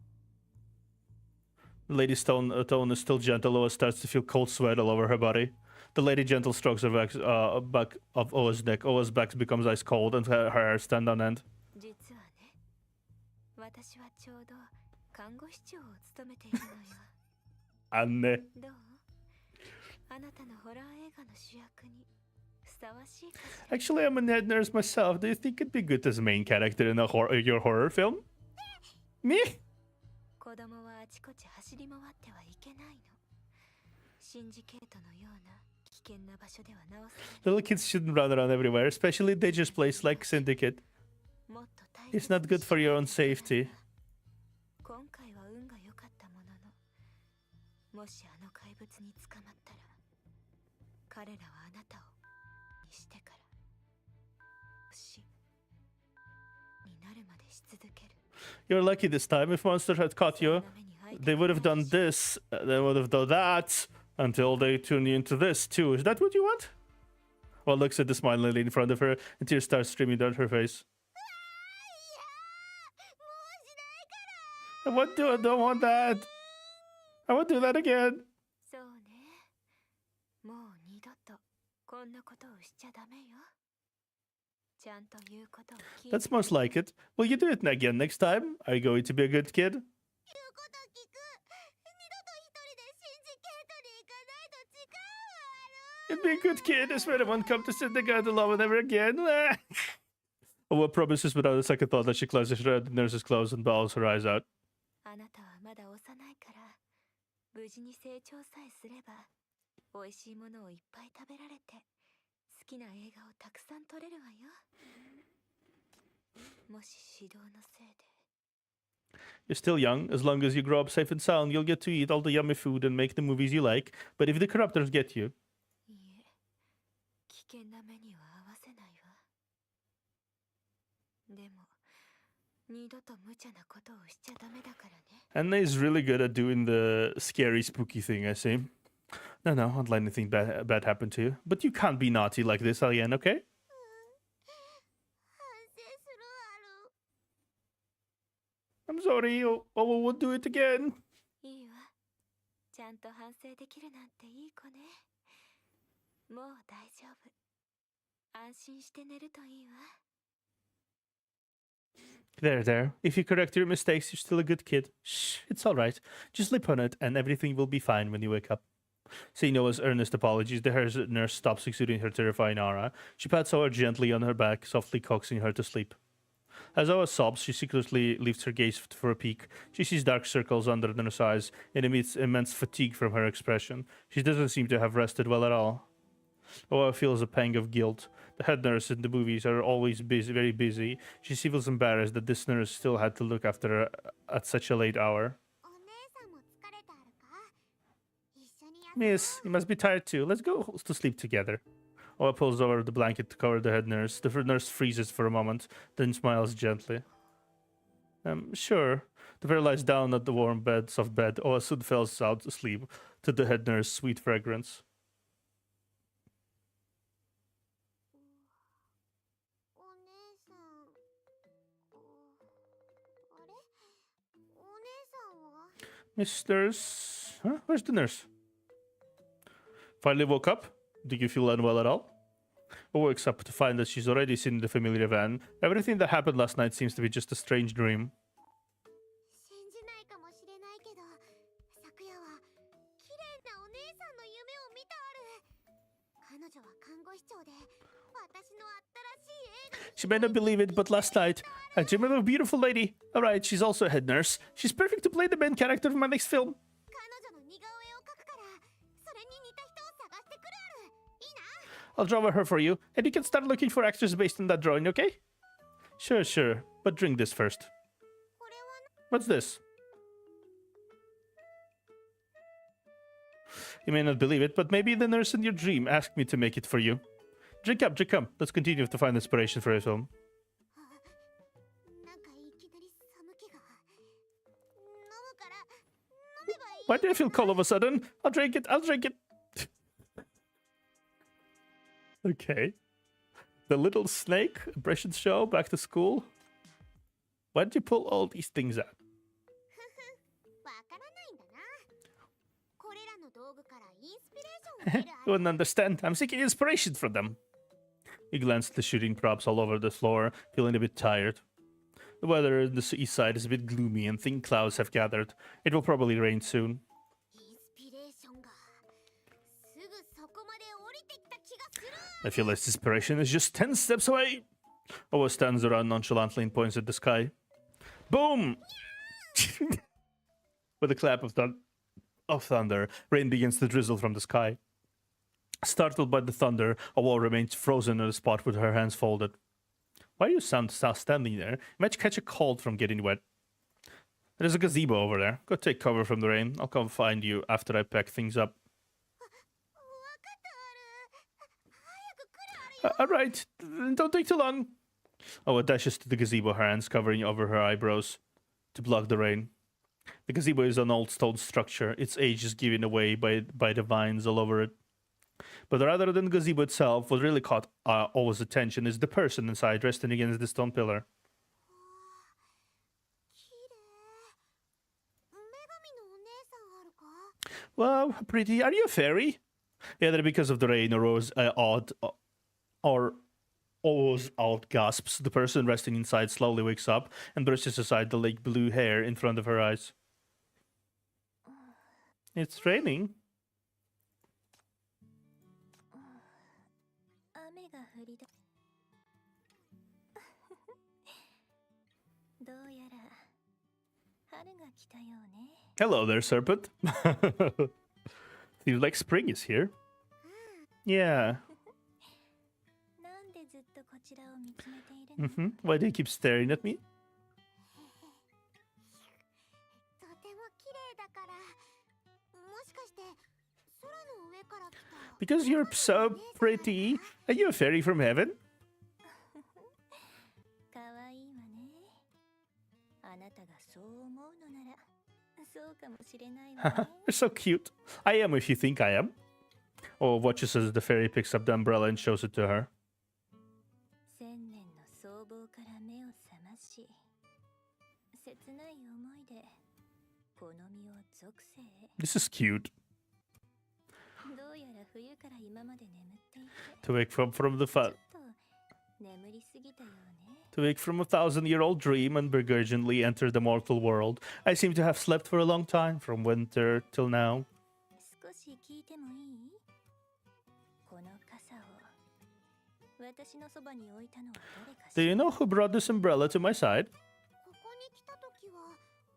The lady's tone is still gentle. Oa starts to feel cold sweat all over her body. The lady gentle strokes her back of Oa's neck. Oa's back becomes ice cold and her hair stands on end. 実はね、私はちょうど看護師長を務めているのよ。Anne. どう？あなたのホラー映画の主役にふさわしいかしら。 Actually, I'm a head nurse myself. Do you think it'd be good as a main character in your horror film? Me? 子供はあちこち走り回ってはいけないの。シンジケートのような危険な場所ではなおさら Little kids shouldn't run around everywhere, especially dangerous places like Syndicate. もっと大 It's 切に not good for your own しなきゃ safety. 今回は運が良かったものの、もしあの怪物に捕まったら、彼らはあなたをにしてから死になるまでし続ける。 You're lucky this time. If monsters had caught you, they would have done this, they would have done that, until they tune you into this too. Is that what you want? Well, looks at the smiling lady in front of her, and tears start streaming down her face. I don't want that. I won't do that again. そうね。もう二度とこんなことをしちゃダメよ。ちゃんと言うことを聞いて。 That's most like it. Will you do it again next time? Are you going to be a good kid? 言うこと聞く。二度と一人でシンジケートに行かないと誓うわ。 You'd be a good kid. I swear I won't come to Syndicate alone ever again. Oa promises without a second thought that she closes her nurse's clothes and bawls her eyes out. あなたはまだ幼いから、無事に成長さえすれば、美味しいものをいっぱい食べられて、好きな映画をたくさん撮れるわよ。もし指導のせいで。 You're still young. As long as you grow up safe and sound, you'll get to eat all the yummy food and make the movies you like. But if the corruptors get you, いいえ、危険な目には合わせないわ。でも、二度と無茶なことをしちゃダメだからね。 Anna is really good at doing the scary, spooky thing, I see. No, I won't let anything bad happen to you. But you can't be naughty like this again, okay? 反省するわる。 I'm sorry. Oa won't do it again. いいわ。ちゃんと反省できるなんていい子ね。もう大丈夫。安心して寝るといいわ。 There. If you correct your mistakes, you're still a good kid. Shh, it's all right. Just sleep on it, and everything will be fine when you wake up. Seeing Noah's earnest apologies, the nurse stops exuding her terrifying aura. She pats Oa gently on her back, softly coaxing her to sleep. As Oa sobs, she secretly lifts her gaze for a peek. She sees dark circles under her eyes and emits immense fatigue from her expression. She doesn't seem to have rested well at all. Oa feels a pang of guilt. The head nurse in the movies are always busy, very busy. She feels embarrassed that this nurse still had to look after her at such a late hour. お姉さんも疲れたあるか。一緒に休もう。 Miss, you must be tired too. Let's go to sleep together. Oa pulls over the blanket to cover the head nurse. The nurse freezes for a moment, then smiles gently. Sure. The pair lies down at the warm bed, soft bed. Oa soon falls out asleep to the head nurse's sweet fragrance. お姉さん。あれ？お姉さんは？ Miss Nurse? Huh? Where's the nurse? Finally woke up? Do you feel unwell at all? Oa wakes up to find that she's already seen the familiar van. Everything that happened last night seems to be just a strange dream. 信じないかもしれないけど、昨夜は綺麗なお姉さんの夢を見たある。彼女は看護師長で、私の新しい映画に She may not believe it, but last night, I dreamed of a beautiful lady. Alright, she's also a head nurse. She's perfect to play the main character of my next film. 彼女の似顔絵を描くから、それに似た人を探してくるある。いいな。 I'll draw her for you, and you can start looking for actors based on that drawing, okay? Sure. But drink this first. これは What's this? You may not believe it, but maybe the nurse in your dream asked me to make it for you. Drink up. Let's continue to find inspiration for your film. なんかいきなり寒気が。飲むから飲めばいい。 Why do I feel cold all of a sudden? I'll drink it. Okay. The little snake, impression show, back to school. Why did you pull all these things out? わからないんだな。これらの道具からインスピレーションを得る You wouldn't understand. I'm seeking inspiration from them. He glanced at the shooting props all over the floor, feeling a bit tired. The weather in the east side is a bit gloomy and thin clouds have gathered. It will probably rain soon. インスピレーションがすぐそこまで降りてきた気がする。 I feel like inspiration is just 10 steps away. Owa stands around nonchalantly and points at the sky. Boom! With a clap of thunder, rain begins to drizzle from the sky. Startled by the thunder, Owa remains frozen in a spot with her hands folded. Why are you standing there? You might catch a cold from getting wet. There's a gazebo over there. Go take cover from the rain. I'll come find you after I pack things up. わかったある。早く来るあるよ。 All right, don't take too long. Owa dashes to the gazebo, her hands covering over her eyebrows to block the rain. The gazebo is an old stone structure. Its age is given away by the vines all over it. But rather than the gazebo itself, what really caught Owa's attention is the person inside resting against the stone pillar. 綺麗。女神のお姉さんあるか？ Wow, pretty. Are you a fairy? Either because of the rain or Owa's odd gasps, the person resting inside slowly wakes up and brushes aside the light blue hair in front of her eyes. It's raining. 雨が降りだどうやら春が来たようね。 Hello there, serpent. Seems like spring is here. Yeah. なんでずっとこちらを見つめているの？ Why do you keep staring at me? とても綺麗だから。もしかして空の上から来た。 Because you're so pretty. Are you a fairy from heaven? かわいいわね。あなたがそう思うのならそうかもしれないわね。 You're so cute. I am if you think I am. Oh, watches as the fairy picks up the umbrella and shows it to her. 千年の僧帽から目を覚まし、切ない思いでこの身を属性へ。 This is cute. どうやら冬から今まで眠っていて、 To wake from the ちょっと眠りすぎたようね。 to wake from a 1,000-year-old dream and begrudgingly enter the mortal world. I seem to have slept for a long time, from winter till now. 少し聞いてもいい？この傘を私のそばに置いたのは誰かし Do ら？ you know who brought this umbrella to my side? ここに来た時は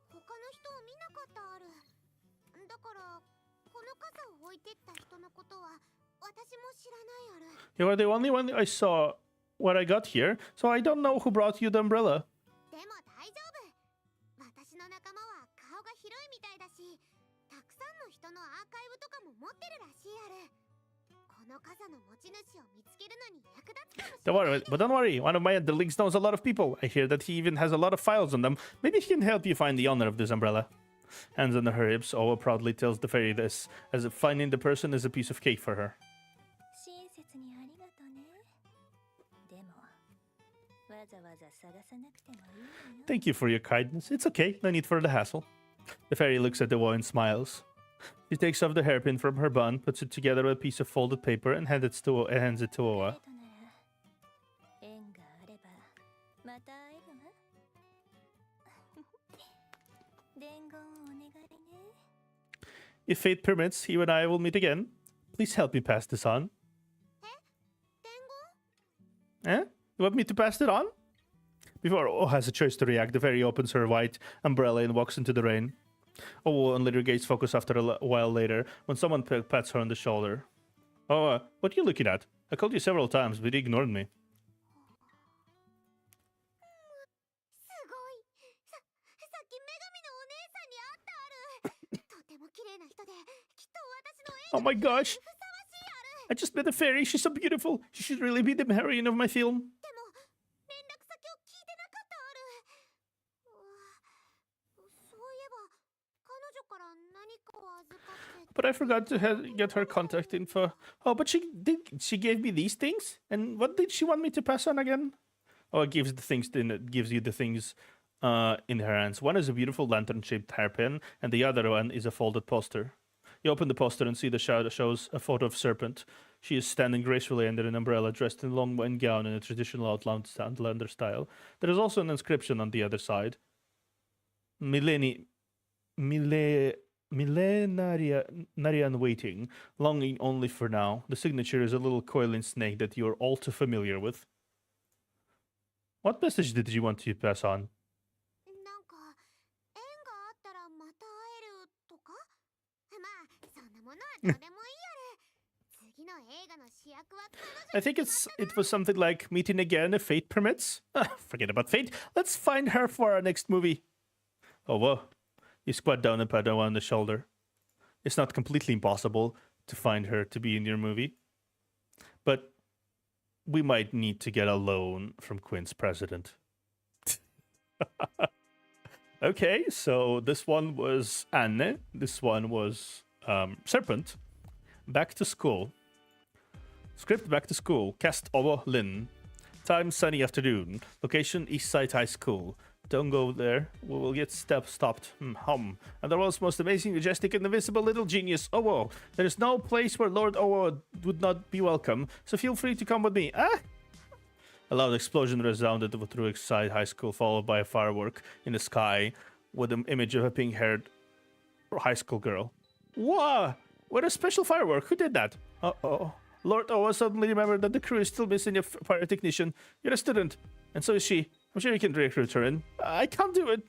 他の人を見なかったある。だからこの傘を置いてった人のことは私も知らないある。 You are the only one I saw when I got here, so I don't know who brought you the umbrella. でも大丈夫。私の仲間は顔が広いみたいだし、たくさんの人のアーカイブとかも持ってるらしいある。この傘の持ち主を見つけるのに役立つかもしれ Don't ない。 worry, but don't worry. One of my underlings knows a lot of people. I hear that he even has a lot of files on them. Maybe he can help you find the owner of this umbrella. Hands on her hips, Owa proudly tells the fairy this, as if finding the person is a piece of cake for her. 親切にありがとね。でもわざわざ探さなくてもいいのよ。 Thank you for your kindness. It's okay. No need for the hassle. The fairy looks at the Owa and smiles. She takes off the hairpin from her bun, puts it together with a piece of folded paper, and hands it to Owa. 誰となら縁があればまた会えるわ。伝言をお願いね。 If fate permits, you and I will meet again. Please help me pass this on. 伝言？ Eh? You want me to pass it on? Before O has a choice to react, the fairy opens her white umbrella and walks into the rain. O only regains focus after a while later, when someone pats her on the shoulder. Oh, what are you looking at? I called you several times, but you ignored me. すごい。さっき女神のお姉さんに会ったある。とても綺麗な人で、きっと私の演 Oh my 技に gosh! ふさわしいある。 I just met a fairy. She's so beautiful. She should really be the heroine of my film. でも連絡先を聞いてなかったある。そういえば彼女から何かを預かって but I forgot to get her contact info. Oh, but she did. She gave me these things, and what did she want me to pass on again? Oh, it gives the things. Then it gives you the things in her hands. One is a beautiful lantern-shaped hairpin, and the other one is a folded poster. You open the poster and see the shadow shows a photo of Serpent. She is standing gracefully under an umbrella, dressed in a long white gown in a traditional Outlander style. There is also an inscription on the other side. Millenarian waiting, longing only for now. The signature is a little coiling snake that you are all too familiar with. What message did you want to pass on? なんか縁があったらまた会えるとかまあそんなものはどうでもいいやる次の映画の主役は彼女 I think it was something like meeting again if fate permits. Forget about fate. Let's find her for our next movie. Oh, whoa. You squat down and pat her on the shoulder. It's not completely impossible to find her to be in your movie. But we might need to get a loan from Quinn's president. Okay, so this one was Anne. This one was Serpent. Back to school. Script back to school. Cast Owo Lin. Time sunny afternoon. Location Eastside High School. Don't go there. We will get stopped. And the world's most amazing, majestic, and invincible little genius, Owo. There is no place where Lord Owo would not be welcome, so feel free to come with me. Ah! A loud explosion resounded through Eastside High School, followed by a firework in the sky with an image of a pink-haired high school girl. Whoa! What a special firework. Who did that? Uh-oh. Lord Owo suddenly remembered that the crew is still missing a fire technician. You're a student, and so is she. I'm sure you can recruit her in. I can't do it.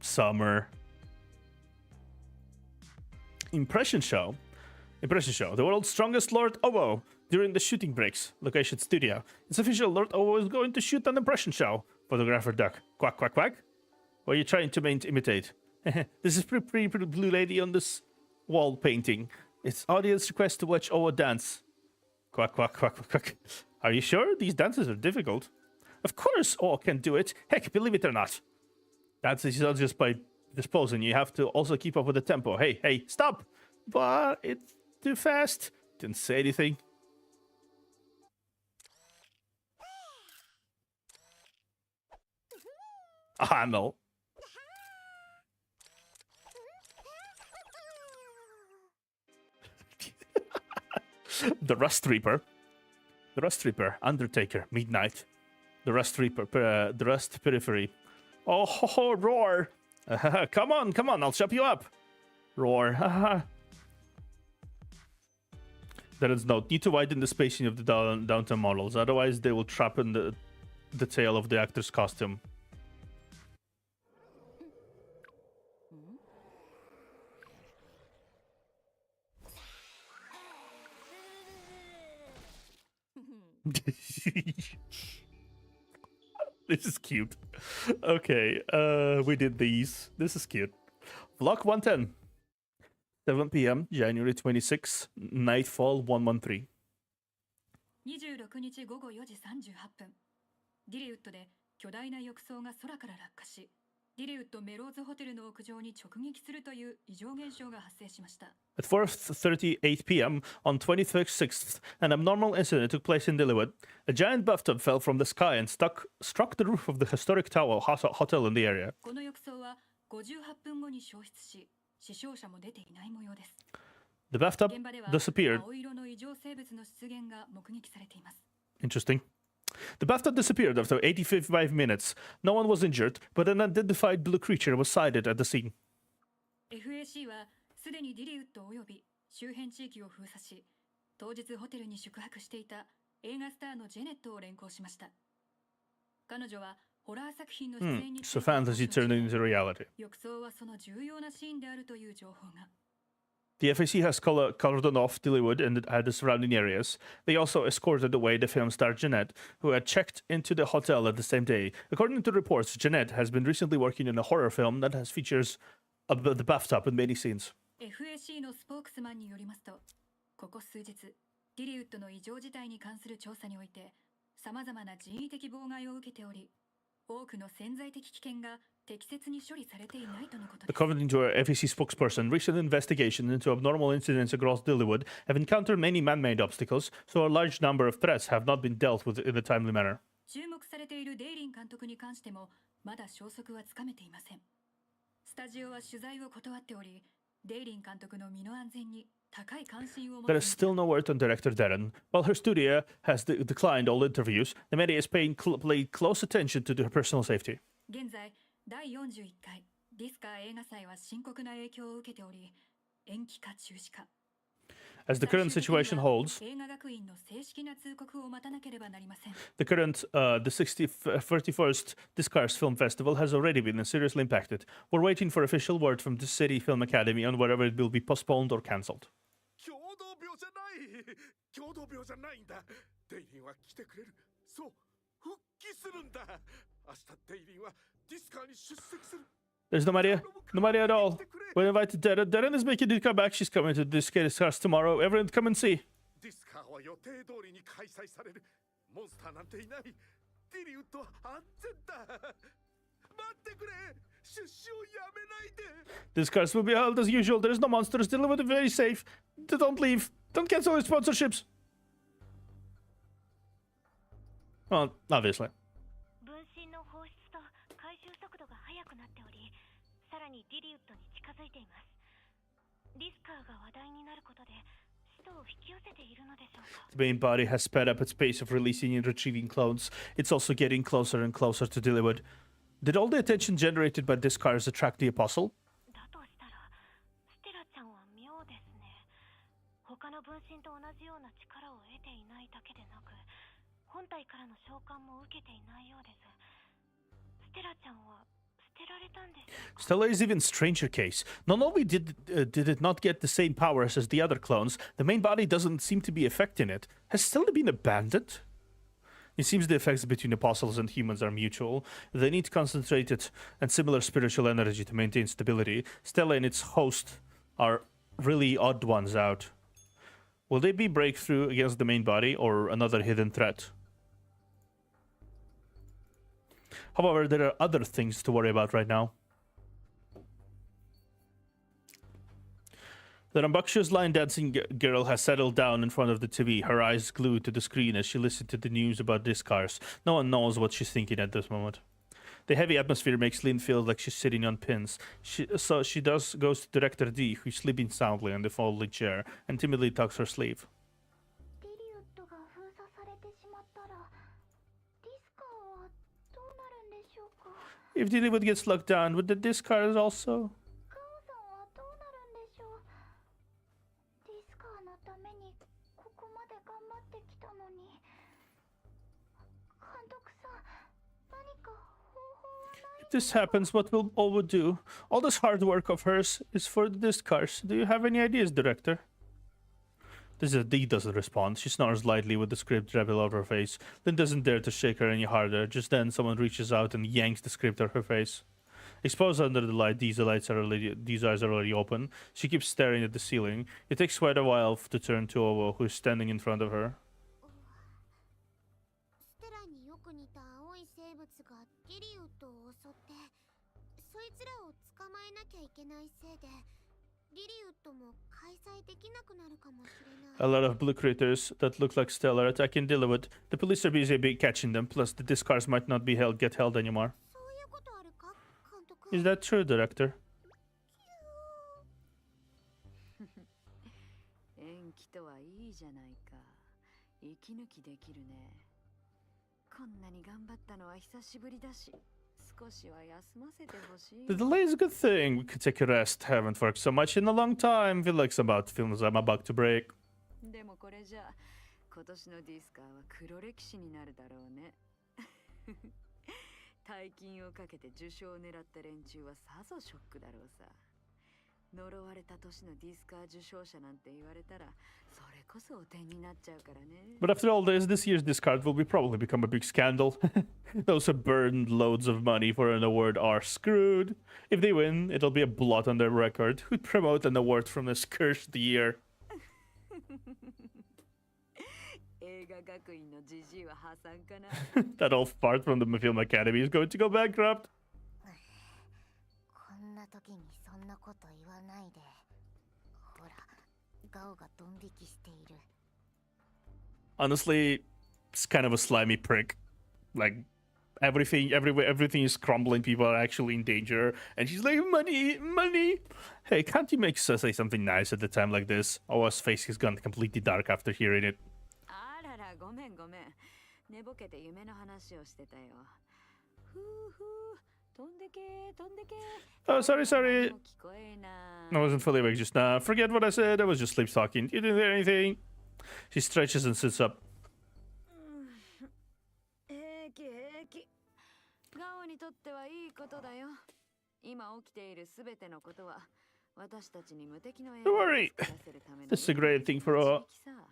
Summer. Impression show. The world's strongest Lord Owo during the shooting breaks. Location studio. It's official. Lord Owo is going to shoot an impression show. Photographer duck. Quack, quack, quack. What are you trying to imitate? This is pretty blue lady on this wall painting. It's audience request to watch Owo dance. Quack, quack, quack, quack, quack. Are you sure? These dances are difficult. Of course Owo can do it. Heck, believe it or not. Dance is not just by just posing. You have to also keep up with the tempo. Hey, stop! But it's too fast. Didn't say anything. Ah, no. The Rust Reaper. The Rust Reaper. Undertaker. Midnight. The Rust Reaper. The Rust Periphery. Oh, ho, ho, roar. Come on. I'll chop you up. Roar. There is no need to widen the spacing of the downtown models. Otherwise, they will trap in the tail of the actor's costume. This is cute. Okay, we did these. This is cute. Vlog 110. 7 p.m. January 26, Nightfall 113. 26日午後4時38分、ディレウッドで巨大な浴槽が空から落下し、ディレウッドメローズホテルの屋上に直撃するという異常現象が発生しました。At 4:38 p.m. on 26th, an abnormal incident took place in Dillywood. A giant bathtub fell from the sky and struck the roof of the historic Tower Hotel in the area. この浴槽は58分後に消失し、死傷者も出ていない模様です。 The bathtub 現場では disappeared. 青色の異常生物の出現が目撃されています。 Interesting. The bathtub disappeared after 85 minutes. No one was injured, but an unidentified blue creature was sighted at the scene. FAC はすでにディレウッドおよび周辺地域を封鎖し、当日ホテルに宿泊していた映画スターのジェネットを連行しました。彼女はホラー作品の出演について So fantasy turned into reality. 浴槽はその重要なシーンであるという情報が。 The FAC has cordoned off Dillywood and the surrounding areas. They also escorted away the film star Jeanette, who had checked into the hotel at the same day. According to reports, Jeanette has been recently working in a horror film that has features of the bathtub in many scenes. FAC のスポークスマンによりますと、ここ数日ディリウッドの異常事態に関する調査において様々な人為的妨害を受けており、多くの潜在的危険が適切に処理されていないとのことです。 According to a FEC spokesperson, recent investigations into abnormal incidents across Dillywood have encountered many man-made obstacles, so a large number of threats have not been dealt with in a timely manner. 注目されているデイリン監督に関してもまだ消息はつかめていません。スタジオは取材を断っており、デイリン監督の身の安全に高い関心を持 There つ is still no word on director Darren. While her studio has declined all interviews, the media is paying close attention to her personal safety. 現在第41回ディスカー映画祭は深刻な影響を受けており、延期か中止か As the current situation holds, 映画学院の正式な通告を待たなければなりません。 the 31st Discars Film Festival has already been seriously impacted. We're waiting for official word from the City Film Academy on whether it will be postponed or cancelled. 共同病じゃない共同病じゃないんだデイリンは来てくれるそう復帰するんだ明日デイリンはディスカーに出席する There's no idea. No idea at all. We invited Darren. Darren is making it come back. She's coming to Discars tomorrow. Everyone come and see. ディスカーは予定通りに開催されるモンスターなんていないディリウッドは安全だ待ってくれ出資をやめないで Discars will be held as usual. There is no monsters. Delivered very safe. Don't leave. Don't cancel your sponsorships. Well, obviously. 分身の放出と回収速度が速くなっており、さらにディリウッドに近づいています。ディスカーが話題になることで使徒を引き寄せているのでしょうか。 The main body has sped up its pace of releasing and retrieving clones. It's also getting closer and closer to Dillywood. Did all the attention generated by Discars attract the Apostle? だとしたら、ステラちゃんは妙ですね。他の分身と同じような力を得ていないだけでなく、本体からの召喚も受けていないようです。ステラちゃんは捨てられたんでしょうか。 Stella is even stranger case. Not only did it not get the same powers as the other clones, the main body doesn't seem to be affecting it. Has Stella been abandoned? It seems the effects between apostles and humans are mutual. They need concentrated and similar spiritual energy to maintain stability. Stella and its host are really odd ones out. Will they be breakthrough against the main body or another hidden threat? However, there are other things to worry about right now. The rambunctious line dancing girl has settled down in front of the TV, her eyes glued to the screen as she listened to the news about Discars. No one knows what she's thinking at this moment. The heavy atmosphere makes Lynn feel like she's sitting on pins. So she goes to Director D, who's sleeping soundly in the folding chair, and timidly tugs her sleeve. ディリウッドが封鎖されてしまったら、ディスカーはどうなるんでしょうか。 If Dillywood gets locked down, would the Discars also? ガオさんはどうなるんでしょう。ディスカーのためにここまで頑張ってきたのに。監督さん、何か方法はない。 If this happens, what will Owo do? All this hard work of hers is for the Discars. Do you have any ideas, Director? D doesn't respond. She snores lightly with the script rebel over her face. Lynn doesn't dare to shake her any harder. Just then, someone reaches out and yanks the script out of her face. Exposed under the light, these eyes are already open. She keeps staring at the ceiling. It takes quite a while to turn to Owo, who is standing in front of her. ステラによく似た青い生物がディリウッドを襲って、そいつらを捕まえなきゃいけないせいで、ディリウッドも開催できなくなるかもしれない。 A lot of blue critters that look like Stella are attacking Dillywood. The police are busy catching them, plus the Discars might not get held anymore. そういうことあるか、監督。 Is that true, Director? 延期とはいいじゃないか。息抜きできるね。こんなに頑張ったのは久しぶりだし、少しは休ませてほしい。 The delay is a good thing. We could take a rest. Haven't worked so much in a long time. Feel like feels I'm about to break. でもこれじゃ今年のディスカーは黒歴史になるだろうね。大金をかけて受賞を狙った連中はさぞショックだろうさ。呪われた年のディスカー受賞者なんて言われたら、それこそ汚点になっちゃうからね。 But after all this year's Discard will probably become a big scandal. Those who burned loads of money for an award are screwed. If they win, it'll be a blot on their record. Who'd promote an award from this cursed year? 映画学院のジジイは破産かな。 That old fart from the Film Academy is going to go bankrupt. こんな時にそんなこと言わないで。ほら、ガオがドン引きしている。 Honestly, it's kind of a slimy prick. Like everything is crumbling. People are actually in danger, and she's like, "Money, money." Hey, can't you say something nice at a time like this? Oh, his face has gone completely dark after hearing it. あらら、ごめんごめん。寝ぼけて夢の話をしてたよ。ふうふう、飛んでけ、飛んでけ。 Oh, sorry. 聞こえな I wasn't fully awake just now. Forget what I said. I was just sleep talking. You didn't hear anything. She stretches and sits up. 平気平気。ガオにとってはいいことだよ。今起きているすべてのことは私たちに無敵の映画を Don't worry. 作らせるための This is a great thing for all.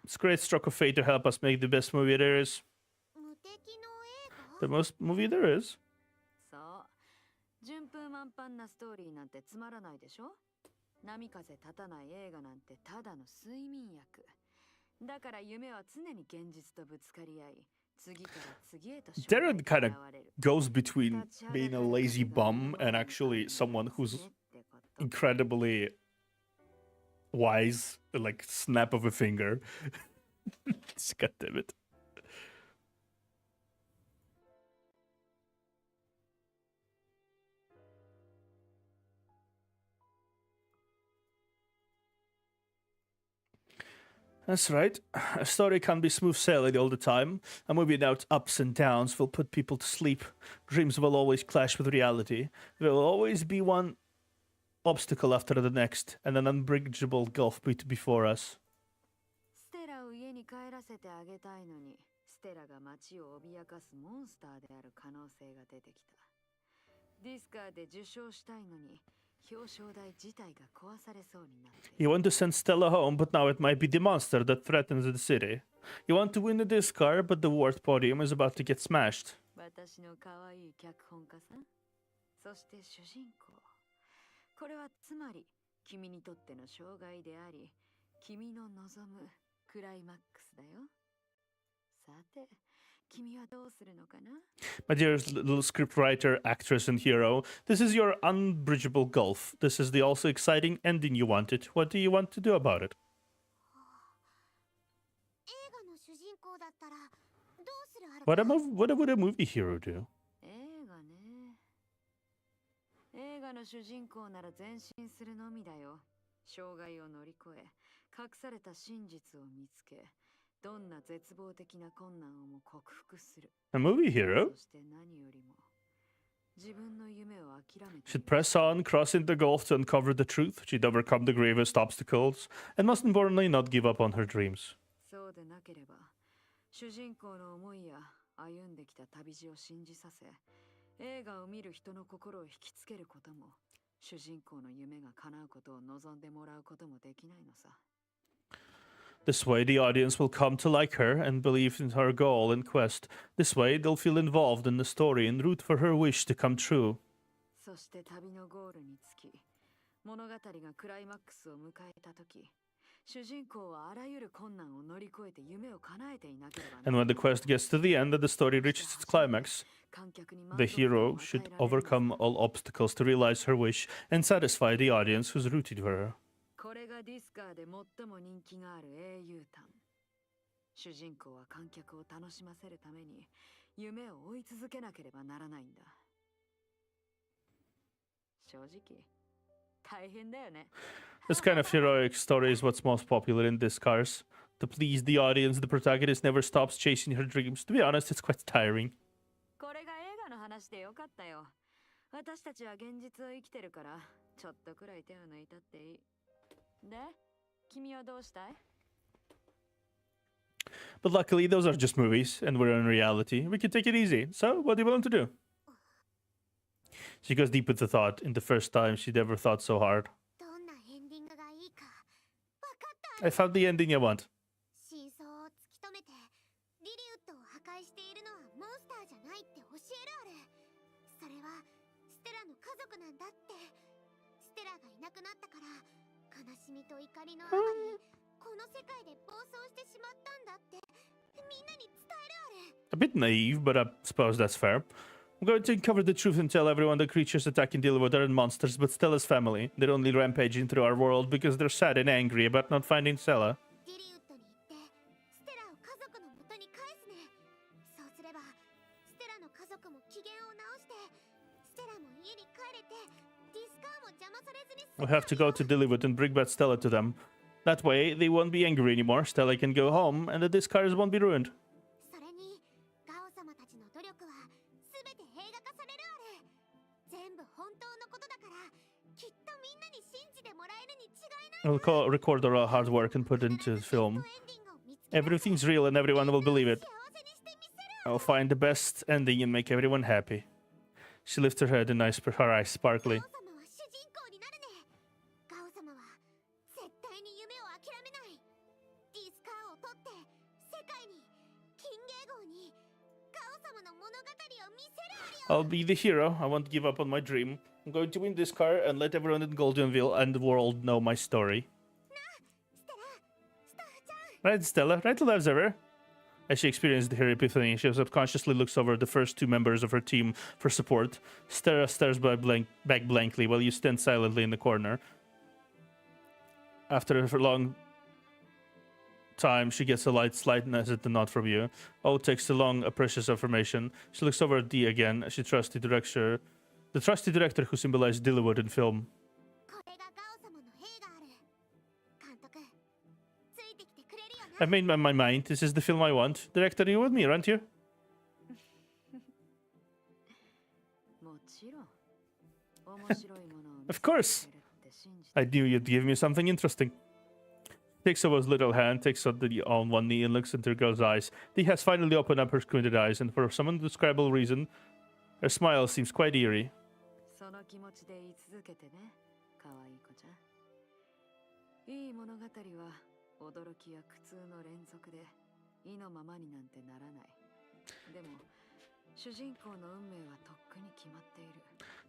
It's a great stroke of fate to help us make the best movie there is. 無敵の映画 The most movie there is. そう。順風満帆なストーリーなんてつまらないでしょ。波風立たない映画なんてただの睡眠薬。だから夢は常に現実とぶつかり合い、次から次へと将来 Darren が kind 現 of れる。 goes between being a lazy bum and actually someone who's incredibly wise, like snap of a finger. God damn it. That's right. A story can't be smooth sailing all the time. A movie without ups and downs will put people to sleep. Dreams will always clash with reality. There will always be one obstacle after the next, and an unbridgeable gulf before us. ステラを家に帰らせてあげたいのに、ステラが街を脅かすモンスターである可能性が出てきた。ディスカーで受賞したいのに、表彰台自体が壊されそうになって。 You want to send Stella home, but now it might be the monster that threatens the city. You want to win the Discar, but the worth podium is about to get smashed. 私の可愛い脚本家さん、そして主人公。これはつまり君にとっての障害であり、君の望むクライマックスだよ。さて、君はどうするのかな？ My dear little scriptwriter, actress, and hero, this is your unbridgeable gulf. This is the also exciting ending you wanted. What do you want to do about it? 映画の主人公だったらどうするある What would a movie hero do? 映画ね。映画の主人公なら前進するのみだよ。障害を乗り越え、隠された真実を見つけ、どんな絶望的な困難をも克服する。 A movie hero そして何よりも、自分の夢を諦めて。 should press on, crossing the gulf to uncover the truth. She'd overcome the gravest obstacles, and most importantly, not give up on her dreams. そうでなければ、主人公の思いや歩んできた旅路を信じさせ、映画を見る人の心を引きつけることも、主人公の夢が叶うことを望んでもらうこともできないのさ。 This way, the audience will come to like her and believe in her goal and quest. This way, they'll feel involved in the story and root for her wish to come true. そして旅のゴールにつき、物語がクライマックスを迎えたとき、主人公はあらゆる困難を乗り越えて夢を叶えていなければなら And ない。 when the quest gets to the end and the story reaches its climax, 観客に the 満足感を hero 与え should られるのさ。 overcome all obstacles to realize her wish and satisfy the audience who's rooted for her. これがディスカーで最も人気がある英雄譚。主人公は観客を楽しませるために夢を追い続けなければならないんだ。正直、大変だよね。 This kind of heroic story is what's most popular in Discars. To please the audience, the protagonist never stops chasing her dreams. To be honest, it's quite tiring. これが映画の話でよかったよ。私たちは現実を生きてるから、ちょっとくらい手を抜いたっていい。で、君はどうしたい？ But luckily, those are just movies, and we're in reality. We can take it easy. So, what do you want to do? She goes deep into thought in the first time she'd ever thought so hard. どんな演 I found the ending I want. 真相を突き止めてリリウッドを破壊しているのはモンスターじゃないって教えるある。それはステラの家族なんだって。ステラがいなくなったから悲しみと怒りのあまりこの世界で暴走してしまったんだってみんなに伝えるある。 A bit naive, but I suppose that's fair. I'm going to uncover the truth and tell everyone the creatures attacking Deliver aren't monsters, but Stella's family. They're only rampaging through our world because they're sad and angry about not finding Stella. リリウッドに行ってステラを家族の元に返すね。そうすればステラの家族も機嫌を直してステラも家に帰れてディスカーも邪魔されずに済む We'll have to go to Deliver and bring back Stella to them. That way, they won't be angry anymore. Stella can go home, and the Discars won't be ruined. それにガオ様たちの努力は全て映画化されるある。全部本当のことだからきっとみんなに信じてもらえるに違いない。 We'll record our hard work and put it into the film. Everything's real and everyone will believe it. 幸せにしてみせる。 I'll find the best ending and make everyone happy. She lifts her head and her eyes sparkly. ガオ様は主人公になるね。ガオ様は絶対に夢を諦めない。ディスカーを取って世界にキンゲー号にガオ様の物語を見せるあるよ。 I'll be the hero. I won't give up on my dream. I'm going to win this car and let everyone in Goldenville and the world know my story. ステラ、スターちゃん。 Right, Stella? Right to lives ever? As she experienced her epiphany, she subconsciously looks over the first two members of her team for support. Stella stares back blankly while you stand silently in the corner. After a long time, she gets a light slightness at the nod from you. O takes a long, precious affirmation. She looks over at D again as she trusts the trusty director who symbolized Dillywood in film. これがガオ様の映画ある。監督、ついてきてくれるよな。 I've made up my mind. This is the film I want. Director, you with me, aren't you? もちろん面白いものを見 Of せてくれ course. るって信じて I knew you'd give me something interesting. Takes Owa's little hand, takes on one knee, and looks into the girl's eyes. Dee has finally opened up her squinted eyes, and for some indescribable reason, her smile seems quite eerie. その気持ちで言い続けてね、可愛い子ちゃん。いい物語は驚きや苦痛の連続で意のままになんてならない。でも主人公の運命はとっくに決まっている。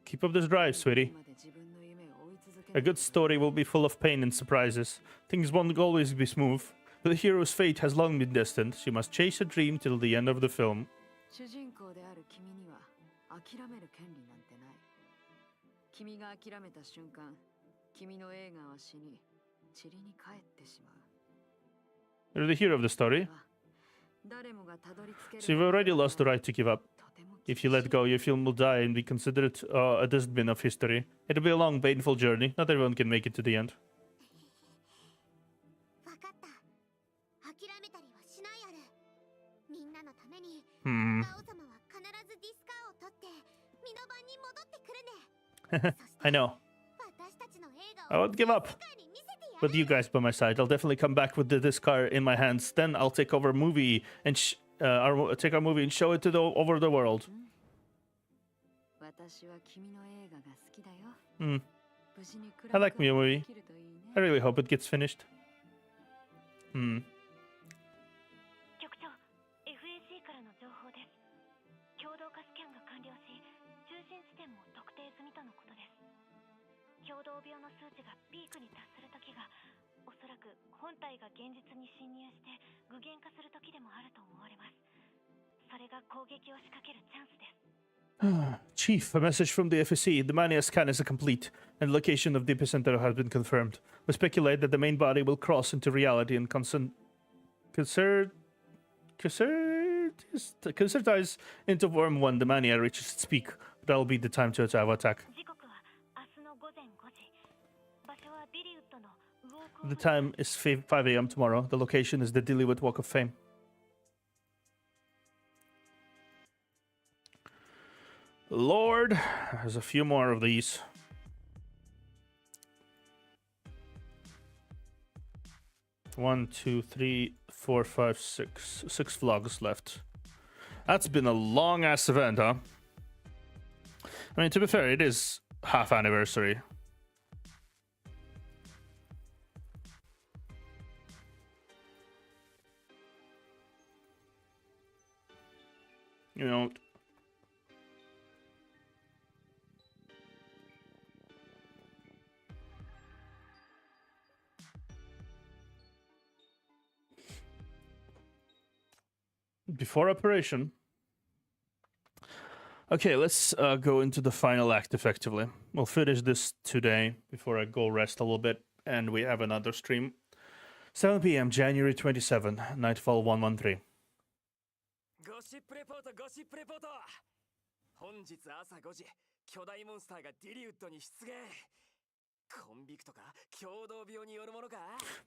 Keep up this drive, sweetie. 今まで自分の夢を追い続け A good story will be full of pain and surprises. Things won't always be smooth, but the hero's fate has long been destined. She must chase her dream till the end of the film. 主人公である君には諦める権利なんてない。君が諦めた瞬間、君の映画は死に、塵に帰ってしまう。 You're the hero of the story, 誰もがたどり着ける so you've already lost the right to give up. If you let go, your film will die and be considered a dustbin of history. It'll be a long, painful journey. Not everyone can make it to the end. わかった。諦めたりはしないある。みんなのために、 ガオ様は必ずディスカーを取って身の番に戻ってくるね。 I know. 私たちの映 I 画を won't give up. 世界に見せてやる。 With you guys by my side, I'll definitely come back with this car in my hands. Then I'll take over a movie and take our movie and show it to over the world. 私は君の映画が好きだよ。 Hmm. 無事に I like me a movie. できるといいね。 I really hope it gets finished. Hmm. 局長 FAC からの情報です。共同化スキャンが完了し中心地点も特定済みとのことです。共同病の数値がピークに達する時がおそらく本体が現実に侵入して具現化する時でもあると思われます。それが攻撃を仕掛けるチャンスです。 Chief, a message from the FSC. The Mania scan is complete, and the location of the epicenter has been confirmed. We speculate that the main body will cross into reality and concertize into form when the Mania reaches its peak. That'll be the time to attack. 時刻は明日の午前5時。場所はディリウッドのウォーク The time is 5 a.m. tomorrow. The location is the Dillywood Walk of Fame. Lord, there's a few more of these. One, two, three, four, five, six. 6 vlogs left. That's been a long ass event, huh? I mean, to be fair, it is half anniversary. You know. Before operation. Okay, let's go into the final act effectively. We'll finish this today before I go rest a little bit, and we have another stream. 7 p.m. January 27, Nightfall 113. ゴシップレポートゴシップレポート本日朝5時巨大モンスターがディリウッドに出現コンビクトか共同病によるものか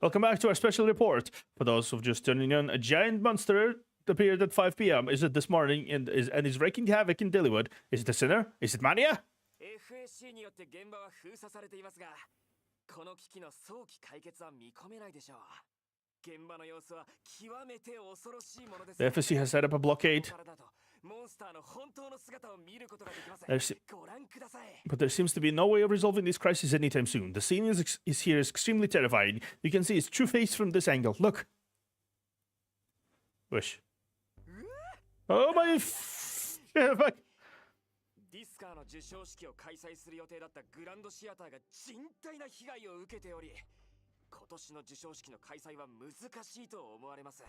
Welcome back to our special report. For those who've just tuning in, a giant monster appeared at 5 p.m. Is it this morning and is wreaking havoc in Dillywood? Is it a sinner? Is it mania? FSC によって現場は封鎖されていますがこの危機の早期解決は見込めないでしょう現場の様子は極めて恐ろしいものです The FSC has set up a blockade. モンスターの本当の姿を見ることができません There's- ご覧ください But there seems to be no way of resolving this crisis anytime soon. The scene is here is extremely terrifying. You can see its true face from this angle. Look. Wish. Oh my fuck. ディスカーの授賞式を開催する予定だったグランドシアターが甚大な被害を受けており今年の授賞式の開催は難しいと思われます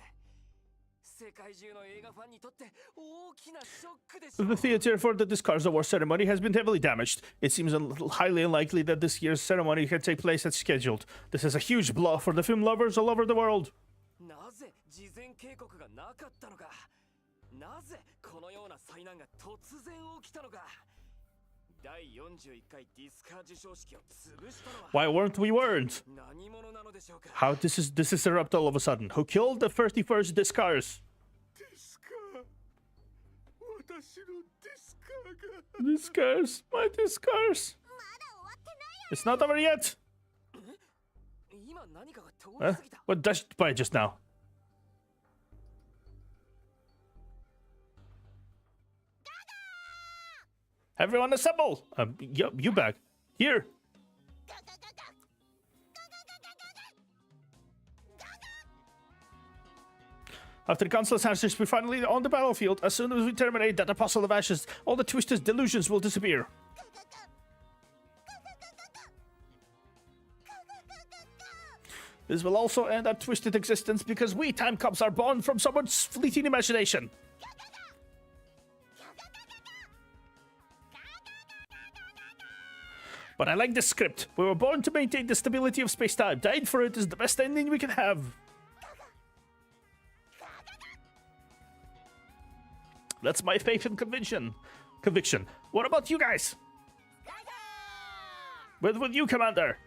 世界中の映画ファンにとって大きなショックでしょう The theater for the Discars Award ceremony has been heavily damaged. It seems highly unlikely that this year's ceremony can take place as scheduled. This is a huge blow for the film lovers all over the world. なぜ事前警告がなかったのかなぜこのような災難が突然起きたのか第41回ディスカー授賞式を潰したのは Why weren't we warned? 何者なのでしょうか How this erupt all of a sudden? Who killed the 31st Discars? ディスカー私のディスカーが Discars, my Discars. It's not over yet. 今何かが通り過ぎた What dashed by just now? Everyone assemble! You back. Here! After the council's answers, we're finally on the battlefield. As soon as we terminate that apostle of ashes, all the twisted delusions will disappear. This will also end our twisted existence because we, time cops, are born from someone's fleeting imagination. But I like this script. We were born to maintain the stability of space-time. Dying for it is the best ending we can have. That's my faith and conviction. What about you guys? With you, Commander?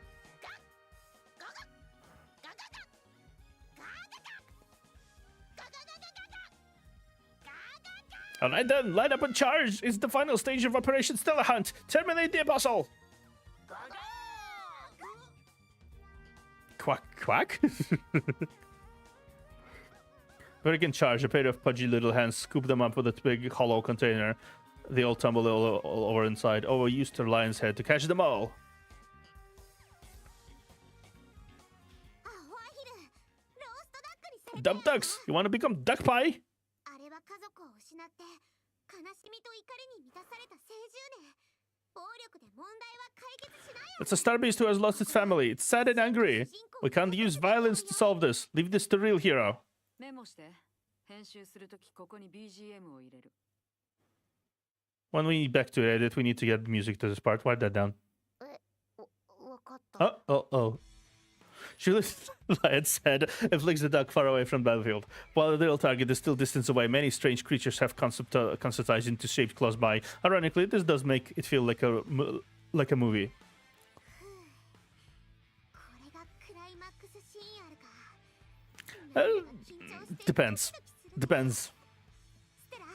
Alright then, line up and charge! It's the final stage of Operation Stellar Hunt! Terminate the Apostle! Quack, quack? Very can charge. A pair of pudgy little hands scoop them up with a big hollow container. They all tumble all over inside. Oh, we used her lion's head to catch them all. Dump ducks! You want to become duck pie? あれは家族を失って悲しみと怒りに満たされた青10年暴力で問題は解決しないよ It's a star beast who has lost its family. It's sad and angry. We can't use violence to solve this. Leave this to real hero. メモして編集するときここに BGM を入れる When we need back to edit, we need to get music to this part. Write that down. わかった Oh. She lifts Lion's head and flings the duck far away from the battlefield. While the real target is still distance away, many strange creatures have conceptized into shapes close by. Ironically, this does make it feel like a movie. これがクライマックスシーンあるか Depends. ステラ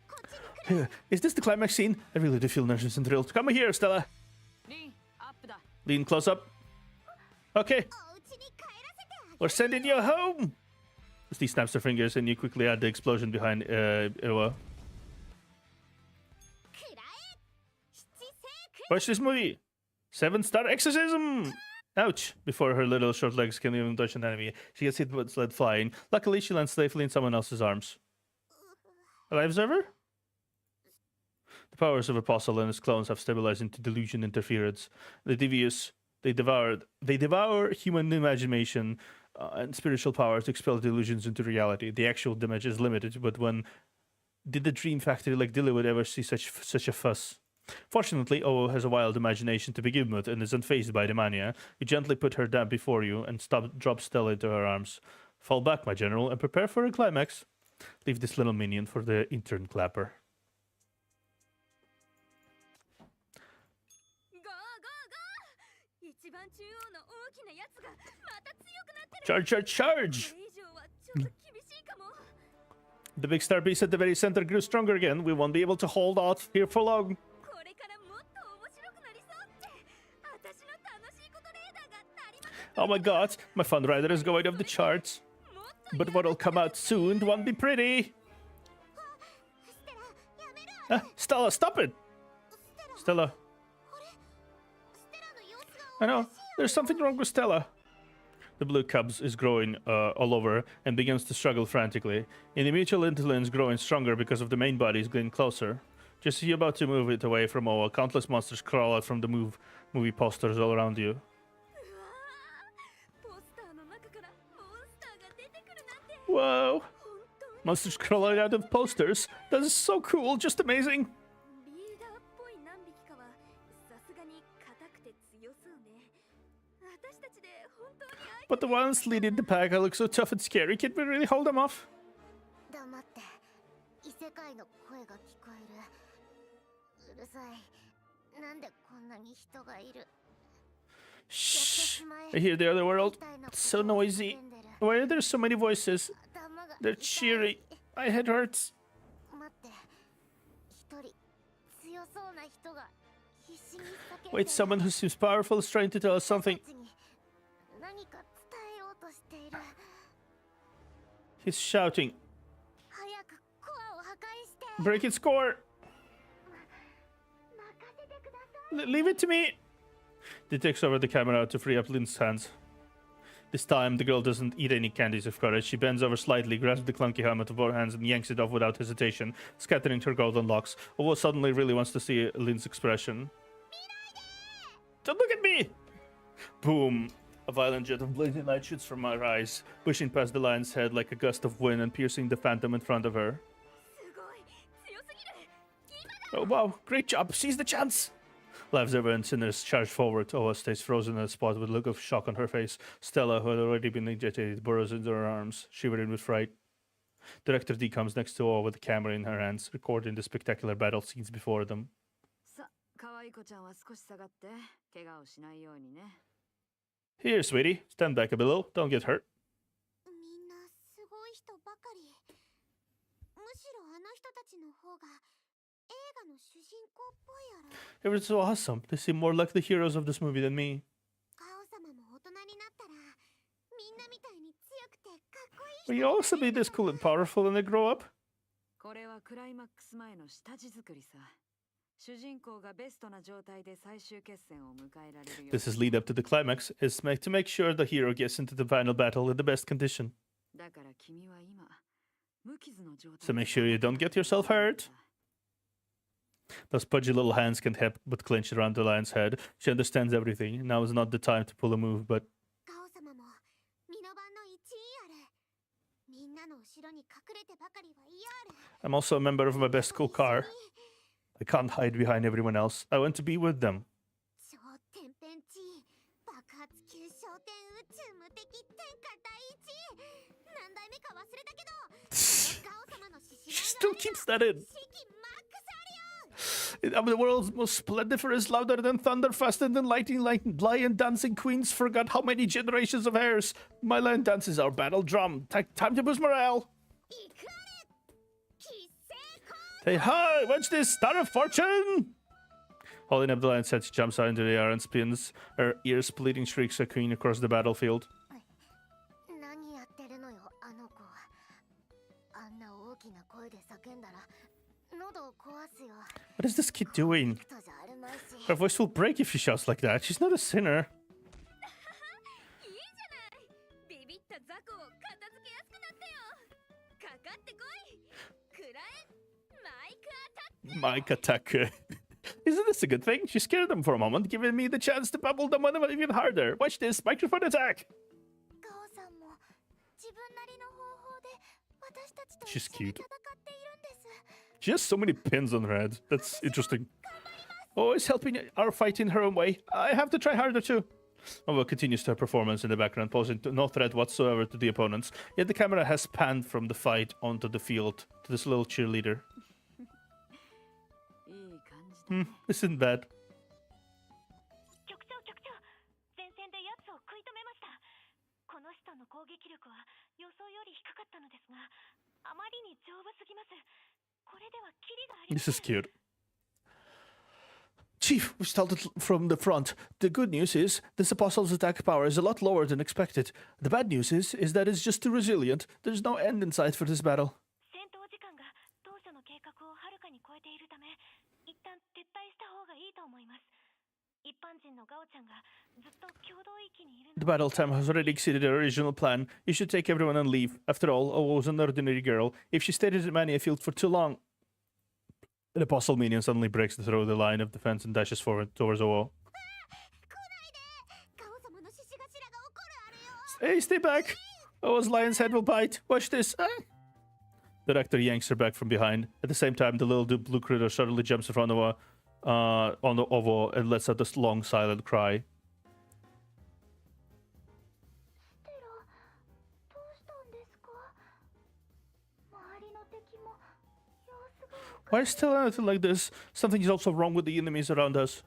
こっちに来る Is this the climax scene? I really do feel nervous and thrilled. Come here, Stella. リンアップだ Lean close up. Okay, お家に帰らせてあげ we're sending you home. Steve snaps her fingers and you quickly add the explosion behind Irwa. くらえ七星 Watch this movie. 7-star exorcism. Ouch. Before her little short legs can even touch an enemy, she gets hit with lead flying. Luckily, she lands safely in someone else's arms. Alive, observer? The powers of Apostle and his clones have stabilized into delusion interference. They devour human imagination and spiritual power to expel delusions into reality. The actual damage is limited, but when did the dream factory like Dilly would ever see such a fuss? Fortunately, Oo has a wild imagination to begin with and is unfazed by the mania. You gently put her down before you and drop Stella into her arms. Fall back, my general, and prepare for a climax. Leave this little minion for the intern clapper. Charge, charge, charge! The big star beast at the very center grew stronger again. We won't be able to hold out here for long. Oh my god, my fun rider is going off the charts. But what'll come out soon won't be pretty. Stella, stop it! Stella. I know, there's something wrong with Stella. The blue cubs is growing all over and begins to struggle frantically. In the mutual interline's growing stronger because of the main bodies getting closer. Just as you're about to move it away from Oa, countless monsters crawl out from the movie posters all around you. Whoa! Monsters crawling out of posters. That is so cool, just amazing. But the ones leading the pack look so tough and scary. Can we really hold them off? Shh! I hear the other world. It's so noisy. Why are there so many voices? They're cheery. My head hurts. Wait, someone who seems powerful is trying to tell us something. He's shouting. Break its core. Leave it to me. He takes over the camera to free up Lynn's hands. This time, the girl doesn't eat any candies of courage. She bends over slightly, grabs the clunky helmet of both hands, and yanks it off without hesitation, scattering her golden locks. Owo suddenly really wants to see Lynn's expression. Don't look at me! Boom! A violent jet of blazing light shoots from her eyes, pushing past the lion's head like a gust of wind and piercing the phantom in front of her. Oh wow, great job! Seize the chance! Lives ever and sinners charge forward. Oa stays frozen in a spot with a look of shock on her face. Stella, who had already been ejected, burrows into her arms, shivering with fright. Director D comes next to Oa with the camera in her hands, recording the spectacular battle scenes before them. Here, sweetie. Stand back a little. Don't get hurt. Everyone's so awesome. They seem more like the heroes of this movie than me. Will you also be this cool and powerful when they grow up? This is lead up to the climax. It's made to make sure the hero gets into the final battle in the best condition. So make sure you don't get yourself hurt. Those pudgy little hands can't help but clench around the lion's head. She understands everything. Now is not the time to pull a move, but... I'm also a member of my best school car. I can't hide behind everyone else. I want to be with them. She still keeps that in. I'm the world's most splendiferous, louder than thunder, faster than lightning, like lion dancing queens forgot how many generations of heirs. My lion dance is our battle drum. Time to boost morale. Hey, hi! Watch this! Star of Fortune! Holding up the lion's head, she jumps out into the air and spins. Her ear-splitting shrieks echoing across the battlefield. What is this kid doing? Her voice will break if she shouts like that. She's not a sinner. My Kataka. Isn't this a good thing? She scared them for a moment, giving me the chance to bubble them even harder. Watch this microphone attack. ガオさんも自分なりの方法で私たちと She's 一緒に cute. 戦っているんです。 She has so many pins on her head. That's interesting. Always helping our fight in her own way. I have to try harder too. Owa continues her performance in the background, posing no threat whatsoever to the opponents. Yet the camera has panned from the fight onto the field to this little cheerleader. いい感じだ。 Isn't bad. 局長前線で奴を食い止めました。この人の攻撃力は予想より低かったのですが、あまりに丈夫すぎます。これではキリがありま This せん。 is cute. Chief, we started from the front. The good news is this apostle's attack power is a lot lower than expected. The bad news is that it's just too resilient. There's no end in sight for this battle. 戦闘時間が当初の計画をはるかに超えているため、一旦撤退した方がいいと思います。一般人のガオちゃんがずっと共同域にいる The の。 battle time has already exceeded the original plan. You should take everyone and leave. After all, Owo was an ordinary girl. If she stayed at Mania Field for too long... An apostle minion suddenly breaks through the line of defense and dashes forward towards Owo. ガオ様の獅子頭が怒るあれよ。 Hey, stay back! Owo's lion's head will bite. Watch this. Ah. The rector yanks her back from behind. At the same time, the little blue critter suddenly jumps in front of her, on the Owo and lets out this long, silent cry. テラ、どうしたんですか？周りの敵も様子が。 Why is still anything like this? Something is also wrong with the enemies around us.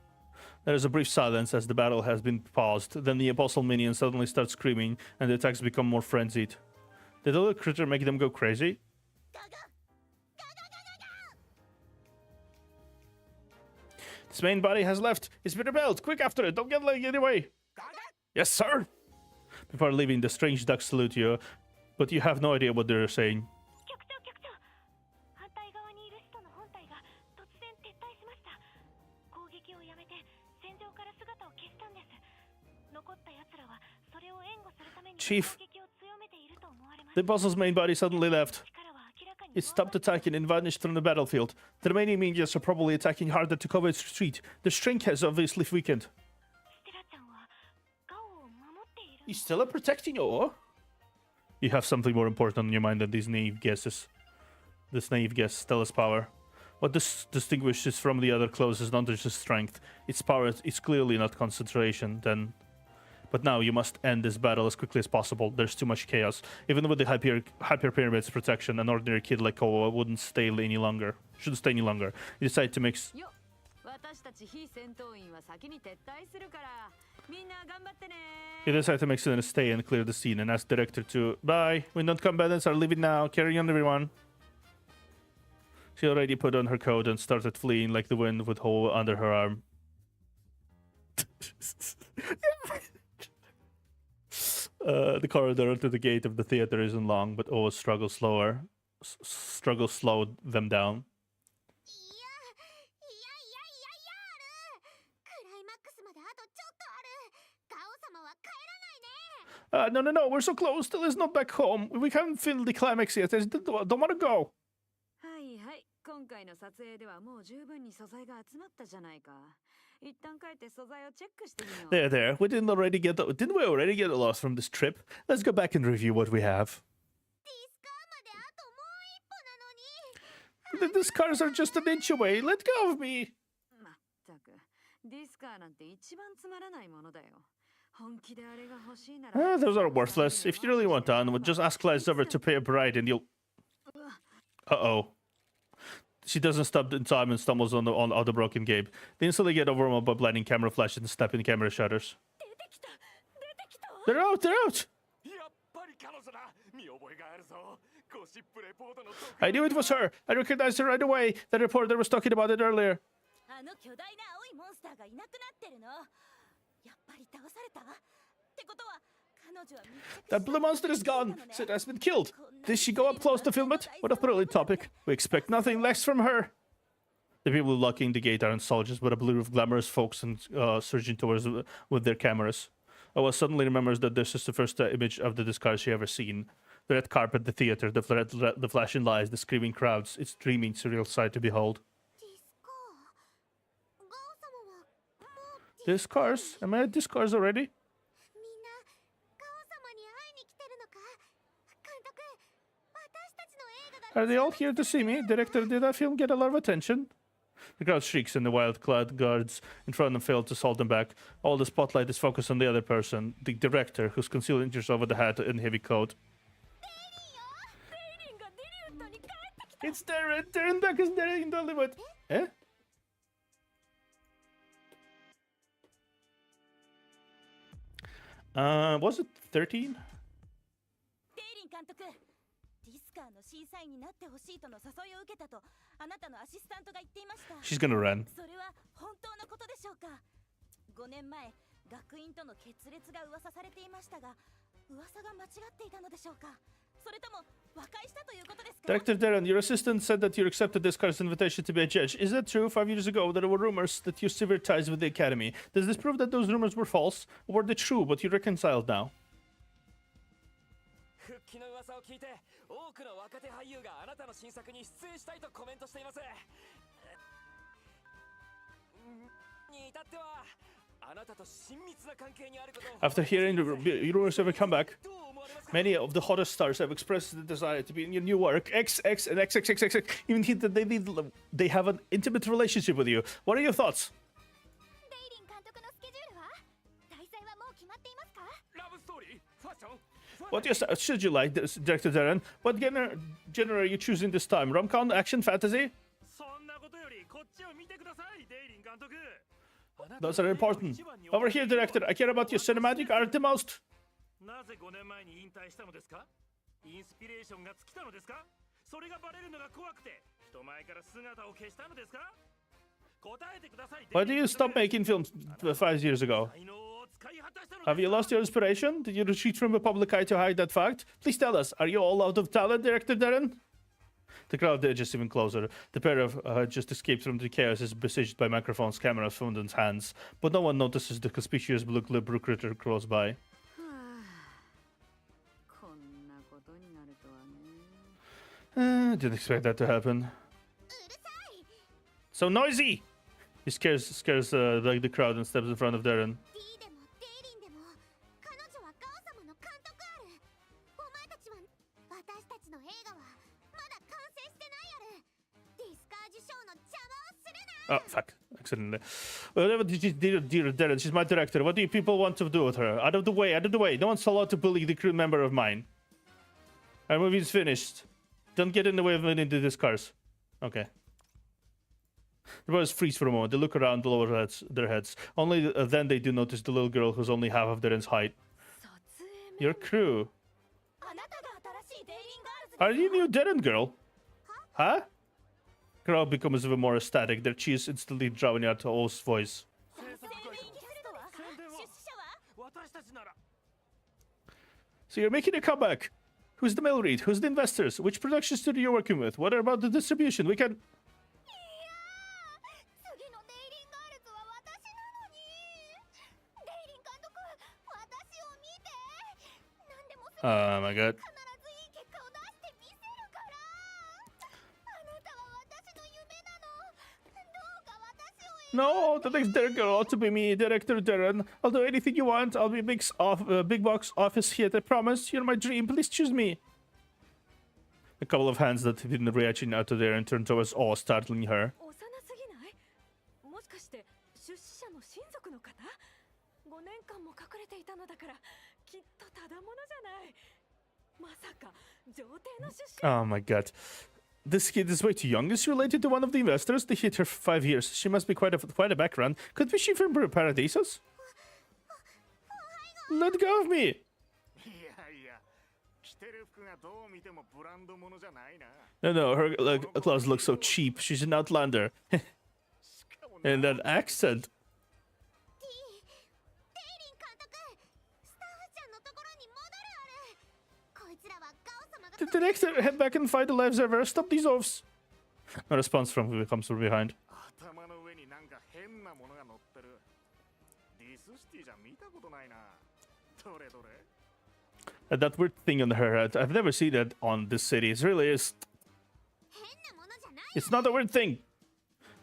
There is a brief silence as the battle has been paused. Then the apostle minion suddenly starts screaming, and the attacks become more frenzied. Did the little critter make them go crazy? This main body has left. It's been repelled. Quick after it. Don't get in the way. Yes, sir. Before leaving, the strange ducks salute you, but you have no idea what they're saying. 局長反対側にいる人の本体が突然撤退しました。攻撃をやめて戦場から姿を消したんです。残った奴らはそれを援護するために Chief. 攻撃を強めていると思われます。 The apostle's main body suddenly left. 力は明らかに It stopped attacking and vanished from the battlefield. The remaining minions are probably attacking harder to cover its retreat. The strength has obviously weakened. ステラちゃんはガオを守っている。 You still are protecting Owo? You have something more important on your mind than these naive guesses. This naive guess, Stella's power. What distinguishes from the other clothes is not just strength. Its power is clearly not concentration, then... But now you must end this battle as quickly as possible. There's too much chaos. Even with the Hyper Pyramid's protection, an ordinary kid like Owo wouldn't stay any longer. Shouldn't stay any longer. You decide to mix... よ、私たち非戦闘員は先に撤退するから、みんな頑張ってね。 You decide to mix in and stay and clear the scene and ask director to... Bye. When non-combatants are leaving now. Carry on, everyone. She already put on her coat and started fleeing like the wind with Ho under her arm. The corridor to the gate of the theater isn't long, but O's struggle slowed them down. いやクライマックスまであとちょっとある。ガオ様は帰らないね。 No, we're so close. Still is not back home. We haven't filmed the climax yet. I don't want to go. はいはい、今回の撮影ではもう十分に素材が集まったじゃないか。一旦帰って素材をチェックしてみよう。 There. Didn't we already get lost from this trip? Let's go back and review what we have. ディスカーまであともう一歩なのに。 The Discars are just an inch away. Let go of me. まったく、ディスカーなんて一番つまらないものだよ。本気であれが欲しいなら。 Those are worthless. If you really want on, just ask Lizover to pay a bride and you'll... Uh-oh. She doesn't stop in time and stumbles on the broken gate. They instantly get overwhelmed by blinding camera flashes and snapping camera shutters. 出てきた。 They're out! やっぱり彼女だ。見覚えがあるぞ。ゴシップレポートの I knew it was her! I recognized her right away! The reporter was talking about it earlier. あの巨大な青いモンスターがいなくなってるの。やっぱり倒されたってことは彼女は That blue monster is gone! So it has been killed! Did she go up close to film it? What a thrilling topic. We expect nothing less from her! The people blocking the gate aren't soldiers, but a blur of glamorous folks and surging towards with their cameras. Owa suddenly remembers that this is the first image of the Discars she ever seen. The red carpet, the theater, the flashing lights, the screaming crowds. It's a dreaming, surreal sight to behold. ディ Discars? Am I at Discars already? みんなガオ様に会いに来てるのか？監督、私たちの映画が Are they all here to see me? Director, did that film get a lot of attention? The crowd shrieks and the wild-clad guards in front of them fail to hold them back. All the spotlight is focused on the other person, the director, who's concealed inches over the hat in heavy coat. It's Darren! Darren back is Darren in Dollywood! Eh? Was it 13? デイリン監督、ディスカーの審査員になってほしいとの誘いを受けたとあなたのアシスタントが言っていました。 She's gonna run. それは本当のことでしょうか。5年前、学院との決裂が噂されていましたが、噂が間違っていたのでしょうか。それとも和解したということですか。 Director Darren, your assistant said that you accepted Discars' invitation to be a judge. Is that true? 5 years ago, there were rumors that you severed ties with the Academy. Does this prove that those rumors were false? Or were they true, but you reconciled now? 復帰の噂を聞いて、多くの若手俳優があなたの新作に出演したいとコメントしています。に至っては、あなたと親密な関係にあることを。 After hearing the rumors of a comeback, many of the hottest stars have expressed the desire to be in your new work. XX and XXXX even hint that they have an intimate relationship with you. What are your thoughts? デイリン監督のスケジュールは？題材はもう決まっていますか？ラブストーリー、ファッション。 What should you like, Director Darren? What genre are you choosing this time? Rom-com, action, fantasy? そんなことよりこっちを見てください、デイリン監督。 Those are important. Over here, Director, I care about your cinematic art the most. なぜ5年前に引退したのですか？インスピレーションが尽きたのですか？それがバレるのが怖くて人前から姿を消したのですか？答えてください。 Why did you stop making films 5 years ago? Have you lost your inspiration? Did you retreat from the public eye to hide that fact? Please tell us, are you all out of talent, Director Darren? The crowd edges even closer. The pair of just escaped from the chaos is besieged by microphones, cameras, phones, and hands. But no one notices the conspicuous blue-lipped recruiter close by. こんなことになるとはね。 Didn't expect that to happen. So noisy! He scares like the crowd and steps in front of Darren. D でもデイリンでも彼女はガオ様の監督ある。お前たちは私たちの映画はまだ完成してないやる。ディスカー受賞の邪魔をするな。 Oh, fuck. Accidentally. Dear Darren, she's my director. What do you people want to do with her? Out of the way, out of the way. No one's allowed to bully the crew member of mine. Our movie's finished. Don't get in the way of any of the Discars. Okay. The boys freeze for a moment. They look around, lower their heads. Only then they do notice the little girl who's only half of Darren's height. Your crew. あなたが新しいデイリンガールズ。 Are you new Darren girl? Huh? Crowd becomes even more ecstatic. Their cheers instantly drowning out O's voice. 宣伝キャストは？出資者は？ 私たちなら So you're making a comeback. Who's the mail read? Who's the investors? Which production studio you're working with? What about the distribution? We can... 次のデイリンガールズは私なのに。デイリン監督、私を見て。何でもすぐ Oh my god. 必ずいい結果を出してみせるから。あなたは私の夢なの。どうか私を。 No, the next Darren girl ought to be me, Director Darren. I'll do anything you want. I'll be big box office hit. I promise. You're my dream. Please choose me. A couple of hands that didn't reaching out to Darren turned towards Awe, startling her. 幼すぎない？もしかして出資者の親族の方？5年間も隠れていたのだからきっとただものじゃない。まさか上帝の出資。 Oh my god. This kid is way too young. Is she related to one of the investors? They hit her for 5 years. She must be quite a background. Could be she from Paradisos? Let go of me! いやいや、着てる服がどう見てもブランドものじゃないな。 No, her clothes look so cheap. She's an outlander. And that accent. デイリン監督、スタッフちゃんのところに戻るある。こいつらはガオ様が。 The director, head back and fight the lives ever. Stop these oafs. No response from who comes from behind. 頭の上になんか変なものが乗ってる。ディスシティじゃ見たことないな。どれどれ。That weird thing on her head. I've never seen that on this city. It really is. 変なものじゃない。 It's not a weird thing.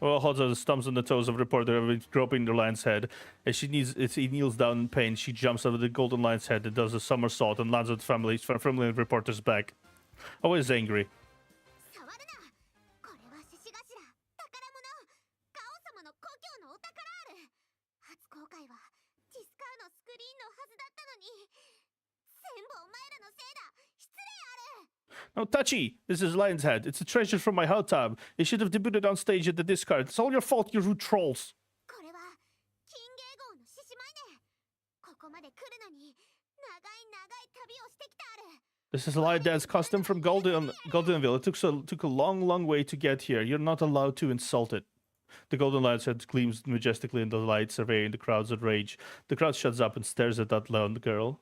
Well, holds out the stumps on the toes of reporter groping the lion's head. As he kneels down in pain, she jumps over the golden lion's head and does a somersault and lands on firmly on the reporter's back. Always angry. 触るな。これは獅子頭、宝物、ガオ様の故郷のお宝ある。初公開はディスカーのスクリーンのはずだったのに、全部お前らのせいだ。失礼ある。 No, touchy! This is Lion's Head. It's a treasure from my hot tub. It should have debuted on stage at the Discard. It's all your fault, you rude trolls. これは金芸号の獅子舞ね。ここまで来るのに長い長い旅をしてきたある。 This is a lion dance costume from Goldenville. It took a long way to get here. You're not allowed to insult it. The golden lion's head gleams majestically in the light, surveying the crowd's outrage. The crowd shuts up and stares at that lone girl.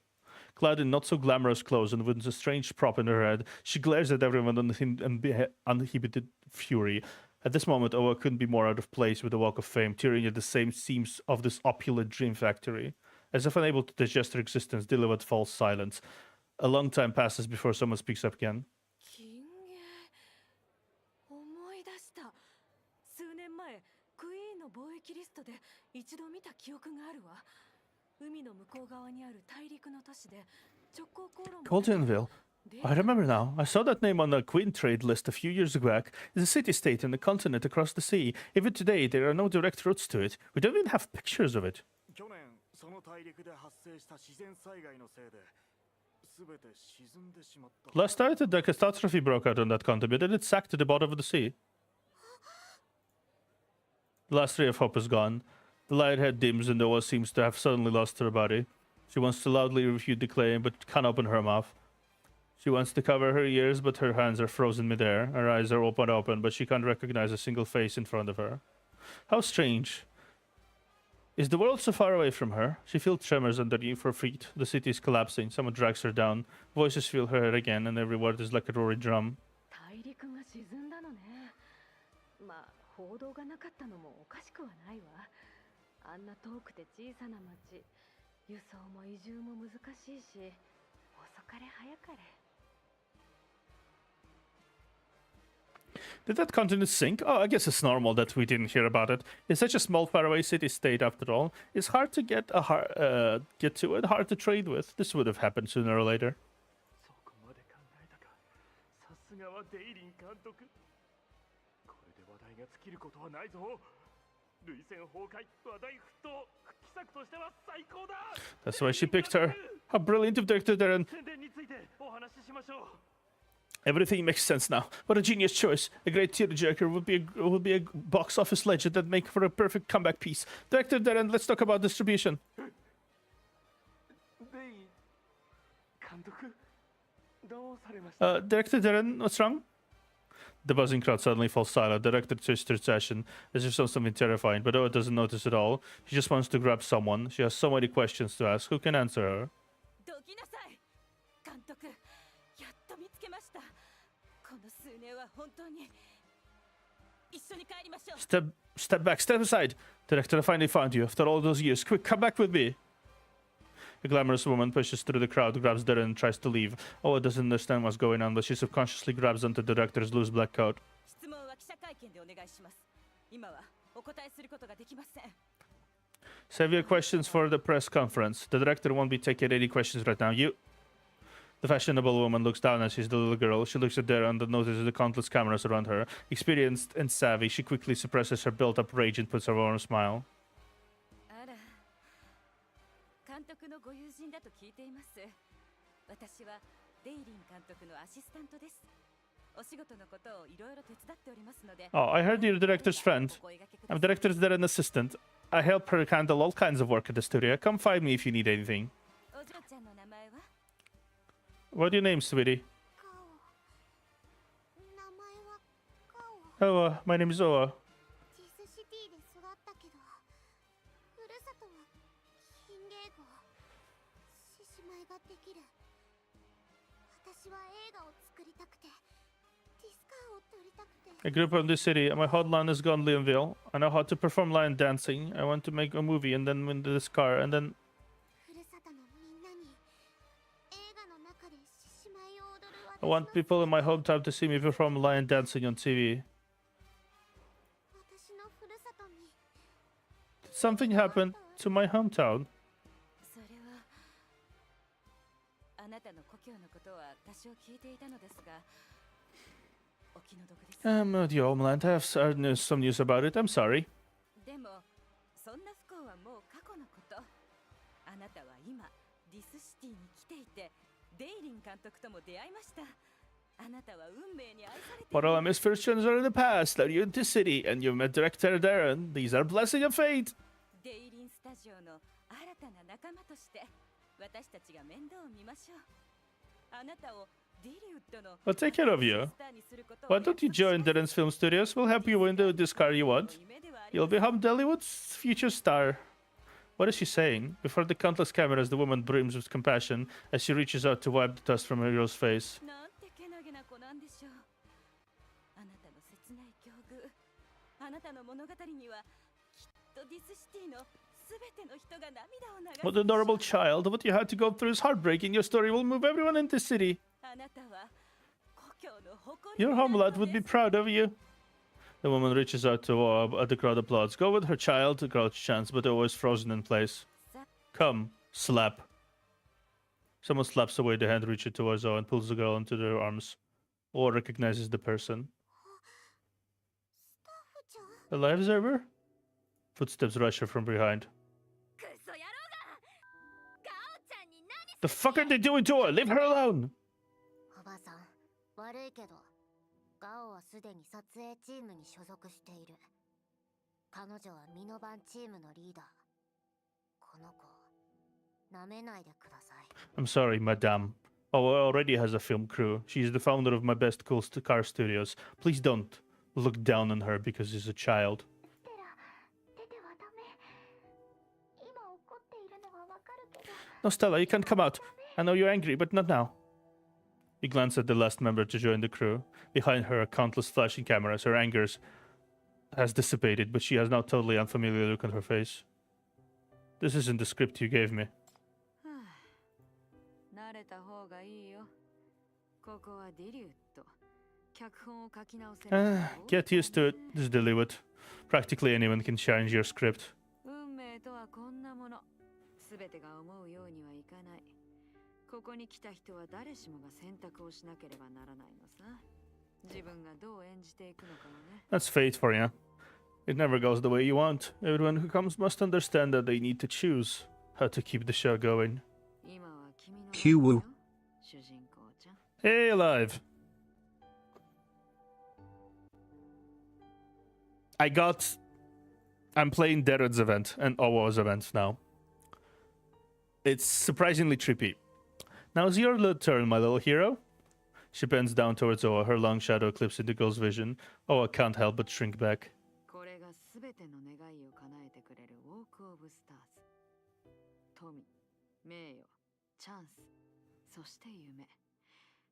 Clad in not so glamorous clothes and with a strange prop in her head, she glares at everyone in uninhibited fury. At this moment, Oa couldn't be more out of place with the Walk of Fame, tearing at the same seams of this opulent dream factory. As if unable to digest her existence, delivered false silence. A long time passes before someone speaks up again. 金芸思い出した。数年前クイーンの貿易リストで一度見た記憶があるわ。海の向こう側にある大陸の都市で直行航路も Goldenville. I remember now. I saw that name on the Queen trade list a few years back. It's a city-state in the continent across the sea. Even today, there are no direct routes to it. We don't even have pictures of it. 去年その大陸で発生した自然災害のせいで全て沈んでしまった。 Last night, the catastrophe broke out on that continent and it sacked to the bottom of the sea. The last ray of hope is gone. The light head dims and Noah seems to have suddenly lost her body. She wants to loudly refute the claim, but can't open her mouth. She wants to cover her ears, but her hands are frozen midair. Her eyes are open, but she can't recognize a single face in front of her. How strange. Is the world so far away from her? She feels tremors underneath her feet. The city is collapsing. Someone drags her down. Voices fill her head again, and every word is like a roaring drum. 大陸が沈んだのね。まあ報道がなかったのもおかしくはないわ。あんな遠くて小さな町、輸送も移住も難しいし、遅かれ早かれ。Did that continent sink? Oh, I guess it's normal that we didn't hear about it. It's such a small, faraway city-state, after all. It's hard to get to it, hard to trade with. This would have happened sooner or later. そこまで考えたか。さすがはデイリン監督。これで話題が尽きることはないぞ。涙腺崩壊、話題沸騰。奇策としては最高だ。 That's why she picked her. How brilliant of Director Darren. 宣伝についてお話ししましょう。 Everything makes sense now. What a genius choice. A great tearjerker would be a box office legend that make for a perfect comeback piece. Director Darren, let's talk about distribution. デイ監督、どうされました？ Director Darren, what's wrong? The buzzing crowd suddenly falls silent. The director twists her session as if saw something terrifying, but Oa doesn't notice at all. She just wants to grab someone. She has so many questions to ask. Who can answer her? どきなさい。監督、やっと見つけました。この数年は本当に一緒に帰りましょう。 Step back, step aside. Director, I finally found you. After all those years, quick, come back with me. A glamorous woman pushes through the crowd, grabs Darren, and tries to leave. Oa doesn't understand what's going on, but she subconsciously grabs onto the director's loose black coat. 質問は記者会見でお願いします。今はお答えすることができません。 Save your questions for the press conference. The director won't be taking any questions right now. You. The fashionable woman looks down as she's the little girl. She looks at Darren and notices the countless cameras around her. Experienced and savvy, she quickly suppresses her built-up rage and puts her on a smile. あら、監督のご友人だと聞いています。私はデイリン監督のアシスタントです。お仕事のことをいろいろ手伝っておりますので。Oh, I heard you're the director's friend. I'm director's Darren assistant. I help her handle all kinds of work at the studio. Come find me if you need anything. お嬢ちゃんの名前は？ What's your name, sweetie? ガオ。名前はガオ。 Oh, my name is Oa. ディスシティで育ったけど、ふるさとは金芸号。獅子舞ができる。私は映画を作りたくて、ディスカーを撮りたくて。 I grew up in this city. My hotline is Gonleonville. I know how to perform lion dancing. I want to make a movie and then win this car and then... ふるさとのみんなに映画の中で獅子舞を踊る I want people in my hometown to see me perform lion dancing on TV. 私私のふるさとに Something happened to my hometown. それはあなたの故郷のことは多少聞いていたのですが、お気の毒です。Your homeland. I have some news about it. I'm sorry. でもそんな不幸はもう過去のこと。あなたは今ディスシティに来ていて、デイリン監督とも出会いました。あなたは運命に愛されている。But all our misfortunes are in the past. Now you're in the city and you've met Director Darren. These are blessing of fate. デイリンスタジオの新たな仲間として私たちが面倒を見ましょう。あなたをディリウッドの I'll take care of you. Why don't you join Darren's Film Studios? We'll help you win the Discar you want. You'll become Hollywood's future star. What is she saying? Before the countless cameras, the woman brims with compassion as she reaches out to wipe the dust from her hero's face. なんてけなげな子なんでしょう。あなたの切ない境遇、あなたの物語にはきっとディスシティのすべての人が涙を流す。 What an adorable child. What you had to go through is heartbreaking. Your story will move everyone in the city. あなたは故郷の誇り Your になるの homeland would be です。 proud of you. The woman reaches out to the crowd applauds. Go with her child, the crowd chants, but they're always frozen in place. Come, slap. Someone slaps away the hand reaching towards Oa and pulls the girl into their arms. Oa recognizes the person. スタッフちゃん A life observer? Footsteps rush her from behind. クソ野郎がガオちゃんに何 The fuck are they doing to her? Leave her alone! おばさん、悪いけどガオはすでに撮影チームに所属している。彼女はミノバンチームのリーダー。この子舐めないでください。 I'm sorry, madame. Oa already has a film crew. She's the founder of my best cool car studios. Please don't look down on her because she's a child. ステラ出てはダメ。今怒っているのはわかるけど No, Stella, you can't come out. I know you're angry, but not now. He glanced at the last member to join the crew. Behind her are countless flashing cameras. Her anger has dissipated, but she has now totally unfamiliar look on her face. This isn't the script you gave me. 慣れた方がいいよ。ここはディリウッド。脚本を書き直せる。 Get used to it. This is Dillywood. Practically anyone can change your script. 運命とはこんなもの。すべてが思うようにはいかない。ここに来た人は誰しもが選択をしなければならないのさ。自分がどう演じていくのかをね。 That's fate for you. It never goes the way you want. Everyone who comes must understand that they need to choose how to keep the show going. 今は君の Q-Woo. 主人公ちゃん。 Hey, alive. I'm playing Darren's event and Owa's event now. It's surprisingly trippy. Now's your turn, my little hero. She bends down towards Oa, her long shadow eclipsing the girl's vision. Oa can't help but shrink back. これがすべての願いを叶えてくれるウォークオブスターズ。富、名誉、チャンス、そして夢。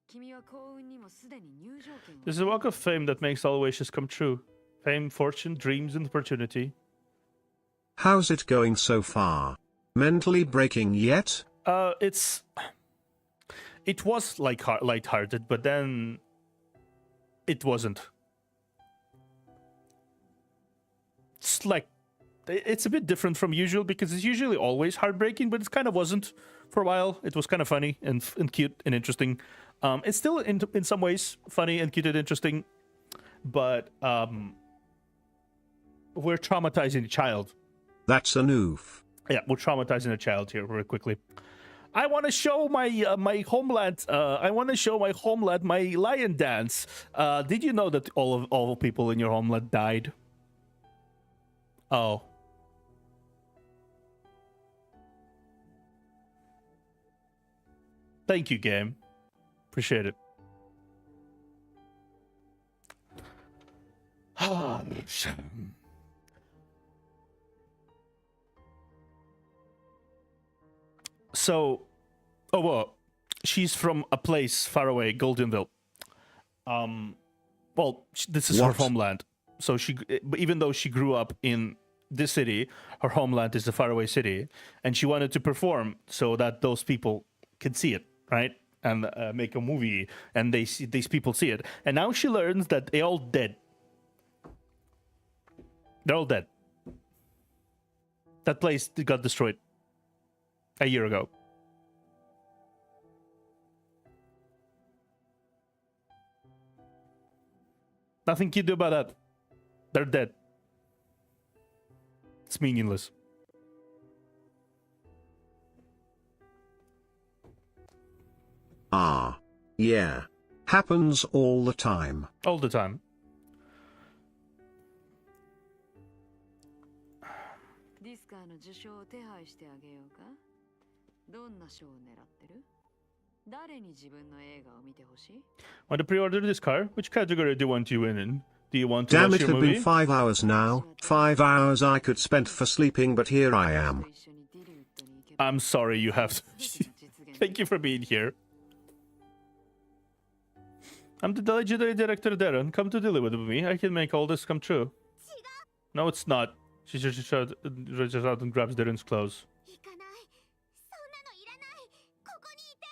君は幸運にもすでに入場券を。 This is a walk of fame that makes all wishes come true. Fame, fortune, dreams, and opportunity. How's it going so far? Mentally breaking yet? It was like lighthearted, but then it wasn't. It's like it's a bit different from usual because it's usually always heartbreaking, but it kind of wasn't for a while. It was kind of funny and cute and interesting. It's still in some ways funny and cute and interesting, but we're traumatizing a child. That's a noof. Yeah, we're traumatizing a child here very quickly. I want to show my my homeland. I want to show my homeland my lion dance. Did you know that all people in your homeland died? Oh. Thank you, game. Appreciate it. So, well, she's from a place far away, Goldenville. Well, this is her What? homeland. So even though she grew up in this city, her homeland is a faraway city, and she wanted to perform so that those people could see it, right? And make a movie, and these people see it. And now she learns that they all dead. They're all dead. That place got destroyed a year ago. Nothing you do about that. They're dead. It's meaningless. Ah. Yeah. Happens all the time. All the time. ディスカーの受賞を手配してあげようか。どんな賞を狙ってる？誰に自分の映画を見てほしい？ Want to pre-order this car? Which category do you want to win in? Do you want to Damn, watch it your had movie? been 5 hours now. 5 hours I could spend for sleeping, but here I am. I'm sorry you have to. Thank you for being here. I'm the legendary director Darren. Come to deliver with me. I can make all this come true. No, it's not. She just reaches out and grabs Darren's clothes. 行かない。そんなのいらない。ここにいて。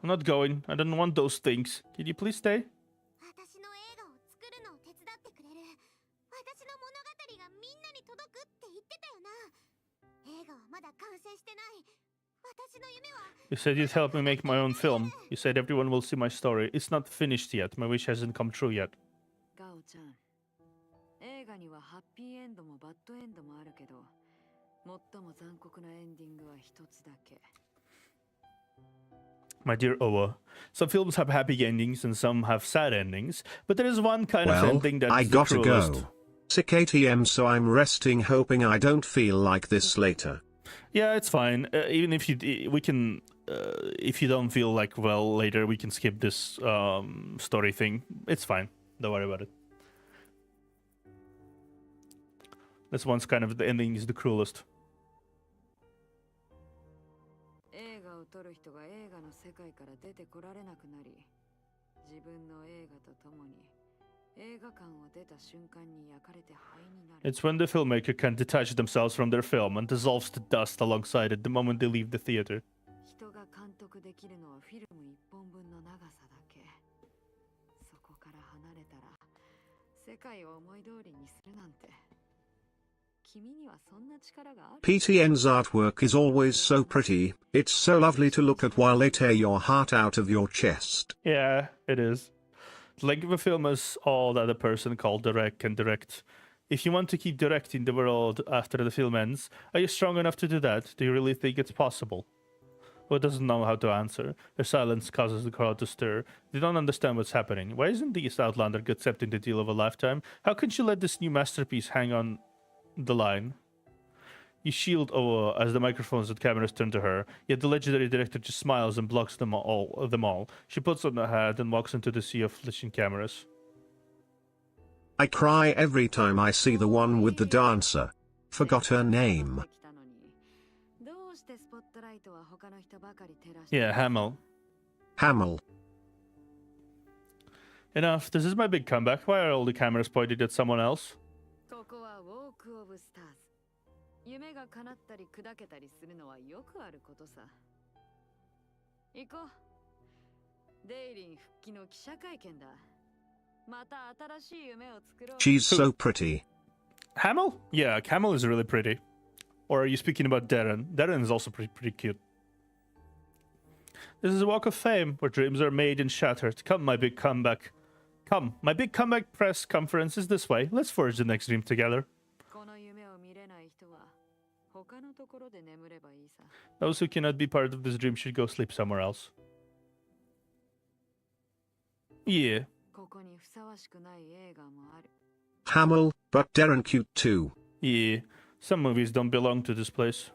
I'm not going. I don't want those things. Can you please stay? 私の映画を作るのを手伝ってくれる。私の物語がみんなに届くって言ってたよな。映画はまだ完成してない。私の夢は。 You said you'd help me make my own film. You said everyone will see my story. It's not finished yet. My wish hasn't come true yet. ガオちゃん、映画にはハッピーエンドもバッドエンドもあるけど、最も残酷なエンディングは一つだけ。 My dear Owa, some films have happy endings and some have sad endings, but there is one kind of Well, ending that's I the gotta cruelest. go. Sick ATM, so I'm resting, hoping I don't feel like this later. Yeah, it's fine. Even if we can, if you don't feel like well later, we can skip this story thing. It's fine. Don't worry about it. This one's kind of the ending is the cruelest. 映画を撮る人が映画の世界から出てこられなくなり、自分の映画と共に映画館を出た瞬間に焼かれて灰になる。 It's when the filmmaker can detach themselves from their film and dissolves to dust alongside it the moment they leave the theater. 人が監督できるのはフィルム一本分の長さだけ。そこから離れたら世界を思い通りにするなんて。 PTN's artwork is always so pretty. It's so lovely to look at while they tear your heart out of your chest. Yeah, it is. The length of a film is all that a person called Direct can direct. If you want to keep directing the world after the film ends, are you strong enough to do that? Do you really think it's possible? Who doesn't know how to answer? Their silence causes the crowd to stir. They don't understand what's happening. Why isn't this Outlander accepting the deal of a lifetime? How can she let this new masterpiece hang on the line? You shield Owa as the microphones and cameras turn to her, yet the legendary director just smiles and blocks them all. She puts on her hat and walks into the sea of flashing cameras. I cry every time I see the one with the dancer. Forgot her name. Yeah, Hamill. Hamill. Enough. This is my big comeback. Why are all the cameras pointed at someone else? ここはウォークオブスターズ。夢が叶ったり砕けたりするのはよくあることさ。行こう。デイリン復帰の記者会見だ。また新しい夢を作ろう。 She's so pretty. Hamill? Yeah, Hamill is really pretty. Or are you speaking about Darren? Darren is also pretty cute. This is a walk of fame where dreams are made and shattered. Come, my big comeback. Come, my big comeback press conference is this way. Let's forge the next dream together. Those who cannot be part of this dream should go sleep somewhere else. Yeah. Hamill, but Darren cute too. Yeah. Some movies don't belong to this place.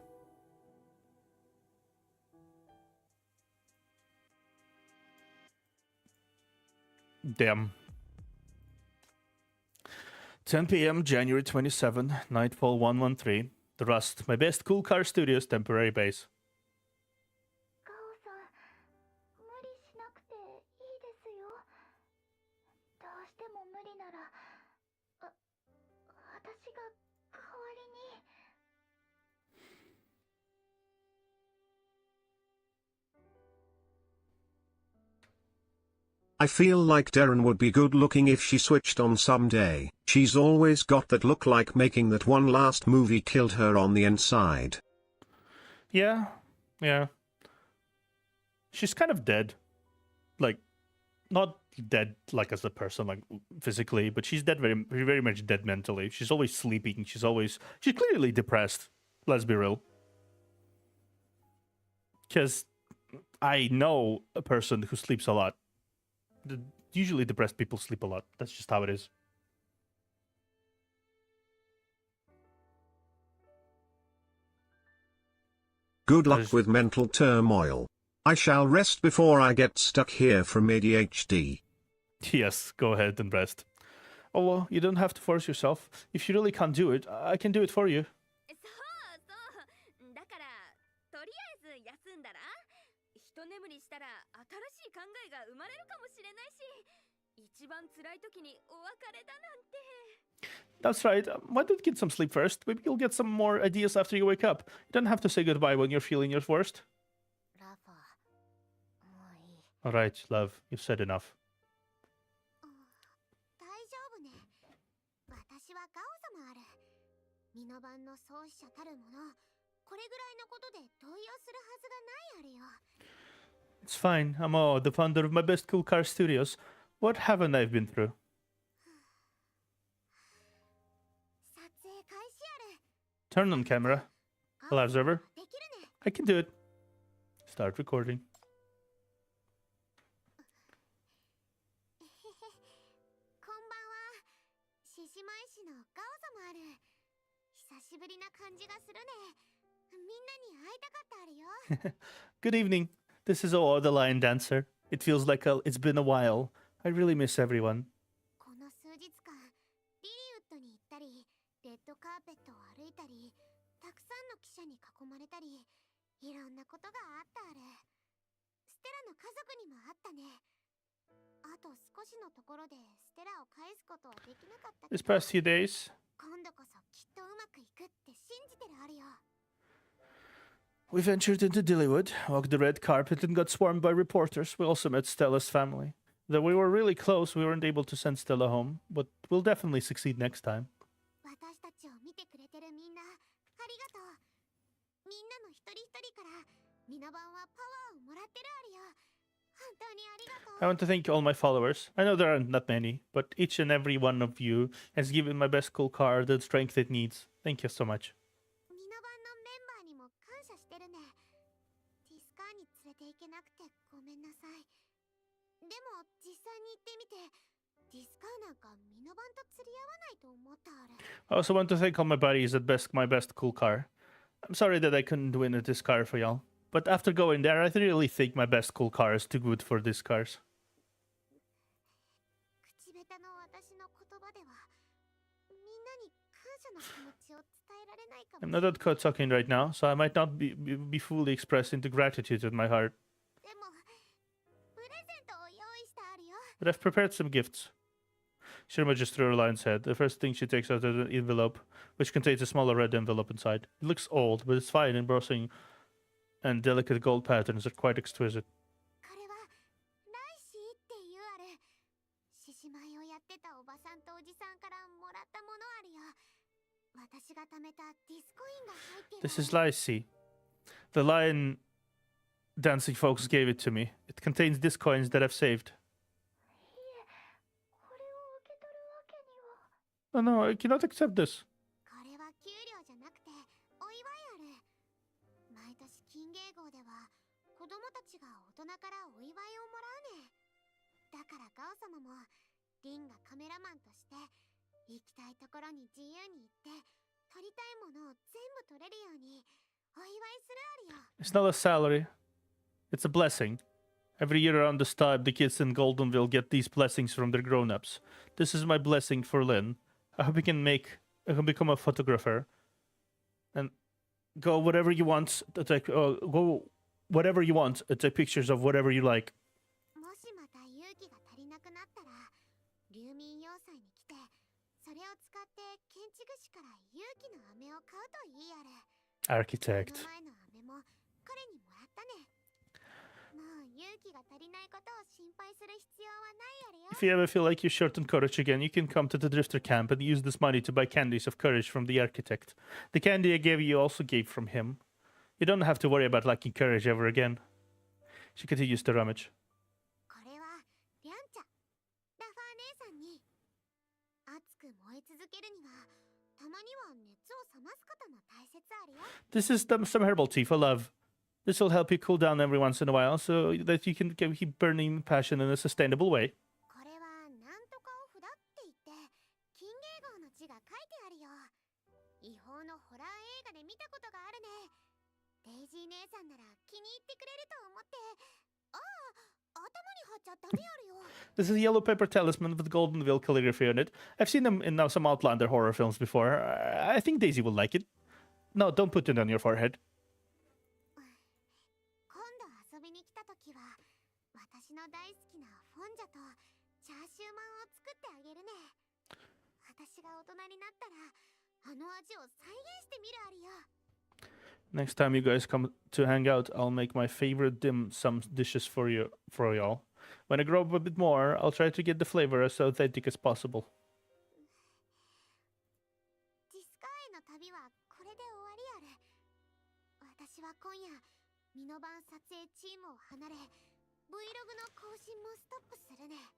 Damn. 10 p.m. January 27, Nightfall 113. The Rust, my best cool car studios temporary base. ガオさん、無理しなくていいですよ。どうしても無理なら、私が代わりに。I feel like Darren would be good looking if she switched on someday. She's always got that look like making that one last movie killed her on the inside. Yeah, yeah. She's kind of dead. Like, not dead like as a person, like physically, but she's dead very, very much dead mentally. She's always sleeping. She's clearly depressed. Let's be real. Because I know a person who sleeps a lot. Usually depressed people sleep a lot. That's just how it is. Good luck with mental turmoil. I shall rest before I get stuck here from ADHD. Yes, go ahead and rest. Oh, well, you don't have to force yourself. If you really can't do it, I can do it for you. そうだからとりあえず休んだら一眠りしたら新しい考えが生まれるかもしれないし一番辛い時にお別れだなんて That's right. Why don't you get some sleep first? Maybe you'll get some more ideas after you wake up. You don't have to say goodbye when you're feeling your worst. All right, love. You've said enough. 大丈夫ね。私はガオ様ある。皆番の創始者たるもの、これぐらいのことで動揺するはずがないあれよ。It's fine. I'm the founder of my best cool car studios. What haven't I been through? 撮影開始ある。 Turn on camera. Hello, observer. できるね。 I can do it. Start recording. こんばんは。獅子舞師のガオ様ある。久しぶりな感じがするね。みんなに会いたかったあるよ。Good evening. This is the Lion Dancer. It feels like it's been a while. I really miss everyone. この数日間、リリウッドに行ったり、レッドカーペットを歩いたり、たくさんの記者に囲まれたり、いろんなことがあったある。ステラの家族にもあったね。あと少しのところでステラを返すことはできなかったけど、 This past few days, 今度こそきっとうまくいくって信じてるあるよ。 we ventured into Dillywood, walked the red carpet, and got swarmed by reporters. We also met Stella's family. Though we were really close, we weren't able to send Stella home, but we'll definitely succeed next time. 私たちを見てくれてるみんな、ありがとう。みんなの一人一人から皆番はパワーをもらってるあるよ。本当にありがとう。 I want to thank all my followers. I know there aren't that many, but each and every one of you has given my best cool car the strength it needs. Thank you so much. 皆番のメンバーにも感謝してるね。ディスカーに連れて行けなくてごめんなさい。でも実際に行ってみて、ディスカーなんか皆番と釣り合わないと思ったある。 I also want to thank all my buddies at my best cool car. I'm sorry that I couldn't win at this car for y'all. But after going there, I really think my best cool car is too good for this cars. 口下手の私の言葉では、みんなに感謝の気持ちを伝えられないかも。 I'm not that caught talking right now, so I might not be fully expressing the gratitude in my heart. でも、プレゼントを用意してあるよ。 But I've prepared some gifts. Shirma just threw her lion's head. The first thing she takes out is an envelope, which contains a smaller red envelope inside. It looks old, but it's fine, embossing and delicate gold patterns are quite exquisite. これはライシーっていうある。獅子舞をやってたおばさんとおじさんからもらったものあるよ。私が貯めたディスコインが入ってる。 This is Lycie. The lion dancing folks gave it to me. It contains disc coins that I've saved. いえ、これを受け取るわけには。 Oh no, I cannot accept this. これは給料じゃなくてお祝いある。毎年金芸号では子供たちが大人からお祝いをもらうね。だからガオ様もリンがカメラマンとして行きたいところに自由に行って撮りたいものを全部撮れるようにお祝いするあるよ。 It's not a salary. It's a blessing. Every year around this time, the kids in Goldenville get these blessings from their grown-ups. This is my blessing for Lynn. I hope I can become a photographer and go whatever you want to take. Go whatever you want to take pictures of whatever you like. もしまた勇気が足りなくなったら流民要塞に来てそれを使って建築士から勇気の飴を買うといいある。 Architect. この前の飴も彼にもらったね。If you ever feel like you're short on courage again, you can come to the Drifter camp and use this money to buy candies of courage from the architect. The candy I gave you also gave from him. You don't have to worry about lacking courage ever again. She continues to rummage. This is some herbal tea for love. This will help you cool down every once in a while so that you can keep burning passion in a sustainable way. This is a yellow paper talisman with golden veil calligraphy on it. I've seen them in some Outlander horror films before. I think Daisy will like it. No, don't put it on your forehead. Next time you guys come to hang out, I'll make my favorite dim sum dishes for y'all. When I grow up a bit more, I'll try to get the flavor as authentic as possible.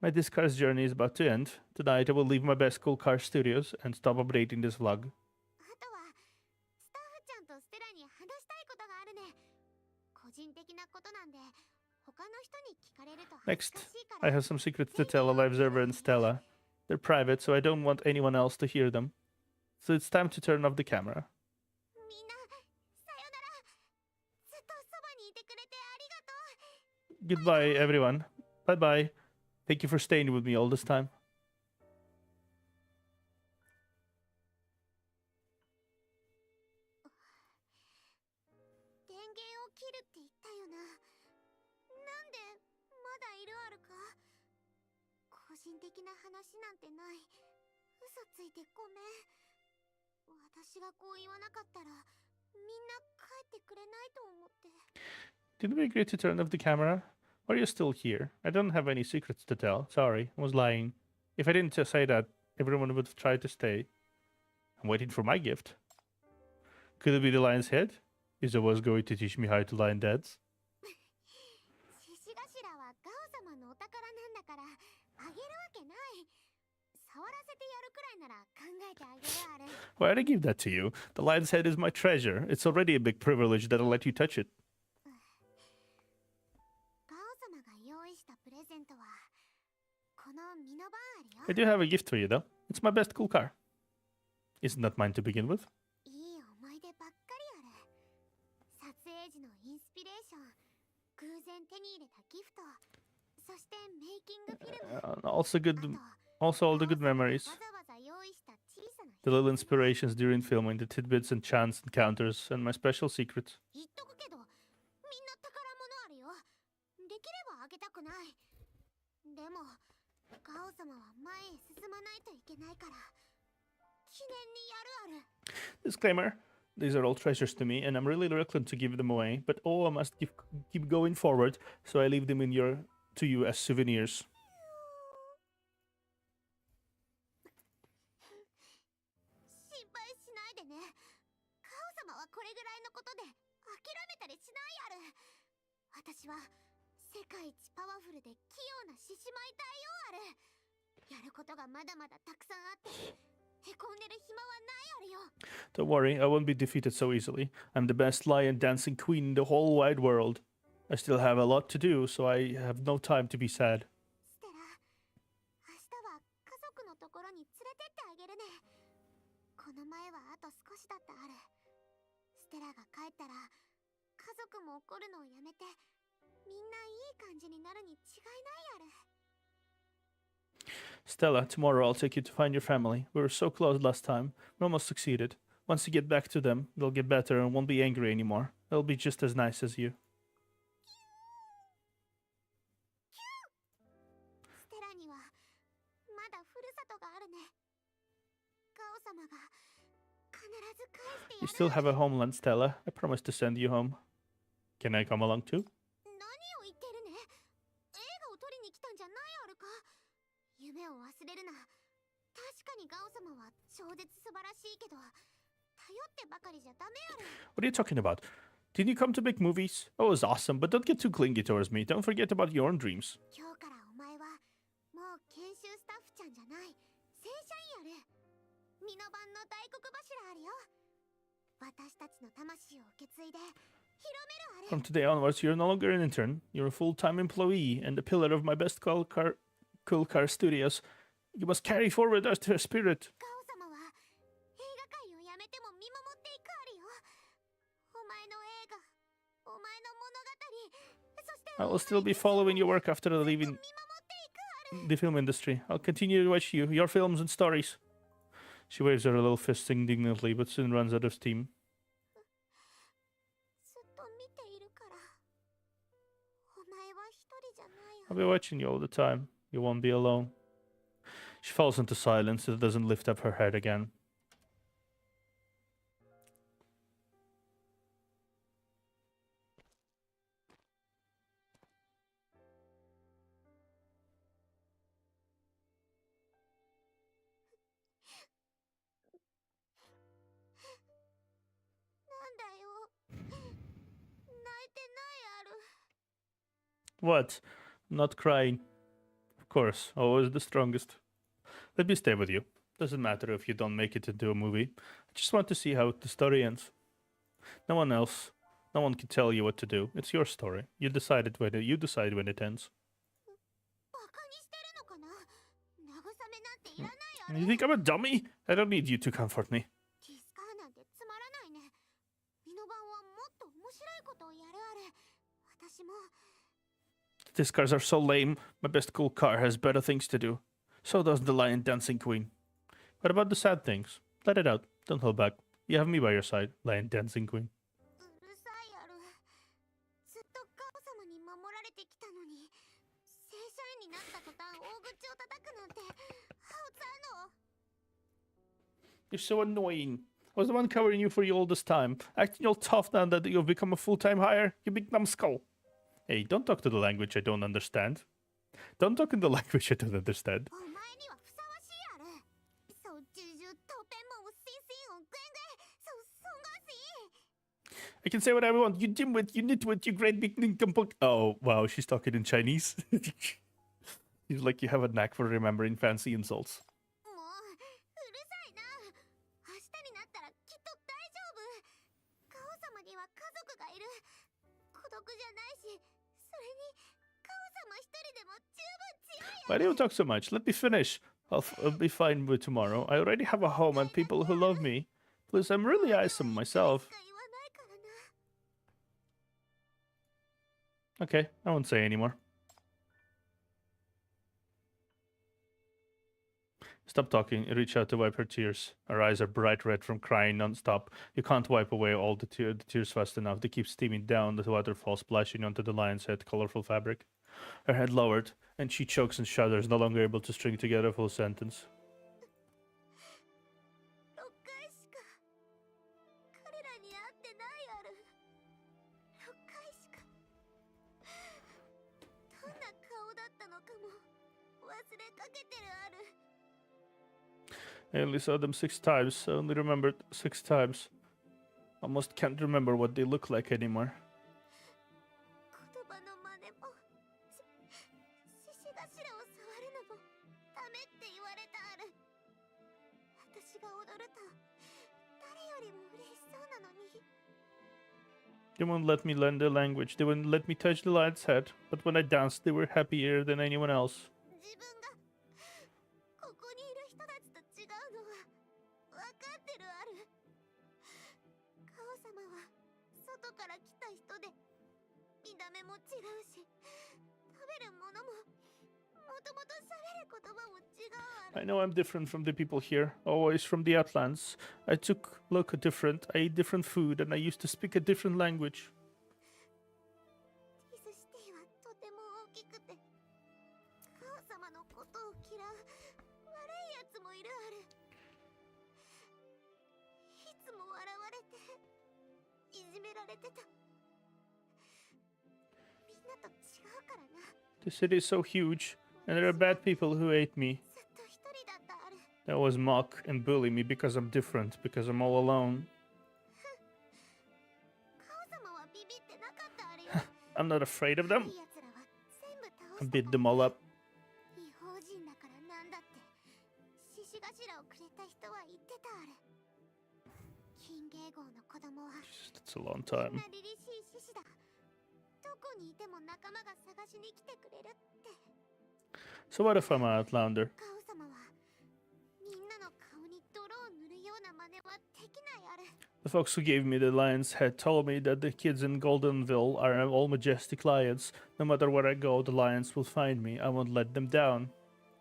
My Discars journey is about to end. Tonight I will leave my best cool car studios and stop updating this vlog. Next, I have some secrets to tell Alive Zerber and Stella. They're private, so I don't want anyone else to hear them. So it's time to turn off the camera. Goodbye, everyone. Bye-bye. Thank you for staying with me all this time. Did we agree to turn off the camera? Why are you still here? I don't have any secrets to tell. Sorry, I was lying. If I didn't say that, everyone would have tried to stay. I'm waiting for my gift. Could it be the lion's head? Izo was going to teach me how to lion dance. Why'd I give that to you? The lion's head is my treasure. It's already a big privilege that I'll let you touch it. I do have a gift for you, though. It's my best cool car. Isn't that mine to begin with? Also all the good memories. The little inspirations during filming, the tidbits and chance encounters, and my special secrets. Disclaimer. These are all treasures to me, and I'm really reluctant to give them away, but I must keep going forward, so I leave them to you as souvenirs. Don't worry, I won't be defeated so easily. I'm the best lion dancing queen in the whole wide world. I still have a lot to do, so I have no time to be sad. Stella, tomorrow I'll take you to find your family. We were so close last time. We almost succeeded. Once you get back to them, they'll get better and won't be angry anymore. They'll be just as nice as you. You still have a homeland, Stella. I promised to send you home. Can I come along too? かにガオ様は超絶素晴らしいけど、頼ってばかりじゃダメある。 What are you talking about? Didn't you come to make movies? Oh, it was awesome, but don't get too clingy towards me. Don't forget about your own dreams. 今日からお前はもう研修スタッフちゃんじゃない、正社員やる。身の番の大黒柱あるよ。私たちの魂を受け継いで広めるある。 From today onwards, you're no longer an intern. You're a full-time employee and a pillar of my best cool car studios. You must carry forward our spirit. ガオ様は映画界をやめても見守っていくあるよ。お前の映画、お前の物語、そして I will still be following your work after leaving 見守っていくある。 the film industry. I'll continue to watch your films and stories. She waves her little fist indignantly, but soon runs out of steam. ずっと見ているから。お前は一人じゃないよ。 I'll be watching you all the time. You won't be alone. She falls into silence and doesn't lift up her head again. なんだよ。泣いてないある。 What? Not crying. Of course, always the strongest. Let me stay with you. Doesn't matter if you don't make it into a movie. I just want to see how the story ends. No one else. No one can tell you what to do. It's your story. You decide when it ends. バカにしてるのかな。慰めなんていらないある。 You think I'm a dummy? I don't need you to comfort me. ディスカーなんてつまらないね。ミノバンはもっと面白いことをやるある。私も。 Discars are so lame. My best cool car has better things to do. So does the lion dancing queen. What about the sad things? Let it out. Don't hold back. You have me by your side, lion dancing queen. うるさいある。ずっとガオ様に守られてきたのに、正社員になった途端大口を叩くなんて、ハウツあの。 You're so annoying. I was the one covering you for you all this time. Acting all tough now that you've become a full-time hire. You big numbskull. Hey, don't talk to the language I don't understand. Don't talk in the language I don't understand. お前にはふさわしいある。そうジュジュトペンモウシンシンオングエングエ、そうソンガシー。 I can say whatever I want. You dimwit, you nitwit, you great big nincompoop. Oh, wow, she's talking in Chinese. She's like, you have a knack for remembering fancy insults. もううるさいな。明日になったらきっと大丈夫。ガオ様には家族がいる。孤独じゃないし、それにガオ様一人でも十分強い Why do you talk so much? Let me finish. I'll be fine with tomorrow. I already have a home and people who love me. Plus, I'm really awesome myself. しか言わないからな。 Okay, I won't say anymore. Stop talking and reach out to wipe her tears. Her eyes are bright red from crying non-stop. You can't wipe away all the tears fast enough. They keep steaming down the waterfall, splashing onto the lion's head, colorful fabric. Her head lowered, and she chokes and shudders, no longer able to string together a full sentence. 6回しか彼らに会ってないある。6回しか。どんな顔だったのかも忘れかけてるある。 I only saw them 6 times. I only remembered 6 times. Almost can't remember what they look like anymore. 言葉の真似も獅子頭を触るのもダメって言われたある。私が踊ると誰よりも嬉しそうなのに。 They wouldn't let me learn their language. They wouldn't let me touch the lion's head. But when I danced, they were happier than anyone else. 自分がここにいる人たちと違うのは分かってるある。ガオ様は外から来た人で見た目も違うし、食べるものももともと喋る言葉も違うある。 I know I'm different from the people here, always from the Outlands. I look different, I eat different food, and I used to speak a different language. ディスシティはとても大きくて、ガオ様のことを嫌う悪いやつもいるある。いつも笑われていじめられてた。みんなと違うからな。 The city is so huge, and there are bad people who hate me. ずっと一人だったある。They always mock and bully me because I'm different, because I'm all alone. カオ様はビビってなかったあれよ。 I'm not afraid of 悪 them. い奴らは全部倒 I した beat them all up. 違法人だからなんだって獅子頭をくれた人は言ってたあれ。金芸号の子供は That's a long みん time. な凛々しい獅子だ。どこにいても仲間が探しに来てくれるって。 So what if I'm an Outlander? カオ様はみんなの顔に泥を塗るような真似はできないあれ。 The folks who gave me the lion's head told me that the kids in Goldenville are all majestic lions. No matter where I go, the lions will find me. I won't let them down.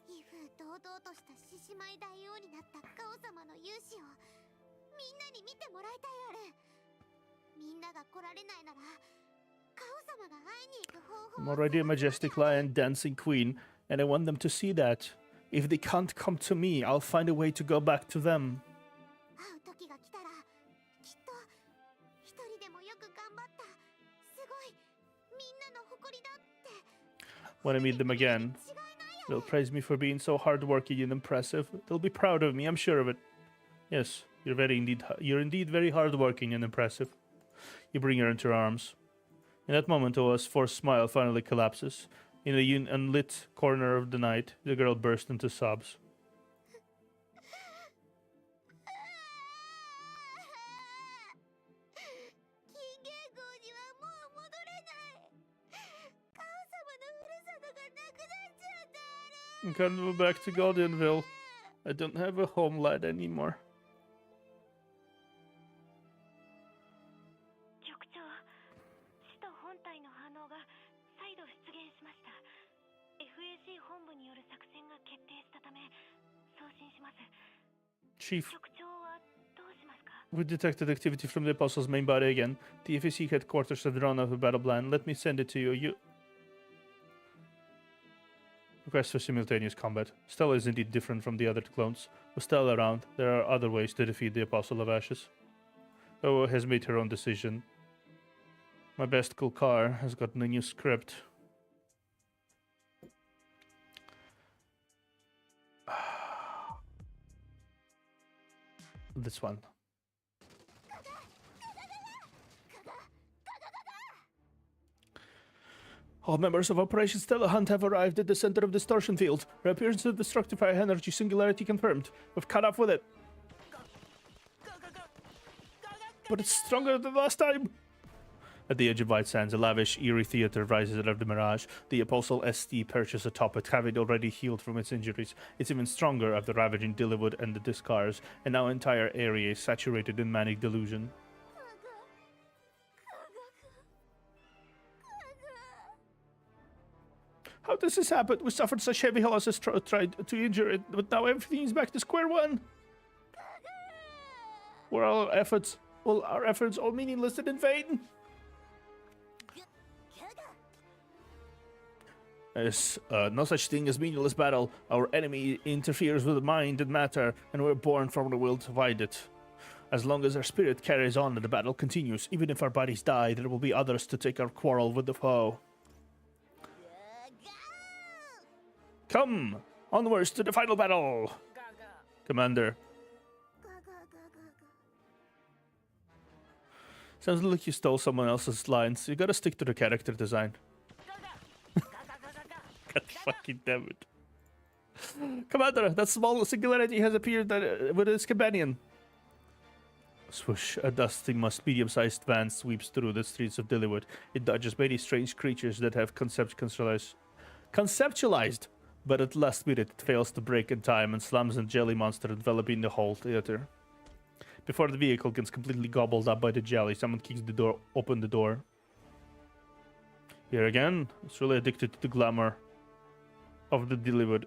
威風堂々とした獅子舞大王になったカオ様の勇姿をみんなに見てもらいたいあれ。みんなが来られないならカオ様が会いに行く方 I'm 法を already a majestic lion dancing queen, and I want them to see that. If they can't come to me, I'll find a way to go back to them. 会う時が来たらきっと一人でもよく頑張ったすごいみんなの誇りだって When I meet them again, 違いない they'll praise me for being so hardworking and impressive. They'll be proud of me, I'm sure of it. Yes, you're indeed very hardworking and impressive. You bring her into your arms. In that moment, Oa's forced smile finally collapses. In a unlit corner of the night, the girl burst into sobs. 金芸号にはもう戻れないカオ様のふるさとがなくなっちゃったあれ I can't go back to Goldenville. I don't have a homeland anymore. 局長使徒本体の反応が再度出現しました。 FAC 本部による作戦が決定したため送信します。 Chief, 局長はどうしますか？ we detected activity from the Apostle's main body again. The FAC headquarters have drawn up a battle plan. Let me send it to you. Request for simultaneous combat. Stella is indeed different from the other clones. With Stella around, there are other ways to defeat the Apostle of Ashes. Oa has made her own decision. My best cool car has gotten a new script. This one. All members of Operation Stella Hunt have arrived at the center of distortion field. Her appearance of destructive high energy singularity confirmed. We've caught up with it. But it's stronger than last time. At the edge of White Sands, a lavish, eerie theater rises out of the mirage. The Apostle ST perches atop it, having already healed from its injuries. It's even stronger after ravaging Dillywood and the Discars, and now entire area is saturated in manic delusion. How does this happen? We suffered such heavy losses, tried to injure it, but now everything is back to square one. Were our efforts all meaningless and in vain? There's no such thing as meaningless battle. Our enemy interferes with the mind and matter, and we're born from the will to fight it. As long as our spirit carries on, the battle continues. Even if our bodies die, there will be others to take our quarrel with the foe. Come! Onwards to the final battle! Commander. Sounds like you stole someone else's lines. You gotta stick to the character design. God fucking damn it. Commander, that small singularity has appeared with its companion. Swoosh, a dusty, medium-sized van sweeps through the streets of Dillywood. It dodges many strange creatures that have conceptualized, but at last minute it fails to break in time and slams a jelly monster enveloping the whole theater. Before the vehicle gets completely gobbled up by the jelly, someone kicks the door, open the door. Here again, it's really addicted to the glamour of the Dillywood.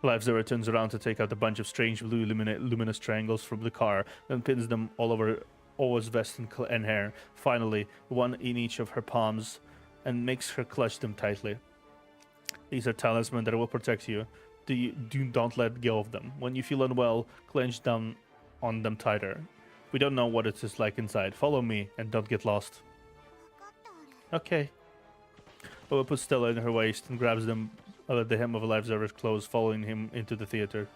Lifesaver turns around to take out a bunch of strange blue luminous triangles from the car, then pins them all over Oa's vest and hair, finally one in each of her palms, and makes her clutch them tightly. These are talismans that will protect you. Don't let go of them. When you feel unwell, clench down on them tighter. We don't know what it is like inside. Follow me and don't get lost. Okay. Oa puts Stella in her waist and grabs them at the hem of Lifesaver's clothes, following him into the theater.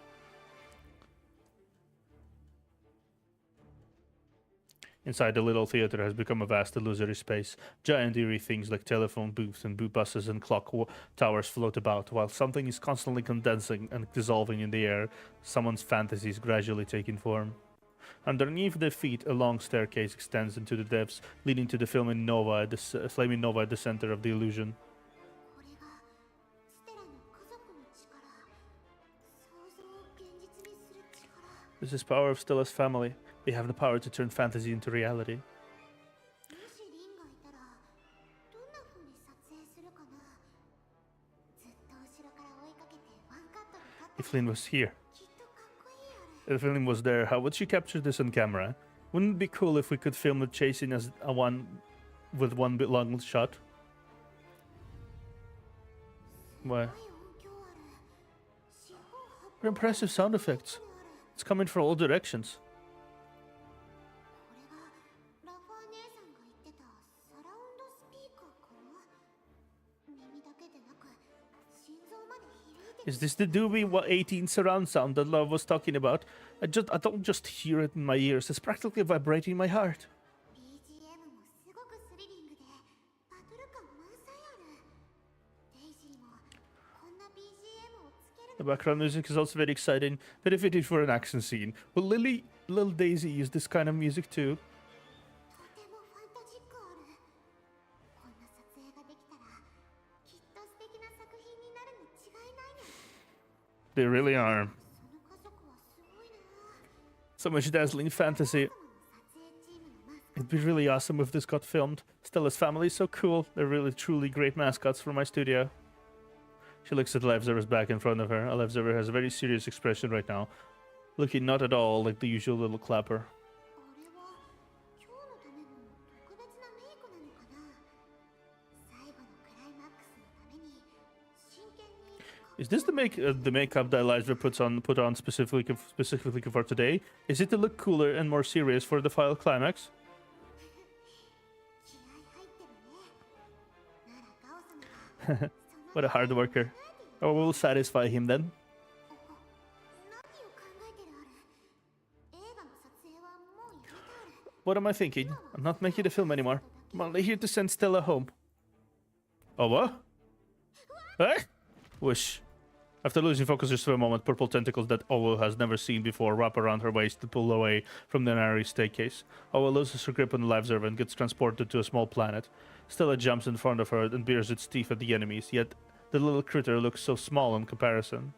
Inside, the little theater has become a vast illusory space. Giant eerie things like telephone booths and boot buses and clock towers float about, while something is constantly condensing and dissolving in the air, someone's fantasies gradually taking form. Underneath their feet, a long staircase extends into the depths, leading to the flaming nova at the center of the illusion. これがステラの家族の力、想像を現実にする力。 This is power of Stella's family. They have the power to turn fantasy into reality. もしリンがいたらどんな風に撮影するかな。ずっと後ろから追いかけてワンカットで撮った If Lynn was here, きっとかっこいいあれ。 if Lynn was there, how would she capture this on camera? Wouldn't it be cool if we could film the chasing as a one with one bit long shot? Why? すごい音響ある。四方八方 What impressive sound effects. It's coming from all directions. これがラファー姉さんが言ってたサラウンドスピーカーかな。耳だけでなく心臓まで響いて Is this the Doobie 18 surround sound that Love was talking about? I don't just hear it in my ears. It's practically vibrating my heart. BGM もすごくスリリングでバトル感満載ある。デイジーもこんな BGM をつける The の background music is also very exciting, very fitted for an action scene. Will Little Daisy use this kind of music too? とてもファンタジックある。こんな撮影ができたらきっと素敵な作品になるに違いないね。 They really are. その家族はすごいな。 So much dazzling fantasy. 撮影チームのマス It'd be really awesome if this got filmed. Stella's family is so cool. They're really, truly great mascots for my studio. She looks at Levzer's back in front of her. Levzer has a very serious expression right now, looking not at all like the usual little clapper. あれは今日のための特別なメイクなのかな。最後のクライマックスのために真剣に Is this the makeup that Levzer put on specifically for today? Is it to look cooler and more serious for the final climax? 気合入ってるね。ならガオ様が What a hard worker. Oh, we'll satisfy him then. 何を考えてるあれ。映画の撮影はもうやめてある。 What am I thinking? I'm not making the film anymore. I'm only here to send Stella home. Oh, what? Eh? Whoosh. After losing focus just for a moment, purple tentacles that Owo has never seen before wrap around her waist to pull away from the narrow staircase. Owo loses her grip on the life server and gets transported to a small planet. Stella jumps in front of her and bares its teeth at the enemies, yet the little critter looks so small in comparison.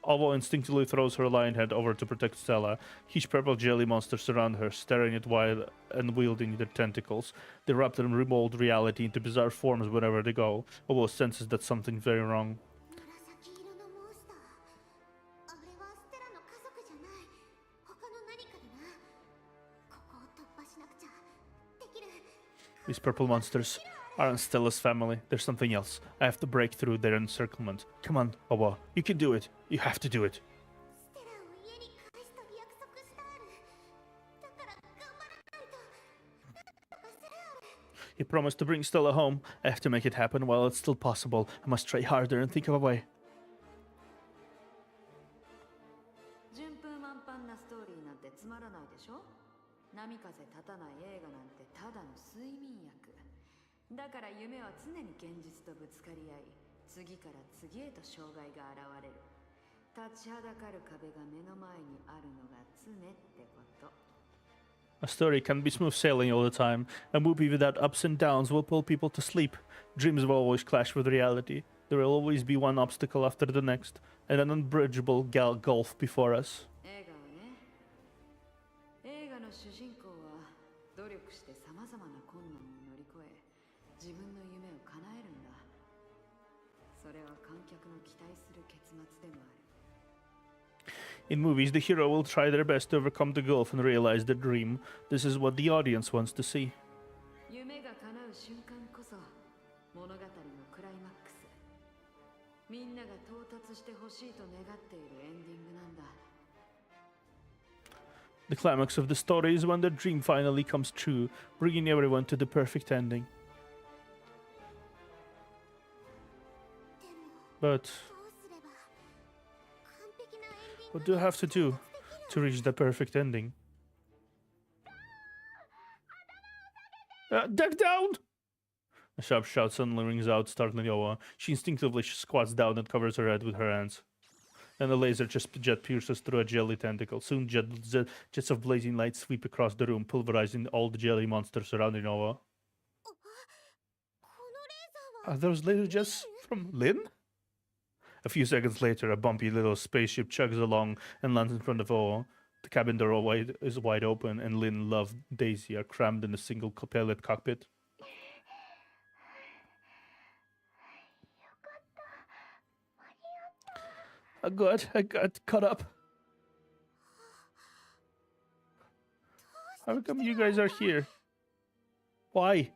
Owo instinctively throws her lion head over to protect Stella. Huge purple jelly monsters surround her, staring at while and wielding their tentacles. They wrap and remold reality into bizarre forms wherever they go. Owo senses that something's very wrong. 紫色のモンスター。あれはステラの家族じゃない。他の何かだな。ここを突破しなくちゃ。できる。 These purple monsters aren't Stella's family. There's something else. I have to break through their encirclement. Come on, Owo. You can do it. You have to do it. ステラを家に返すと約束してある。だから頑張らないと。なんとかするある。 He promised to bring Stella home. I have to make it happen while it's still possible. I must try harder and think of a way. 順風満帆なストーリーなんてつまらないでしょ。波風立たない映画なんてただの睡眠薬。だから夢は常に現実とぶつかり合い、次から次へと障害が現れる。立ちはだかる壁が目の前にあるのが常ってこと。 A story can be smooth sailing all the time. A movie without ups and downs will pull people to sleep. Dreams will always clash with reality. There will always be one obstacle after the next, and an unbridgeable gulf before us. 映画はね、映画の主人公は努力してさまざまな困難を乗り越え、自分の夢を叶えるんだ。それは観客の期待する結末でもある。 In movies, the hero will try their best to overcome the gulf and realize their dream. This is what the audience wants to see. 夢が叶う瞬間こそ物語のクライマックス。みんなが到達してほしいと願っているエンディングなんだ。 The climax of the story is when the dream finally comes true, bringing everyone to the perfect ending. But どうすれば完璧なエンディング what do I have to do to reach the perfect ending? Duck down! A sharp shout suddenly rings out, startling Oa. She instinctively squats down and covers her head with her hands. And a laser jet pierces through a jelly tentacle. Soon jets of blazing light sweep across the room, pulverizing all the jelly monsters surrounding Oa. Are those laser jets from Lynn? A few seconds later, a bumpy little spaceship chugs along and lands in front of Oa. The cabin door is wide open, and Lynn, Love, Daisy are crammed in a single pellet cockpit. I got caught up. How come you guys are here? Why?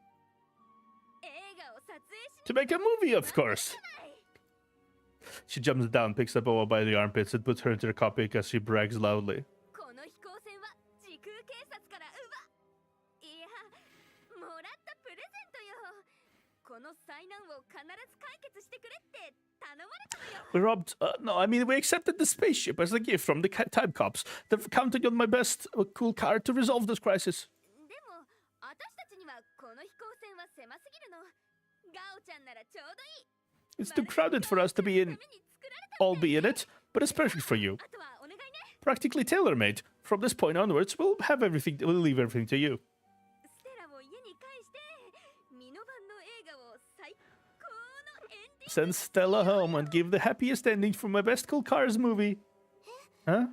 To make a movie, of course. She jumps down, picks up Oa by the armpits, and puts her into her cockpit as she brags loudly. We robbed. No, I mean, we accepted the spaceship as a gift from the time cops. They're counting on my best cool car to resolve this crisis. It's too crowded for us to be in. All be in it, but it's perfect for you. Practically tailor-made. From this point onwards, we'll leave everything to you. Send Stella home and give the happiest ending for my best cool cars movie. Huh?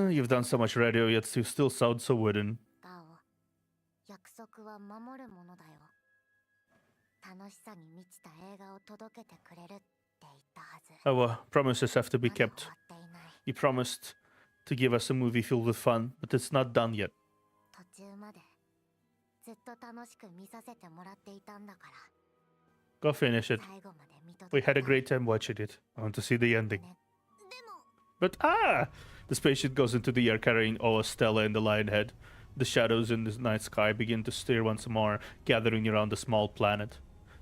You've done so much radio, yet you still sound so wooden. Promises have to be kept. You promised to give us a movie filled with fun, but it's not done yet. Go finish it. We had a great time watching it. I want to see the ending. But the spaceship goes into the air carrying Oa, Stella, and the Lionhead. The shadows in the night sky begin to stir once more, gathering around the small planet.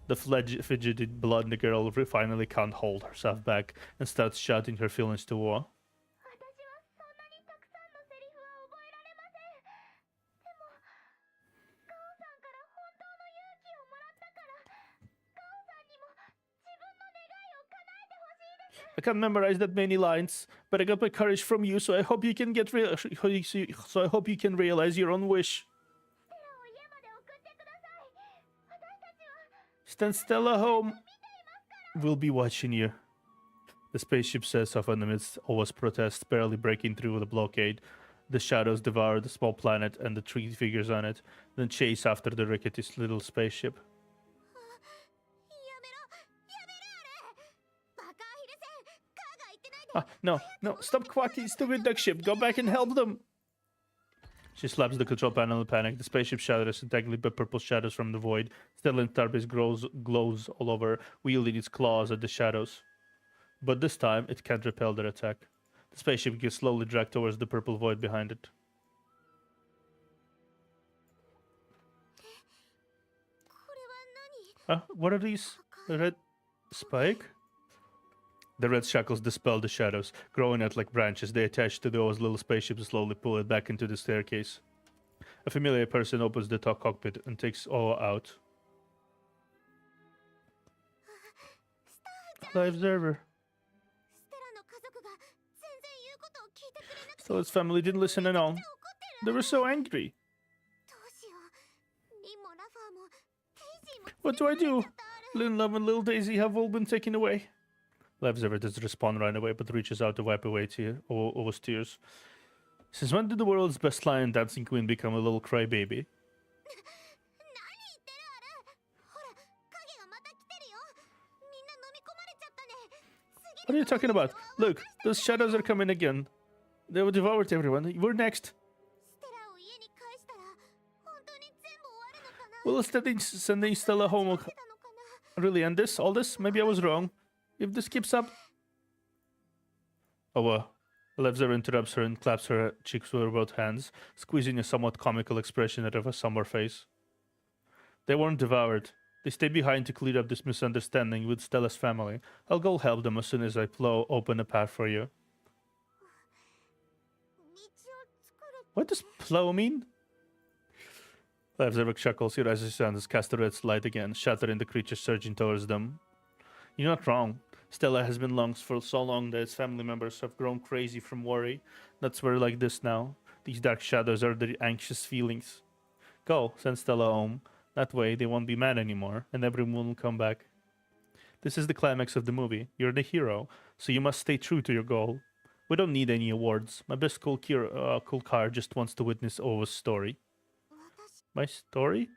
The fidgeted blonde girl finally can't hold herself back and starts shouting her feelings to Oa. I can't memorize that many lines, but I got my courage from you, so I hope you can so I hope you can realize your own wish. Send Stella home. We'll be watching you. The spaceship sets off amidst Oa's protests, barely breaking through the blockade. The shadows devour the small planet and the three figures on it, then chase after the rickety little spaceship. No, stop quacking, stupid duck ship. Go back and help them. She slaps the control panel in panic. The spaceship shatters, entangled by purple shadows from the void. Stellan Tarbis glows all over, wielding its claws at the shadows. But this time, it can't repel their attack. The spaceship gets slowly dragged towards the purple void behind it. What are these? A red spike? The red shackles dispel the shadows, growing out like branches. They attach to Oa's little spaceship and slowly pull it back into the staircase. A familiar person opens the top cockpit and takes Oa out. The observer. Stella's family didn't listen at all. They were so angry. What do I do? Lynn, Love, and little Daisy have all been taken away. Levzever doesn't respond right away, but reaches out to wipe away Oa's tears. Since when did the world's best lion dancing queen become a little crybaby? What are you talking about? Look, those shadows are coming again. They will devour everyone. We're next. Will sending Stella home really end this? All this? Maybe I was wrong. If this keeps up... Levzer interrupts her and claps her cheeks with her both hands, squeezing a somewhat comical expression out of her somber face. They weren't devoured. They stayed behind to clear up this misunderstanding with Stella's family. I'll go help them as soon as I open a path for you. What does plow mean? Levzervik chuckles. He rises his hand as cast the red light again, shattering the creature surging towards them. You're not wrong. Stella has been lost for so long that its family members have grown crazy from worry. That's why we're like this now. These dark shadows are the anxious feelings. Go, send Stella home. That way they won't be mad anymore, and everyone will come back. This is the climax of the movie. You're the hero, so you must stay true to your goal. We don't need any awards. My best cool car just wants to witness Owa's story. My story?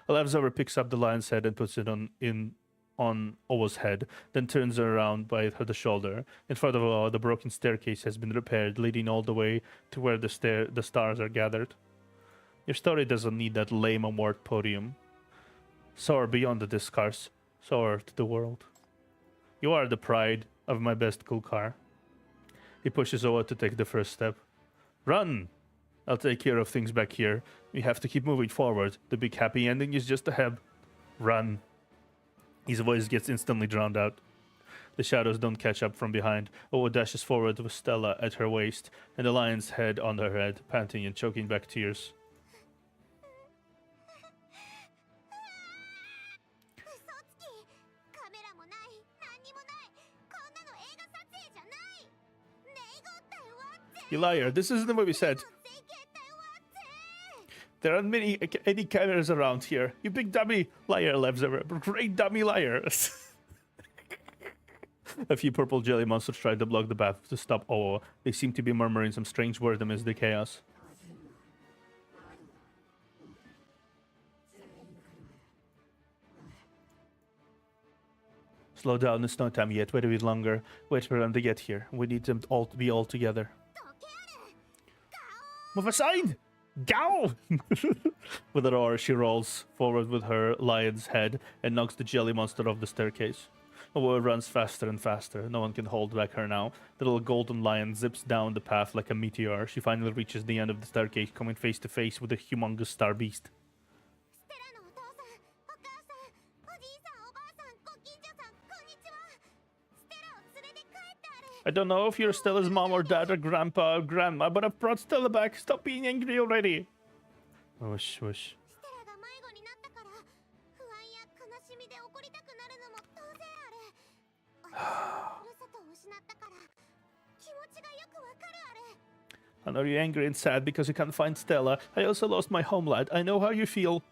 Alevzover picks up the lion's head and puts it on Owa's head, then turns her around by the shoulder. In front of Owa, the broken staircase has been repaired, leading all the way to where the stars are gathered. Your story doesn't need that lame award podium. Soar beyond the Discars. Soar to the world. You are the pride of my best cool car. He pushes Owa to take the first step. Run! I'll take care of things back here. We have to keep moving forward. The big happy ending is just ahead. Run. His voice gets instantly drowned out. The shadows don't catch up from behind. Owa dashes forward with Stella at her waist, and the lion's head on her head, panting and choking back tears. You liar, this isn't what we said. There aren't any cameras around here. You big dummy liar, Levzever. Great dummy liar. A few purple jelly monsters tried to block the path to stop Owa. They seem to be murmuring some strange word amidst the chaos. Slow down, it's not time yet. Wait a bit longer. Wait for them to get here. We need them all to be all together. Move aside! Go! With a roar, she rolls forward with her lion's head and knocks the jelly monster off the staircase. Owa runs faster and faster. No one can hold back her now. The little golden lion zips down the path like a meteor. She finally reaches the end of the staircase, coming face to face with a humongous star beast. I don't know if you're Stella's mom or dad or grandpa or grandma, but I've brought Stella back. Stop being angry already. Whoosh, whoosh. I know you're angry and sad because you can't find Stella. I also lost my homeland. I know how you feel.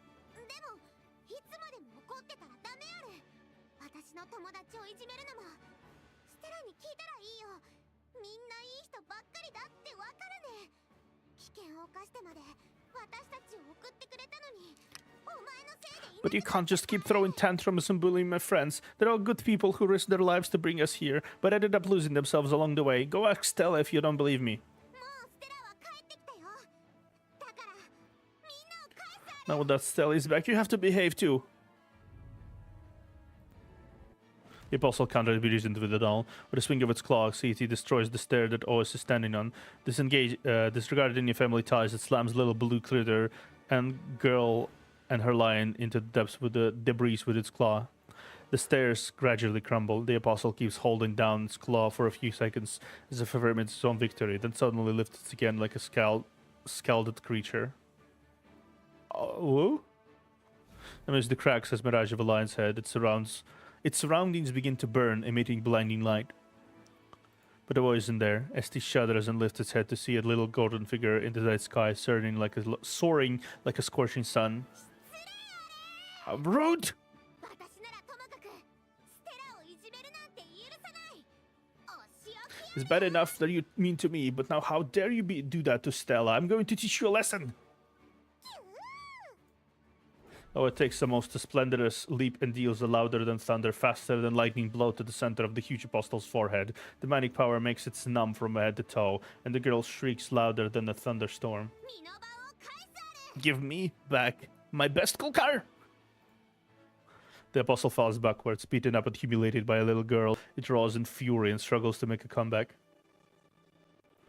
But you can't just keep throwing tantrums and bullying my friends. They're all good people who risked their lives to bring us here, but ended up losing themselves along the way. Go ask Stella if you don't believe me. Now that Stella is back, you have to behave too. The apostle countered reasoned with the doll. With a swing of its claws, he destroys the stair that Ois is standing on. Disregarded any family ties, it slams little blue critter and girl and her lion into the depths with the debris with its claw. The stairs gradually crumble. The apostle keeps holding down its claw for a few seconds as if affirming its own victory, then suddenly lifts it again like a scalded creature. Oh? Amidst the cracks as mirage of a lion's head, its surroundings begin to burn, emitting blinding light. But the boy isn't there. Esti shudders and lifts its head to see a little golden figure in the night sky, soaring like a scorching sun. How rude! It's bad enough that you mean to me, but now how dare you do that to Stella? I'm going to teach you a lesson! Oh, it takes the most splendorous leap and deals a louder than thunder, faster than lightning blow to the center of the huge apostle's forehead. The manic power makes it numb from head to toe, and the girl shrieks louder than a thunderstorm. Give me back my best cool car! The apostle falls backwards, beaten up and humiliated by a little girl. It roars in fury and struggles to make a comeback.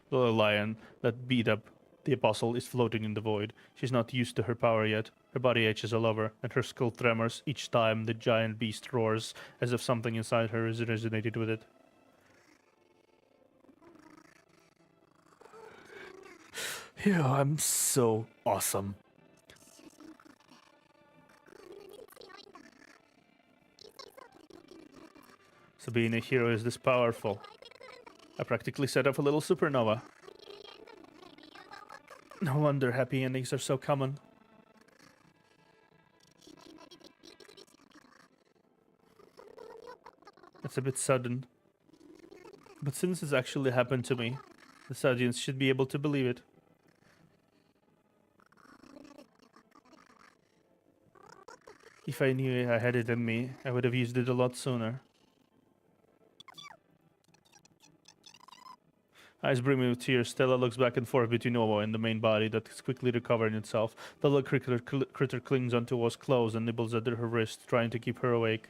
The little lion that beat up the apostle is floating in the void. She's not used to her power yet. Her body aches all over, and her skull tremors each time the giant beast roars, as if something inside her has resonated with it. Yeah, I'm so awesome. So being a hero is this powerful. I practically set off a little supernova. No wonder happy endings are so common. It's a bit sudden. But since it's actually happened to me, this audience should be able to believe it. If I knew I had it in me, I would have used it a lot sooner. Eyes brimming with tears, Stella looks back and forth between Owo and the main body that is quickly recovering itself. The little critter clings onto Owo's clothes and nibbles at her wrist, trying to keep her awake.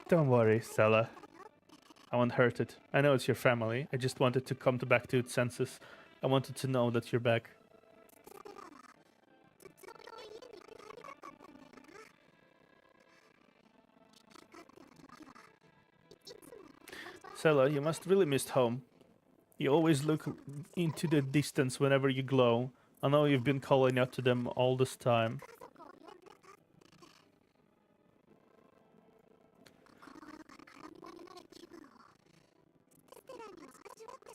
Don't worry, Stella. I won't hurt it. I know it's your family. I just wanted to come back to its senses. I wanted to know that you're back. Stella, you must really miss home. You always look into the distance whenever you glow. I know you've been calling out to them all this time.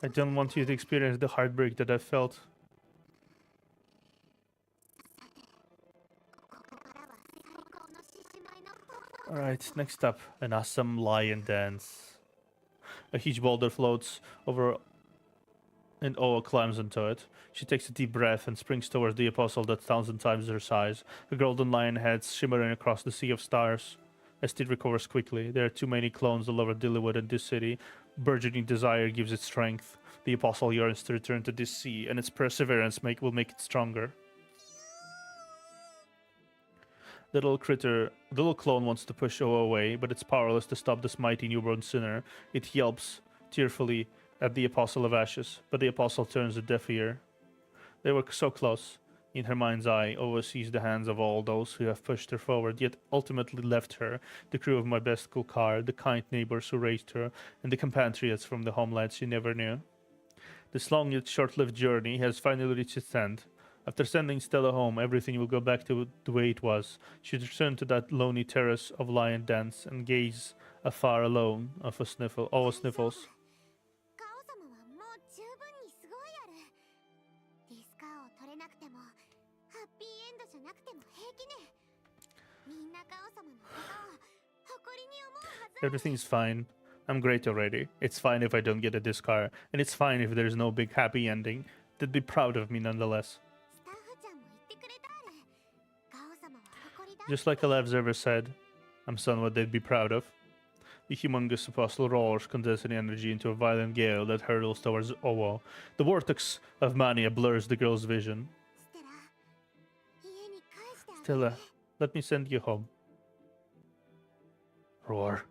I don't want you to experience the heartbreak that I felt. Alright, next up, an awesome lion dance. A huge boulder floats over and Oa climbs onto it. She takes a deep breath and springs towards the apostle that's 1,000 times her size. A golden lion head shimmering across the sea of stars. Estes recovers quickly. There are too many clones all over Dillywood and this city. Burgeoning desire gives it strength. The apostle yearns to return to this sea, and its perseverance will make it stronger. The little clone wants to push Oa away, but it's powerless to stop this mighty newborn sinner. It yelps tearfully at the apostle of ashes, but the apostle turns a deaf ear. They were so close. In her mind's eye, Oa sees the hands of all those who have pushed her forward, yet ultimately left her, the crew of my best school car, the kind neighbors who raised her, and the compatriots from the homeland she never knew. This long yet short-lived journey has finally reached its end. After sending Stella home, everything will go back to the way it was. She'd return to that lonely terrace of lion dance and gaze afar alone of Oa sniffles. Everything's fine. I'm great already. It's fine if I don't get a Discar, and it's fine if there's no big happy ending. They'd be proud of me nonetheless. Just like a observer said, I'm son what they'd be proud of. The humongous apostle roars, condensing energy into a violent gale that hurtles towards Owo. The vortex of mania blurs the girl's vision. Stella, let me send you home. Roar.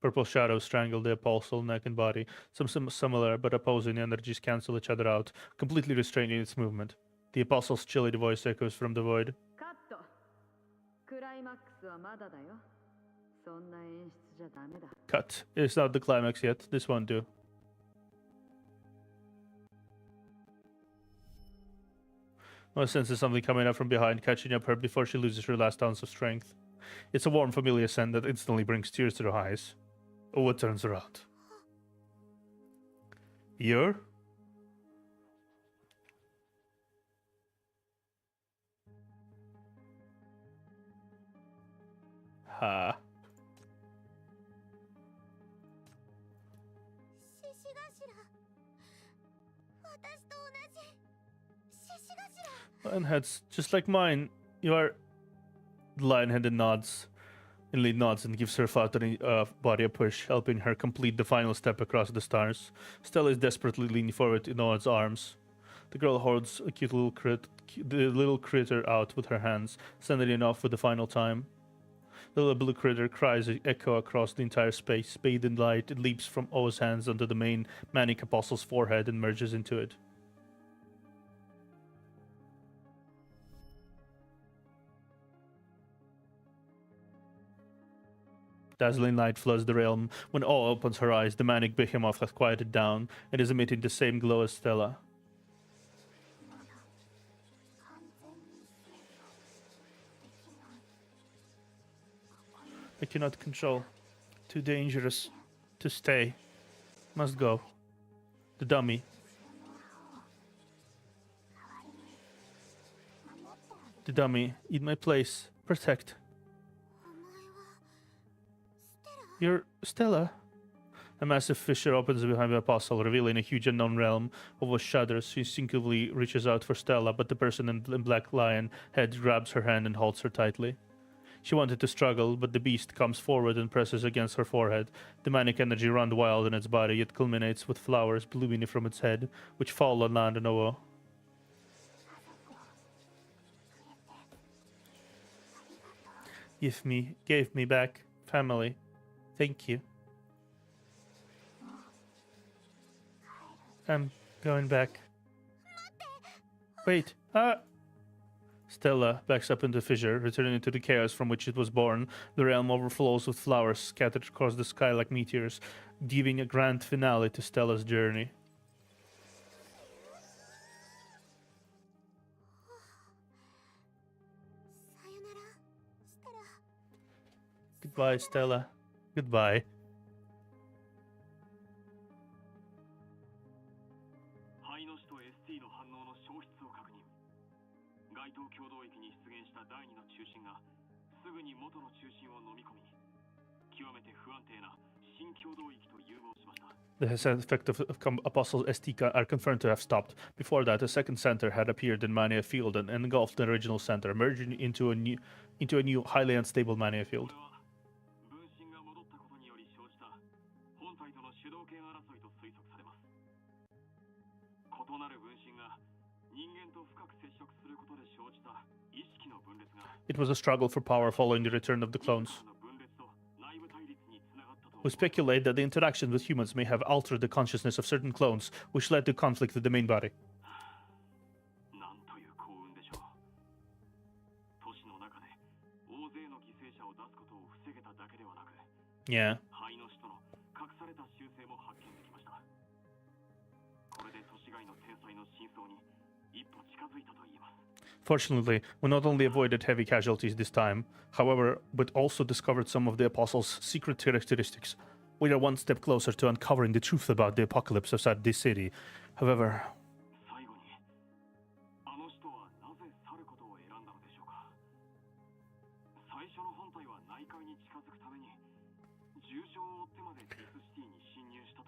Purple shadows strangle the apostle neck and body. Some similar but opposing energies cancel each other out, completely restraining its movement. The apostle's chilly voice echoes from the void. Cut. It's not the climax yet. This won't do. I senses something coming up from behind, catching up her before she loses her last ounce of strength. It's a warm, familiar scent that instantly brings tears to her eyes. Owa turns around. You're? Ha. Lionheads, just like mine. You are... The lionheaded nods. Inly nods and gives her fluttering body a push, helping her complete the final step across the stars. Stella is desperately leaning forward in Noah's arms. The girl holds a cute the little critter out with her hands, sending it off for the final time. The little blue critter cries echo across the entire space. Bathed in light, it leaps from O's hands onto the main Manic Apostle's forehead and merges into it. Dazzling light floods the realm. When O opens her eyes, the manic behemoth has quieted down and is emitting the same glow as Stella. I cannot control. Too dangerous. To stay. Must go. The dummy. The dummy. In my place. Protect. You're Stella? A massive fissure opens behind the apostle, revealing a huge unknown realm. Ovo shudders. She instinctively reaches out for Stella, but the person in black lion head grabs her hand and holds her tightly. She wanted to struggle, but the beast comes forward and presses against her forehead. The manic energy runs wild in its body. It culminates with flowers blooming from its head, which fall on land and Ovo. Gave me back family. Thank you. I'm going back. Wait. Stella backs up into the fissure, returning to the chaos from which it was born. The realm overflows with flowers scattered across the sky like meteors, giving a grand finale to Stella's journey. Goodbye, Stella. Goodbye. The effect of Apostle ST are confirmed to have stopped. Before that, a second center had appeared in Mania Field and engulfed the original center, merging into a new, highly unstable Mania Field. It was a struggle for power following the return of the clones. We speculate that the interaction with humans may have altered the consciousness of certain clones, which led to conflict with the main body. Yeah. Fortunately, we not only avoided heavy casualties this time, however, but also discovered some of the Apostle's secret characteristics. We are one step closer to uncovering the truth about the apocalypse outside this city. However...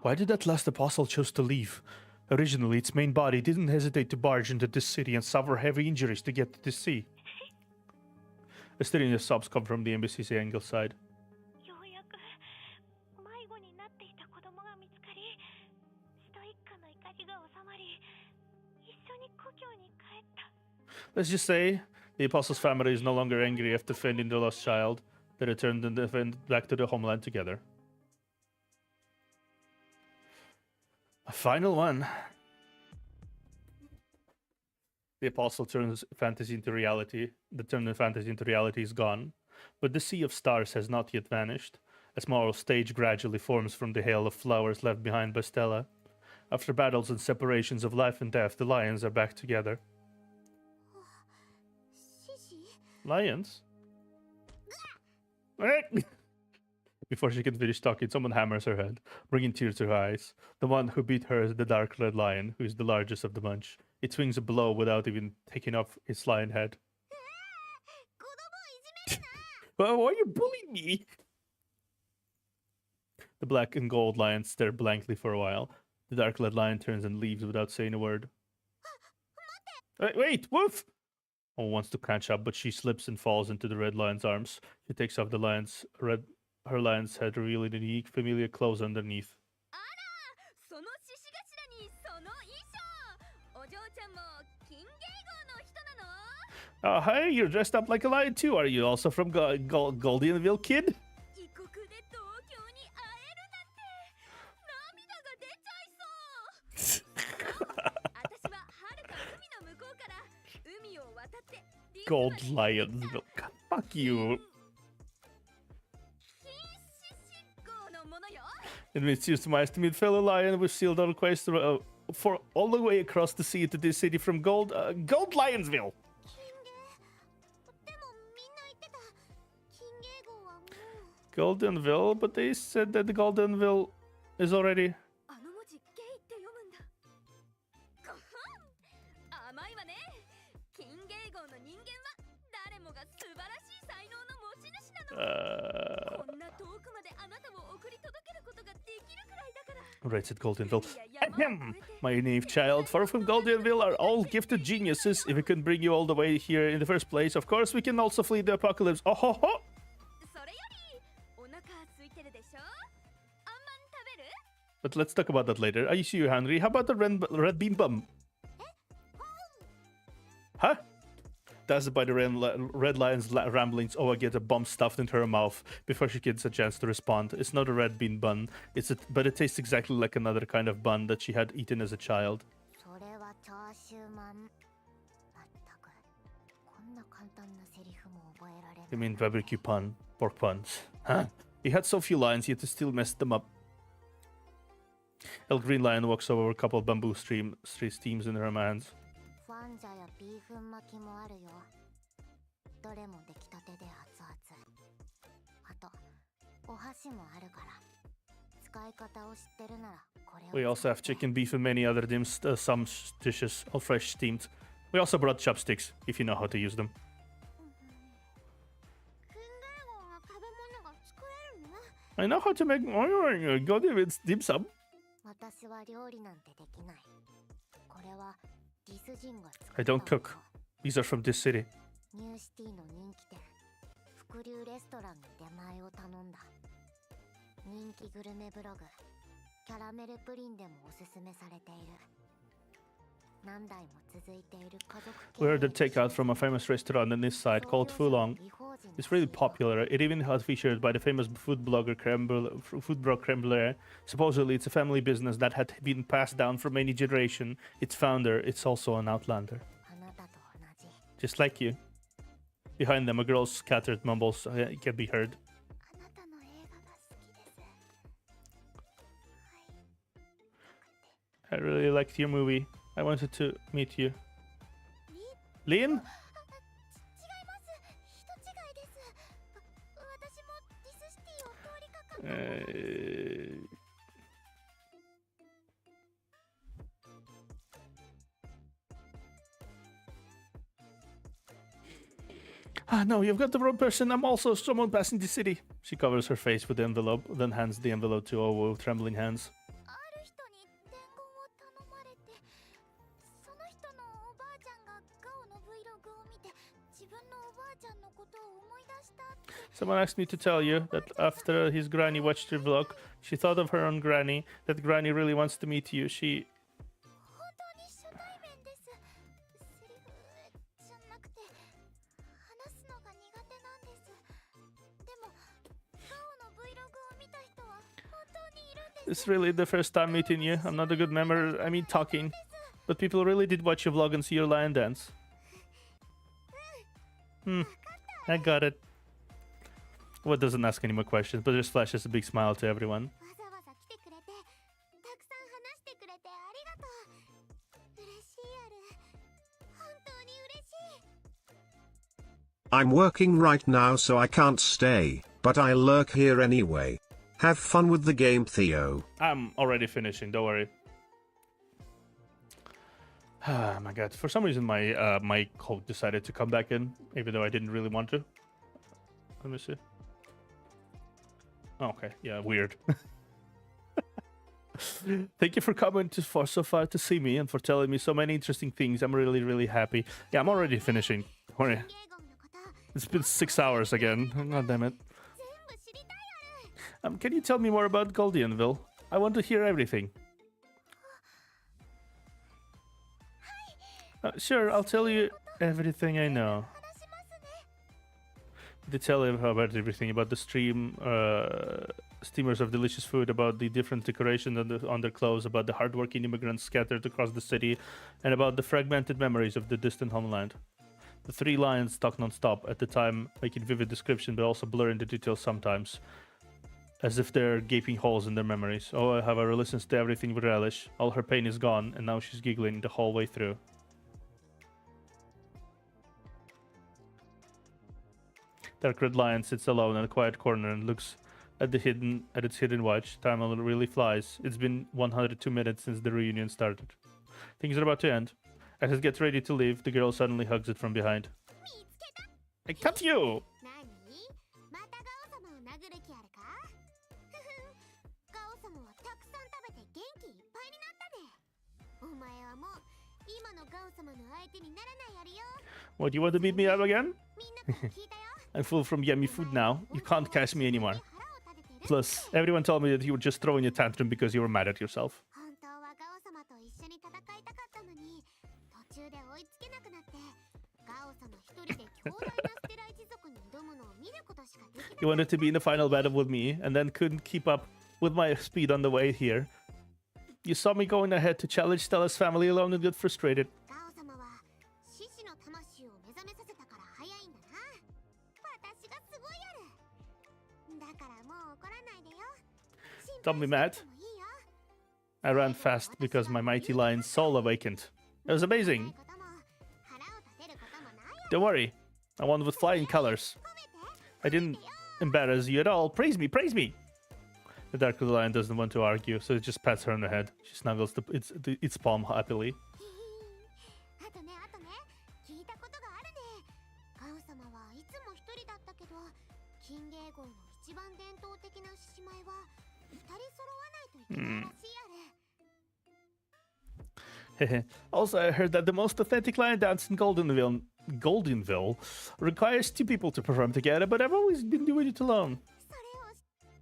Why did that last Apostle choose to leave? Originally, its main body didn't hesitate to barge into this city and suffer heavy injuries to get to the sea. Asterine's sobs come from the embassy's angle side. Let's just say, the Apostle's family is no longer angry after finding the lost child. They returned and went back to the homeland together. A final one. The Apostle turns fantasy into reality. The turn of fantasy into reality is gone, but the sea of stars has not yet vanished. A small stage gradually forms from the hail of flowers left behind by Stella. After battles and separations of life and death, the lions are back together. Lions? Before she can finish talking, someone hammers her head, bringing tears to her eyes. The one who beat her is the dark red lion, who is the largest of the bunch. It swings a blow without even taking off its lion head. Well, why are you bullying me? The black and gold lions stare blankly for a while. The dark red lion turns and leaves without saying a word. Wait, woof! Oh wants to catch up, but she slips and falls into the red lion's arms. She takes off her lion's head, revealing the unique familiar clothes underneath. Oh, hey, you're dressed up like a lion too. Are you also from Goldianville, kid? 異国で東京に会えるなんて涙が出ちゃいそう私は遥か海の向こうから海を渡って Gold Lionsville. Fuck you. It means it's nice to meet fellow lion. We've sealed our quest for all the way across the sea to this city from Gold Lionsville. でもみんな言ってた金芸号はもう Goldenville, but they said that the Goldenville is already. あの文字ゲイって読むんだごはん甘いわね金芸号の人間は誰もが素晴らしい才能の持ち主なのこんな遠くまであなたを送り届けることができるくらいだから Right at Goldenville. Ahem. My naive child, far from Goldenville are all gifted geniuses. If we couldn't bring you all the way here in the first place, of course we can also flee the apocalypse. Oh ho ho! それよりお腹空いてるでしょあんまん食べる But let's talk about that later. I see you're hungry. How about the red bean bum? Huh? Dazzled by the red lion's ramblings, Oa gets a bomb stuffed into her mouth before she gets a chance to respond. It's not a red bean bun, but it tastes exactly like another kind of bun that she had eaten as a child. それはチャーシューマン。まったく、こんな簡単なセリフも覚えられない。 You mean barbecue pun? Pork puns? Huh? He had so few lines, yet he still messed them up. El Green Lion walks over a couple of bamboo steams in her hands. ファンジャやビーフン巻きもあるよ。どれも出来たてで熱々。あと、お箸もあるから。使い方を知ってるならこれを。 We also have chicken, beef, and many other some dishes, all fresh steamed. We also brought chopsticks, if you know how to use them. 金芸号の食べ物が作れるの I know how to make Golden dim sum. 私は料理なんてできない。これはディス人が作った I don't cook. These are from this city. ニューシティの人気店伏流レストランに出前を頼んだ。人気グルメブログキャラメルプリンでもおすすめされている。何代も続いている家族経営 We ordered takeout from a famous restaurant on this side called Fulong. It's really popular. It even has featured by the famous food blogger Krembler. Supposedly, it's a family business that had been passed down for many generations. Its founder, it's also an outlander. あなたと同じ。 Just like you. Behind them, a girl's scattered mumbles can be heard. あなたの映画が好きです。 I really liked your movie. I wanted to meet you. Lin? 違います。人違いです。私もディスシティを通りかかった。Ah, no, you've got the wrong person. I'm also someone passing the city. She covers her face with the envelope, then hands the envelope to Owo with trembling hands. ある人に伝言を頼まれて、その人のおばあちゃんがガオの Vlog を見て、自分のおばあちゃんのことを思い出したって。 Someone asked me to tell you that after his granny watched your vlog, she thought of her own granny, that granny really wants to meet you. She... 本当に初対面です。セリフじゃなくて、話すのが苦手なんです。でも、ガオの Vlog を見た人は本当にいるんです。 It's really the first time meeting you. I'm not a good memory, I mean talking. But people really did watch your vlog and see your lion dance. I got it. What doesn't ask any more questions, but just flashes a big smile to everyone. わざわざ来てくれて、たくさん話してくれてありがとう。嬉しいアル。本当に嬉しい。 I'm working right now so I can't stay, but I'll lurk here anyway. Have fun with the game, Theo. I'm already finishing, don't worry. Ah, my god. For some reason, my my code decided to come back in, even though I didn't really want to. Let me see. Oh, okay, yeah, weird. Thank you for coming so far to see me and for telling me so many interesting things. I'm really, really happy. Yeah, I'm already finishing. Don't worry. 金芸号のこと、 It's been 6 hours again. God damn it. 全部知りたいアル。 Can you tell me more about Goldianville? I want to hear everything. Sure, I'll tell you. こと everything I know. They tell you about everything, about the steamers of delicious food, about the different decorations on their clothes, about the hardworking immigrants scattered across the city, and about the fragmented memories of the distant homeland. The three lions talk non-stop, at the time making vivid description, but also blurring the details sometimes, as if they're gaping holes in their memories. Oh, however, listens to everything with relish. All her pain is gone, and now she's giggling the whole way through. Dark Red Lion sits alone in a quiet corner and looks at its hidden watch. Time really flies. It's been 102 minutes since the reunion started. Things are about to end. As it gets ready to leave, the girl suddenly hugs it from behind. I cut you! またガオ様を殴る気あるかガオ様はたくさん食べて元気いっぱいになったねお前はもう今のガオ様の相手にならないやるよ What, you want to beat me up again? みんなから聞いたよ I'm full from yummy food now. You can't catch me anymore. Plus, everyone told me that you were just throwing a tantrum because you were mad at yourself. 本当はガオ様と一緒に戦いたかったのに途中で追いつけなくなってガオ様一人で強大なステラ一族に挑むのを見ることしかできなかった You wanted to be in the final battle with me, and then couldn't keep up with my speed on the way here. You saw me going ahead to challenge Stella's family alone and get frustrated. ガオ様は獅子の魂を目覚めさせたから早いんだな私がすごいやるだからもう怒らないでよ Don't be mad. I ran fast because my mighty lion's soul awakened. It was amazing. Don't worry, I won with flying colors. I didn't embarrass you at all. Praise me, praise me! The Dark Lion doesn't want to argue, so it just pats her on the head. She snuggles its palm happily. あとねあとね聞いたことがあるねガオ様はいつも一人だったけど金芸号の一番伝統的な獅子舞は二人揃わないといけないらしいやれ Also, I heard that the most authentic lion dance in Goldenville requires two people to perform together, but I've always been doing it alone. それを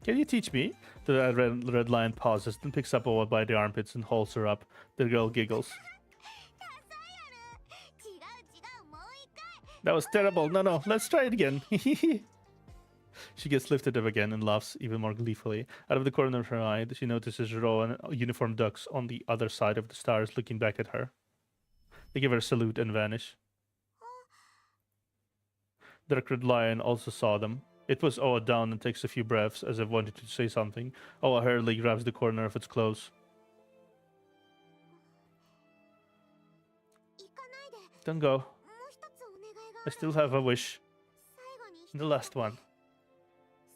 Can you teach me? The red lion pauses, then picks up Oa by the armpits and holds her up. The girl giggles. ダサいやる違うもう一回 That was terrible. No, let's try it again. She gets lifted up again and laughs even more gleefully. Out of the corner of her eye, she notices Ro and uniformed ducks on the other side of the stars looking back at her. They give her a salute and vanish. The Dark Red Lion also saw them. It puts Oa down and takes a few breaths as if wanting to say something. Oa hurriedly grabs the corner of its clothes. 行かないで Don't go. もう一つお願いがあ I る still have a wish. 最後に The last one.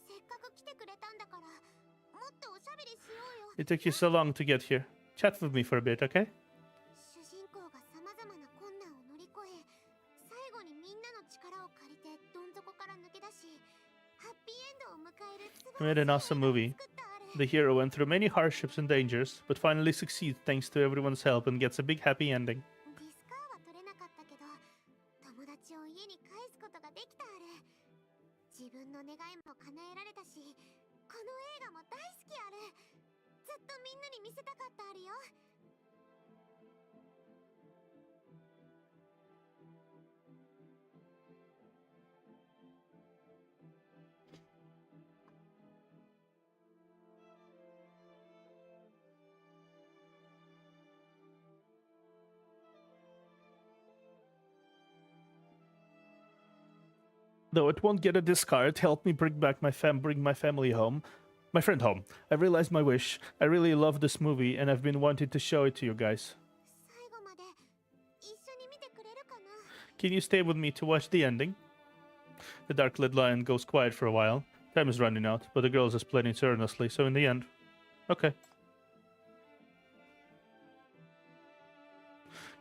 せっかく来てくれたんだからもっとおしゃべりしようよ It took you so long to get here. Chat with me for a bit, okay? 主人公がさまざまな困難を乗り越え最後にみんなの力を借りてどん底から抜け出しハッピーエンドを迎える素 You made an awesome movie. The hero went through many hardships and dangers, but finally succeeds thanks to everyone's help and gets a big happy ending. ディスカーは取れなかったけど友達を家に帰すことができたある自分の願いも叶えられたしこの映画も大好きあるずっとみんなに見せたかったあるよ Though it won't get a discard, help me bring my family home. My friend home. I realized my wish. I really love this movie and I've been wanting to show it to you guys. 最後まで一緒に見てくれるかな Can you stay with me to watch the ending? The Dark Red Lion goes quiet for a while. Time is running out, but the girls are splitting earnestly, so in the end, okay.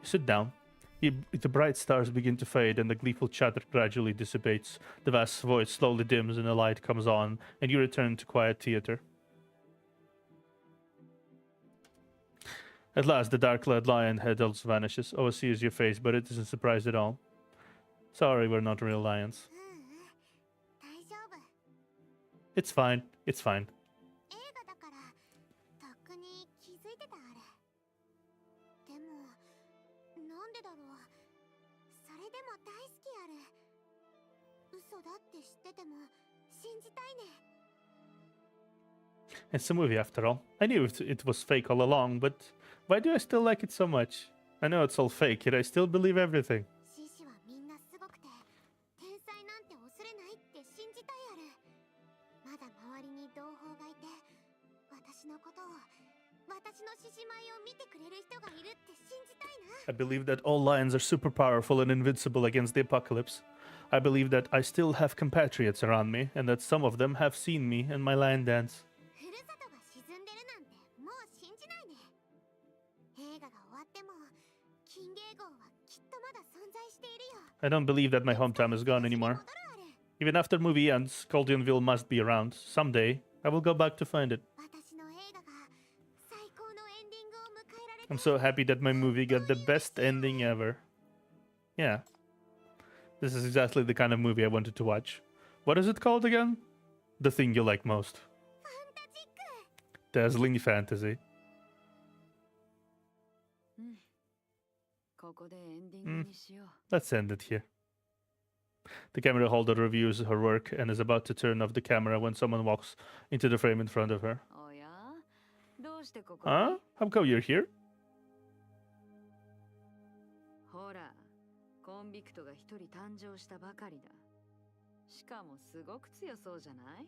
Sit down. The bright stars begin to fade and the gleeful chatter gradually dissipates. The vast void slowly dims and the light comes on, and you return to quiet theater. At last, the dark-clad lion head also vanishes. Oa sees your face, but it isn't surprised at all. Sorry, we're not real lions. 大丈夫 It's fine. It's fine. 映画だからとっくに気づいてたあれでもなんでだろうそれででも大好きある。嘘だって知ってても信じたいね。 It's a movie after all. I knew it was fake all along, but why do I still like it so much? I know it's all fake, yet I still believe everything. 獅子はみんなすごくて天才なんて恐れないって信じたいある。まだ周りに同胞がいて私のことを私の獅子舞を見てくれる人がいるって信じたいな。 I believe that all lions are super powerful and invincible against the apocalypse. I believe that I still have compatriots around me, and that some of them have seen me in my lion dance. ふるさとが沈んでるなんてもう信じないね。映画が終わっても金芸号はきっとまだ存在しているよ。 I don't believe that my hometown is gone anymore. Even after movie ends, Coldionville must be around. Someday, I will go back to find it. 私の映画が最高のエンディングを迎えられ I'm so happy that my movie got the best ending ever. Yeah. This is exactly the kind of movie I wanted to watch. What is it called again? The thing you like most. ファンタジック。 Dazzling fantasy. ここでエンディングにしよう。 Let's end it here. The camera holder reviews her work and is about to turn off the camera when someone walks into the frame in front of her. おやどうしてここに Huh? How come you're here? ほら、コンビクトが一人誕生したばかりだ。しかもすごく強そうじゃない？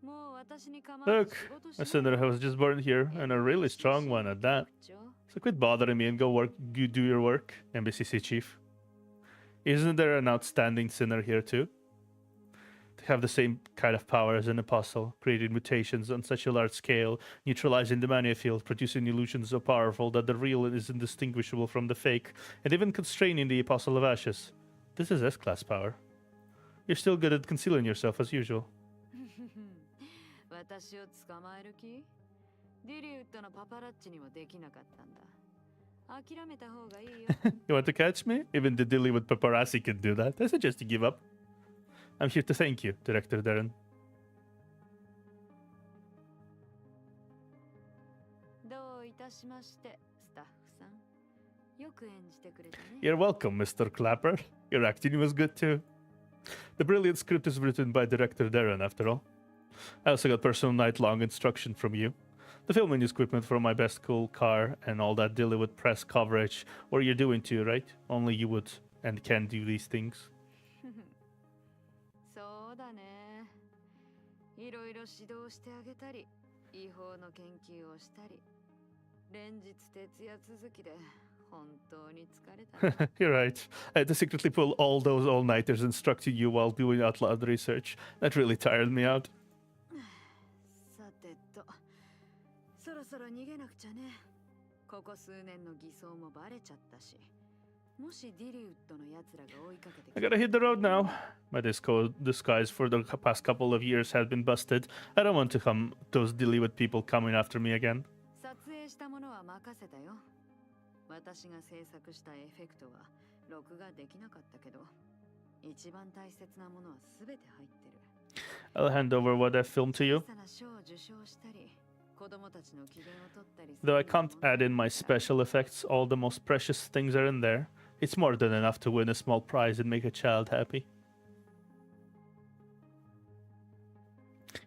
もう私に構わ Look, ず仕事し a な sinner who was just born here, and a really strong one at that. So quit bothering me and go work. You do your work, NBCC chief. Isn't there an outstanding sinner here too? They have the same kind of power as an apostle, creating mutations on such a large scale, neutralizing the mania field, producing illusions so powerful that the real is indistinguishable from the fake, and even constraining the apostle of ashes. This is S-class power. You're still good at concealing yourself as usual. 私を捕まえる気？ディリウッドのパパラッチにもできなかったんだ。諦めた方がいいよ。You want to catch me? Even the dilly with paparazzi can do that. I suggest you give up. I'm here to thank you, Director Darren. どういたしまして、スタッフさん。よく演じてくれたね。 You're welcome, Mr. Clapper. Your acting was good too. The brilliant script is written by Director Darren, after all. I also got personal night-long instruction from you. The filming equipment for my best cool car and all that dilly with press coverage. What you're doing too, right? Only you would and can do these things. そうだね。いろいろ指導してあげたり、違法の研究をしたり、連日徹夜続きで本当に疲れたね。 You're right. I had to secretly pull all those all-nighters instructing you while doing out loud research. That really tired me out. さてと、そろそろ逃げなくちゃね。ここ数年の偽装もバレちゃったし、もしディリウッドの奴らが追いかけて I gotta hit the road now. My disguise for the past couple of years has been busted. I don't want to come those dilly with people coming after me again. 撮影したものは任せたよ。私が制作したエフェクトは録画できなかったけど、一番大切なものは全て入ってる。 I'll hand over what I've filmed to you. 小さな賞を受賞したり、子供たちの機嫌を取ったりす Though る I can't add in my special effects, all the most precious things are in there. It's more than enough to win a small prize and make a child happy.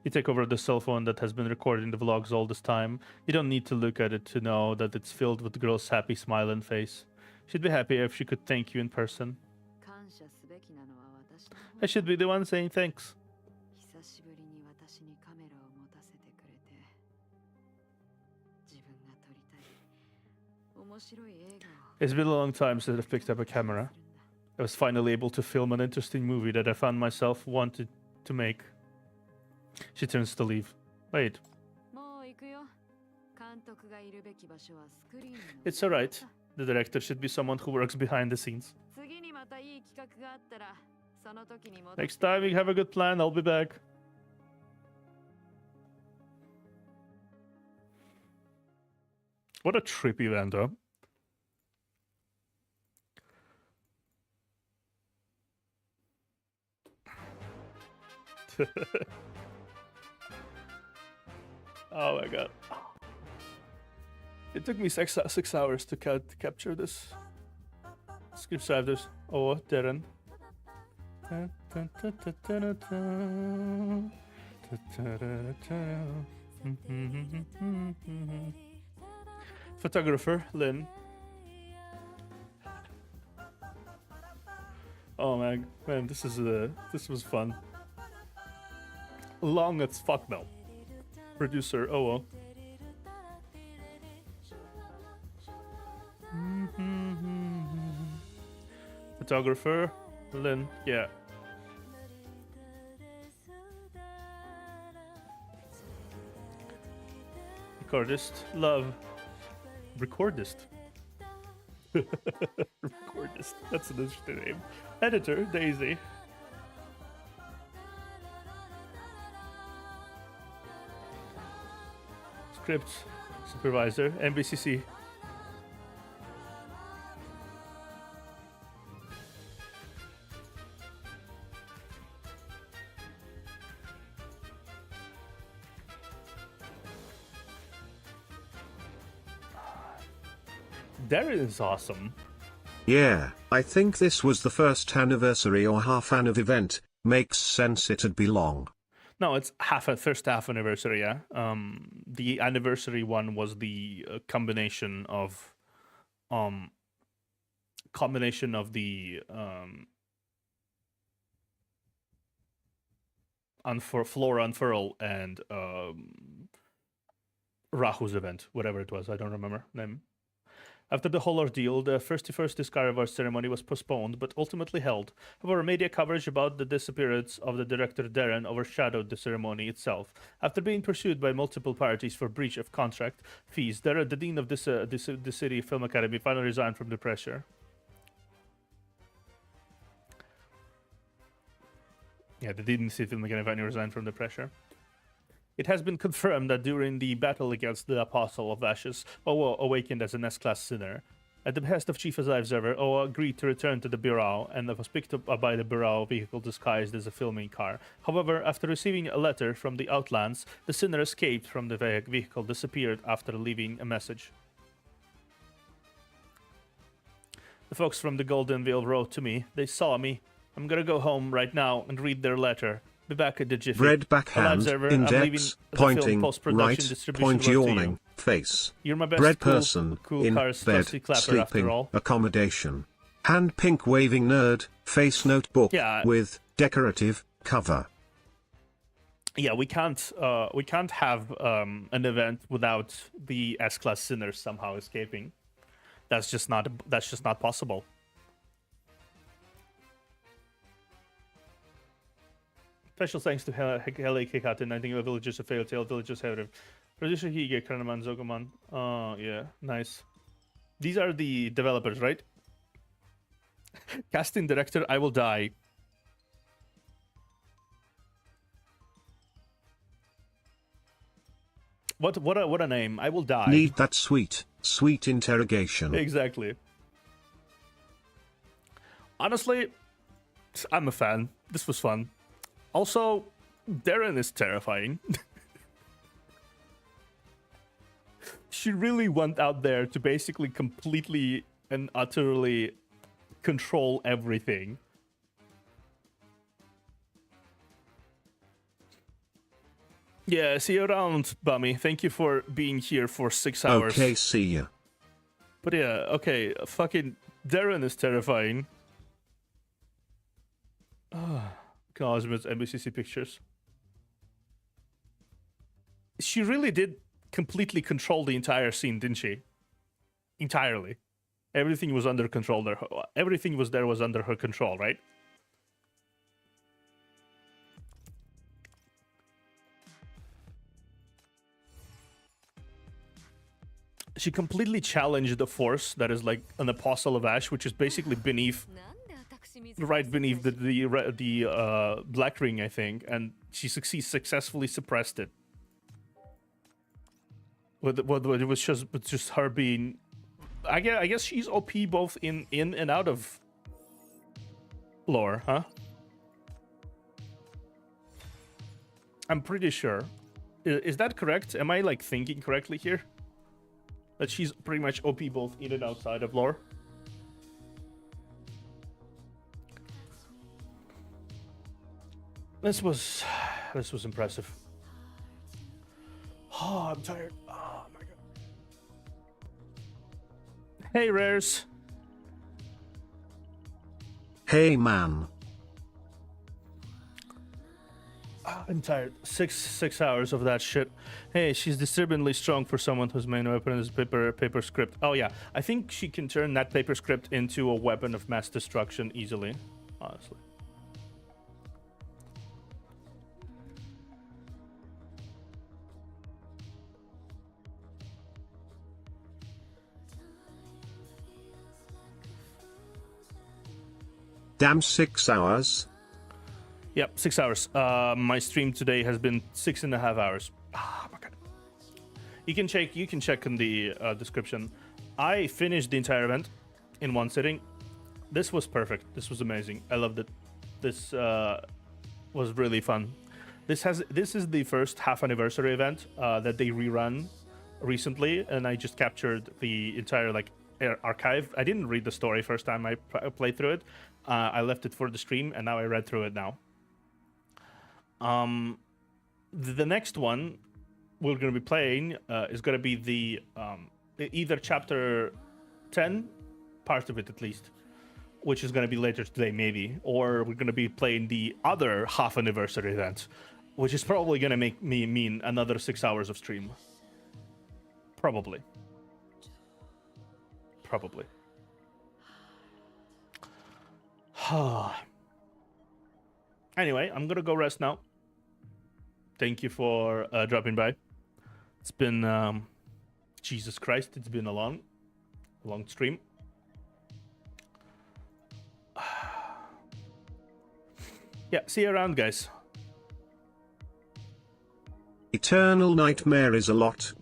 You take over the cell phone that has been recording the vlogs all this time. You don't need to look at it to know that it's filled with the girl's happy smiling face. She'd be happy if she could thank you in person. 感謝すべきなのは私の方 I should be the one saying thanks. 久しぶりに私にカメラを持たせてくれて、自分が撮りたい面白い映画を It's been a long time since I've picked up a camera. I was finally able to film an interesting movie that I found myself wanted to make. She turns to leave. Wait, もう行くよ。監督がいるべき場所はスクリーンの it's alright. The director should be someone who works behind the scenes. 次にまたいい企画があったら、その時に戻 Next time you have a good plan, I'll be back. What a trip event, huh? Oh my god. It took me six hours to capture this. Script Oh, Darren. Photographer, Lynn. Oh man, this was fun. Long as fuck though. Producer, oh. Photographer, Lynn, yeah. Recordist, Love. Recordist. Recordist. That's an interesting name. Editor, Daisy. Script supervisor, MBCC. Darren is awesome. Yeah, I think this was the first anniversary or half-anniv event. Makes sense it'd be long. No, it's first half anniversary, yeah. The anniversary one was the combination of the floor unfurl and Rahu's event, whatever it was, I don't remember name. After the whole ordeal, the 31st Discars ceremony was postponed, but ultimately held. However, media coverage about the disappearance of the director Darren overshadowed the ceremony itself. After being pursued by multiple parties for breach of contract fees, Darren, the dean of the City Film Academy, finally resigned from the pressure. Yeah, the dean of the City Film Academy finally resigned from the pressure. It has been confirmed that during the battle against the Apostle of Ashes, Owa awakened as an S-class sinner. At the behest of Chief Observer, Owa agreed to return to the Bureau and was picked up by the Bureau vehicle disguised as a filming car. However, after receiving a letter from the Outlands, the sinner escaped from the vehicle, disappeared after leaving a message. The folks from the Golden Veil wrote to me. They saw me. I'm gonna go home right now and read their letter. Be back at the Jiffy. Red backhand, index, pointing, right, point yawning, face. You're my best Bread cool, person, cool in cars, bed, sleeping, accommodation. Hand pink waving nerd, face notebook, with, decorative, cover. Yeah, we can't have an event without the S-class sinners somehow escaping. That's just not possible. Special thanks to Helle Kikaten, I think the villagers of Fairy Tail, villagers have Producer Hige, Karnaman, Zogoman. Oh, yeah, nice. These are the developers, right? Casting director, I will die. What a name. I will die. Need that sweet interrogation. Exactly. Honestly, I'm a fan. This was fun. Also, Darren is terrifying. She really went out there to basically completely and utterly control everything. Yeah, see you around, Bummy. Thank you for being here for 6 hours. Okay, see ya. But yeah, okay, fucking Darren is terrifying. Acknowledgements, MBCC pictures. She really did completely control the entire scene, didn't she? Entirely. Everything was under control there. Everything was under her control, right? She completely challenged the force that is like an apostle of ash, which is basically beneath, right beneath the black ring, I think, and she successfully suppressed it. It was just her being, I guess she's OP both in and out of lore, huh? I'm pretty sure. Is that correct? Am I like thinking correctly here? That she's pretty much OP both in and outside of lore? This was impressive. Oh, I'm tired. Oh my god. Hey, Rares. Hey man. I'm tired. Six hours of that shit. Hey, she's disturbingly strong for someone whose main weapon is paper script. Oh yeah, I think she can turn that paper script into a weapon of mass destruction easily. Honestly. Damn, 6 hours. Yep, 6 hours. My stream today has been 6.5 hours. Ah, my god. You can check in the description. I finished the entire event in one sitting. This was perfect. This was amazing. I loved it. This was really fun. This is the first half anniversary event that they rerun recently, and I just captured the entire archive. I didn't read the story first time I played through it. I left it for the stream, and now I read through it now. The next one we're going to be playing is going to be the either chapter 10, part of it at least, which is going to be later today maybe, or we're going to be playing the other half anniversary event, which is probably going to make me mean another 6 hours of stream. Probably. Anyway, I'm gonna go rest now. Thank you for dropping by. It's been Jesus Christ, it's been a long stream. Yeah, see you around, guys. Eternal Nightmare is a lot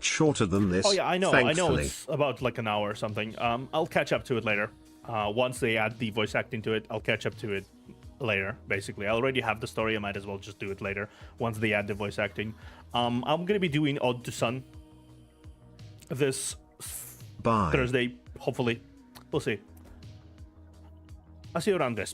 shorter than this. Oh yeah, I know thankfully. it's about like an hour or something. I'll catch up to it later. Once they add the voice acting to it, I'll catch up to it later, basically. I already have the story, I might as well just do it later, once they add the voice acting. I'm gonna be doing Odd to Sun this Thursday, hopefully. We'll see. I'll see you around, guys.